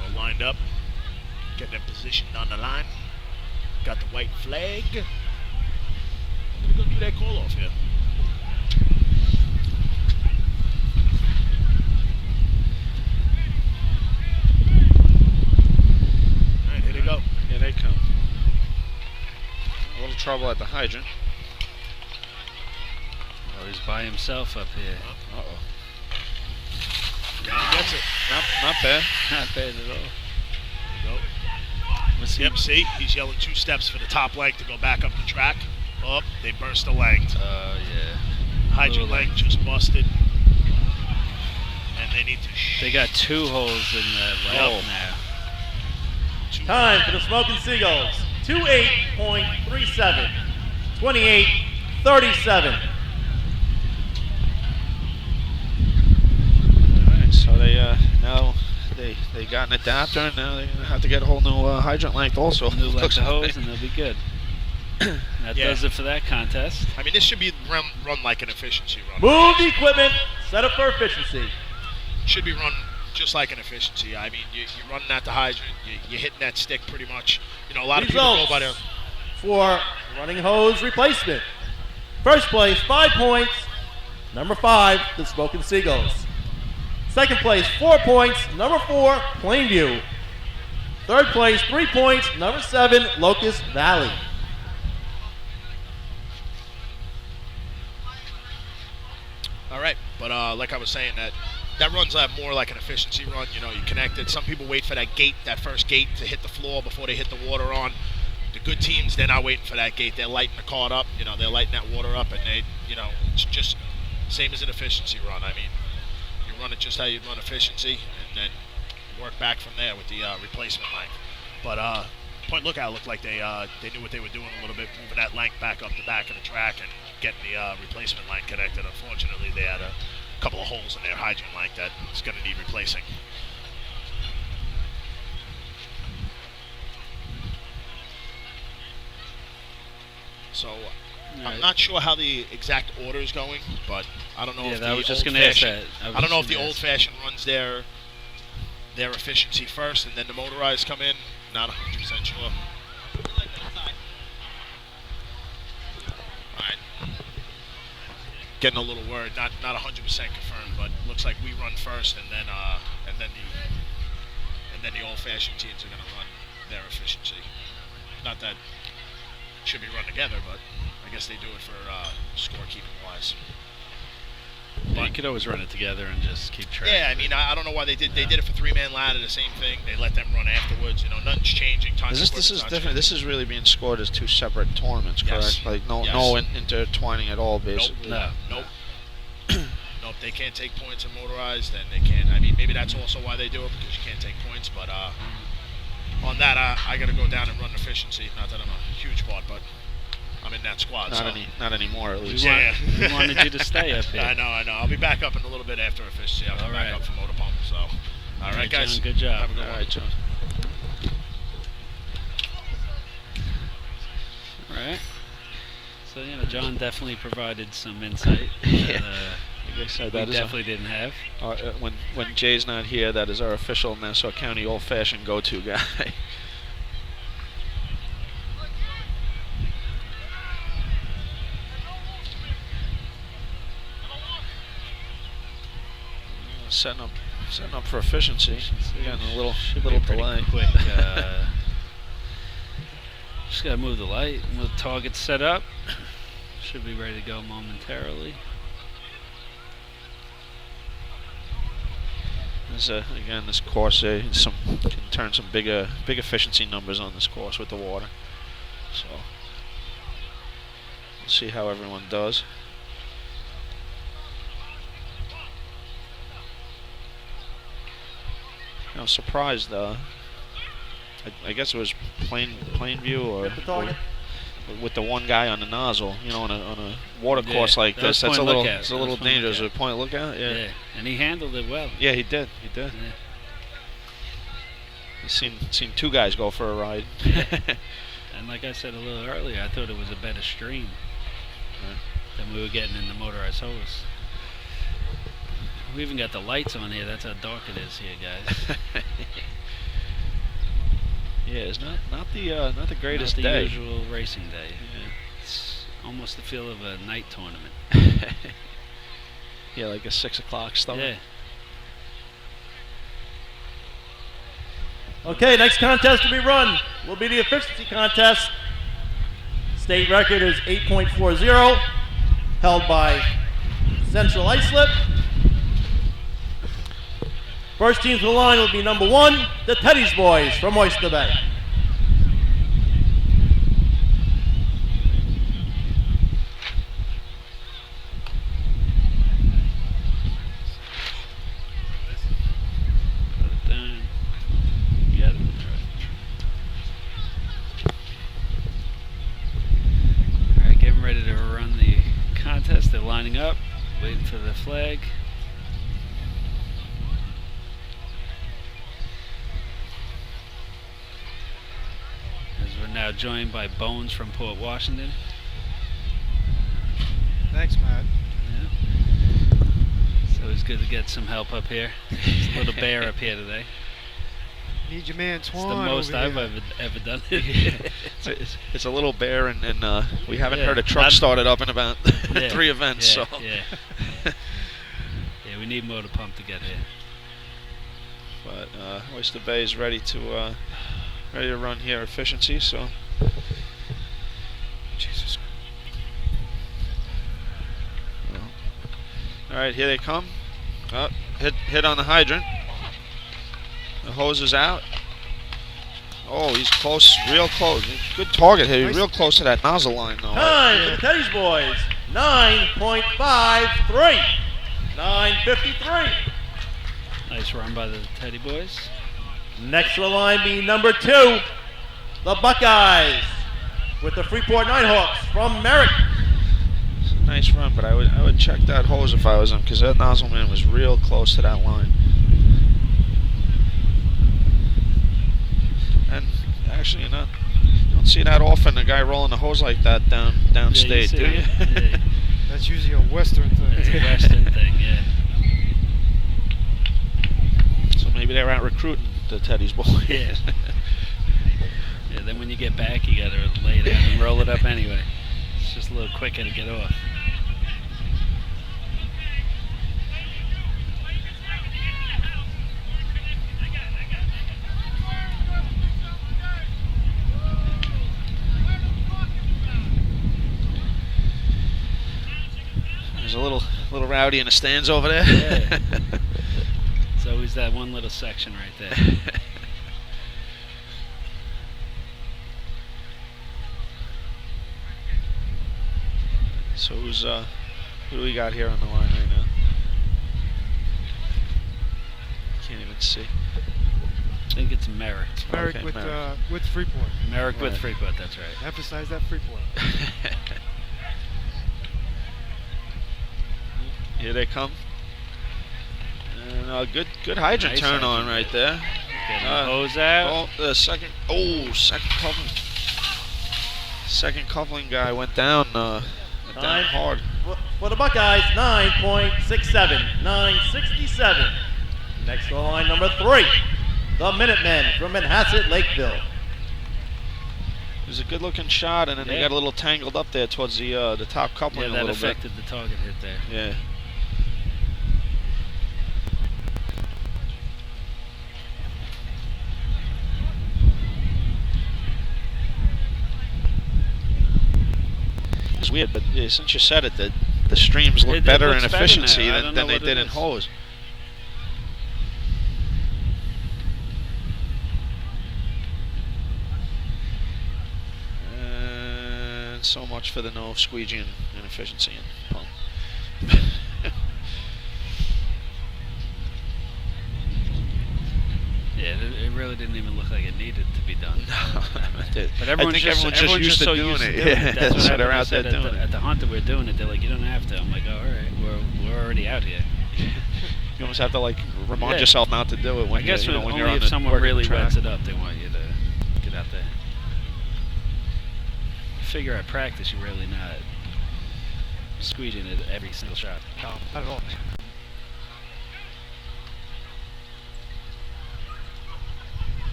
All lined up, getting them positioned on the line. Got the white flag. I'm gonna go do that call off here. All right, here they go. here they come. A little trouble at the hydrant. Oh, he's by himself up here. Uh-oh. Gets it. Not bad. Not bad at all. There you go. Yep, see, he's yelling 2 steps for the top length to go back up the track. Up, they burst the length. Yeah. Hydrant length just busted. And they need to. They got 2 holes in the ramp now. Time for the Smoking Seagulls. 28.37. 28-37. Alright, so they now they got an adapter, and now they're gonna have to get a whole new hydrant length also. New length of hose, and they'll be good. That does it for that contest. I mean, this should be run like an efficiency run. Move the equipment. Set up for efficiency. Should be run just like an efficiency. I mean, you're running at the hydrant, you're hitting that stick pretty much. You know, a lot of people go by there. For running hose replacement. First place, 5 points. Number 5, the Smoking Seagulls. Second place, 4 points. Number 4, Plainview. Third place, 3 points. Number 7, Locust Valley. All right, but like I was saying, that runs more like an efficiency run. You know, you connect it. Some people wait for that first gate to hit the floor before they hit the water on. The good teams, they're not waiting for that gate. They're lighting the cart up. You know, they're lighting that water up, and it's just same as an efficiency run. I mean, you run it just how you run efficiency, and then work back from there with the replacement length. But Point Lookout looked like they knew what they were doing a little bit, moving that length back up the back of the track and getting the replacement line connected. Unfortunately, they had a couple of holes in their hydrant length that is going to need replacing. So I'm not sure how the exact order is going, but I don't know if the I don't know if the Old Fashioned runs their efficiency first and then the motorized come in. Not 100% sure. All right. Getting a little worried. Not 100% confirmed, but looks like we run first, and then the Old Fashioned teams are going to run their efficiency. Not that it should be run together, but I guess they do it for scorekeeping wise. Yeah, you could always run it together and just keep track. Yeah, I mean, I don't know why they did. They did it for 3-man ladder, the same thing. They let them run afterwards. You know, nothing's changing. This is different. This is really being scored as 2 separate tournaments, correct? Yes. Like no intertwining at all, basically. Nope. Nope. They can't take points in motorized, and they can't. I mean, maybe that's also why they do it, because you can't take points. But on that, I got to go down and run efficiency. Not that I'm a huge part, but I'm in that squad. Not anymore, at least. We wanted you to stay up here. I know. I'll be back up in a little bit after efficiency. I'll be back up for motor pump. So, all right, guys. John, good job. Have a good one. All right, John. All right. So, John definitely provided some insight. Yeah. Like I said, we definitely didn't have. When Jay's not here, that is our official Nassau County Old Fashioned go-to guy. Setting up for efficiency. Again, a little delay. Quick. Just gotta move the light, move the target set up. Should be ready to go momentarily. This course can turn some big efficiency numbers on this course with the water. So we'll see how everyone does. I'm surprised. I guess it was Plainview or with the one guy on the nozzle. On a water course like this, that's a little dangerous. A Point Lookout. Yeah, and he handled it well. Yeah, he did. Yeah. He's seen 2 guys go for a ride. And like I said a little earlier, I thought it was a better stream than we were getting in the motorized hose. We even got the lights on here. That's how dark it is here, guys. Yeah, it's not the greatest not the day. Usual racing day. Yeah. It's almost the feel of a night tournament. Yeah, like a 6 o'clock start. Yeah. Okay, next contest to be run will be the efficiency contest. State record is 8.40, held by Central Islip. First team to the line will be number 1, the Teddy's Boys from Oyster Bay. Put it down. You got it? All right, getting ready to run the contest. They're lining up, waiting for the flag. As we're now joined by Bones from Port Washington. Thanks, Matt. Yeah. It's always good to get some help up here. It's a little bear up here today. Need your man It's Twan. the most over I've here. ever done it. It's a little bear, and we haven't Yeah. heard a truck started up in about Yeah. 3 events. Yeah, so, yeah. Yeah, we need motor pump to get here. but Oyster Bay is ready to run here efficiency. So, Jesus. All right, here they come. Hit on the hydrant. The hose is out. Oh, he's close, real close. Good target here. He's real close to that nozzle line, though. Time for the Teddy's Boys, 9.53. 9:53. Nice run by the Teddy Boys. Next to the line be number 2, the Buckeyes, with the Freeport Nighthawks from Merritt. Nice run, but I would check that hose if I was him, because that nozzle man was real close to that line. And actually, you don't see that often. A guy rolling the hose like that downstate, do you? Yeah. That's usually a Western thing. It's a Western thing, yeah. So maybe they're out recruiting the Teddy's Boys. Yeah. Yeah, then when you get back, you gotta lay it down and roll it up anyway. It's just a little quicker to get off. There's a little rowdy in the stands over there. Yeah. It's always that one little section right there. So who do we got here on the line right now? Can't even see. I think it's Merrick. Merrick Okay, with Merrick. with Freeport. Merrick with Right. Freeport, that's right. Emphasize that Freeport. Here they come. And a good hydrant Nice turn on hydrant. right there. Getting the hose out. Oh, the second coupling. Second coupling guy went down Time hard. for the Buckeyes, 9.67. 9:67. Next to the line, number 3, the Minutemen from Manhasset, Lakeville. It was a good looking shot, and then they Yeah. got a little tangled up there towards the top coupling Yeah, a that little bit. affected the target hit there. Yeah. It's weird, but since you said it, the streams look It better looks in better efficiency now. I than don't know they what it did in is. hose. And so much for the no squeegee and inefficiency and pump. Yeah, it really didn't even look like it needed to be done. But I think everyone's just used to so doing it. Yeah, So that's what they're happened. I out there said doing it. at the hunt that we're doing it. They're like, you don't have to. I'm like, oh, all right, we're already out here. You almost have to remind Yeah. yourself not to do it when I guess when only you're on if the someone working really track. wets it up, they want you to get out there. I figure at practice, you're really not squeezing it every single shot. No, not at all.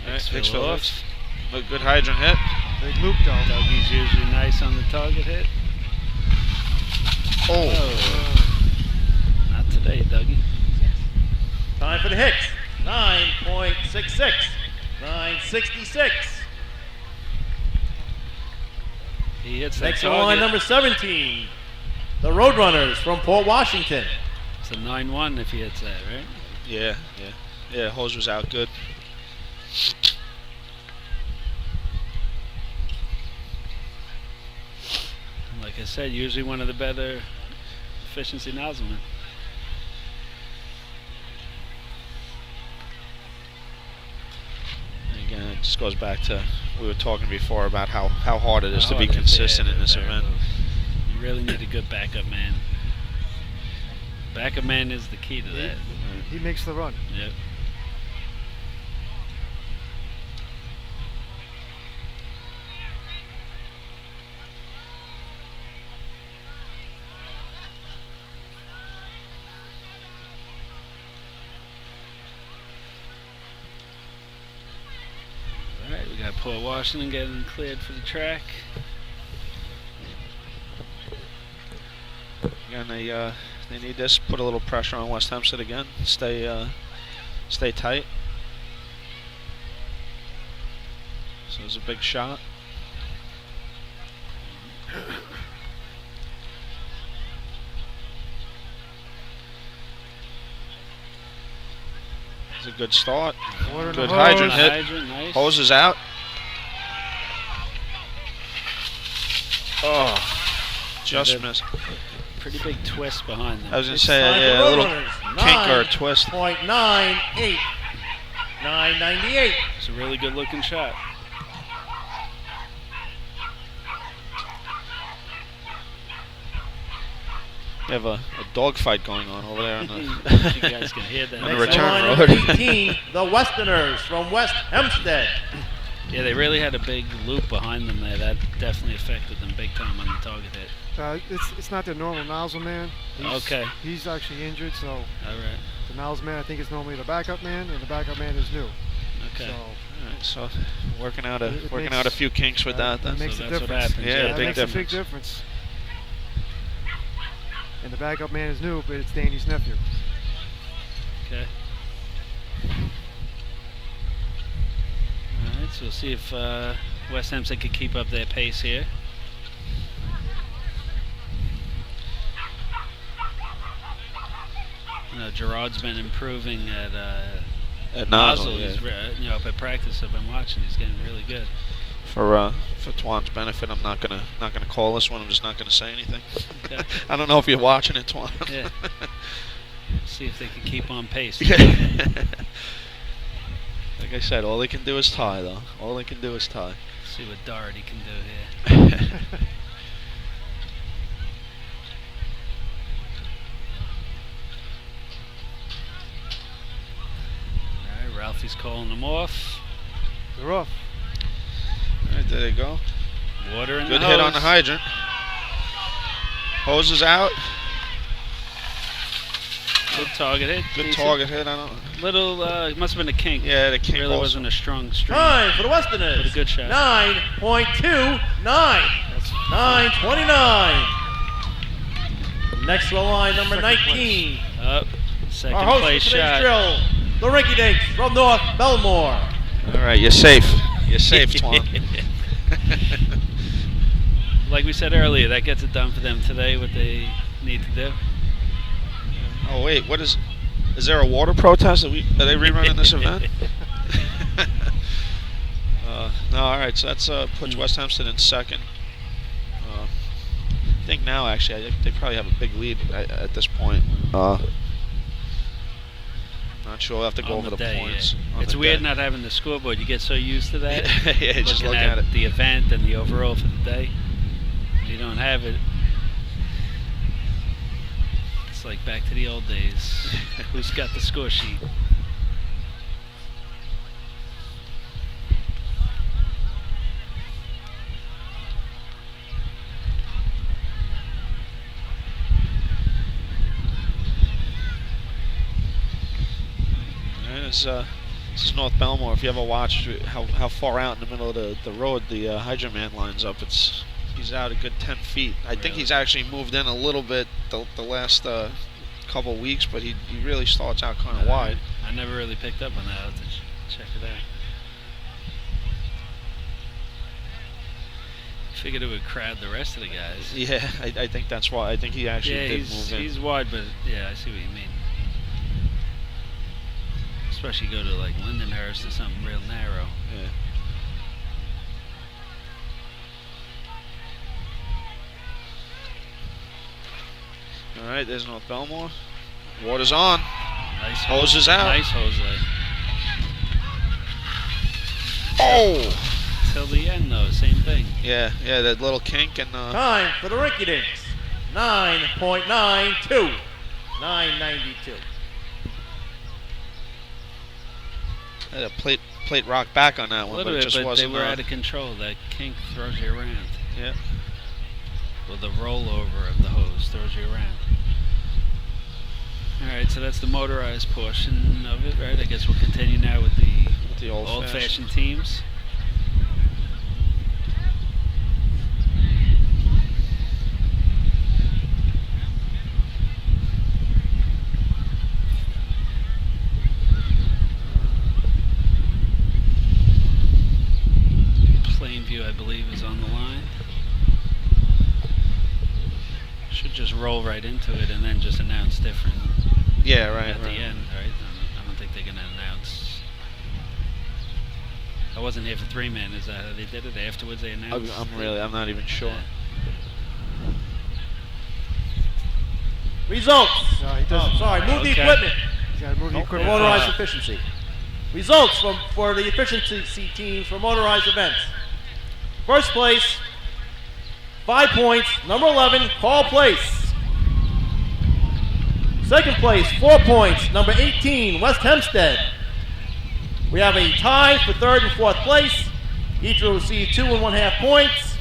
Right, Hicksville Hicksville off. hits. A good hydrant hit. Big loop though. Dougie's usually nice on the target hit. Oh. Not today, Dougie. Time for the Hicks, 9.66. 9:66. He hits that Next to the line, target. number 17, the Roadrunners from Port Washington. It's a 9-1 if he hits that, right? Yeah. Hose was out good. Like I said, usually one of the better efficiency nozzlemen. Again, it just goes back to we were talking before about how hard it is to be consistent in this event. You really need a good backup man. Backup man is the key to that. He makes the run. Yep. Alright, we got Port Washington getting cleared for the track. Again, they need this. Put a little pressure on West Hempstead again. Stay tight. So it's a big shot. It's a good start. Water in Good the hydrant hose. hit. Hydrant, nice. Hose is out. Oh, just Yeah, missed. Pretty big twist behind them. I was gonna It's say time for a road little runners. kink or a twist. 9.98. 998. It's a really good looking shot. We have a dogfight going on over there on the You guys can hear that. On the Next in return line, road. number 18, the Westerners from West Hempstead. Yeah, they really had a big loop behind them there. That definitely affected them big time on the target hit. It's not their normal nozzle man. Okay. He's actually injured, so All right. the nozzle man I think is normally the backup man, and the backup man is new. Okay. So Alright, so working out It out a makes- few kinks with that. it Then. makes So a that's what difference. happens. Yeah, that big makes a big difference. difference. And the backup man is new, but it's Danny's nephew. Okay. All right, so we'll see if West Hempstead could keep up their pace here. You know, Gerard's been improving at nozzle. yeah. He's up at practice. I've been watching. He's getting really good. For Twan's benefit, I'm not gonna call this one. I'm just not gonna say anything. Okay. I don't know if you're watching it, Twan. Yeah. See if they can keep on pace. Yeah. Like I said, all they can do is tie, though. All they can do is tie. See what Doherty can do here. All right, Ralphie's calling them off. They're off. All right, there they go. Water in Good the hit hose. on the hydrant. Hose is out. Good target hit. Good decent. target hit. I don't. Little, it must have been a kink. Yeah, the kink really also. wasn't a strong string. Time for the Westerners. But a good shot. 9.29. That's 9.29. Next to the line, number 19. up. Second Our host place for today's shot. drill, the Rinky Dinks from North Belmore. All right, you're safe. You're safe, Twan. Like we said earlier, that gets it done for them today, what they need to do. Oh wait, what is there a water protest? Are they rerunning this event? No, all right. So that's puts West Hempstead in second. I think now actually they probably have a big lead at this point. Not sure. We'll have to go On over the day, points. yeah. on It's the weird day. not having the scoreboard. You get so used to that. Yeah, just looking looking at it. the event and the overall for the day. When you don't have it. It's like back to the old days. Who's got the score sheet? All right, this is North Belmore. If you ever watch how far out in the middle of the road the hydrant man lines up, he's out a good 10 feet. I think Really? he's actually moved in a little bit the last couple weeks, but he really starts out kind of wide. I never really picked up on that. I'll have to check it out. figured it would crowd the rest of the guys. Yeah, I think that's why. I think he actually did move in. He's wide, but yeah, I see what you mean. Especially go to like Lindenhurst or something real narrow. Yeah. All right, there's North Belmore. Water's on. Nice Hose is out. Nice hose. Oh! Till the end, though, same thing. Yeah, that little kink and Time for the Rinky-Dinks. 9.92. 9.92. had a plate rock back on that A one, little but it bit, just but wasn't. they were out of control. That kink throws you around. Yeah. Well, the rollover of the hose throws you around. All right, so that's the motorized portion of it, right? I guess we'll continue now with the old-fashioned teams. Plainview, I believe, is on the line. Should just roll right into it and then just announce different. Yeah, right. At the end, right? I don't think they're gonna announce. I wasn't here for 3-man. Is that how they did it? Afterwards, they announced. I'm not even sure. Results. He doesn't. Sorry, move the equipment. He's got to move the For equipment. motorized efficiency. Results for the efficiency teams for motorized events. First place, 5 points, number 11, Paul Place. Second place, 4 points, number 18, West Hempstead. We have a tie for third and fourth place. Each will receive 2 1/2 points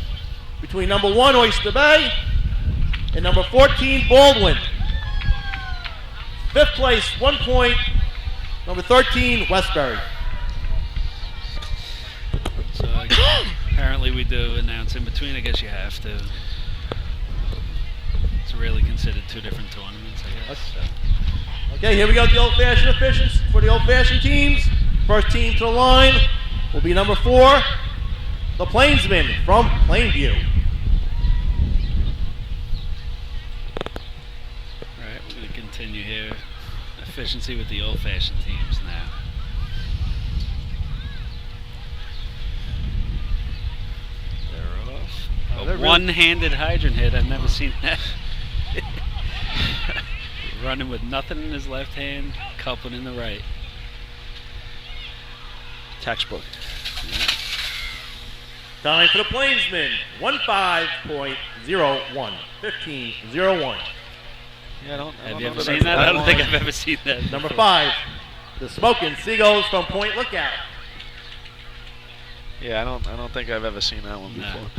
between number 1, Oyster Bay, and number 14, Baldwin. Fifth place, 1 point, number 13, Westbury. So apparently we do announce in between. I guess you have to. It's really considered 2 different tournaments, I guess. So. Okay, here we go. The old-fashioned efficiency for the old-fashioned teams. First team to the line will be number 4, the Plainsmen from Plainview. All right, we're going to continue here. Efficiency with the old-fashioned teams now. They're off. they're A one-handed hydrant hit. I've never seen that. Running with nothing in his left hand, coupling in the right. Textbook. Yeah. Time for the Plainsmen, 15.01. 15.01. Yeah, I don't Have you know ever that seen I've- that? I don't think I've ever seen that. Number before. 5, the Smoking Seagulls from Point Lookout. Yeah, I don't think I've ever seen that one No. before.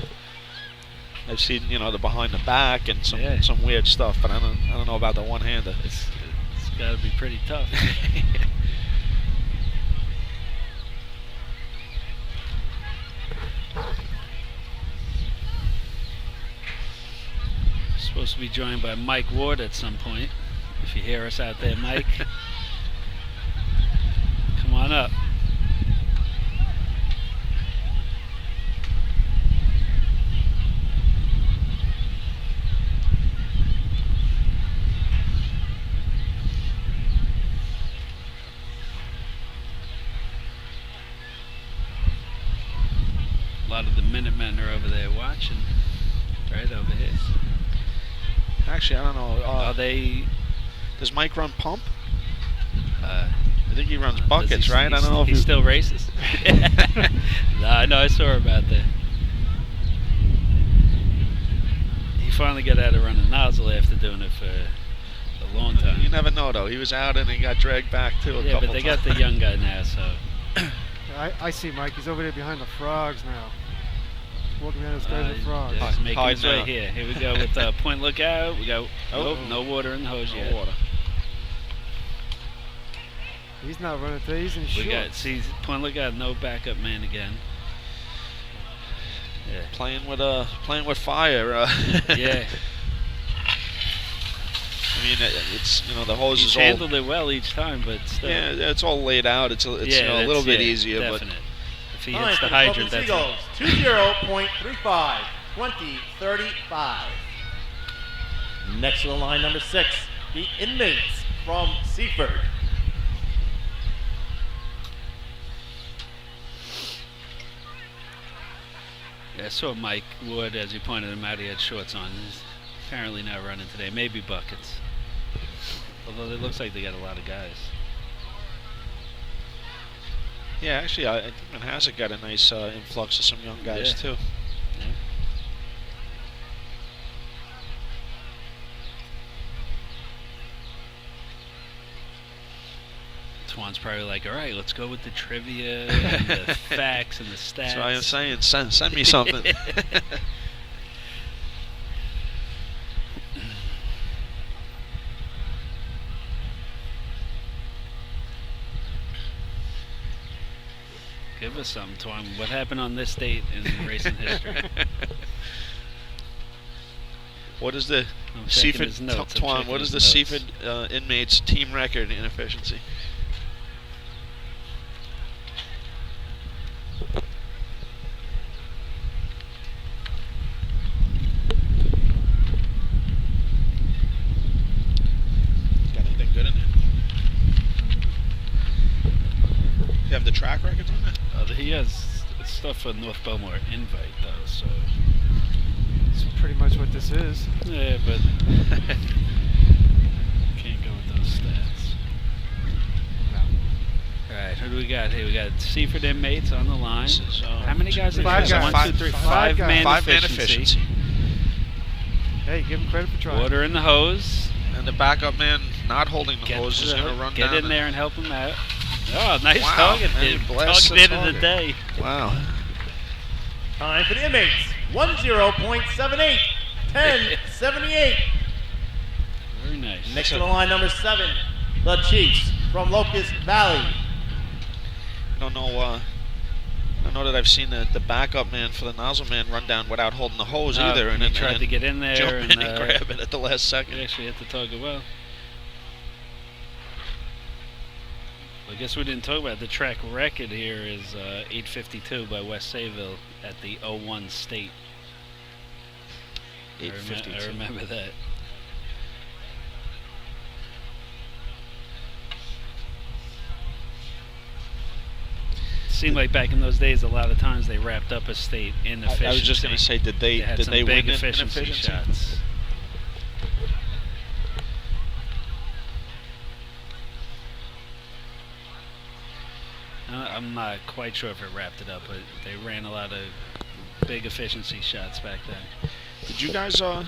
I've seen, the behind the back and Yeah. some weird stuff, but I don't know about the one-hander. It's got to be pretty tough. Supposed to be joined by Mike Ward at some point. If you hear us out there, Mike, come on up. A lot of the Minutemen are over there watching. Right over here. Actually, I don't know. Are they? Does Mike run pump? Uh, I think he runs buckets, right? I don't know if he still races. Nah, no, I saw him out there. He finally got out of running nozzle after doing it for a long time. You never know, though. He was out and he got dragged back too. Yeah, but they got the young guy now, so. I see Mike. He's over there behind the frogs now. Walking around his guys with frogs. He's making Hide his way now. here. Here we go with Point Lookout. We got no water in the hose No yet. water. He's not running today. He's in We got shorts. Point Lookout, no backup man again. Yeah. Playing with fire. Yeah. I mean, it's the hose He's is all. handled it well each time, but still. Yeah, it's all laid out. It's a little bit easier, definite. If he Time hits for the the hydrant, Smoking that's it. Seagulls, 20.35. 20-35. Next to the line, number 6, the Inmates from Seaford. Yeah, I saw Mike Wood, as you pointed him out, he had shorts on. He's apparently not running today. Maybe buckets. Although it looks like they got a lot of guys. Yeah, actually, I think Manhasset got a nice influx of some young guys, Yeah. too. Yeah. Twan's probably like, all right, let's go with the trivia and the facts and the stats. That's what I'm saying. Send me something. Give us something, Twan. What happened on this date in racing history? What is the I'm checking his Seaford, notes, I'm Twan, checking what is the his Seaford inmates team record in efficiency? Got anything good in it? You have the track records on that? He has stuff for North Belmore invite, though, so... That's pretty much what this is. Yeah, but... can't go with those stats. Alright, who do we got here? We got Seaford Inmates on the line. This is, How many guys are Five there? guys. 1, 2, 3, Five guys. Five-man efficiency. Hey, give him credit for trying. Water in the hose. And the backup man not holding the hose is going to run Get down. in there and help him out. Oh, nice Wow, target. and he Dude. blasts Target the of the target. day. Wow. Time for the Inmates. 10.78. 10.78. Very nice. Next to the line, number 7, the Chiefs from Locust Valley. I don't know that I've seen the backup man for the nozzle man run down without holding the hose either. And then he tried to get in there jump and, in and grab it at the last he second. actually hit the target well. I guess we didn't talk about it. The track record here is 8:52 by West Sayville at the 01 State. I 8:52. remember that. Seemed like back in those days, a lot of times they wrapped up a state in efficiency. I was just going to say, did they had did some they big win in efficiency efficiency? shots. I'm not quite sure if it wrapped it up, but they ran a lot of big efficiency shots back then. Did you guys? I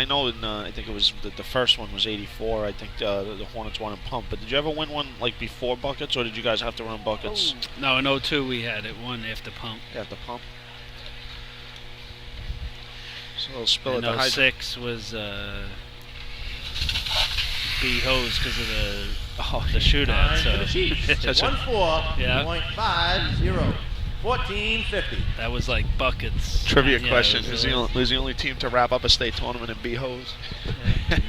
know. I think it was the first one was 84. I think the Hornets won in pump. But did you ever win one like before buckets, or did you guys have to run buckets No, in 02 we had it, one after pump. at the pump? So a little spill at In the hydrant. 06 was B hose because of the shootout. Time So for the Chiefs. That's it. 14.50. 14.50. that was like buckets. Trivia Yeah, question: it was Who's the only team to wrap up a state tournament in B hose?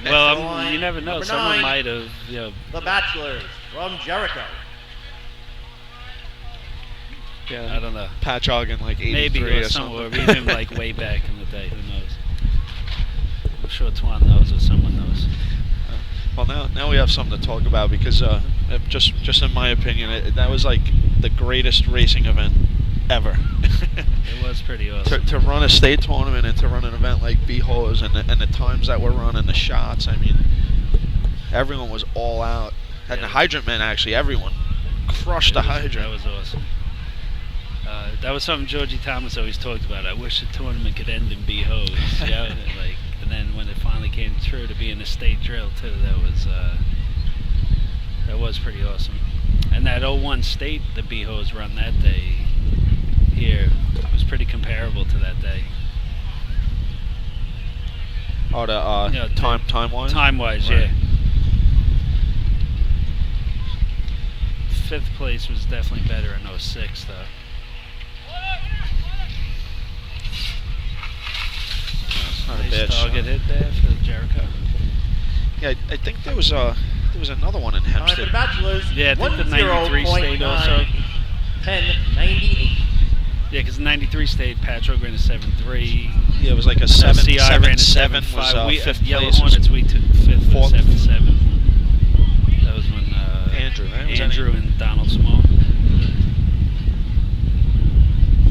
Well, Next line, you never know. number Someone 9. might have, you know. The Bachelors from Jericho. Yeah, I don't know. Patch Ogden like 83 Maybe or or somewhere, something. even like way back in the day. Who knows? I'm sure Twan knows or someone knows. Well, now we have something to talk about because just in my opinion, that was like the greatest racing event ever. It was pretty awesome. to run a state tournament and to run an event like B-Hose and the times that were run and the shots, I mean, everyone was all out. And the hydrant men, actually, everyone crushed the hydrant. That was awesome. That was something Georgie Thomas always talked about. I wish the tournament could end in B-Hose. Yeah, like, and then when it finally came true to be in a state drill too, that was pretty awesome. And that 01 State, the B-Hose run that day here was pretty comparable to that day. Oh, the Yeah, time-wise? Time-wise, Right. yeah. 5th place was definitely better in 06, though. Not a Nice bad target shot. hit there for Jericho. Yeah, I think there was another one in Time for Hempstead. the Bachelors. Yeah, I think the 93 State also. 10.98. Yeah, because 93 stayed Patrick ran a 7.3. Yeah, it was like a CI 7.7 ran a was 7.5. fifth Yellow place. Hornets, we took fifth Fourth. with 7.7. That was when Andrew, right? Was that Andrew and Donald Small.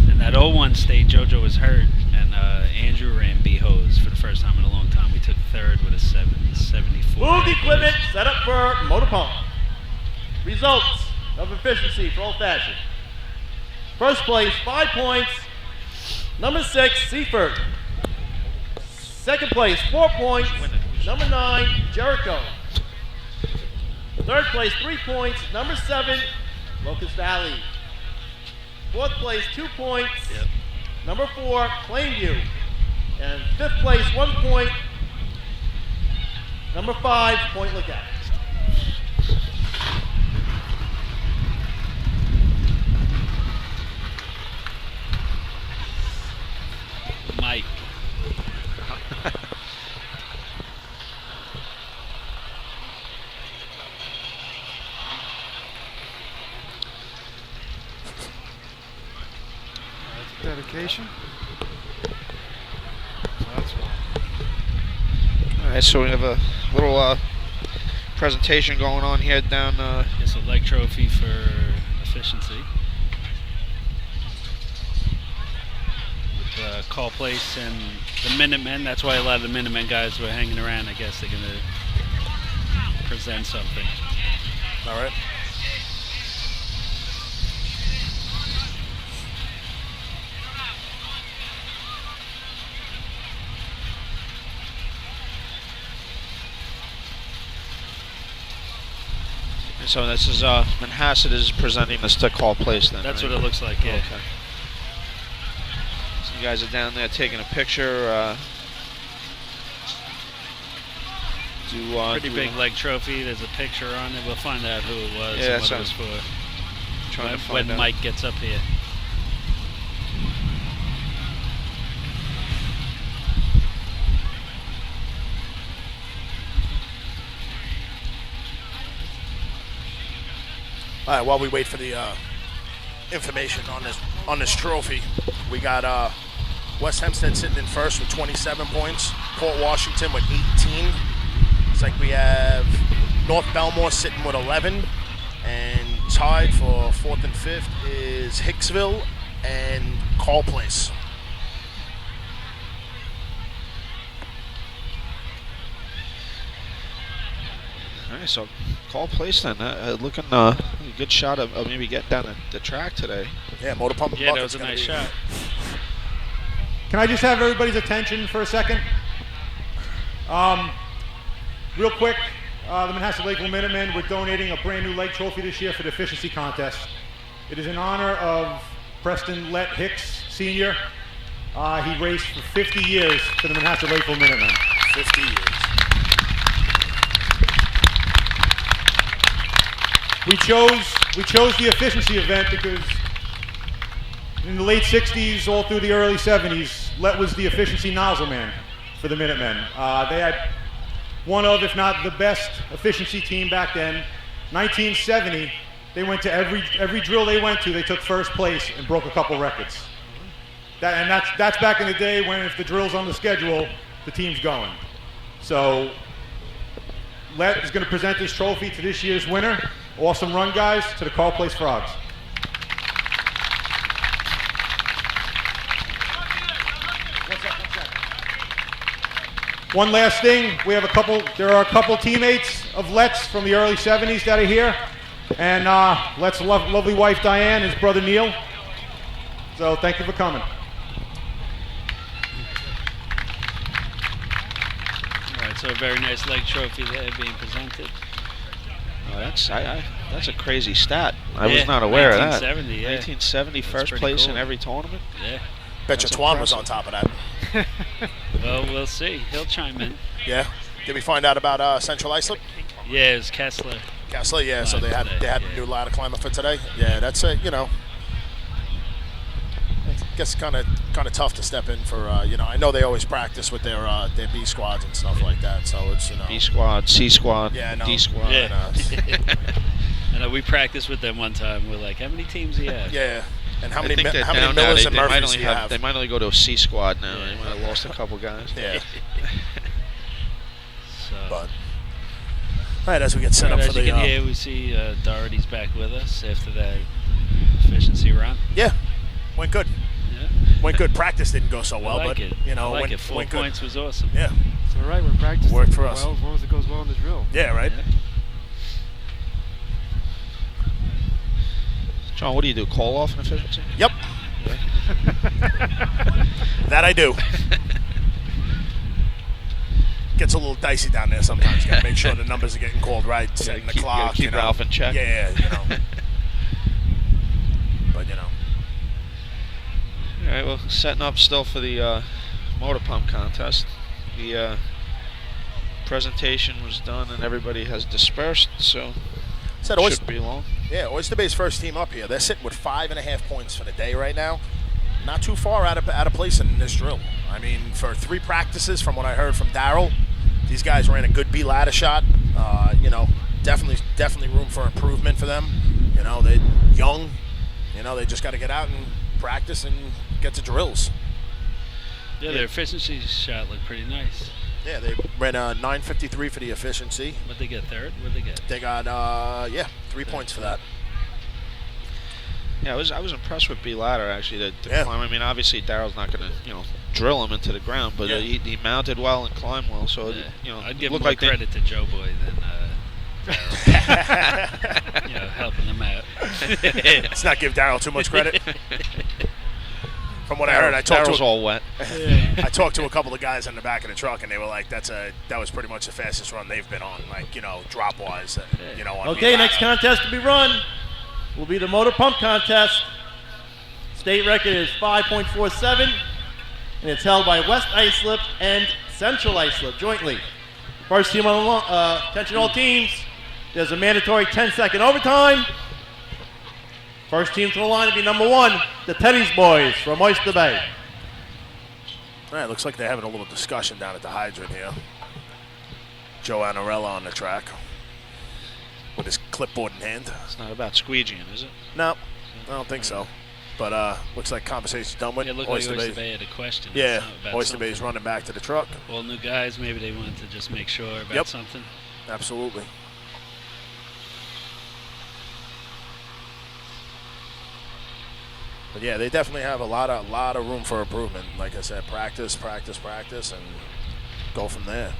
And that 01 state, JoJo was hurt, and Andrew ran B-Hose for the first time in a long time. We took third with a 7.74. Move the equipment set up for motor pump. Results of efficiency for Old Fashioned. First place, 5 points. Number 6, Seaford. Second place, 4 points. Number 9, Jericho. Third place, 3 points. Number 7, Locust Valley. Fourth place, 2 points. Number 4, Plainview. And fifth place, 1 point. Number 5, Point Lookout. Mike. Dedication. That's wrong. All right, so we have a little presentation going on here down. It's a leg trophy for efficiency. With Call Place and the Minutemen. That's why a lot of the Minutemen guys were hanging around. I guess they're going to present something. All right. So this is Manhasset is presenting this to Call Place then. That's right? what it looks like, yeah. Okay. So you guys are down there taking a picture. Pretty big leg trophy. There's a picture on it. We'll find out who it was Yeah, and what that's it was for. Trying to When find out. Mike gets up here. All right, while we wait for the information on this trophy, we got West Hempstead sitting in first with 27 points. Port Washington with 18. It's like we have North Belmore sitting with 11, and tied for fourth and fifth is Hicksville and Call Place. All right, so Call Place then. Looking a good shot of maybe getting down the track today. Yeah, motor pump. and Yeah, that bucket's was a gonna nice be- shot. Can I just have everybody's attention for a second? Real quick, the Manhasset Lakeville Minutemen, we're donating a brand new leg trophy this year for the efficiency contest. It is in honor of Preston Lett Hicks, Sr. He raced for 50 years for the Manhasset Lakeville Minutemen. 50 years. We chose the efficiency event because in the late 60s, all through the early 70s, Lett was the efficiency nozzle man for the Minutemen. They had one of, if not the best, efficiency team back then. 1970, they went to every drill they went to, they took first place and broke a couple records. That's back in the day when if the drill's on the schedule, the team's going. So Lett is going to present this trophy to this year's winner. Awesome run, guys, to the Call Place Frogs. One last thing, there are a couple teammates of Lett's from the early 70s that are here. And Lett's lovely wife Diane, his brother Neil. So thank you for coming. All right, so a very nice leg trophy there being presented. Oh, that's a crazy stat. I Yeah, was not aware of that. 1970, yeah. 1970, That's first pretty place cool. in every tournament. Yeah. Bet you That's Twan was impressive. on top of that. Well, we'll see. He'll chime in. Yeah. Did we find out about Central Islip? Yeah, it was Kessler. Kessler, yeah. So they had Today, a yeah. new ladder climber for today. Yeah, that's I guess kind of tough to step in for. I know they always practice with their B squads and stuff like that. So it's B squad, C squad, Yeah, no. D squad. Yeah. I know we practiced with them one time. We're like, how many teams do you have? Yeah. And how I many think they're how many down now. Millers They and might Murphys only do you have? They might only go to a C squad now. They might have lost a couple guys. Yeah. So, But all right, as we get set right, up for as the you can hear, we see Doherty's back with us after that efficiency run. yeah, went good. Yeah. Went good. Practice didn't go so well, I like but it. you know, I like went, it. 4 went good. points was awesome. Yeah, It's all right when practice Worked doesn't for go us. well, as long as it goes well in the drill. yeah, right. Yeah. John, what do you do? Call off an efficiency? Yep. That I do. Gets a little dicey down there sometimes. Got to make sure the numbers are getting called right, setting the keep- clock. gotta keep you know. Ralph in check. Yeah, you know. But you know, All right, well, setting up still for the motor pump contest. The presentation was done and everybody has dispersed, so said it Oyster, shouldn't be long. yeah, Oyster Bay's first team up here. They're sitting with 5.5 points for the day right now. Not too far out of place in this drill. I mean, for 3 practices, from what I heard from Darryl, these guys ran a good B ladder shot. You know, definitely room for improvement for them. You know, they're young. You know, they just got to get out and practice and get to drills. Yeah, their efficiency shot looked pretty nice. Yeah, they ran a 9.53 for the efficiency. What'd they get, third? What'd they get? They got 3 points for that. Yeah, I was impressed with B ladder actually. To Yeah. climb. I mean, obviously Daryl's not going to drill him into the ground, but Yeah. he mounted well and climbed well. So Yeah. I'd give looked more like credit to Joe Boy than Darryl. Helping them out. Let's not give Darryl too much credit. From what I heard, I talked Daryl's to all wet. I talked to a couple of guys in the back of the truck, and they were like, that was pretty much the fastest run they've been on, like, drop wise, on Okay, B-ladder. next contest to be run will be the motor pump contest. State record is 5.47, and it's held by West Islip and Central Islip jointly. First team on the attention all teams. There's a mandatory 10-second overtime. First team to the line will be number 1, the Teddy's Boys from Oyster Bay. All right, looks like they're having a little discussion down at the hydrant here. Joe Anarella on the track with his clipboard in hand. It's not about squeegeeing, is it? No, I don't think so. But looks like conversation's done with It looked like Oyster Bay had a question. Yeah, about Oyster something. Bay's running back to the truck. All new guys, maybe they wanted to just make sure about Yep. something. Absolutely. But yeah, they definitely have a lot of room for improvement. Like I said, practice, and go from there.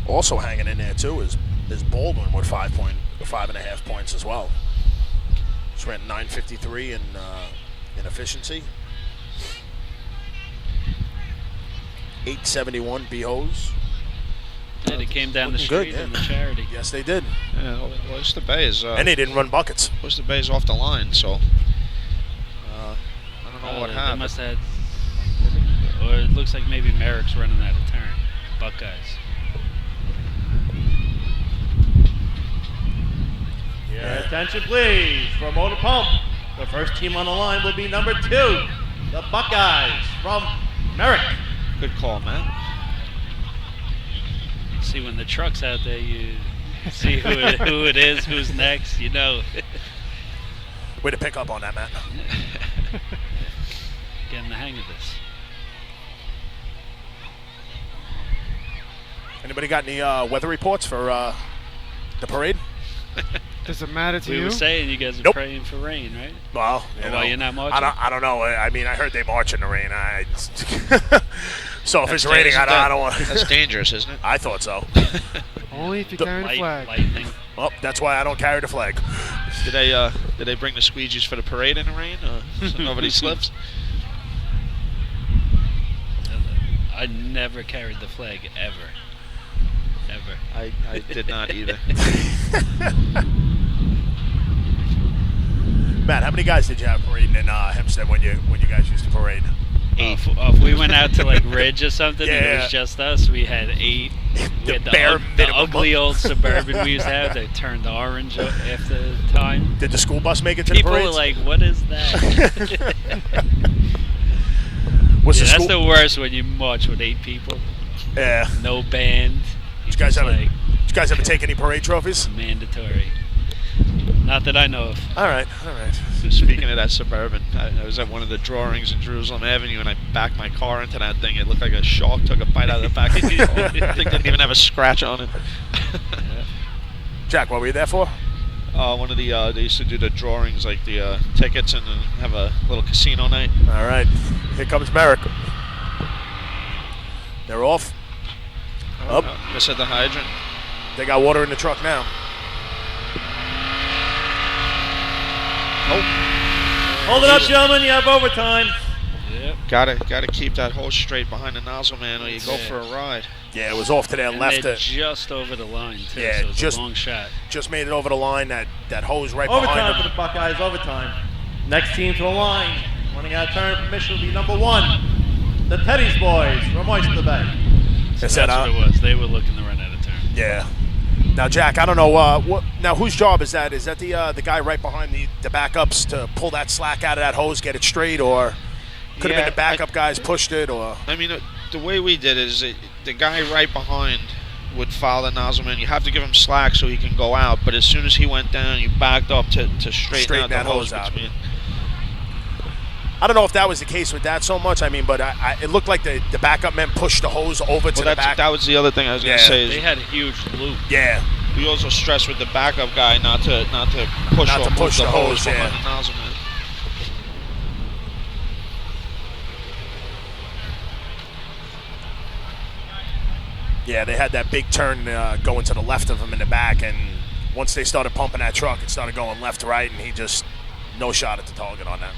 Also hanging in there too is Baldwin with 5.5 points as well. Just ran 9.53 in efficiency. 8.71 B-hose. Yeah, they came down the Looking good, street yeah. in the charity. Yes, they did. Yeah, Oyster Bay is. And they didn't run buckets. Oyster Bay's off the line, so I don't know what They happened. must have had, or it looks like maybe Merrick's running out of turn. Buckeyes. Your attention, please, for motor pump. The first team on the line will be number 2, the Buckeyes from Merrick. Good call, man. See, when the truck's out there, you see who it is, who's next, you know. Way to pick up on that, Matt. Getting the hang of this. Anybody got any weather reports for the parade? Does it matter to We you? were saying you guys are Nope. praying for rain, right? Well, Why you're not marching? I don't know. I mean, I heard they march in the rain. So if it's That's raining, isn't I don't want. That's dangerous, isn't it? I thought so. Only if you carry the flag. Lightning. Well, that's why I don't carry the flag. Did they bring the squeegees for the parade in the rain, so nobody slips? I never carried the flag, ever. Ever. I did not either. Matt, how many guys did you have parading in Hempstead when you guys used to parade? If we went out to like Ridge or something and it Yeah. was just us, we had 8. We had the bare the minimum. ugly old Suburban we used to have that turned orange after time. Did the school bus make it to People the were parades? like, what is that? Was the that's school? the worst when you march with 8 people. Yeah. No band. Did you guys ever take any parade trophies? Mandatory. Not that I know of. All right. Speaking of that Suburban, I was at one of the drawings in Jerusalem Avenue, and I backed my car into that thing. It looked like a shark took a bite out of the back of the car. The thing didn't even have a scratch on it. Jack, what were you there for? One of the they used to do the drawings, like the tickets, and then have a little casino night. All right. Here comes Merrick. They're off. Up. Miss at the hydrant. They got water in the truck now. Hold it up, gentlemen. You have overtime. Yep. Gotta keep that hose straight behind the nozzle, man, or you go for a ride. Yeah, it was off to their And left. they're just over the line, too. Yeah, so it's just a long shot. Just made it over the line. That hose right Overtime behind for them. the Buckeyes. Overtime. Next team to the line. Running out of turn permission will be number 1. The Teddy's boys from Oyster Bay. So that's what it was. They were looking to run out of turn. Yeah. Now, Jack, I don't know what. Now, whose job is that? Is that the guy right behind the backups to pull that slack out of that hose, get it straight, or could have been the backup guys pushed it, or? I mean, the way we did it is the guy right behind would follow the nozzle man. You have to give him slack so he can go out, but as soon as he went down, you backed up to straighten out the that hose out. between. I don't know if that was the case with that so much. I mean, but it looked like the backup men pushed the hose over to the back. That was the other thing I was going to say. Is They had a huge loop. Yeah. We also stressed with the backup guy not to push the hose behind the nozzle man. Yeah, they had that big turn going to the left of him in the back, and once they started pumping that truck, it started going left to right, and he just no shot at the target on that.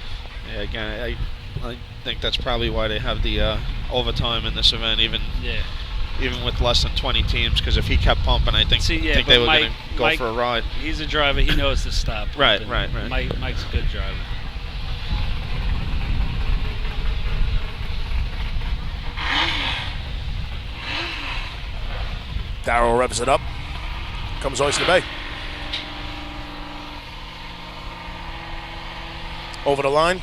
Yeah, again, I think that's probably why they have the overtime in this event, even with less than 20 teams, because if he kept pumping, I think they were going to go for a ride. He's a driver. He knows to stop. Right. Mike's a good driver. Darrell revs it up. Comes Oyster Bay. Over the line.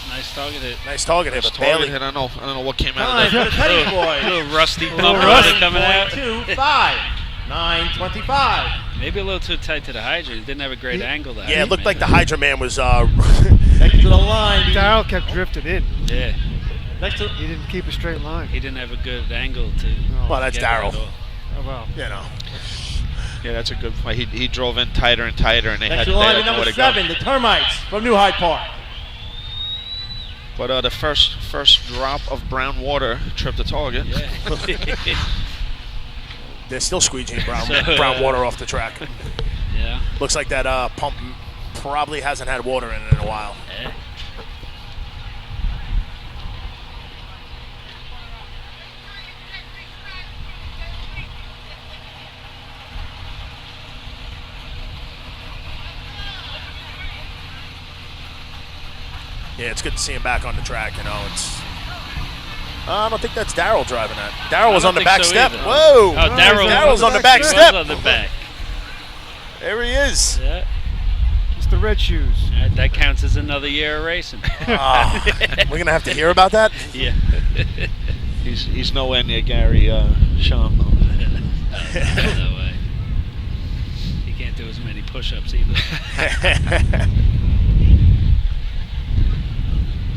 Nice target hit. Nice target hit, but barely. I don't know what came out Time of for the that. Teddy boys. Little rusty Little bumper rusty coming out. 0.25. 9:25. Maybe a little too tight to the hydrant. He didn't have a great angle. Yeah, it looked like the Hydra man was. Next to the line. Darrell kept drifting in. Yeah. He didn't keep a straight line. He didn't have a good angle to. Well, that's get it Darrell. at all. Oh, well. You know. Yeah, that's a good point. He drove in tighter and tighter, and they Next had to the line, nowhere number to go. 7, the Termites from New Hyde Park. But the first drop of brown water tripped the target. Yeah. They're still squeegeeing brown water off the track. Yeah. Looks like that pump probably hasn't had water in it in a while. Yeah. Yeah, it's good to see him back on the track. You know, it's. I don't think that's Darrell driving that. Darrell was on the back step. Either. Whoa! Oh, Darrell's on the back He step. was on the back. There he is. Yeah. It's the red shoes. That counts as another year of racing. We're gonna have to hear about that. Yeah. He's nowhere near Gary Shum. No way. He can't do as many push-ups either.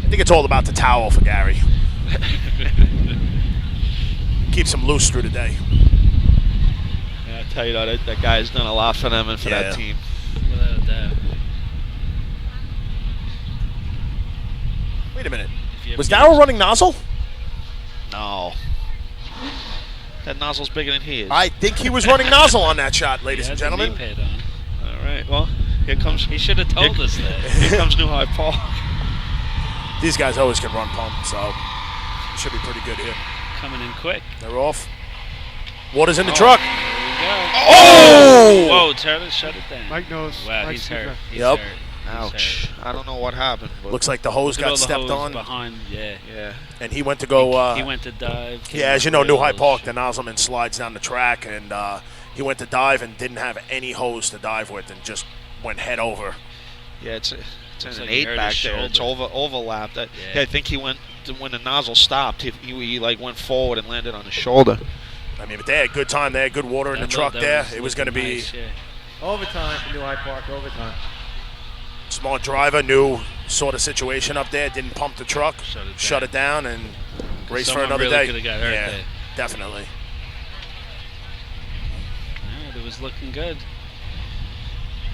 I think it's all about the towel for Gary. Keeps him loose through the day. Yeah, I tell you that guy's done a lot for them and for that team. Without a doubt. Wait a minute. Was Darrell running nozzle? No. That nozzle's bigger than he is. I think he was running nozzle on that shot, ladies and gentlemen. All right. Well, here comes. He should have told us that. Here comes New Hyde Park. These guys always can run pump, so it should be pretty good here. Coming in quick. They're off. Water's in the truck. There we go. Oh! Whoa, Turner, shut it down. Mike knows. Wow, Mike's he's hurt. He's Yep. hurt. Ouch. I don't know what happened. But Looks like the hose Look at all got the stepped hose on. behind. Yeah. And he went to go. He went to dive. Yeah, as you know, New Hyde Park, the nozzleman slides down the track, and he went to dive and didn't have any hose to dive with and just went head over. Yeah, it's Looks an like he 8 hurt back his there. It's shoulder. overlapped. Yeah. Yeah, I think he went when the nozzle stopped. He like went forward and landed on his shoulder. I mean, but they had good time. They had good water in the truck there. It was going to be nice, yeah. Overtime for New Hyde Park. Overtime. smart driver, knew saw the situation up there, didn't pump the truck, shut it down, and race for Someone another really day. could have got hurt yeah, there. definitely. Yeah, it was looking good.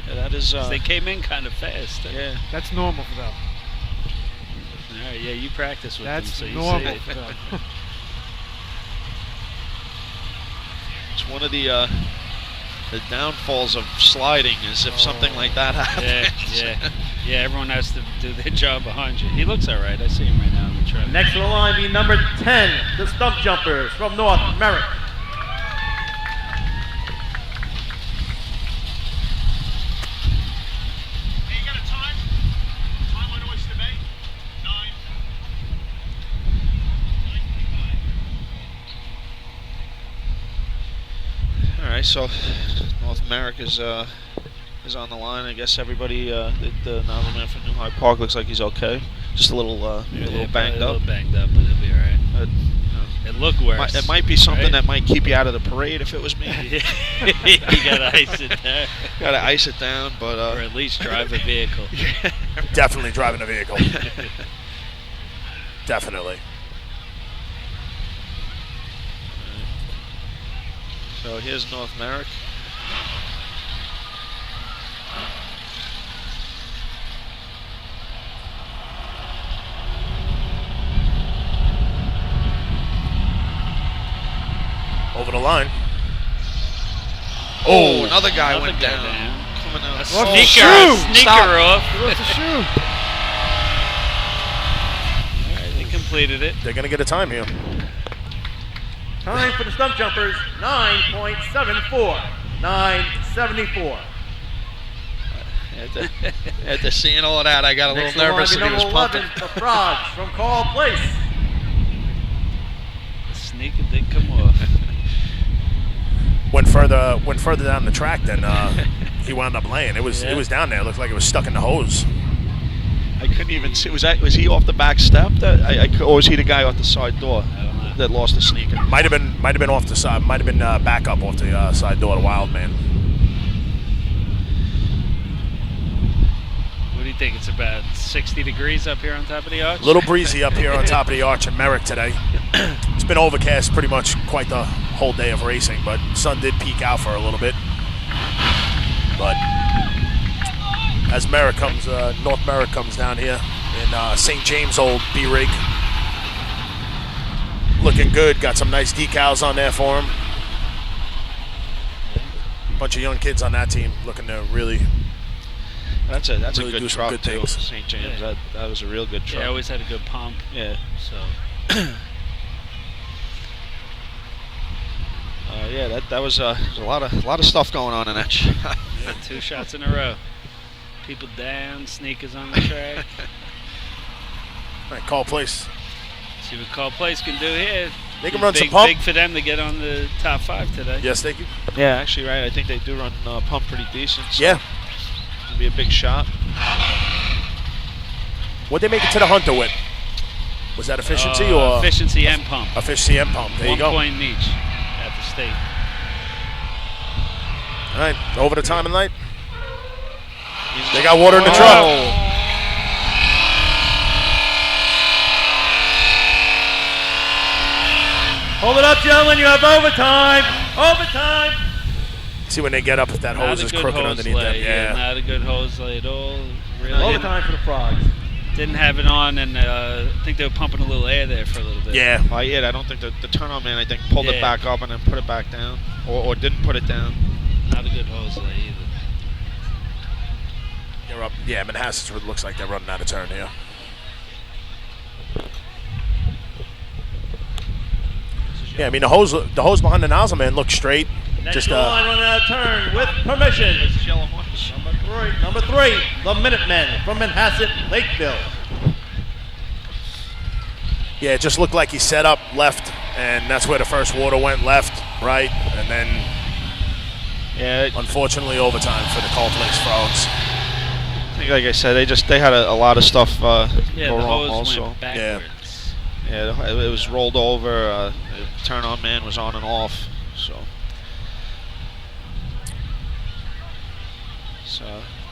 Yeah, that is. They came in kind of fast. Yeah, That's normal for them. All right, yeah, you practice with That's them, so you normal see for it. them. it's one of the downfalls of sliding is if something like that happens. Yeah. Everyone has to do their job behind you. He looks all right. I see him right now on the track. Next to the line be number 10, the Stump Jumpers from North Merrick. Hey, you got a time? Time on Oyster Bay? 9. All right, so North Merrick is on the line. I guess everybody, the nozzle man from New Hyde Park looks like he's okay. Just a little banged up. A little banged up, but he'll be all right. It looked worse. It might be something right? that might keep you out of the parade if it was me. You gotta ice it there. Gotta ice it down, but or at least drive a vehicle. Definitely driving a vehicle. Definitely. So here's North Merrick. Over the line. Oh, another guy went down. Coming out. Sneaker off. What's the shoe? All right, they completed it. They're going to get a time here. Time for the Stump Jumpers, 9.74. 9.74. After seeing all of that, I got a Next little to the line nervous be that he was number 11, pumping. the Frogs from Carl Place. The sneaker did come off. Went further down the track than he wound up laying. It was down there. It looked like it was stuck in the hose. I couldn't even see. Was he off the back step? Or was he the guy off the side door that lost the sneaker? Might have been off the side. Might have been back up off the side door. The Wild Man. What do you think? It's about 60 degrees up here on top of the arch? A little breezy up here on top of the arch in Merrick today. It's been overcast pretty much quite the whole day of racing, but sun did peak out for a little bit. But as Merrick comes, North Merrick comes down here in St. James Old B-Rig. Looking good, got some nice decals on there for him. Bunch of young kids on that team looking to really That's a really good do some truck good too. things. St. James. Yeah. That was a real good truck. Yeah, always had a good pump. Yeah. So Yeah, that was there's a lot of stuff going on in that shot. yeah, 2 shots in a row. People down, sneakers on the track. All right, call place. See what Call Place can do here. They can run big, some pump. Big for them to get on the top 5 today. Yes, thank you. Yeah, actually, right. I think they do run pump pretty decent. So Yeah. it'll be a big shot. What'd they make it to the Hunter with? Was that efficiency or efficiency and pump? efficiency and pump? There you 1 go. point each at the state. All right, over the time of night. They got water in the truck. Hold it up, gentlemen. You have overtime. Overtime. See when they get up if that hose Not a is good crooked hose underneath lay. them. Yeah. Not a good hose lay at all. Really Overtime for the Frogs. didn't have it on, and I think they were pumping a little air there for a little bit. Yeah. I don't think the turn-on man, I think, pulled it Yeah. back up and then put it back down. Or didn't put it down. Not a good hose lay either. They're up. Yeah, Manhasset looks like they're running out of turn here. Yeah, I mean the hose behind the nozzle man looks straight. Next Just to the line running out of turn with permission. Number three, the Minutemen from Manhasset, Lakeville. yeah, it just looked like he set up left, and that's where the first water went left, right, and then Yeah. Unfortunately, overtime for the Cold Lakes Frogs. I think, like I said, they had a lot of stuff go the wrong hose also. went backwards. Yeah, it was rolled over. The turn-on man was on and off. So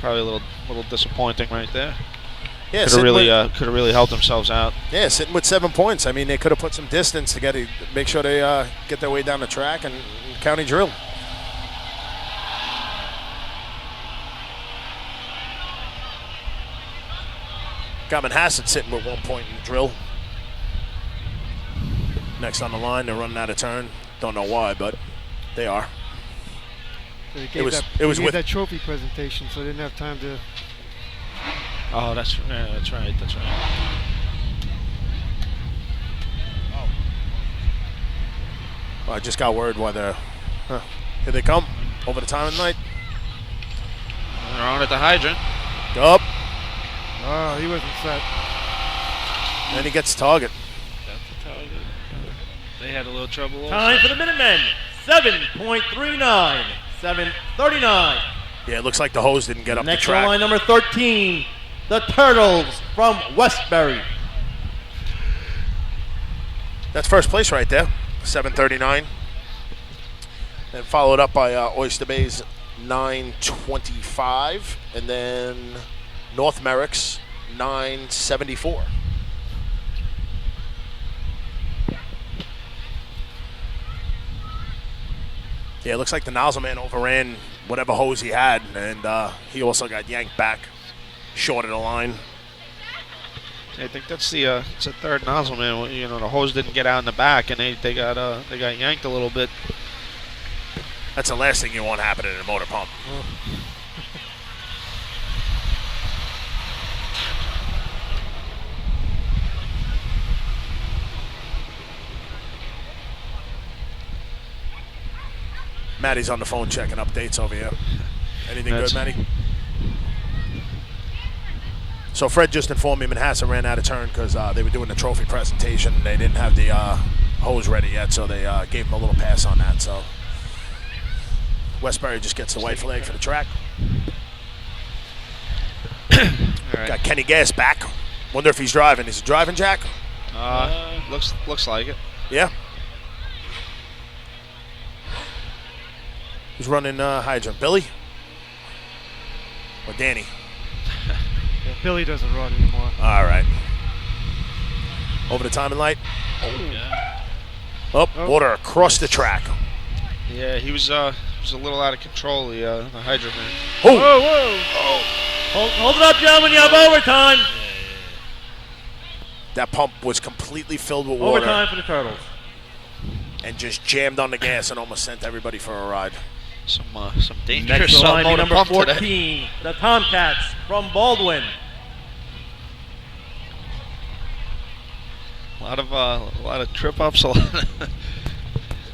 probably a little disappointing right there. Yeah, could have really helped themselves out. Yeah, sitting with 7 points. I mean, they could have put some distance to make sure they get their way down the track and county drill. Got Manhasset sitting with 1 point in the drill. Next on the line, they're running out of turn. Don't know why, but they are. So they It was gave with that trophy presentation, so they didn't have time to. Oh, that's right. Oh, I just got word why they're. Here they come over the time of the night. They're on at the hydrant. Up. Oh, he wasn't set. Then he gets target. That's the target. They had a little trouble. Also. Time for the Minutemen. 7.39. 7:39. Yeah, it looks like the hose didn't get up Next the track. on line number 13, the Turtles from Westbury. That's first place right there, 7:39. And followed up by Oyster Bay's 9:25, and then North Merrick's 9:74. Yeah, it looks like the nozzle man overran whatever hose he had, and he also got yanked back short of the line. I think that's the third nozzle man. You know, the hose didn't get out in the back, and they got yanked a little bit. That's the last thing you want happening in a motor pump. Maddie's on the phone checking updates over here. Anything good, Maddie? So Fred just informed me Manhasset ran out of turn because they were doing the trophy presentation and they didn't have the hose ready yet, so they gave him a little pass on that. So Westbury just gets the white flag for the track. Right. Got Kenny Gass back. Wonder if he's driving. Is he driving, Jack? Looks like it. Yeah. Who's running hydrant? Billy? Or Danny? Yeah, Billy doesn't run anymore. All right. Over the timing light. Oh, water across the track. Yeah, he was a little out of control, the hydrant man. Oh. Whoa. Hold it up, gentlemen. You have overtime. That pump was completely filled with water. Overtime for the Turtles. And just jammed on the gas and almost sent everybody for a ride. Some dangerous Next line, motor number pump 14, today. the Tomcats from Baldwin. A lot of trip ups, a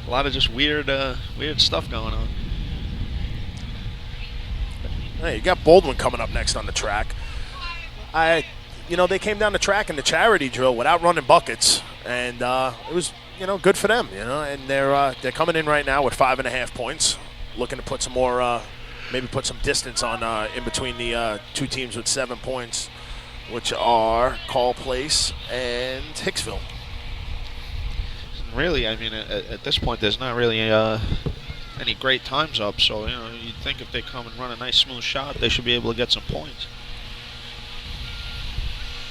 lot of just weird stuff going on. Hey, you got Baldwin coming up next on the track. They came down the track in the charity drill without running buckets, and it was, good for them, and they're coming in right now with 5.5 points, looking to put some more, maybe put some distance on in between the two teams with 7 points, which are Call Place and Hicksville. Really, I mean, at this point, there's not really any great times up, so you'd think if they come and run a nice smooth shot, they should be able to get some points.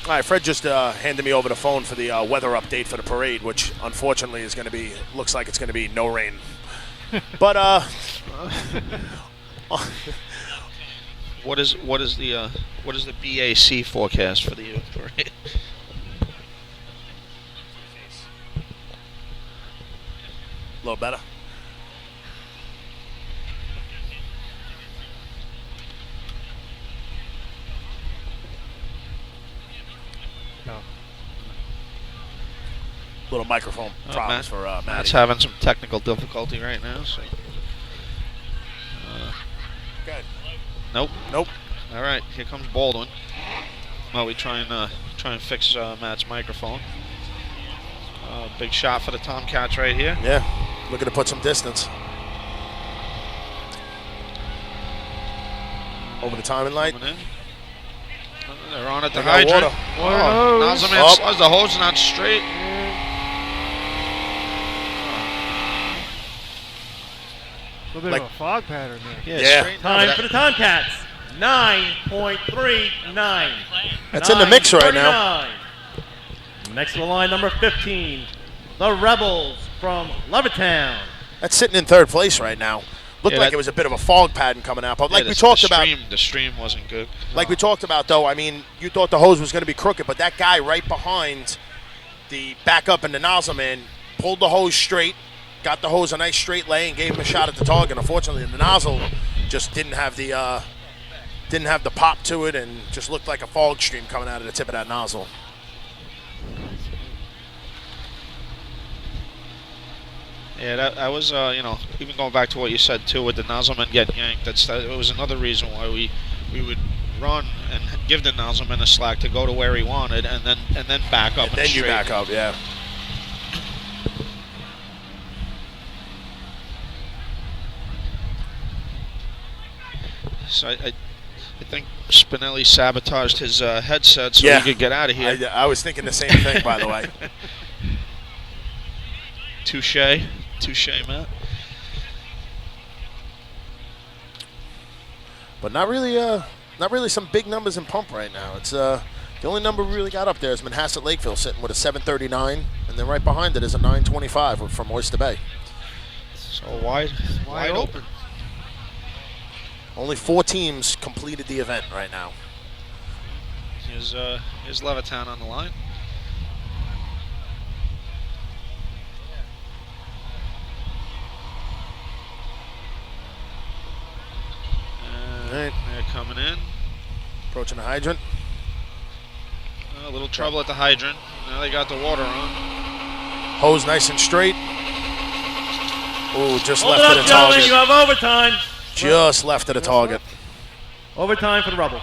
All right, Fred just handed me over the phone for the weather update for the parade, which unfortunately looks like it's going to be no rain. But what is the BAC forecast for the parade? A little better. No. Little microphone problems for Maddie. Matt's having some technical difficulty right now. So. Good. Nope. Nope. All right, here comes Baldwin. Well, we try and fix Matt's microphone. Big shot for the Tomcats right here. Yeah, looking to put some distance. over the timing light. Coming in. They're on at the They got hydrant. water. Oh, nozzle man slows the hose not straight. A little bit of a fog pattern there. Yeah. Straight Time for the Tomcats. 9.39. That's in the mix right now. 9:39. Next to the line, number 15, the Rebels from Levittown. That's sitting in third place right now. Looked like it was a bit of a fog pattern coming out, but like we talked about, the stream wasn't good. like we talked about, though. I mean, you thought the hose was going to be crooked, but that guy right behind the backup and the nozzle man pulled the hose straight, got the hose a nice straight lay, and gave him a shot at the target. Unfortunately, the nozzle just didn't have the pop to it, and just looked like a fog stream coming out of the tip of that nozzle. Yeah, that was, even going back to what you said too with the nozzleman getting yanked. It was another reason why we would run and give the nozzleman a slack to go to where he wanted, and then back up. And then you back up, yeah. So I think Spinelli sabotaged his headset so he could get out of here. I was thinking the same thing, by the way. Touche, Matt. But not really some big numbers in pump right now. It's the only number we really got up there is Manhasset Lakeville sitting with a 739, and then right behind it is a 925 from Oyster Bay. So wide open. Only 4 teams completed the event right now. Here's Levittown on the line. Right. They're coming in. Approaching the hydrant. A little trouble at the hydrant. Now they got the water on. Hose nice and straight. Ooh, just Hold left it of up, the gentlemen. target. You have overtime. Just left of the target. Overtime for the Rebels.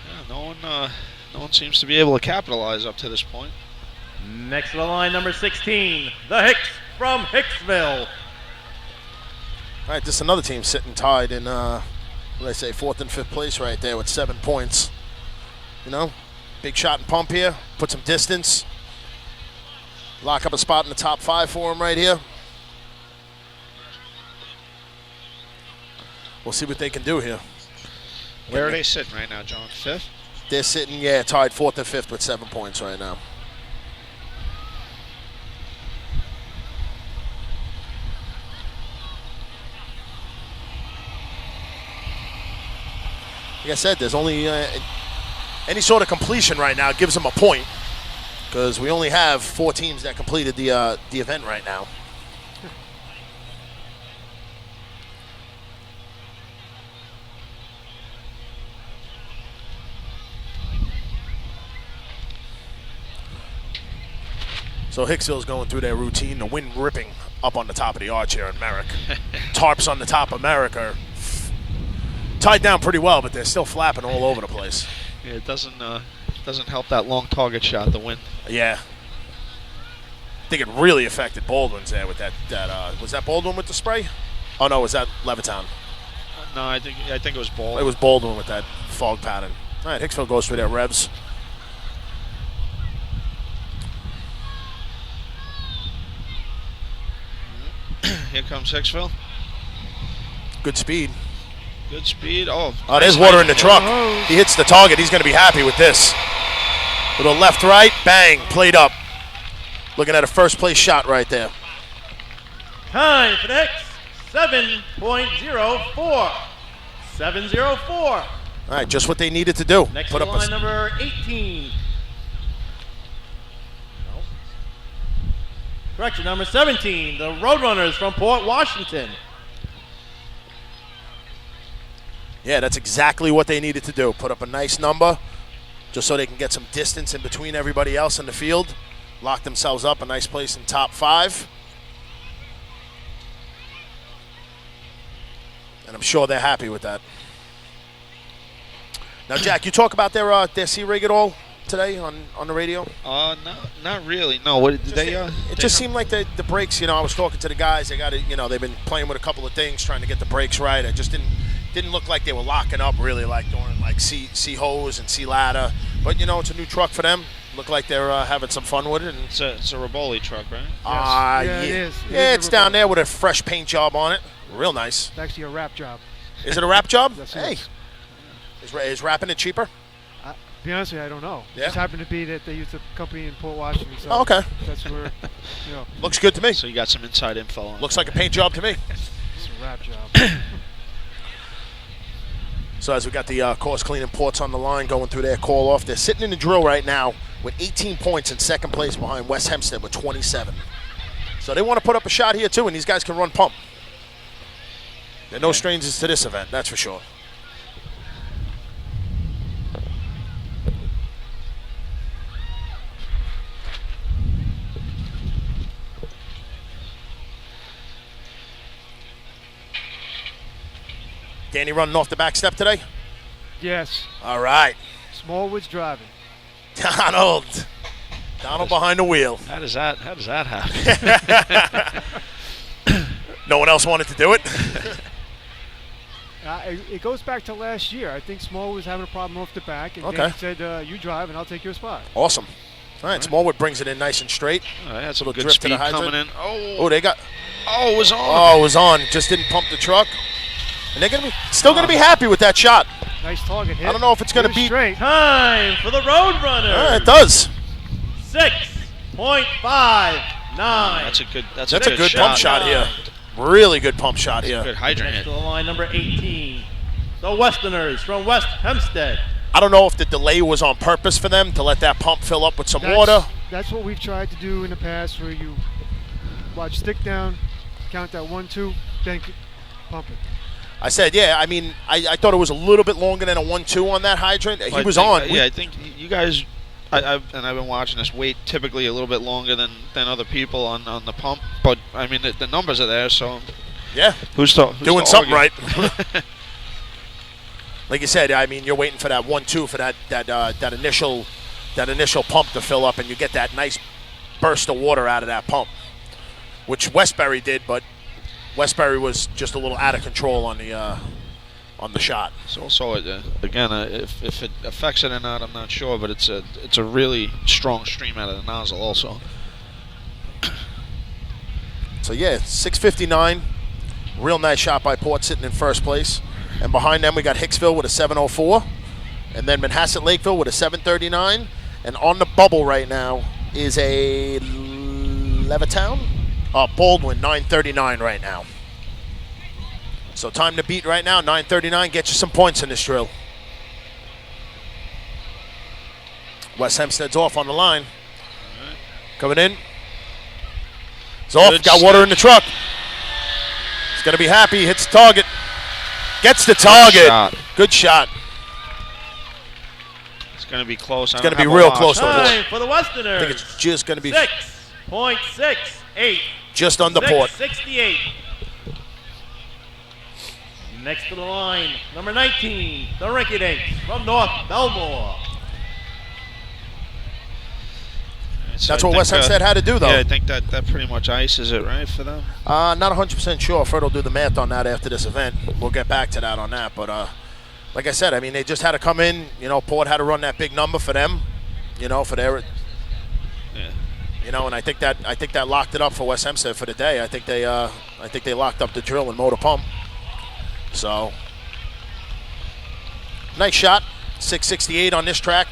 Yeah, no one seems to be able to capitalize up to this point. Next to the line, number 16, the Hicks from Hicksville. All right, this is another team sitting tied in, what did I say, 4th and 5th place right there with 7 points. You know, big shot and pump here. Put some distance. Lock up a spot in the top 5 for them right here. We'll see what they can do here. Where are they sitting right now, John? 5th? They're sitting, tied 4th and 5th with 7 points right now. Like I said, there's only any sort of completion right now gives them a point, because we only have 4 teams that completed the event right now. So Hicksville's going through their routine. The wind ripping up on the top of the arch here in Merrick. Tarps on the top of Merrick are tied down pretty well, but they're still flapping all over the place. Yeah, it doesn't help that long target shot, the wind. Yeah. I think it really affected Baldwin's there with that was that Baldwin with the spray? Oh no, was that Levittown? No, I think it was Baldwin. It was Baldwin with that fog pattern. All right, Hicksville goes through their revs. Here comes Hicksville. Good speed. Good speed. Oh, there's water in the truck. He hits the target. He's going to be happy with this. Little left-right, bang, played up. Looking at a first-place shot right there. Time for the Hicks, 7.04. 7.04. All right, just what they needed to do. Next Put to up line number 18. No. Correction, number 17, the Roadrunners from Port Washington. Yeah, that's exactly what they needed to do. Put up a nice number just so they can get some distance in between everybody else in the field. Lock themselves up a nice place in top 5. And I'm sure they're happy with that. Now, Jack, you talk about their C rig at all? today on the radio? No, not really. No, what did they? It just seemed like the brakes. I was talking to the guys. They got it. They've been playing with a couple of things, trying to get the brakes right. It just didn't look like they were locking up really, like doing like C hose and C ladder. But it's a new truck for them. Look like they're having some fun with it. And it's a Riboli truck, right? Yes. It is. Yeah, it's down there with a fresh paint job on it. Real nice. It's actually a wrap job. Is it a wrap job? Yes, Hey, it is wrapping it cheaper? To be honest with you, I don't know. Yeah? It just happened to be that they used a company in Port Washington. So Oh, okay. That's where, Looks good to me. So you got some inside info on. Looks like a paint job to me. it's a wrap job. So as we got the course cleaning ports on the line going through their call off, they're sitting in the drill right now with 18 points in second place behind West Hempstead with 27. So they want to put up a shot here too, and these guys can run pump. They're no strangers to this event, that's for sure. Danny running off the back step today? Yes. All right. Smallwood's driving. Donald behind the wheel. How does that happen? No one else wanted to do it? It goes back to last year. I think Smallwood was having a problem off the back, and Okay. Danny said, you drive and I'll take your spot. Awesome. All right, Smallwood brings it in nice and straight. That's a Little good drift to speed the hydrant. coming in. Oh, they got. Oh, it was on. Oh, it was on. Just didn't pump the truck. And they're gonna be happy with that shot. Nice target hit. I don't know if it's gonna It was be straight. Time for the Roadrunner. It does. 6.59. That's a good. That's a good shot. pump shot here. Really good pump shot here. Good hydrant Next hit. to the line, number 18. The Westerners from West Hempstead. I don't know if the delay was on purpose for them to let that pump fill up with some water. That's what we've tried to do in the past, where you watch stick down, count that 1, 2, then pump it. I said, I mean, I thought it was a little bit longer than a 1-2 on that hydrant. He was on. I think you guys, I've been watching this, wait typically a little bit longer than other people on the pump. But, I mean, the numbers are there, so. Yeah. Who's doing something right? argue? Like you said, I mean, you're waiting for that 1-2 for that initial pump to fill up, and you get that nice burst of water out of that pump, which Westbury did, but Westbury was just a little out of control on the shot. So also, again, if it affects it or not, I'm not sure, but it's a really strong stream out of the nozzle also. So yeah, 6:59, real nice shot by Port sitting in first place, and behind them we got Hicksville with a 7:04, and then Manhasset Lakeville with a 7:39, and on the bubble right now is a Levittown, Baldwin 9:39 right now. So time to beat right now, 9:39. Get you some points in this drill. West Hempstead's off on the line. Coming in. He's off. Good Got water in the truck. He's going to be happy. Hits the target. Gets the target. Good shot. It's going to be close. It's going to be real close to Port. Time for the Westerners. I think it's just going to be 6.68. just under Port. 6:68. Next to the line, number 19, the Rinky Dinks from North Belmore. So That's I what think, West Hempstead had to do, though. Yeah, I think that pretty much ices it, right, for them? Not 100% sure. Fred will do the math on that after this event. We'll get back to that on that. But like I said, I mean, they just had to come in. Port had to run that big number for them. For their. Yeah. And I think that locked it up for West Hempstead for the day. I think they locked up the drill and motor pump. So, nice shot. 6:68 on this track.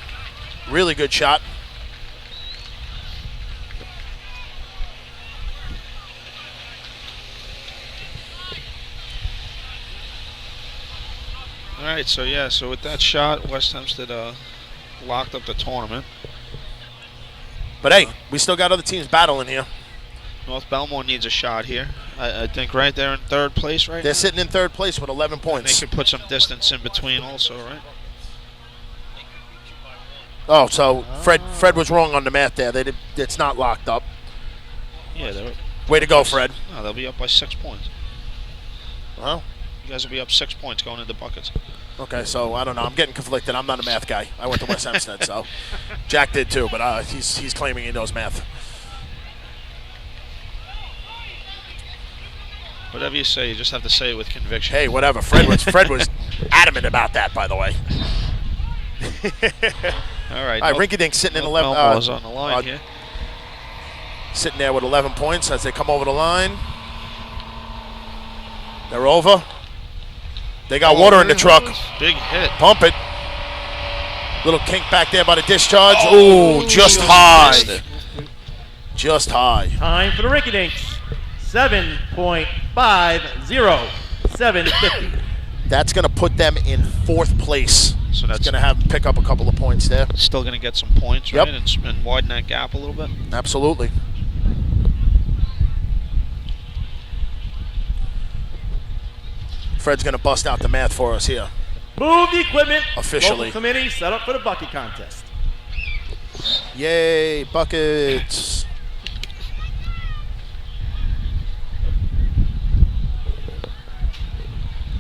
Really good shot. All right, so with that shot, West Hempstead locked up the tournament. But hey, we still got other teams battling here. North Belmore needs a shot here. I think right there in third place right They're now. sitting in third place with 11 And points. they could put some distance in between also, right? Oh, so Fred was wrong on the math there. It's not locked up. Yeah. Way to go, Fred. No, they'll be up by 6 points. Well, You guys will be up 6 points going into buckets. Okay, so I don't know. I'm getting conflicted. I'm not a math guy. I went to West Hempstead, so Jack did too, but he's claiming he knows math. Whatever you say, you just have to say it with conviction. Hey, whatever. Fred was adamant about that, by the way. All right. Rinky Dink sitting in 11. Ball's on the line here. Sitting there with 11 points as they come over the line. They're over. They got water in the truck. Big hit. Pump it. Little kink back there by the discharge. Oh, just high. Just high. Time for the Rinky Dinks. 7.50. 750. That's going to put them in 4th place. So that's going to pick up a couple of points there. Still going to get some points, right? And widen that gap a little bit. Absolutely. Fred's going to bust out the math for us here. Move the equipment. Officially. Local committee set up for the bucket contest. Yay, buckets.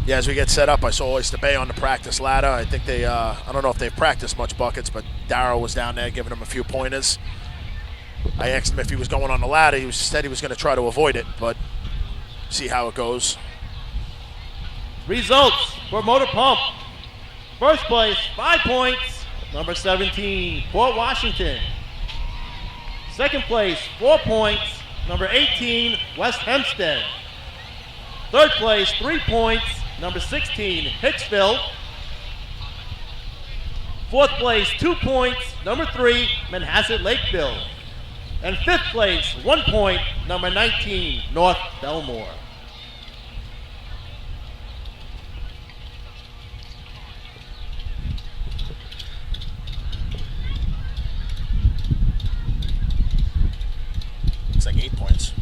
Yeah, as we get set up, I saw Oyster Bay on the practice ladder. I think they, I don't know if they've practiced much buckets, but Darryl was down there giving him a few pointers. I asked him if he was going on the ladder. He said he was going to try to avoid it, but see how it goes. Results for Motor Pump. First place, 5 points, number 17, Port Washington. Second place, 4 points, number 18, West Hempstead. Third place, 3 points, number 16, Hicksville. Fourth place, 2 points, number 3, Manhasset Lakeville. And fifth place, 1 point, number 19, North Belmore. It's like 8 points.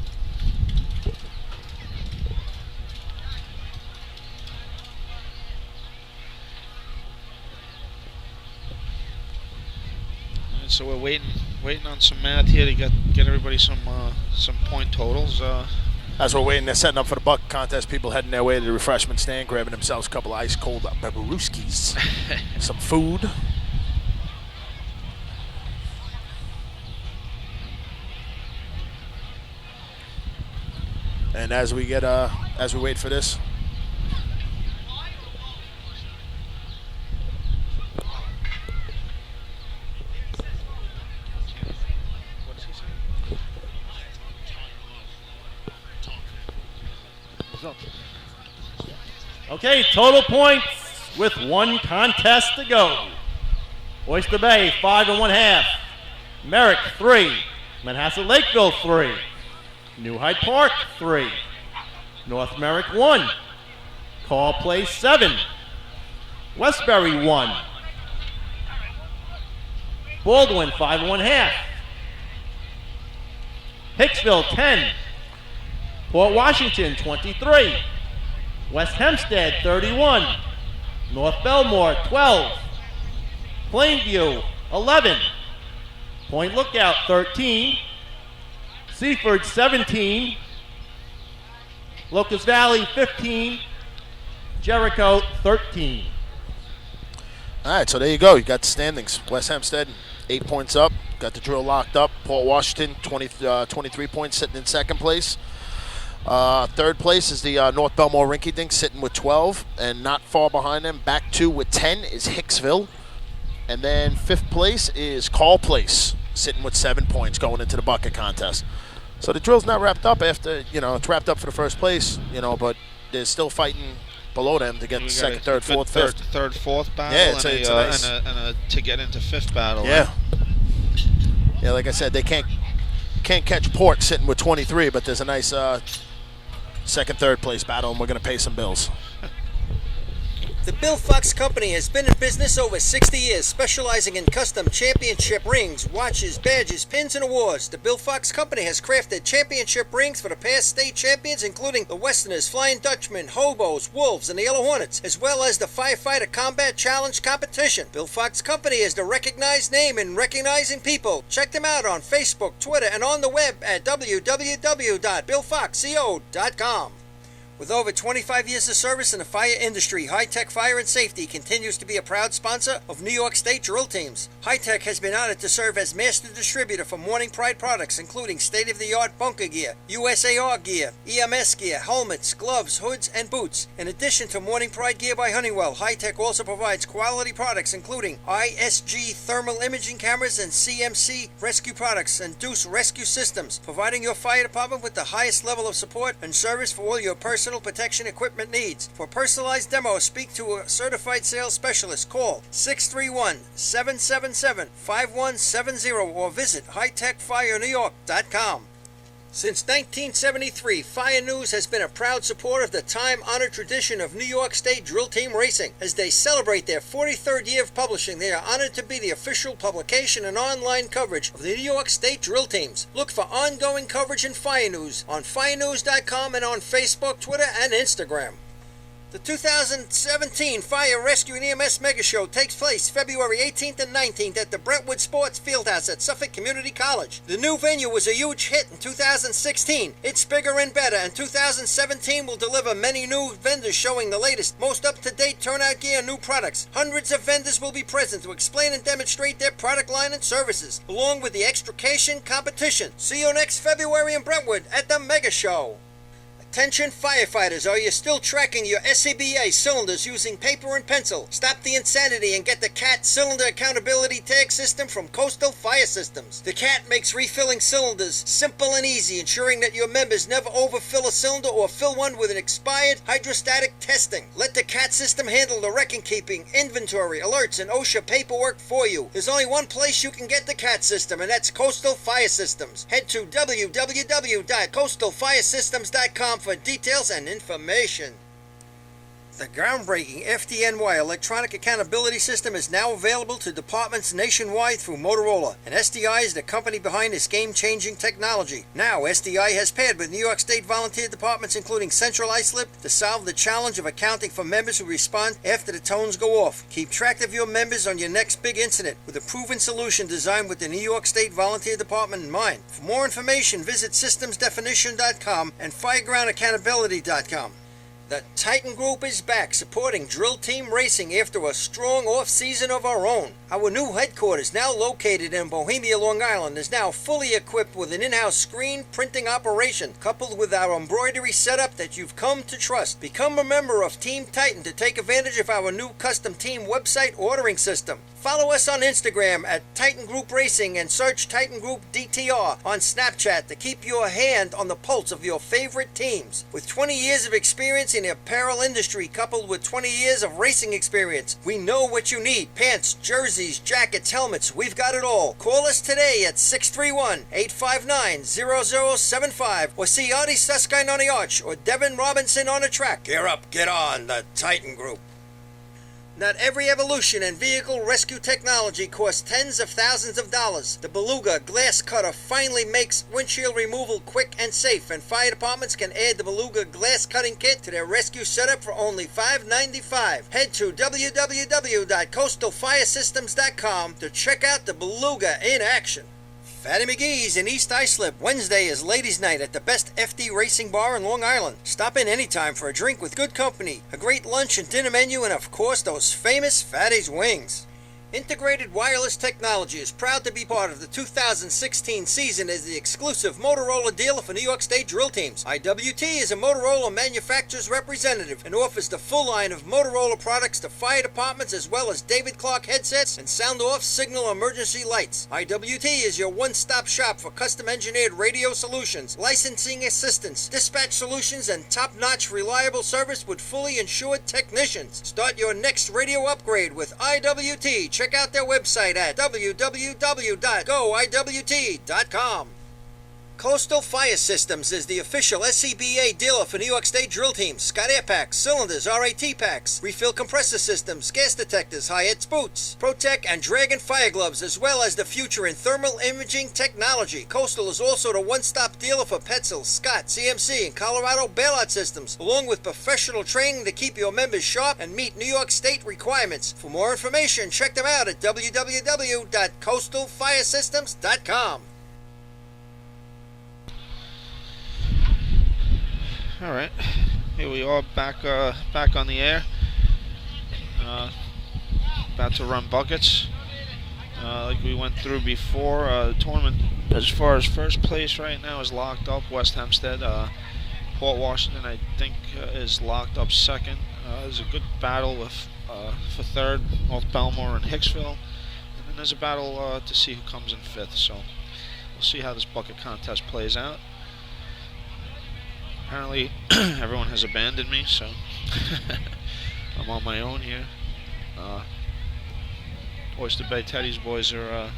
So we're waiting on some math here to get everybody some point totals. As we're waiting, they're setting up for the bucket contest. People heading their way to the refreshment stand, grabbing themselves a couple of ice cold Babarooskis, some food. And as we wait for this. Okay, total points with 1 contest to go. Oyster Bay, 5 1/2. Merrick, 3. Manhasset Lakeville, 3. New Hyde Park, 3. North Merrick, 1. Call Place, 7. Westbury, 1. Baldwin, 5 1/2. Hicksville, 10. Port Washington, 23. West Hempstead, 31. North Belmore, 12. Plainview, 11. Point Lookout, 13. Seaford, 17. Locust Valley, 15. Jericho, 13. All right, so there you go. You got the standings. West Hempstead, 8 points up. Got the drill locked up. Port Washington, 23 points, sitting in second place. Third place is the North Belmore Rinky Dink, sitting with 12, and not far behind them, back 2 with 10 is Hicksville, and then fifth place is Call Place, sitting with 7 points going into the bucket contest. So the drill's not wrapped up after, it's wrapped up for the first place, but they're still fighting below them to get the second, third, fourth, fifth. Third, fourth battle, yeah, it's a nice, and a to get into fifth battle. Yeah. Yeah, like I said, they can't catch Port sitting with 23, but there's a nice second, third place battle, and we're going to pay some bills. The Bill Fox Company has been in business over 60 years, specializing in custom championship rings, watches, badges, pins, and awards. The Bill Fox Company has crafted championship rings for the past state champions, including the Westerners, Flying Dutchmen, Hobos, Wolves, and the Yellow Hornets, as well as the Firefighter Combat Challenge competition. Bill Fox Company is the recognized name in recognizing people. Check them out on Facebook, Twitter, and on the web at www.billfoxco.com. With over 25 years of service in the fire industry, High Tech Fire and Safety continues to be a proud sponsor of New York State drill teams. High Tech has been honored to serve as master distributor for Morning Pride products, including state-of-the-art bunker gear, USAR gear, EMS gear, helmets, gloves, hoods, and boots. In addition to Morning Pride gear by Honeywell, High Tech also provides quality products, including ISG thermal imaging cameras and CMC rescue products and Deuce rescue systems, providing your fire department with the highest level of support and service for all your personal protection equipment needs. For personalized demos, speak to a certified sales specialist. Call 631-777-5170 or visit hightechfirenewyork.com. Since 1973, Fire News has been a proud supporter of the time-honored tradition of New York State Drill Team Racing. As they celebrate their 43rd year of publishing, they are honored to be the official publication and online coverage of the New York State Drill Teams. Look for ongoing coverage in Fire News on firenews.com and on Facebook, Twitter, and Instagram. The 2017 Fire Rescue and EMS Mega Show takes place February 18th and 19th at the Brentwood Sports Fieldhouse at Suffolk Community College. The new venue was a huge hit in 2016. It's bigger and better, and 2017 will deliver many new vendors showing the latest, most up-to-date turnout gear and new products. Hundreds of vendors will be present to explain and demonstrate their product line and services, along with the extrication competition. See you next February in Brentwood at the Mega Show. Attention firefighters, are you still tracking your SCBA cylinders using paper and pencil? Stop the insanity and get the CAT Cylinder Accountability Tag System from Coastal Fire Systems. The CAT makes refilling cylinders simple and easy, ensuring that your members never overfill a cylinder or fill one with an expired hydrostatic testing. Let the CAT system handle the record-keeping, inventory, alerts, and OSHA paperwork for you. There's only one place you can get the CAT system, and that's Coastal Fire Systems. Head to www.coastalfiresystems.com for details and information. The groundbreaking FDNY electronic accountability system is now available to departments nationwide through Motorola, and SDI is the company behind this game-changing technology. Now, SDI has paired with New York State volunteer departments including Central Islip to solve the challenge of accounting for members who respond after the tones go off. Keep track of your members on your next big incident with a proven solution designed with the New York State Volunteer Department in mind. For more information, visit systemsdefinition.com and firegroundaccountability.com. The Titan Group is back, supporting Drill Team Racing after a strong off-season of our own. Our new headquarters, now located in Bohemia, Long Island, is now fully equipped with an in-house screen printing operation, coupled with our embroidery setup that you've come to trust. Become a member of Team Titan to take advantage of our new custom team website ordering system. Follow us on Instagram at Titan Group Racing and search Titan Group DTR on Snapchat to keep your hand on the pulse of your favorite teams. With 20 years of experience in the apparel industry coupled with 20 years of racing experience, we know what you need. Pants, jerseys, jackets, helmets, we've got it all. Call us today at 631-859-0075 or see Artie Suskind on the arch or Devin Robinson on the track. Gear up, get on, the Titan Group. Not every evolution in vehicle rescue technology costs tens of thousands of dollars. The Beluga Glass Cutter finally makes windshield removal quick and safe, and fire departments can add the Beluga Glass Cutting Kit to their rescue setup for only $5.95. Head to www.coastalfiresystems.com to check out the Beluga in action. Fatty McGee's in East Islip. Wednesday is Ladies' Night at the best FD Racing Bar in Long Island. Stop in anytime for a drink with good company, a great lunch and dinner menu, and of course those famous Fatty's wings. Integrated Wireless Technology is proud to be part of the 2016 season as the exclusive Motorola dealer for New York State drill teams. IWT is a Motorola manufacturer's representative and offers the full line of Motorola products to fire departments as well as David Clark headsets and sound-off signal emergency lights. IWT is your one-stop shop for custom-engineered radio solutions, licensing assistance, dispatch solutions, and top-notch reliable service with fully insured technicians. Start your next radio upgrade with IWT. Check out their website at www.goiwt.com. Coastal Fire Systems is the official SCBA dealer for New York State drill teams. Scott Air Packs, cylinders, RAT packs, refill compressor systems, gas detectors, Hyatt's boots, Protec and Dragon fire gloves, as well as the future in thermal imaging technology. Coastal is also the one-stop dealer for Petzl, Scott, CMC, and Colorado bailout systems, along with professional training to keep your members sharp and meet New York State requirements. For more information, check them out at www.coastalfiresystems.com. All right. here we are back on the air. About to run buckets. Like we went through before, the tournament as far as first place right now is locked up. West Hempstead, Port Washington, I think, is locked up second. There's a good battle with for third, North Belmore and Hicksville, and then there's a battle to see who comes in fifth. So we'll see how this bucket contest plays out. Apparently, everyone has abandoned me, so I'm on my own here. Oyster Bay Teddy's boys are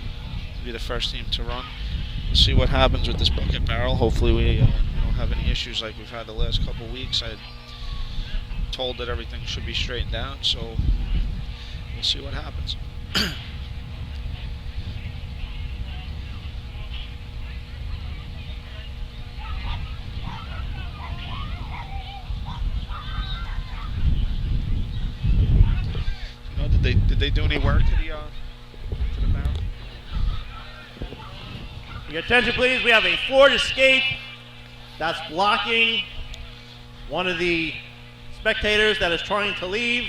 be the first team to run. We'll see what happens with this bucket barrel. Hopefully we don't have any issues like we've had the last couple weeks. I'm told that everything should be straightened out, so we'll see what happens. Did they do any work to the barrel? Your attention, please. We have a forward escape that's blocking one of the spectators that is trying to leave.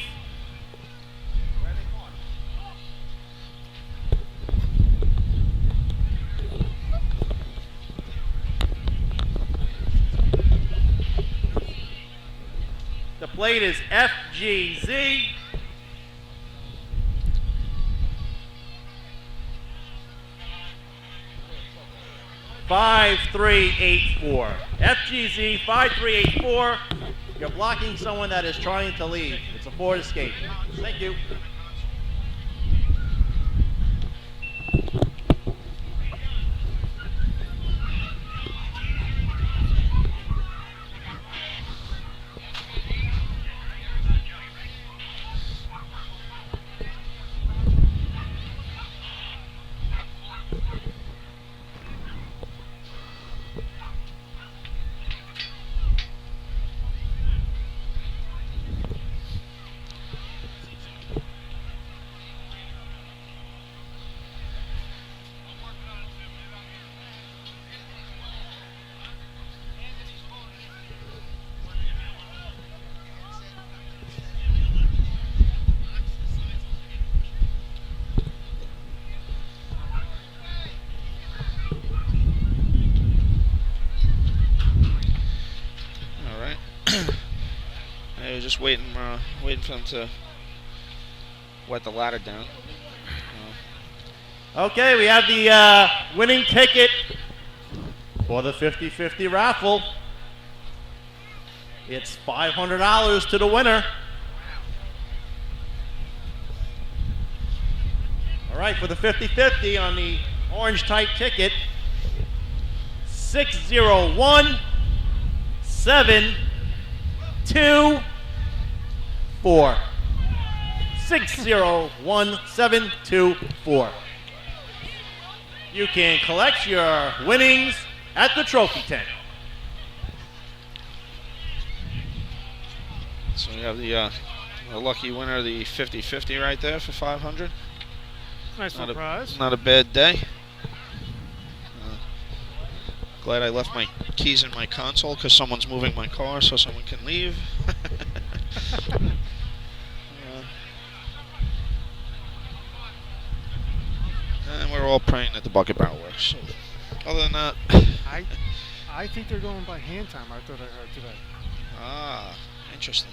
The plate is FGZ. (5384). FGZ 5384. You're blocking someone that is trying to leave. It's a forward escape. Thank you. Just waiting for them to wet the ladder down. Okay, we have the winning ticket for the 50-50 raffle. It's $500 to the winner. All right, for the 50-50 on the orange type ticket, 601724. 601724. You can collect your winnings at the trophy tent. So we have the lucky winner, the 50-50 right there for $500. Nice surprise. Not a bad day. Glad I left my keys in my console because someone's moving my car so someone can leave. And we're all praying that the bucket barrel works. So, other than that, I think they're going by hand time. I thought I heard today. Ah, interesting.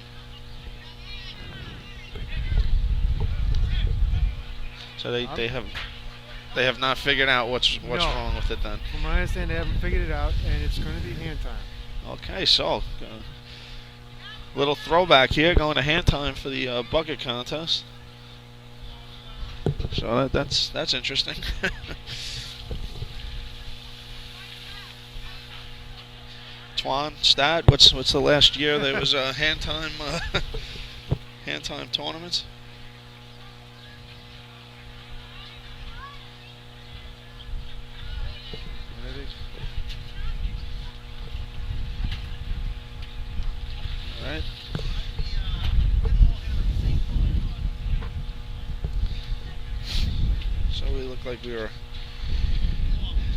So they have not figured out what's wrong with it then. From what I understand, they haven't figured it out, and it's going to be hand time. Okay, so little throwback here, going to hand time for the bucket contest. So that's interesting. Twan, Stat, what's the last year there was a hand time tournaments? All right. So we look like we were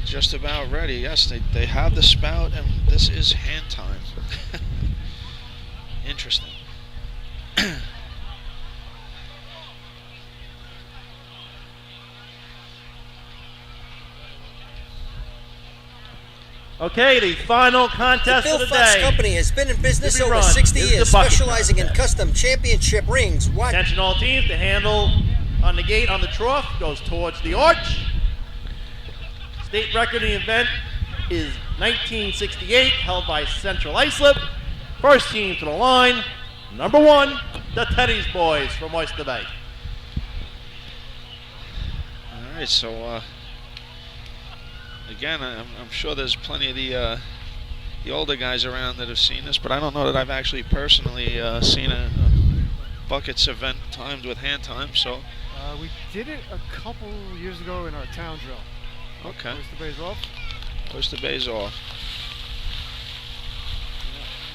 just about ready. Yes, they have the spout, and this is hand time. Interesting. Okay, the final contest The of Bill the Fox day. Company has been in business To be over run 60 is the years, bucket specializing in contest. custom championship rings. Watch. Attention all teams, the handle on the gate on the trough goes towards the arch. State record in the event is 1968, held by Central Islip. First team to the line, number 1, the Teddy's Boys from Oyster Bay. All right, so again, I'm sure there's plenty of the older guys around that have seen this, but I don't know that I've actually personally seen a buckets event timed with hand time. So We did it a couple years ago in our town drill. okay, Oyster Bay's off. Oyster Bay's off.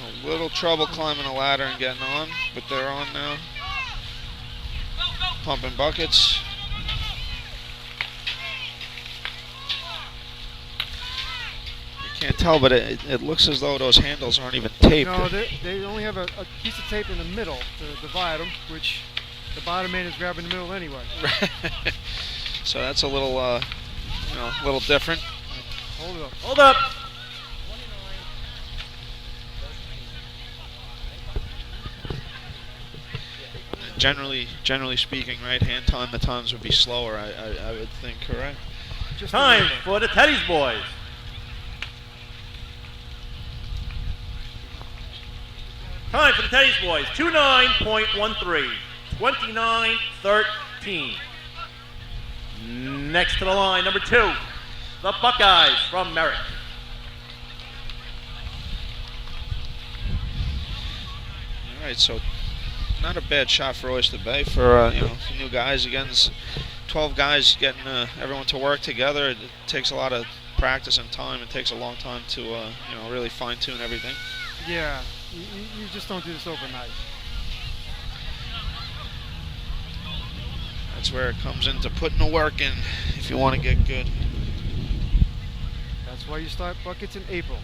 A little trouble climbing a ladder and getting on, but they're on now. Pumping buckets. Can't tell, but it looks as though those handles aren't even taped. No, they only have a piece of tape in the middle to divide them, which the bottom man is grabbing the middle anyway. So that's a little, little different. Hold it up. Hold up. Generally speaking, right, hand time, the times would be slower, I would think, correct? Just Time for the Teddy's Boys. Time for the Teddy's Boys, 29.13, 29-13. Next to the line, number 2, the Buckeyes from Merrick. All right, so not a bad shot for Oyster Bay for for new guys. Again, it's 12 guys getting everyone to work together. It takes a lot of practice and time. It takes a long time to really fine tune everything. Yeah, you just don't do this overnight. That's where it comes into putting the work in if you want to get good. That's why you start buckets in April.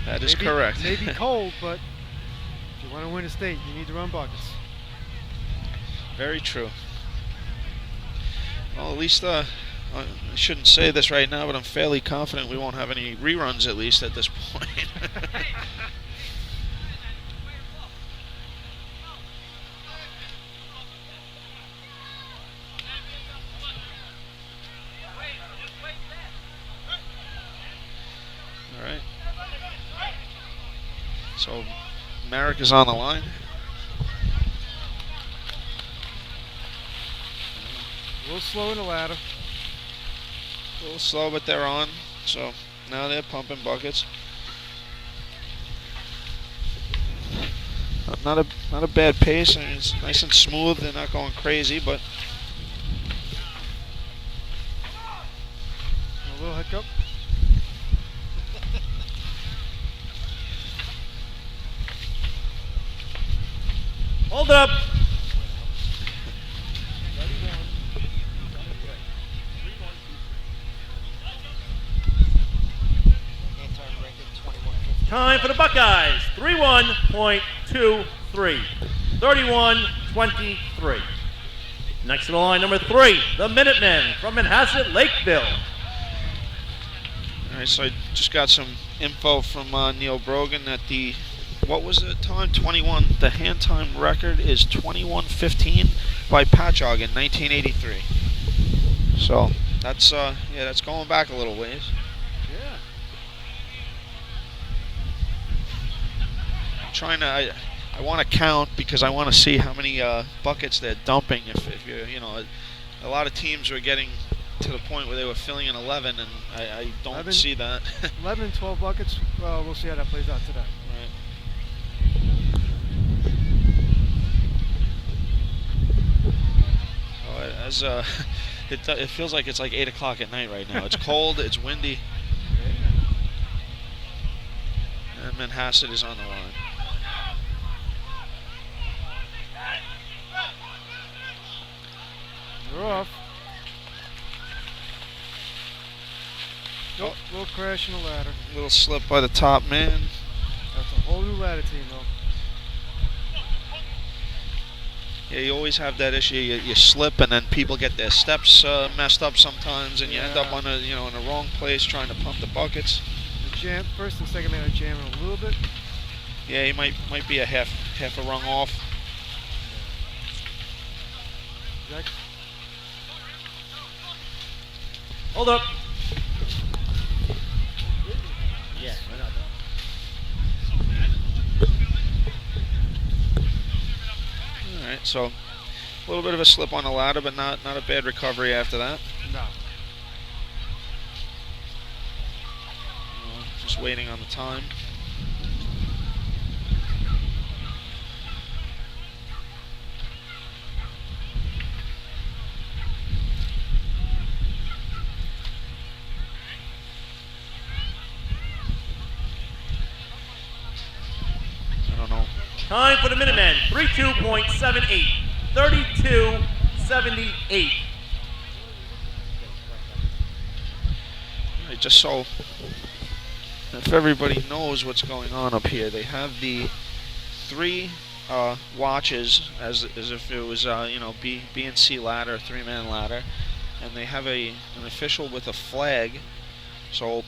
That is correct. It may be cold, but if you want to win a state, you need to run buckets. Very true. Well, at least I shouldn't say this right now, but I'm fairly confident we won't have any reruns, at least at this point. All right. So Merrick is on the line. A little slow in the ladder. A little slow, but they're on. So now they're pumping buckets. Not a bad pace. I mean, it's nice and smooth. They're not going crazy, but A little hiccup. Hold up. Time for the Buckeyes, 3-1.23, 31-23. Next to the line, number 3, the Minutemen from Manhasset Lakeville. all right. So I just got some info from Neil Brogan that what was the time? 21. The hand time record is 21:15 by Patchogue in 1983. So that's that's going back a little ways. Yeah. I want to count because I want to see how many buckets they're dumping. If you're, a lot of teams were getting to the point where they were filling in 11, and I don't see that. 11 and 12 buckets. Well, we'll see how that plays out today. Right. Oh, it feels like it's like 8 o'clock at night right now. It's cold. It's windy. And Manhasset is on the line. They're off. Nope, little crash in the ladder. Little slip by the top man. That's a whole whole new ladder team, though. Yeah, you always have that issue. You slip, and then people get their steps messed up sometimes, and you end up on in the wrong place trying to pump the buckets. The first and second man are jamming a little bit. Yeah, he might be a half a rung off. Zach? Hold up. Yeah, why not? All right, so a little bit of a slip on the ladder, but not a bad recovery after that. No. Just waiting on the time. I don't know. Time for the Minutemen. 32.78. 32.78. Right, just so if everybody knows what's going on up here, they have the 3 watches as if it was B and C ladder, 3-man ladder, and they have an official with a flag. So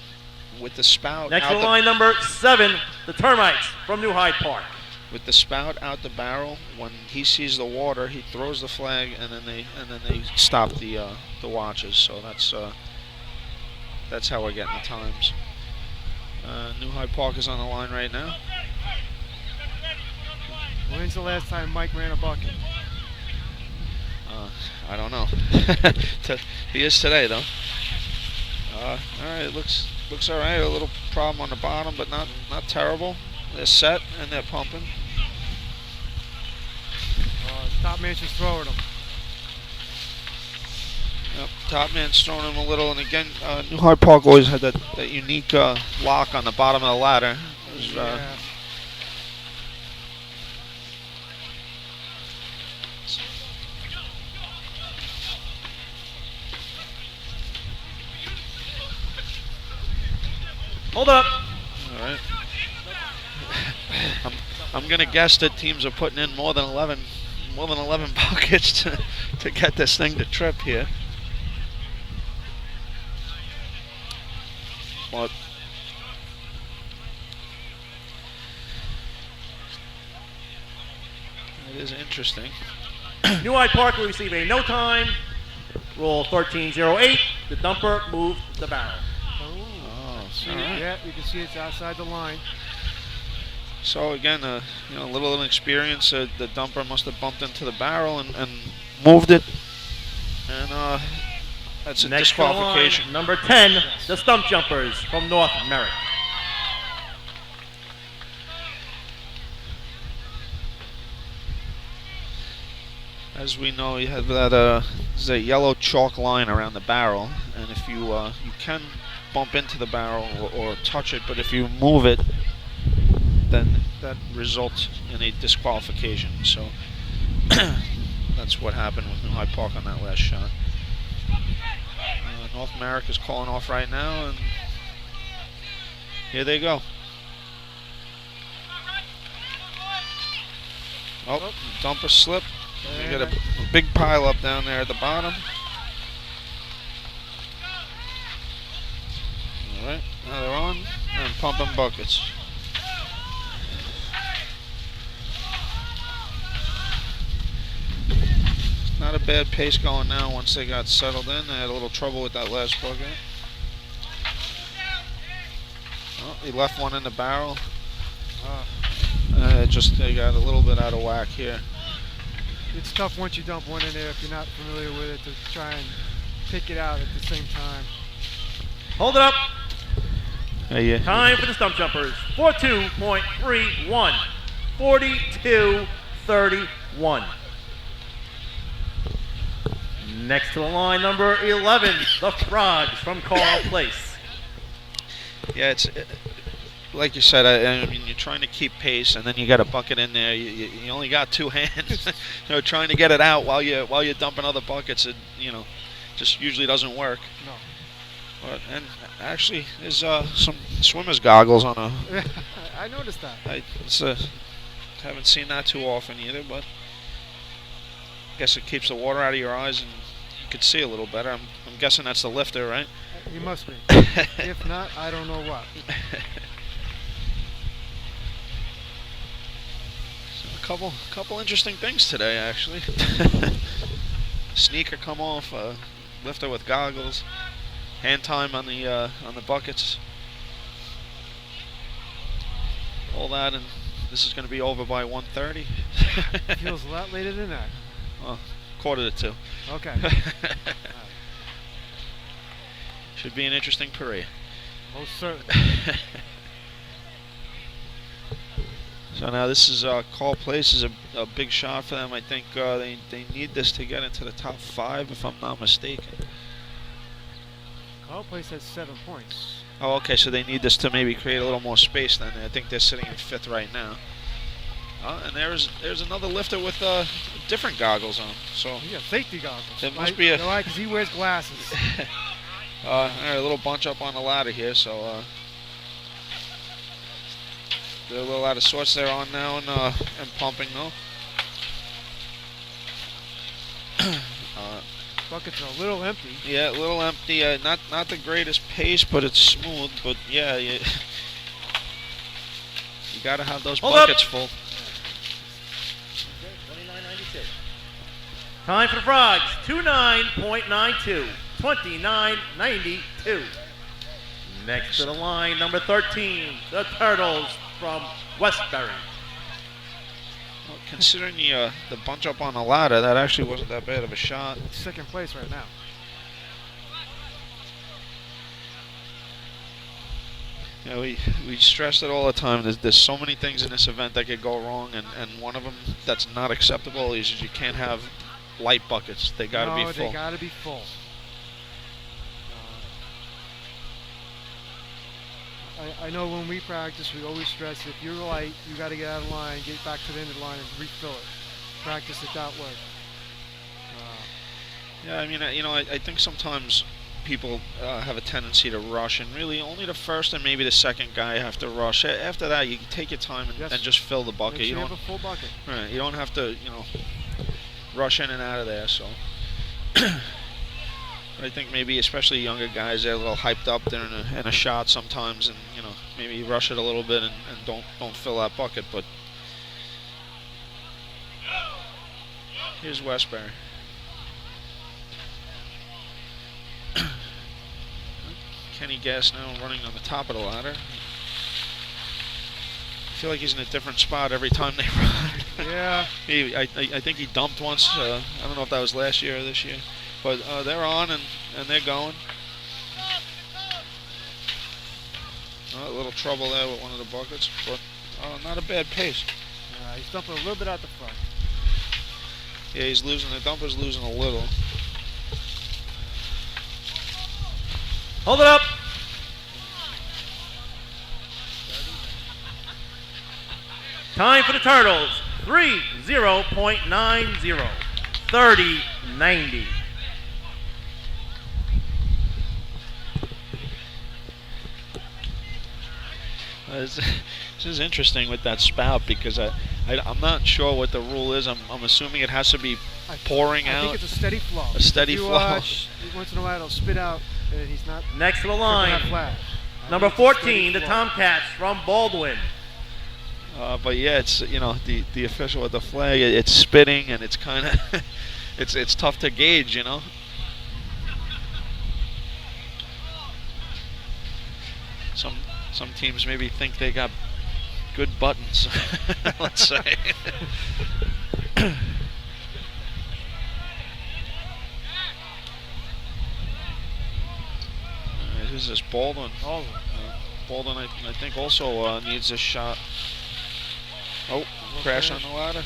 with the spout Next out to line number 7, the Termites from New Hyde Park. with the spout out the barrel, when he sees the water, he throws the flag, and then they stop the watches. So that's how we're getting the times. New Hyde Park is on the line right now. When's the last time Mike ran a bucket? I don't know. He is today, though. All right, looks all right. A little problem on the bottom, but not terrible. They're set and they're pumping. Top man's just throwing them. Yep, top man's throwing him a little, and again, New Hyde Park always had that unique lock on the bottom of the ladder. It was, Hold up. All right. I'm gonna guess that teams are putting in more than 11 buckets to get this thing to trip here. But it is interesting. New Hyde Park will receive a no time. Roll 1308. The dumper moved the barrel. All right. Yeah, you can see it's outside the line. So again, a little inexperience. The dumper must have bumped into the barrel and moved it, and that's a Next disqualification. Line, number 10, the Stump Jumpers from North Merrick. As we know, you have that there's a yellow chalk line around the barrel, and if you you can bump into the barrel or touch it, but if you move it, then that results in a disqualification. So that's what happened with New Hyde Park on that last shot. North Merrick is calling off right now, and here they go. Oh, dumper slip. You got a big pile up down there at the bottom. All right, now they're on and pumping buckets. Not a bad pace going now once they got settled in. They had a little trouble with that last bucket. Oh, he left one in the barrel. They got a little bit out of whack here. It's tough once you dump one in there if you're not familiar with it to try and pick it out at the same time. Hold it up. Yeah. Time for the Stump Jumpers. 42.31. 42-31. Next to the line, number 11, the Frogs from Carl Place. Yeah, it's like you said. I mean, you're trying to keep pace, and then you got a bucket in there. You only got two hands. Trying to get it out while you're dumping other buckets, it just usually doesn't work. No. And actually, there's some swimmer's goggles on I noticed that. Haven't seen that too often either, but I guess it keeps the water out of your eyes and you could see a little better. I'm guessing that's the lifter, right? He must be. If not, I don't know what. So a couple interesting things today, actually. Sneaker come off, lifter with goggles, hand time on the buckets, all that, and this is going to be over by 1:30. Feels a lot later than that. Well, 1:45. Okay. Should be an interesting parade. Most certainly. So now this is Call Place is a big shot for them. I think they need this to get into the top 5, if I'm not mistaken. Call Place has 7 points. Oh, okay. So they need this to maybe create a little more space. Then I think they're sitting in 5th right now. And there's another lifter with different goggles on. So He got safety goggles. it must be a. You know why? Because he wears glasses. All right, a little bunch up on the ladder here. So they're a little out of sorts. They're on now and pumping though. Buckets are a little empty. Yeah, a little empty. Not the greatest pace, but it's smooth. But yeah, you got to have those buckets full. 29.92. Time for the Frogs. 29.92. 29.92. Next to the line, number 13, the Turtles from Westbury. Well, considering the bunch up on the ladder, that actually wasn't that bad of a shot. Second place right now. Yeah, we stress it all the time. There's so many things in this event that could go wrong, and one of them that's not acceptable is you can't have light buckets. They got to be full. They got to be full. I know when we practice, we always stress if you're light, you got to get out of line, get back to the end of the line, and refill it. Practice it that way. Yeah, I mean, I think sometimes people have a tendency to rush, and really only the first and maybe the second guy have to rush. After that, you can take your time and just fill the bucket. Make sure You you don't have a full bucket. Right, you don't have to rush in and out of there. So. I think maybe especially younger guys, they're a little hyped up there in a shot sometimes, and maybe rush it a little bit and don't fill that bucket. But here's Westbury. Kenny Gass now running on the top of the ladder. I feel like he's in a different spot every time they run. Yeah. I think he dumped once. I don't know if that was last year or this year. But they're on and they're going. A little trouble there with one of the buckets, but not a bad pace. He's dumping a little bit out the front. Yeah, he's losing. The dumper's losing a little. Hold it up. Time for the Turtles. 30.90. 30.90. This is interesting with that spout because I'm not sure what the rule is. I'm assuming it has to be pouring out. I think it's a steady flow. A steady flow. Once in a while it'll spit out and he's not. Next to the line, flat. number 14, the Tomcats from Baldwin. But yeah, it's the official with the flag. It's spitting and it's kind of it's tough to gauge. Some teams maybe think they got good buttons, let's say. This is Baldwin. Baldwin, I think, also needs a shot. Oh, crash on the ladder.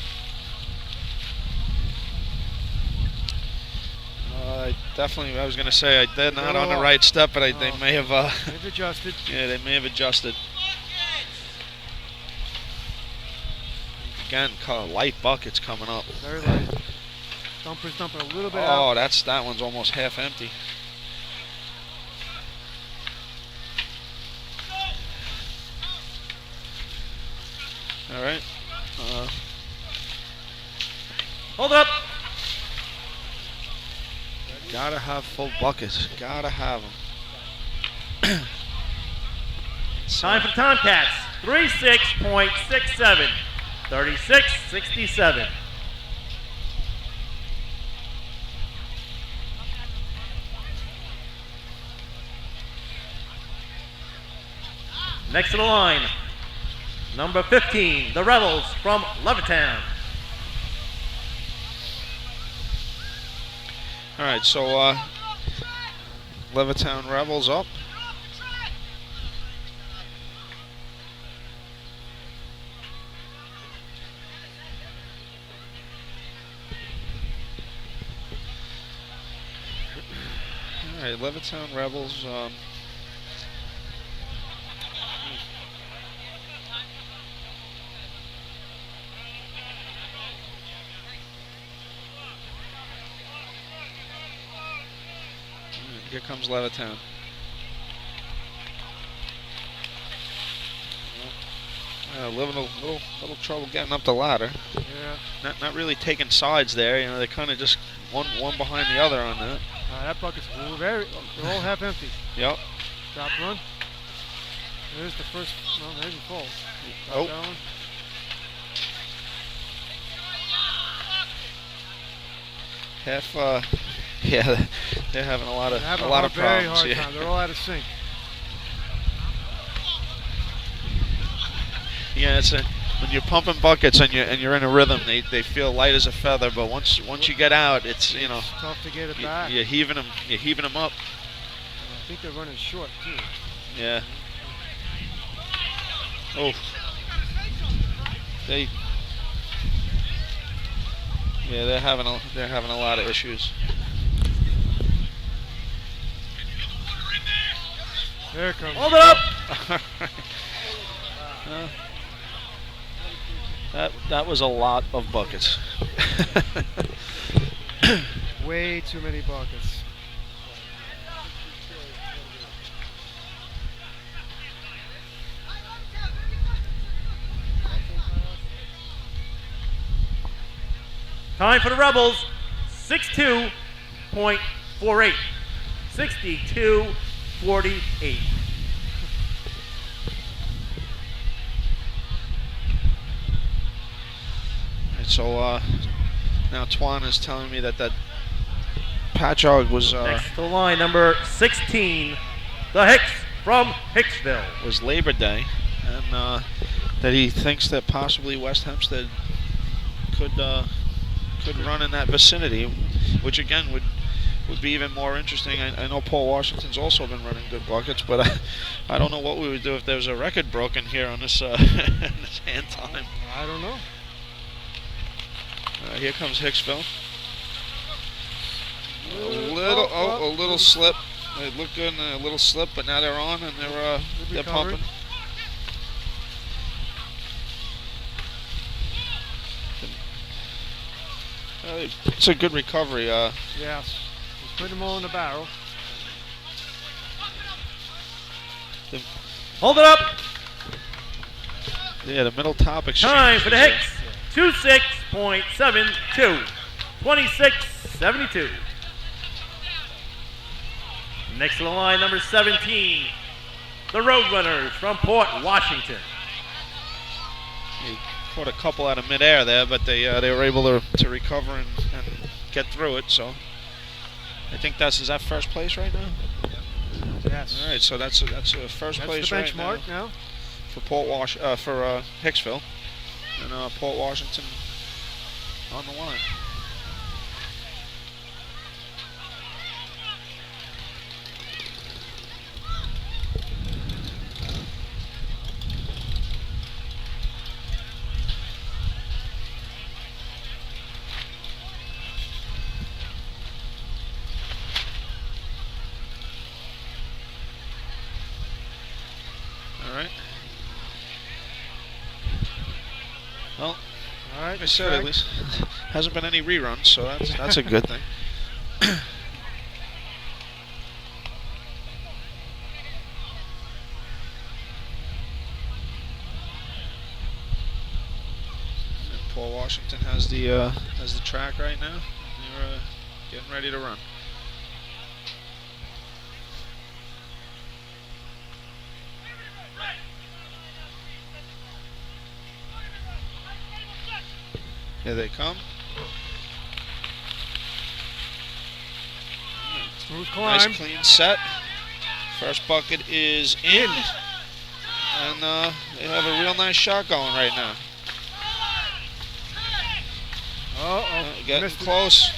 Definitely, I was going to say they're not on the right step, but they may have. They've adjusted. Yeah, they may have adjusted. Again, light buckets coming up. Very light. Dumper's dumping a little bit out. Oh, that one's almost half empty. All right. Hold up. Gotta have full buckets. Gotta have them. Time for the Tomcats. 36.67. 36-67. Next to the line, number 15, the Rebels from Levittown. All right, so Levittown Rebels up. All right, Levittown Rebels. Here comes Levittown. Living a little trouble getting up the ladder. Yeah. Not really taking sides there. You know, they kind of just one behind the other on that. That bucket's full. They're all half empty. Yep. Top run. There's the first. Well, there's the full. Oh. Down. Half. Yeah, they're having a lot of problems. Very hard Yeah. time. They're all out of sync. Yeah, when you're pumping buckets and you're in a rhythm, they feel light as a feather. But once you get out, it's tough to get it back. You're heaving them up. I think they're running short too. Yeah. Oh. They're having a lot of issues. There it comes. Hold it up. That was a lot of buckets. Way too many buckets. Time for the Rebels. 62.48. 62-48. So now Twan is telling me that Patchogue was Next to the line, number 16, the Hicks from Hicksville. was Labor Day, and that he thinks that possibly West Hempstead could run in that vicinity, which again would be even more interesting. I know Paul Washington's also been running good buckets, but I don't know what we would do if there was a record broken here on this this hand time. I don't know. Here comes Hicksville. A little slip. They look good in a little slip, but now they're on and they're pumping. It's a good recovery. Yes. He's putting them all in the barrel. Hold it up. Yeah, the middle top exchange. Time for the Hicks. 26.72. 26-72. Next to the line, number 17, the Roadrunners from Port Washington. He caught a couple out of midair there, but they were able to recover and get through it. So I think is that first place right now? Yes. All right, so that's a first place the right benchmark now for for Hicksville, and Port Washington on the line. Well, all right, like I said, at least hasn't been any reruns, so that's a good thing. Paul Washington has the track right now. They're getting ready to run. Here they come. Smooth climb. Nice clean set. First bucket is in. And they have a real nice shot going right now. Getting close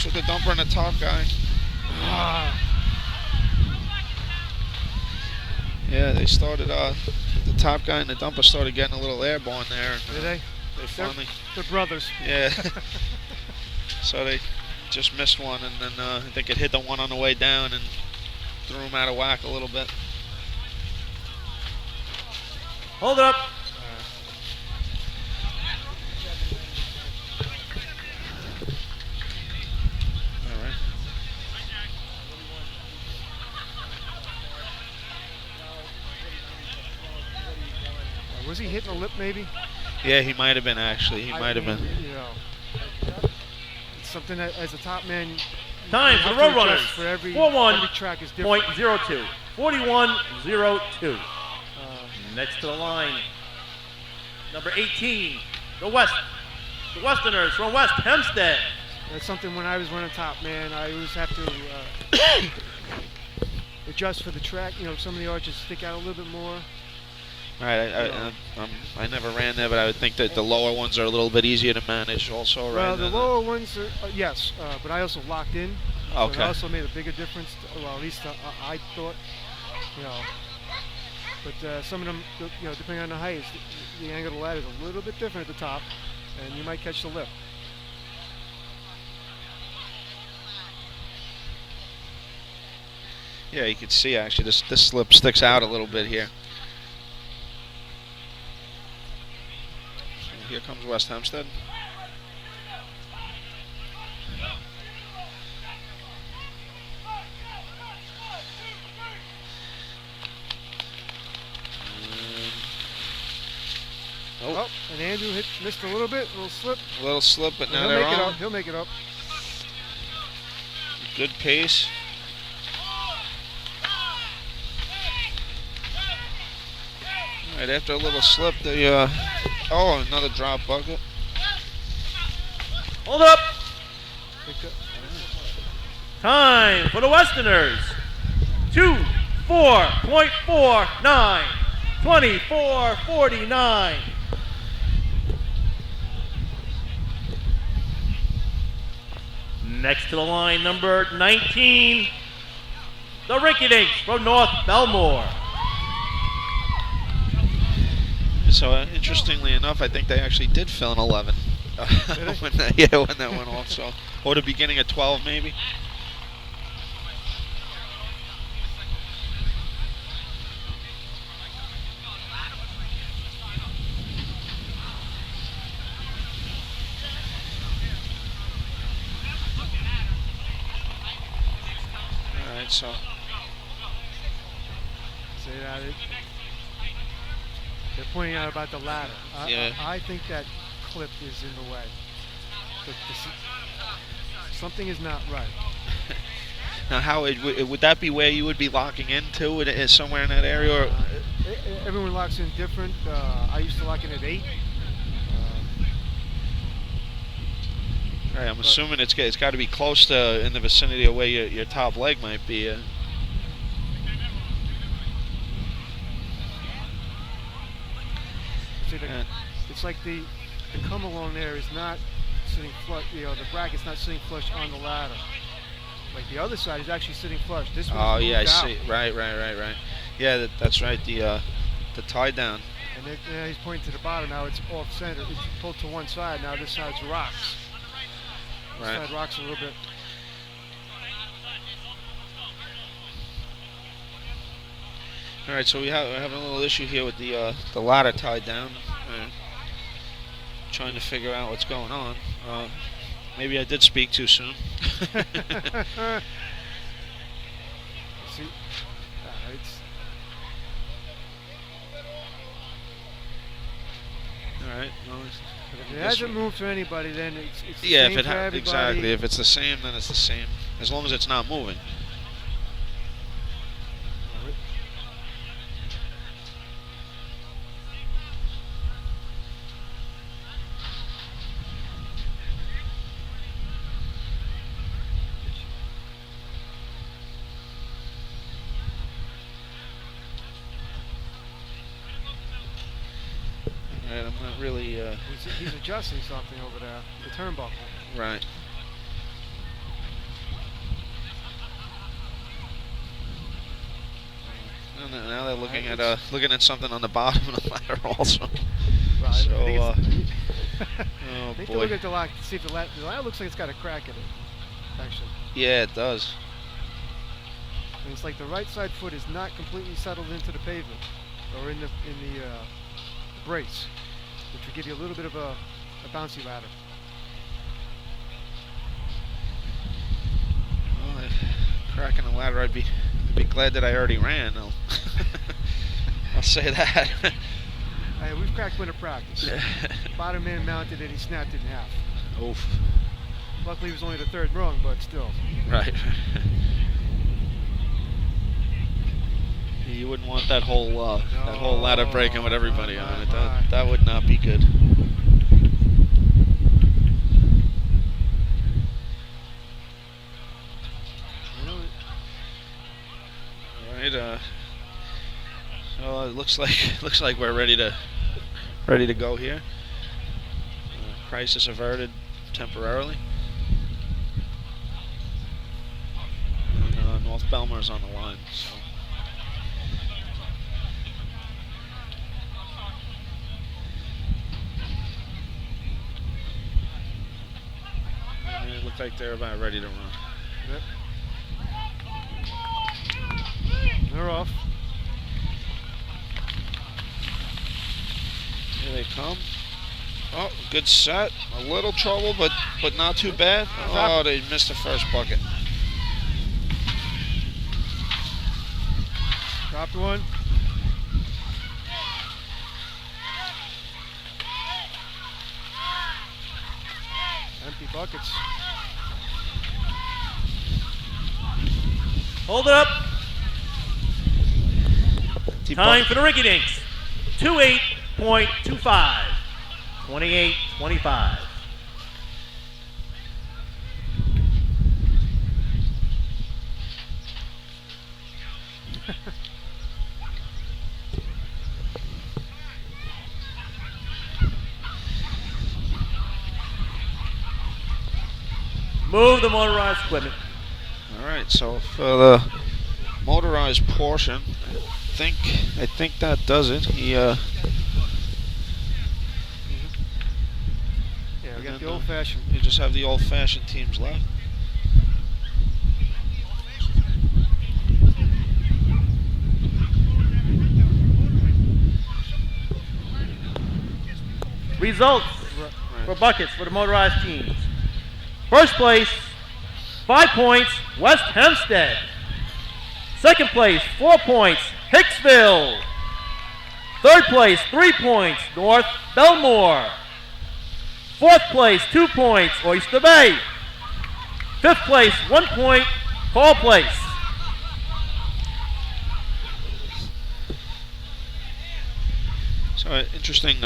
with the dumper and the top guy. Yeah, they started, the top guy and the dumper started getting a little airborne there. Did they? They finally. They're brothers. Yeah. So they just missed one, and then I think it hit the one on the way down and threw him out of whack a little bit. Hold it up. All right. Was he hitting a lip maybe? Yeah, he might have been actually. He might have been. You know, it's something that as a top man. Time for the Road Runners. For every 4-1. track is different. 0.02. 41-02. Next to the line, number 18, the Westerners from West Hempstead. That's something when I was running top man, I always have to adjust for the track. You know, some of the arches stick out a little bit more. All right, I never ran there, but I would think that the lower ones are a little bit easier to manage also, right? Well, the lower ones, are, yes, but I also locked in. Okay. So it also made a bigger difference, well, at least I thought, you know. But some of them, you know, depending on the height, the angle of the ladder is a little bit different at the top, and you might catch the lip. Yeah, you can see actually this slip sticks out a little bit here. So here comes West Hempstead. Oh, and Andrew missed a little bit, a little slip. A little slip, but now he'll they're make on. it up. He'll make it up. Good pace. All right, after a little slip, the another drop bucket. Hold up. Time for the Westerners. 2:04.49. 24:49. Next to the line, number 19, the Rinky Dinks from North Belmore. So interestingly enough, I think they actually did fill an 11 when that went off. So, or the beginning of 12 maybe. All right, so. Say that. They're pointing out about the ladder. I think that clip is in the way. Something is not right. Now, how would that be where you would be locking into it somewhere in that area? Or? Everyone locks in different. I used to lock in at 8. Right, I'm assuming it's got to be close to in the vicinity of where your top leg might be. It's like the come along there is not sitting flush. You know, the bracket's not sitting flush on the ladder. Like the other side is actually sitting flush. This one's oh yeah, I moved out. see. Right. Yeah, that's right. The tie down. And he's pointing to the bottom now. It's off center. It's pulled to one side now. This side's rocks. This side rocks a little bit. All right, so we're having a little issue here with the ladder tied down. Trying to figure out what's going on. Maybe I did speak too soon. See, all right. Well, If it hasn't moved for anybody, then it's the Yeah, same if it for everybody. exactly. If it's the same, then it's the same. As long as it's not moving. Right, I'm not really. He's adjusting something over there, the turnbuckle. Right. And now they're looking at something on the bottom of the ladder also. Right. So, I oh think boy. they look at the ladder to see if the ladder looks like it's got a crack in it. Actually, Yeah, it does. and it's like the right side foot is not completely settled into the pavement or in the brace, which would give you a little bit of a bouncy ladder. Well, cracking the ladder, I'd be glad that I already ran. I'll say that. Hey, we've cracked winter practice. Bottom man mounted it, he snapped it in half. Oof. Luckily, it was only the third rung, but still. Right. You wouldn't want that whole ladder breaking with everybody on it. That would not be good. All right. So it looks like we're ready to go here. Crisis averted temporarily. And, North Belmar's on the line. So. And it looked like they're about ready to run. Yep. They're off. Here they come. Oh, good set. A little trouble, but not too bad. Oh, they missed the first bucket. Dropped one. Empty buckets. Hold it up. Time for the Ricky Dinks. 28.25. 28-25. Move the motorized equipment. All right, so for the motorized portion, I think that does it. Yeah, we got the old-fashioned. You just have the old-fashioned teams left. Results for buckets for the motorized teams. First place, 5 points, West Hempstead. Second place, 4 points, Hicksville. Third place, 3 points, North Belmore. Fourth place, 2 points, Oyster Bay. Fifth place, 1 point, Hall Place. So interesting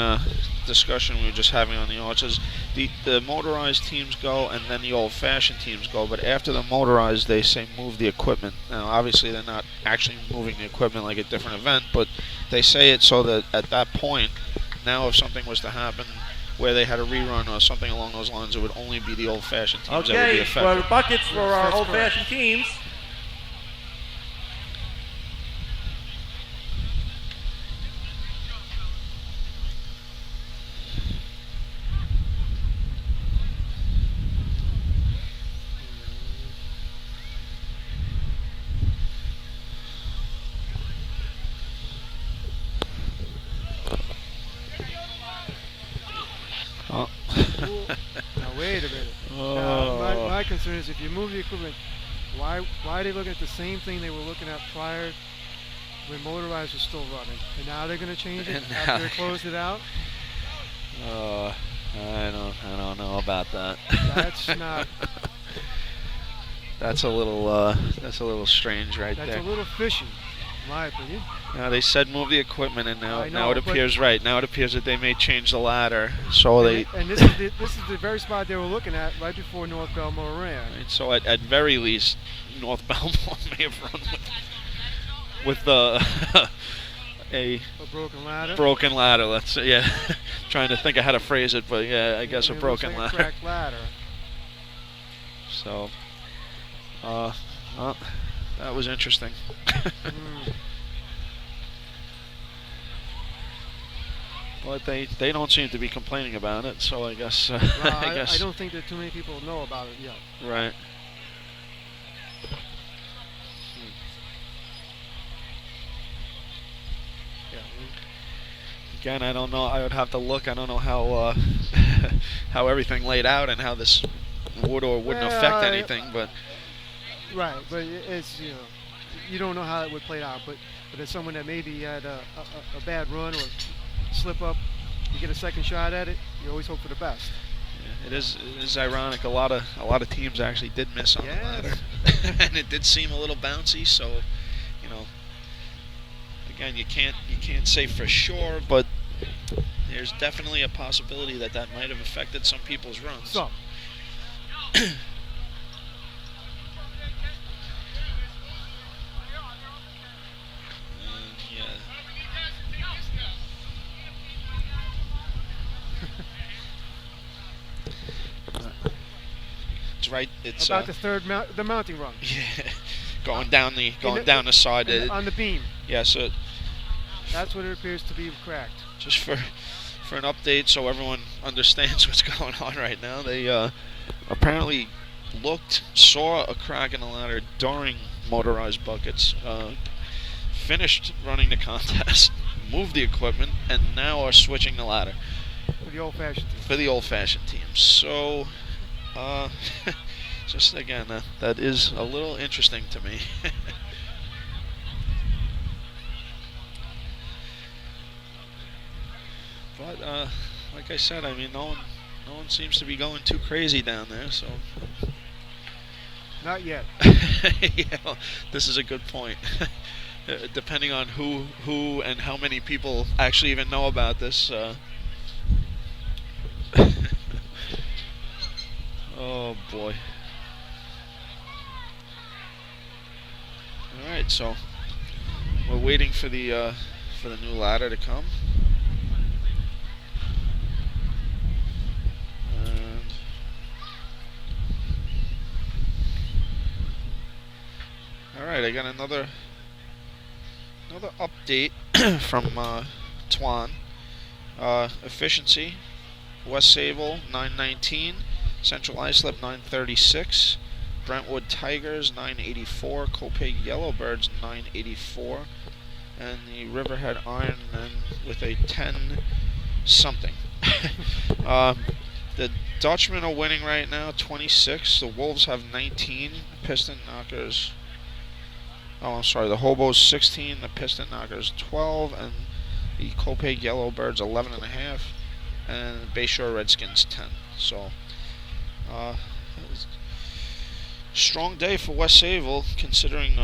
discussion we were just having on the arches. The motorized teams go and then the old-fashioned teams go, but after the motorized they say move the equipment. Now obviously they're not actually moving the equipment like a different event, but they say it so that at that point, now if something was to happen where they had a rerun or something along those lines, it would only be the old-fashioned teams that would be Okay, affected. for the buckets for our old-fashioned teams. Oh. Now wait a minute. Oh. My concern is if you move the equipment, why are they looking at the same thing they were looking at prior when motorized was still running? And now they're going to change it And now after they closed it out? I don't know about that. That's not. That's a little strange right That's there. a little fishy, in my opinion. Now they said move the equipment, and I now know, it but- appears right. Now it appears that they may change the ladder. So they. And this is the very spot they were looking at right before North Belmore ran. Right, so at very least, North Belmore may have run with a broken ladder. Broken ladder. Let's trying to think of how to phrase it, but I guess a It broken looks like ladder. A cracked ladder. So, well, that was interesting. But they don't seem to be complaining about it, so I guess Well, I guess I don't think that too many people know about it yet. right. Yeah. Again, I don't know. I would have to look. I don't know how how everything laid out and how this would or wouldn't affect anything. But Right, but it's you don't know how it would play out. But as someone that maybe had a bad run or slip up, you get a second shot at it. You always hope for the best. it is ironic. A lot of teams actually did miss on the ladder, and it did seem a little bouncy. So, again, you can't say for sure, but there's definitely a possibility that might have affected some people's runs. So. It's right. It's about the mounting rung. Yeah, going down the side on the beam. Yeah, so that's what it appears to be cracked. Just for an update, so everyone understands what's going on right now. They apparently saw a crack in the ladder during motorized buckets. Finished running the contest, moved the equipment, and now are switching the ladder for the old-fashioned team. For the old-fashioned team. So, just again, that is a little interesting to me. But like I said, I mean, no one seems to be going too crazy down there. So. Not yet. Yeah, well, this is a good point. Depending on who and how many people actually even know about this. Oh boy. All right, so we're waiting for the new ladder to come. And all right, I got another update from Twan. Efficiency, West Sayville 919, Central Islip 936, Brentwood Tigers 984, Copeg Yellowbirds 984, and the Riverhead Ironmen with a 10 something. The Dutchmen are winning right now 26. The Wolves have 19. Piston Knockers. Oh, I'm sorry. The Hobos 16. The Piston Knockers 12, and the Copeg Yellowbirds 11.5, and Bayshore Redskins 10. So, strong day for West Sayville, considering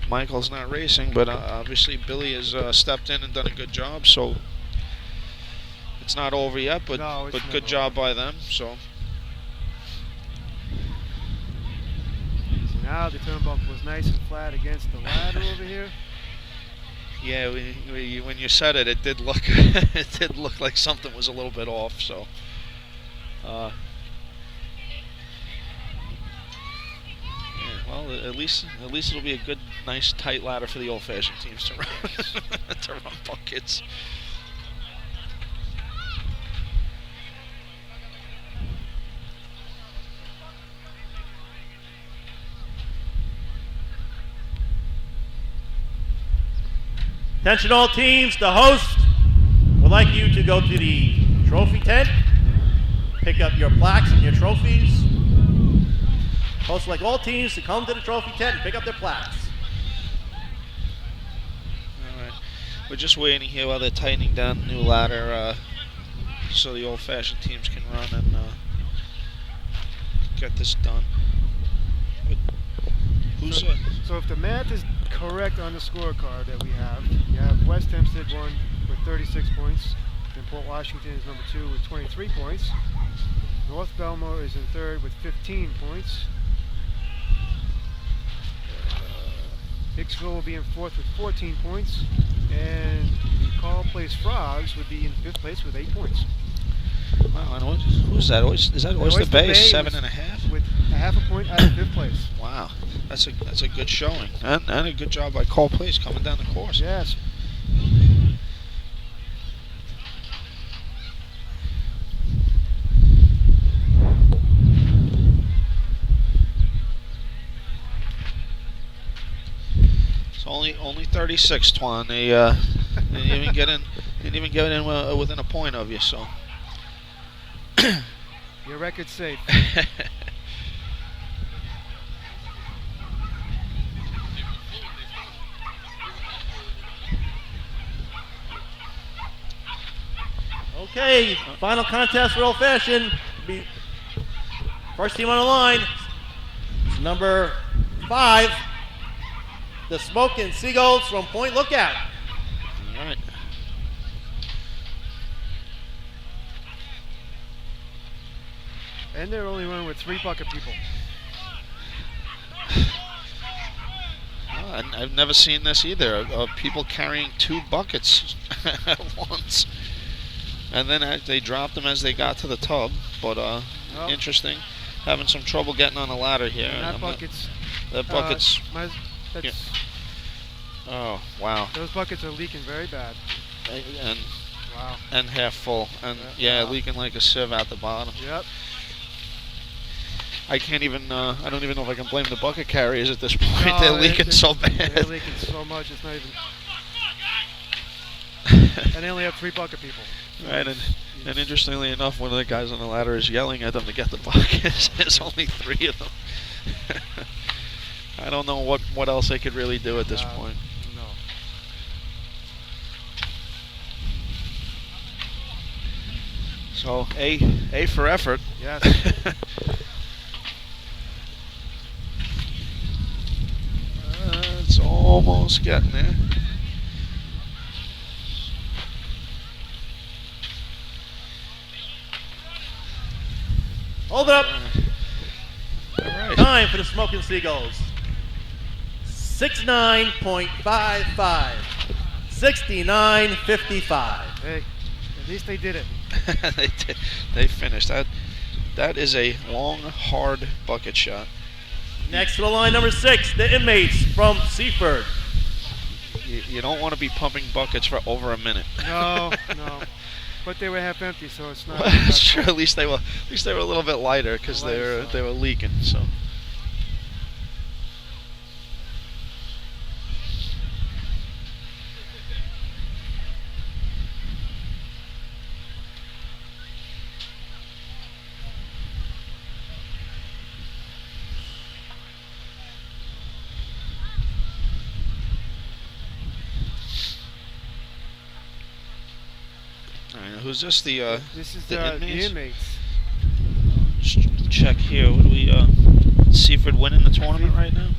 Michael's not racing, but obviously Billy has stepped in and done a good job. So it's not over yet, but good job by them. So now the turnbuckle was nice and flat against the ladder over here. Yeah, when you said it, it did look like something was a little bit off. So, yeah, well, at least it'll be a good, nice, tight ladder for the old-fashioned teams to run to run buckets. Attention all teams, the host would like you to go to the trophy tent, pick up your plaques and your trophies. Host would like all teams to come to the trophy tent and pick up their plaques. Alright, we're just waiting here while they're tightening down the new ladder. so the old-fashioned teams can run and get this done. But who's So if the math is correct on the scorecard that we have, you have West Hempstead won with 36 points, then Port Washington is number 2 with 23 points. North Belmore is in third with 15 points. Hicksville will be in fourth with 14 points, and the Carl Place Frogs would be in fifth place with 8 points. Wow, and who's that? Is that Oyster Bay? 7.5 with a half a point out of fifth place. Wow, that's a good showing, and a good job by Carl Place coming down the course. Yes. It's only 36, Twan. They didn't even get in within a point of you. So your record's safe. Okay, final contest for Old Fashioned. First team on the line is number 5, the Smoking Seagulls from Point Lookout. all right. And they're only running with 3 bucket people. I've never seen this either, of people carrying 2 buckets at once. And then they dropped them as they got to the tub. But interesting. Having some trouble getting on the ladder here. Not buckets. The buckets. That's, yeah. Oh, wow. Those buckets are leaking very bad. And wow. And half full. And yeah, leaking like a sieve at the bottom. Yep. I can't even, I don't even know if I can blame the bucket carriers at this point. No, they're leaking so bad. They're leaking so much, it's not even... And they only have 3 bucket people. Right, and interestingly enough, one of the guys on the ladder is yelling at them to get the buckets. There's only 3 of them. I don't know what else they could really do at this point. No. So, A for effort. Yes. It's almost getting there. Hold it up. All right. Time for the Smoking Seagulls. 69.55. 69.55. Hey, at least they did it. They finished. That is a long, hard bucket shot. Next to the line, number 6, the Inmates from Seaford. You don't want to be pumping buckets for over a minute. No. But they were half empty, so it's not. Well, that's true. At least they were a little bit lighter because they were leaking. So. Who's this? This is the Inmates. Just check here. What do we? Seaford winning the tournament right now?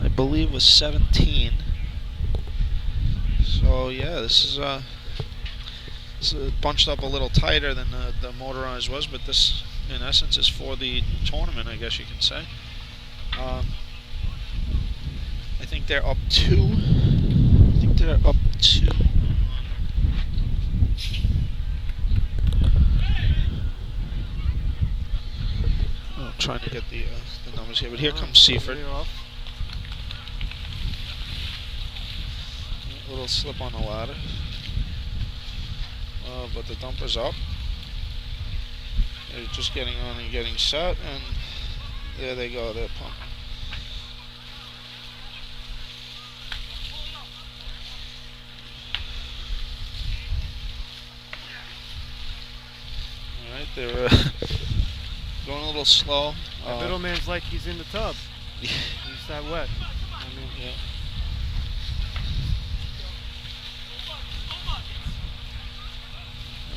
I believe was 17. So yeah, this is bunched up a little tighter than the Motorized was, but this, in essence, is for the tournament, I guess you can say. I think they're up 2. Trying to get the numbers here, but here comes Seaford. A little slip on the ladder, but the dumper's up. They're just getting on and getting set, and there they go. They're pumping. All right, they're going a little slow. The middleman's like he's in the tub. He's that wet. Yeah.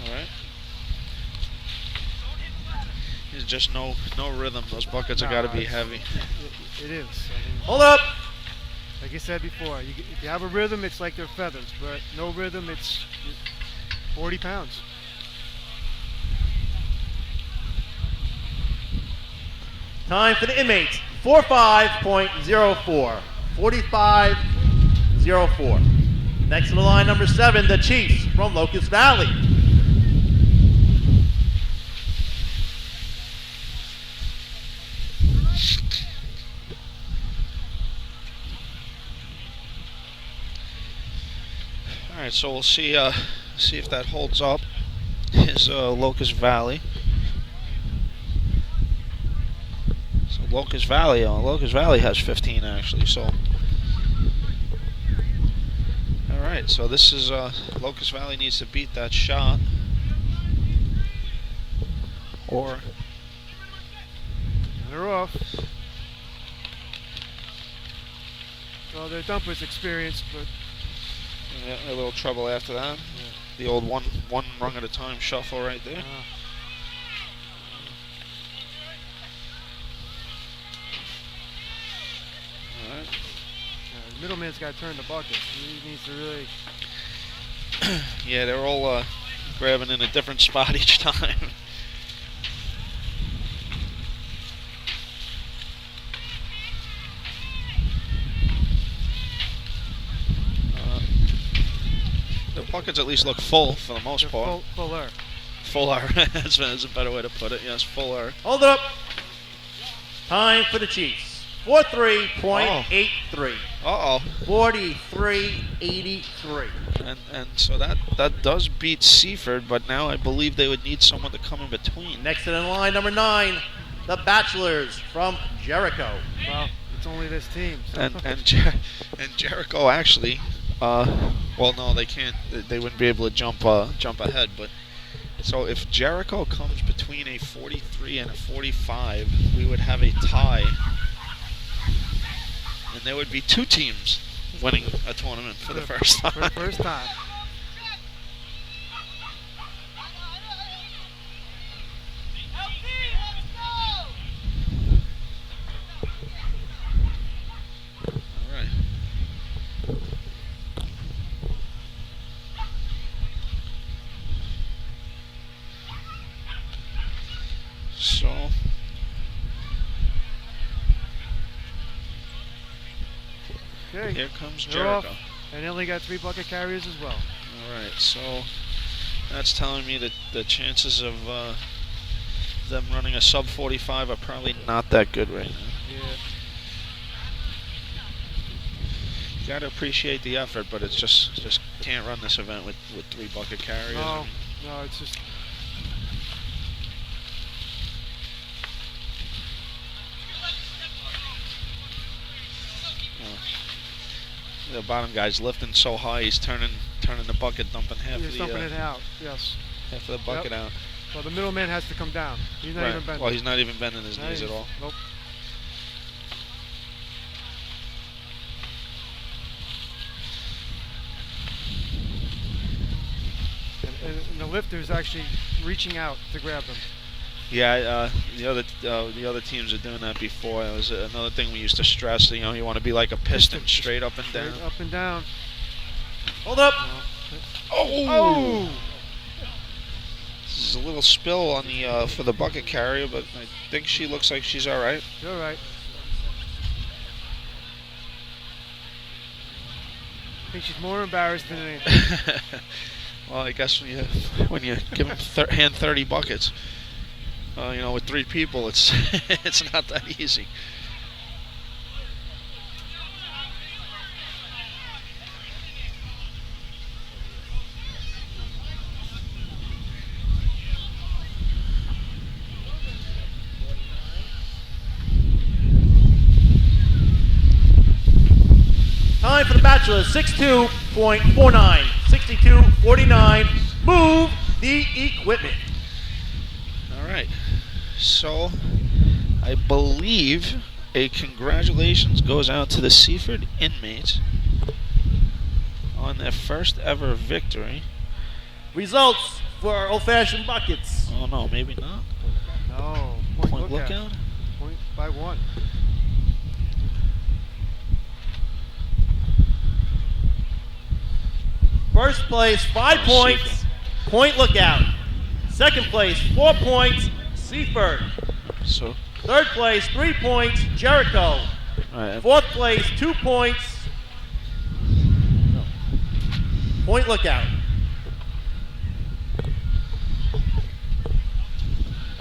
All right. There's just no rhythm. Those buckets have got to be heavy. It is. I mean, Hold up. like you said before, if you have a rhythm, it's like they're feathers. But no rhythm, it's 40 pounds. Time for the inmates. 45.04. 45.04. Next to the line, number 7, the Chiefs from Locust Valley. All right, so we'll see if that holds up. Is Locust Valley. So Locust Valley has 15 actually. So all right, so this is Locust Valley needs to beat that shot, or They're off. Well, their dumper's experienced, but a little trouble after that. The old one rung at a time shuffle right there. All right. the middleman's got to turn the bucket. He needs to really. Yeah, they're all grabbing in a different spot each time. The buckets at least look full for the most part. Fuller. Fuller. That's a better way to put it. Yes, fuller. Hold it up. Time for the Chiefs. 43.83. Uh-oh. 43.83. And so that does beat Seaford, but now I believe they would need someone to come in between. Next in line, number 9, the Bachelors from Jericho. Well, it's only this team. So. And Jericho actually, well, no, they can't. They wouldn't be able to jump ahead. But so if Jericho comes between a 43 and a 45, we would have a tie, and there would be two teams winning a tournament for the first time. For the first time. All right. So Okay. here comes They're off, Jericho. and they only got 3 bucket carriers as well. All right, so that's telling me that the chances of them running a sub 45 are probably not that good right now. Yeah. You got to appreciate the effort, but it's just can't run this event with 3 bucket carriers. No, it's just. The bottom guy's lifting so high, he's turning the bucket, dumping half He's dumping it out. Yes. half of the bucket out. Well, the middleman has to come down. He's not even bending. Well, he's not even bending his Not knees at even- all. Nope. And the lifter's actually reaching out to grab them. Yeah, the other teams are doing that before. It was another thing we used to stress. You know, you want to be like a piston, straight up and down. Straight up and down. Hold up. Oh! This is a little spill on the for the bucket carrier, but I think she looks like she's all right. You're right. I think she's more embarrassed than anything. Well, I guess when you give them hand 30 buckets, you know, with 3 people, it's it's not that easy. Time for the Bachelors. 62.49. 62.49. Move the equipment. All right. So, I believe a congratulations goes out to the Seaford inmates on their first ever victory. Results for old-fashioned buckets. Oh no, maybe not. No. Point lookout. Point by 1. First place, 5 points, Point Lookout. Second place, 4 points, Seaford. So. Third place, 3 points, Jericho. Right. Fourth place, 2 points, Point Lookout.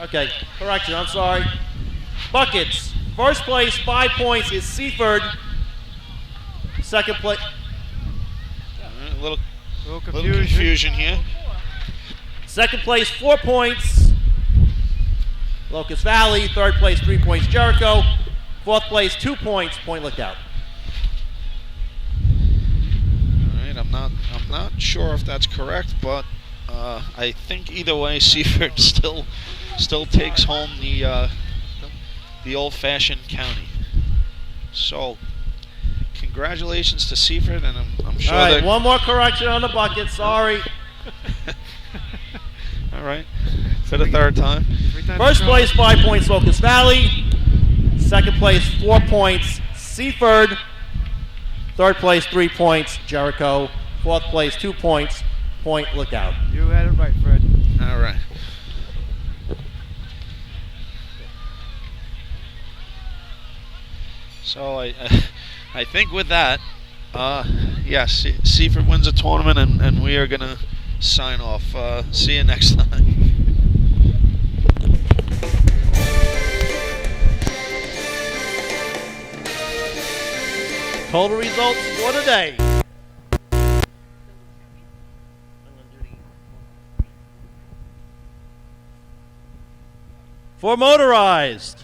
Okay, correction, I'm sorry. Buckets. First place, 5 points is Seaford. Second place. A little confusion. confusion here. Second place, 4 points, Locust Valley. Third place, 3 points, Jericho. Fourth place, 2 points, Point Lookout. All right, I'm not sure if that's correct, but I think either way, Seaford still takes home the old-fashioned county. So, congratulations to Seaford, and I'm sure. All right, one more correction on the bucket. Sorry. All right, for the third time. First place, 5 points, Locust Valley. Second place, 4 points, Seaford. Third place, 3 points, Jericho. Fourth place, 2 points, Point Lookout. You had it right, Fred. All right. So I think with that, yes, Seaford wins a tournament, and we are gonna sign off. See you next time. Total results for the day. For Motorized,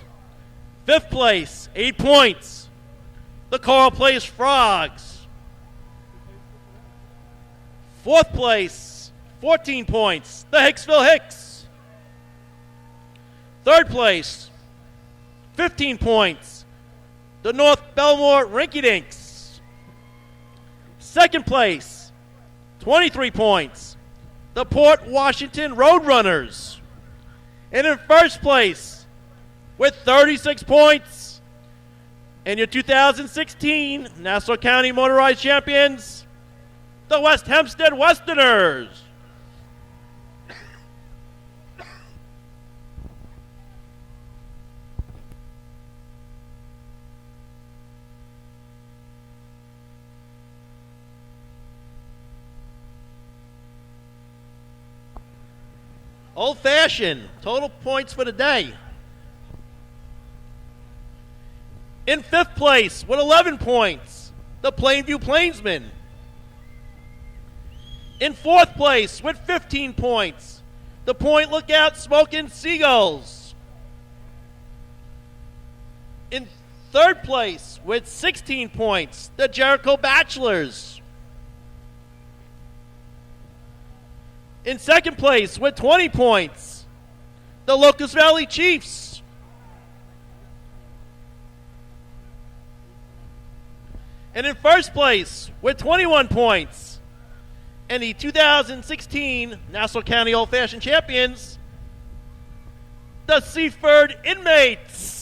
5th place, 8 points, the Coral Place Frogs. 4th place, 14 points, the Hicksville Hicks. 3rd place, 15 points, the North Belmore Rinky Dinks. 2nd place, 23 points, the Port Washington Roadrunners. And in 1st place, with 36 points, in your 2016 Nassau County Motorized Champions, the West Hempstead Westerners. Old Fashioned, total points for the day. In 5th place with 11 points, the Plainview Plainsmen. In 4th place with 15 points, the Point Lookout Smoking Seagulls. In 3rd place with 16 points, the Jericho Bachelors. In 2nd place with 20 points, the Locust Valley Chiefs. And in 1st place with 21 points, and the 2016 Nassau County Old Fashioned Champions, the Seaford Inmates.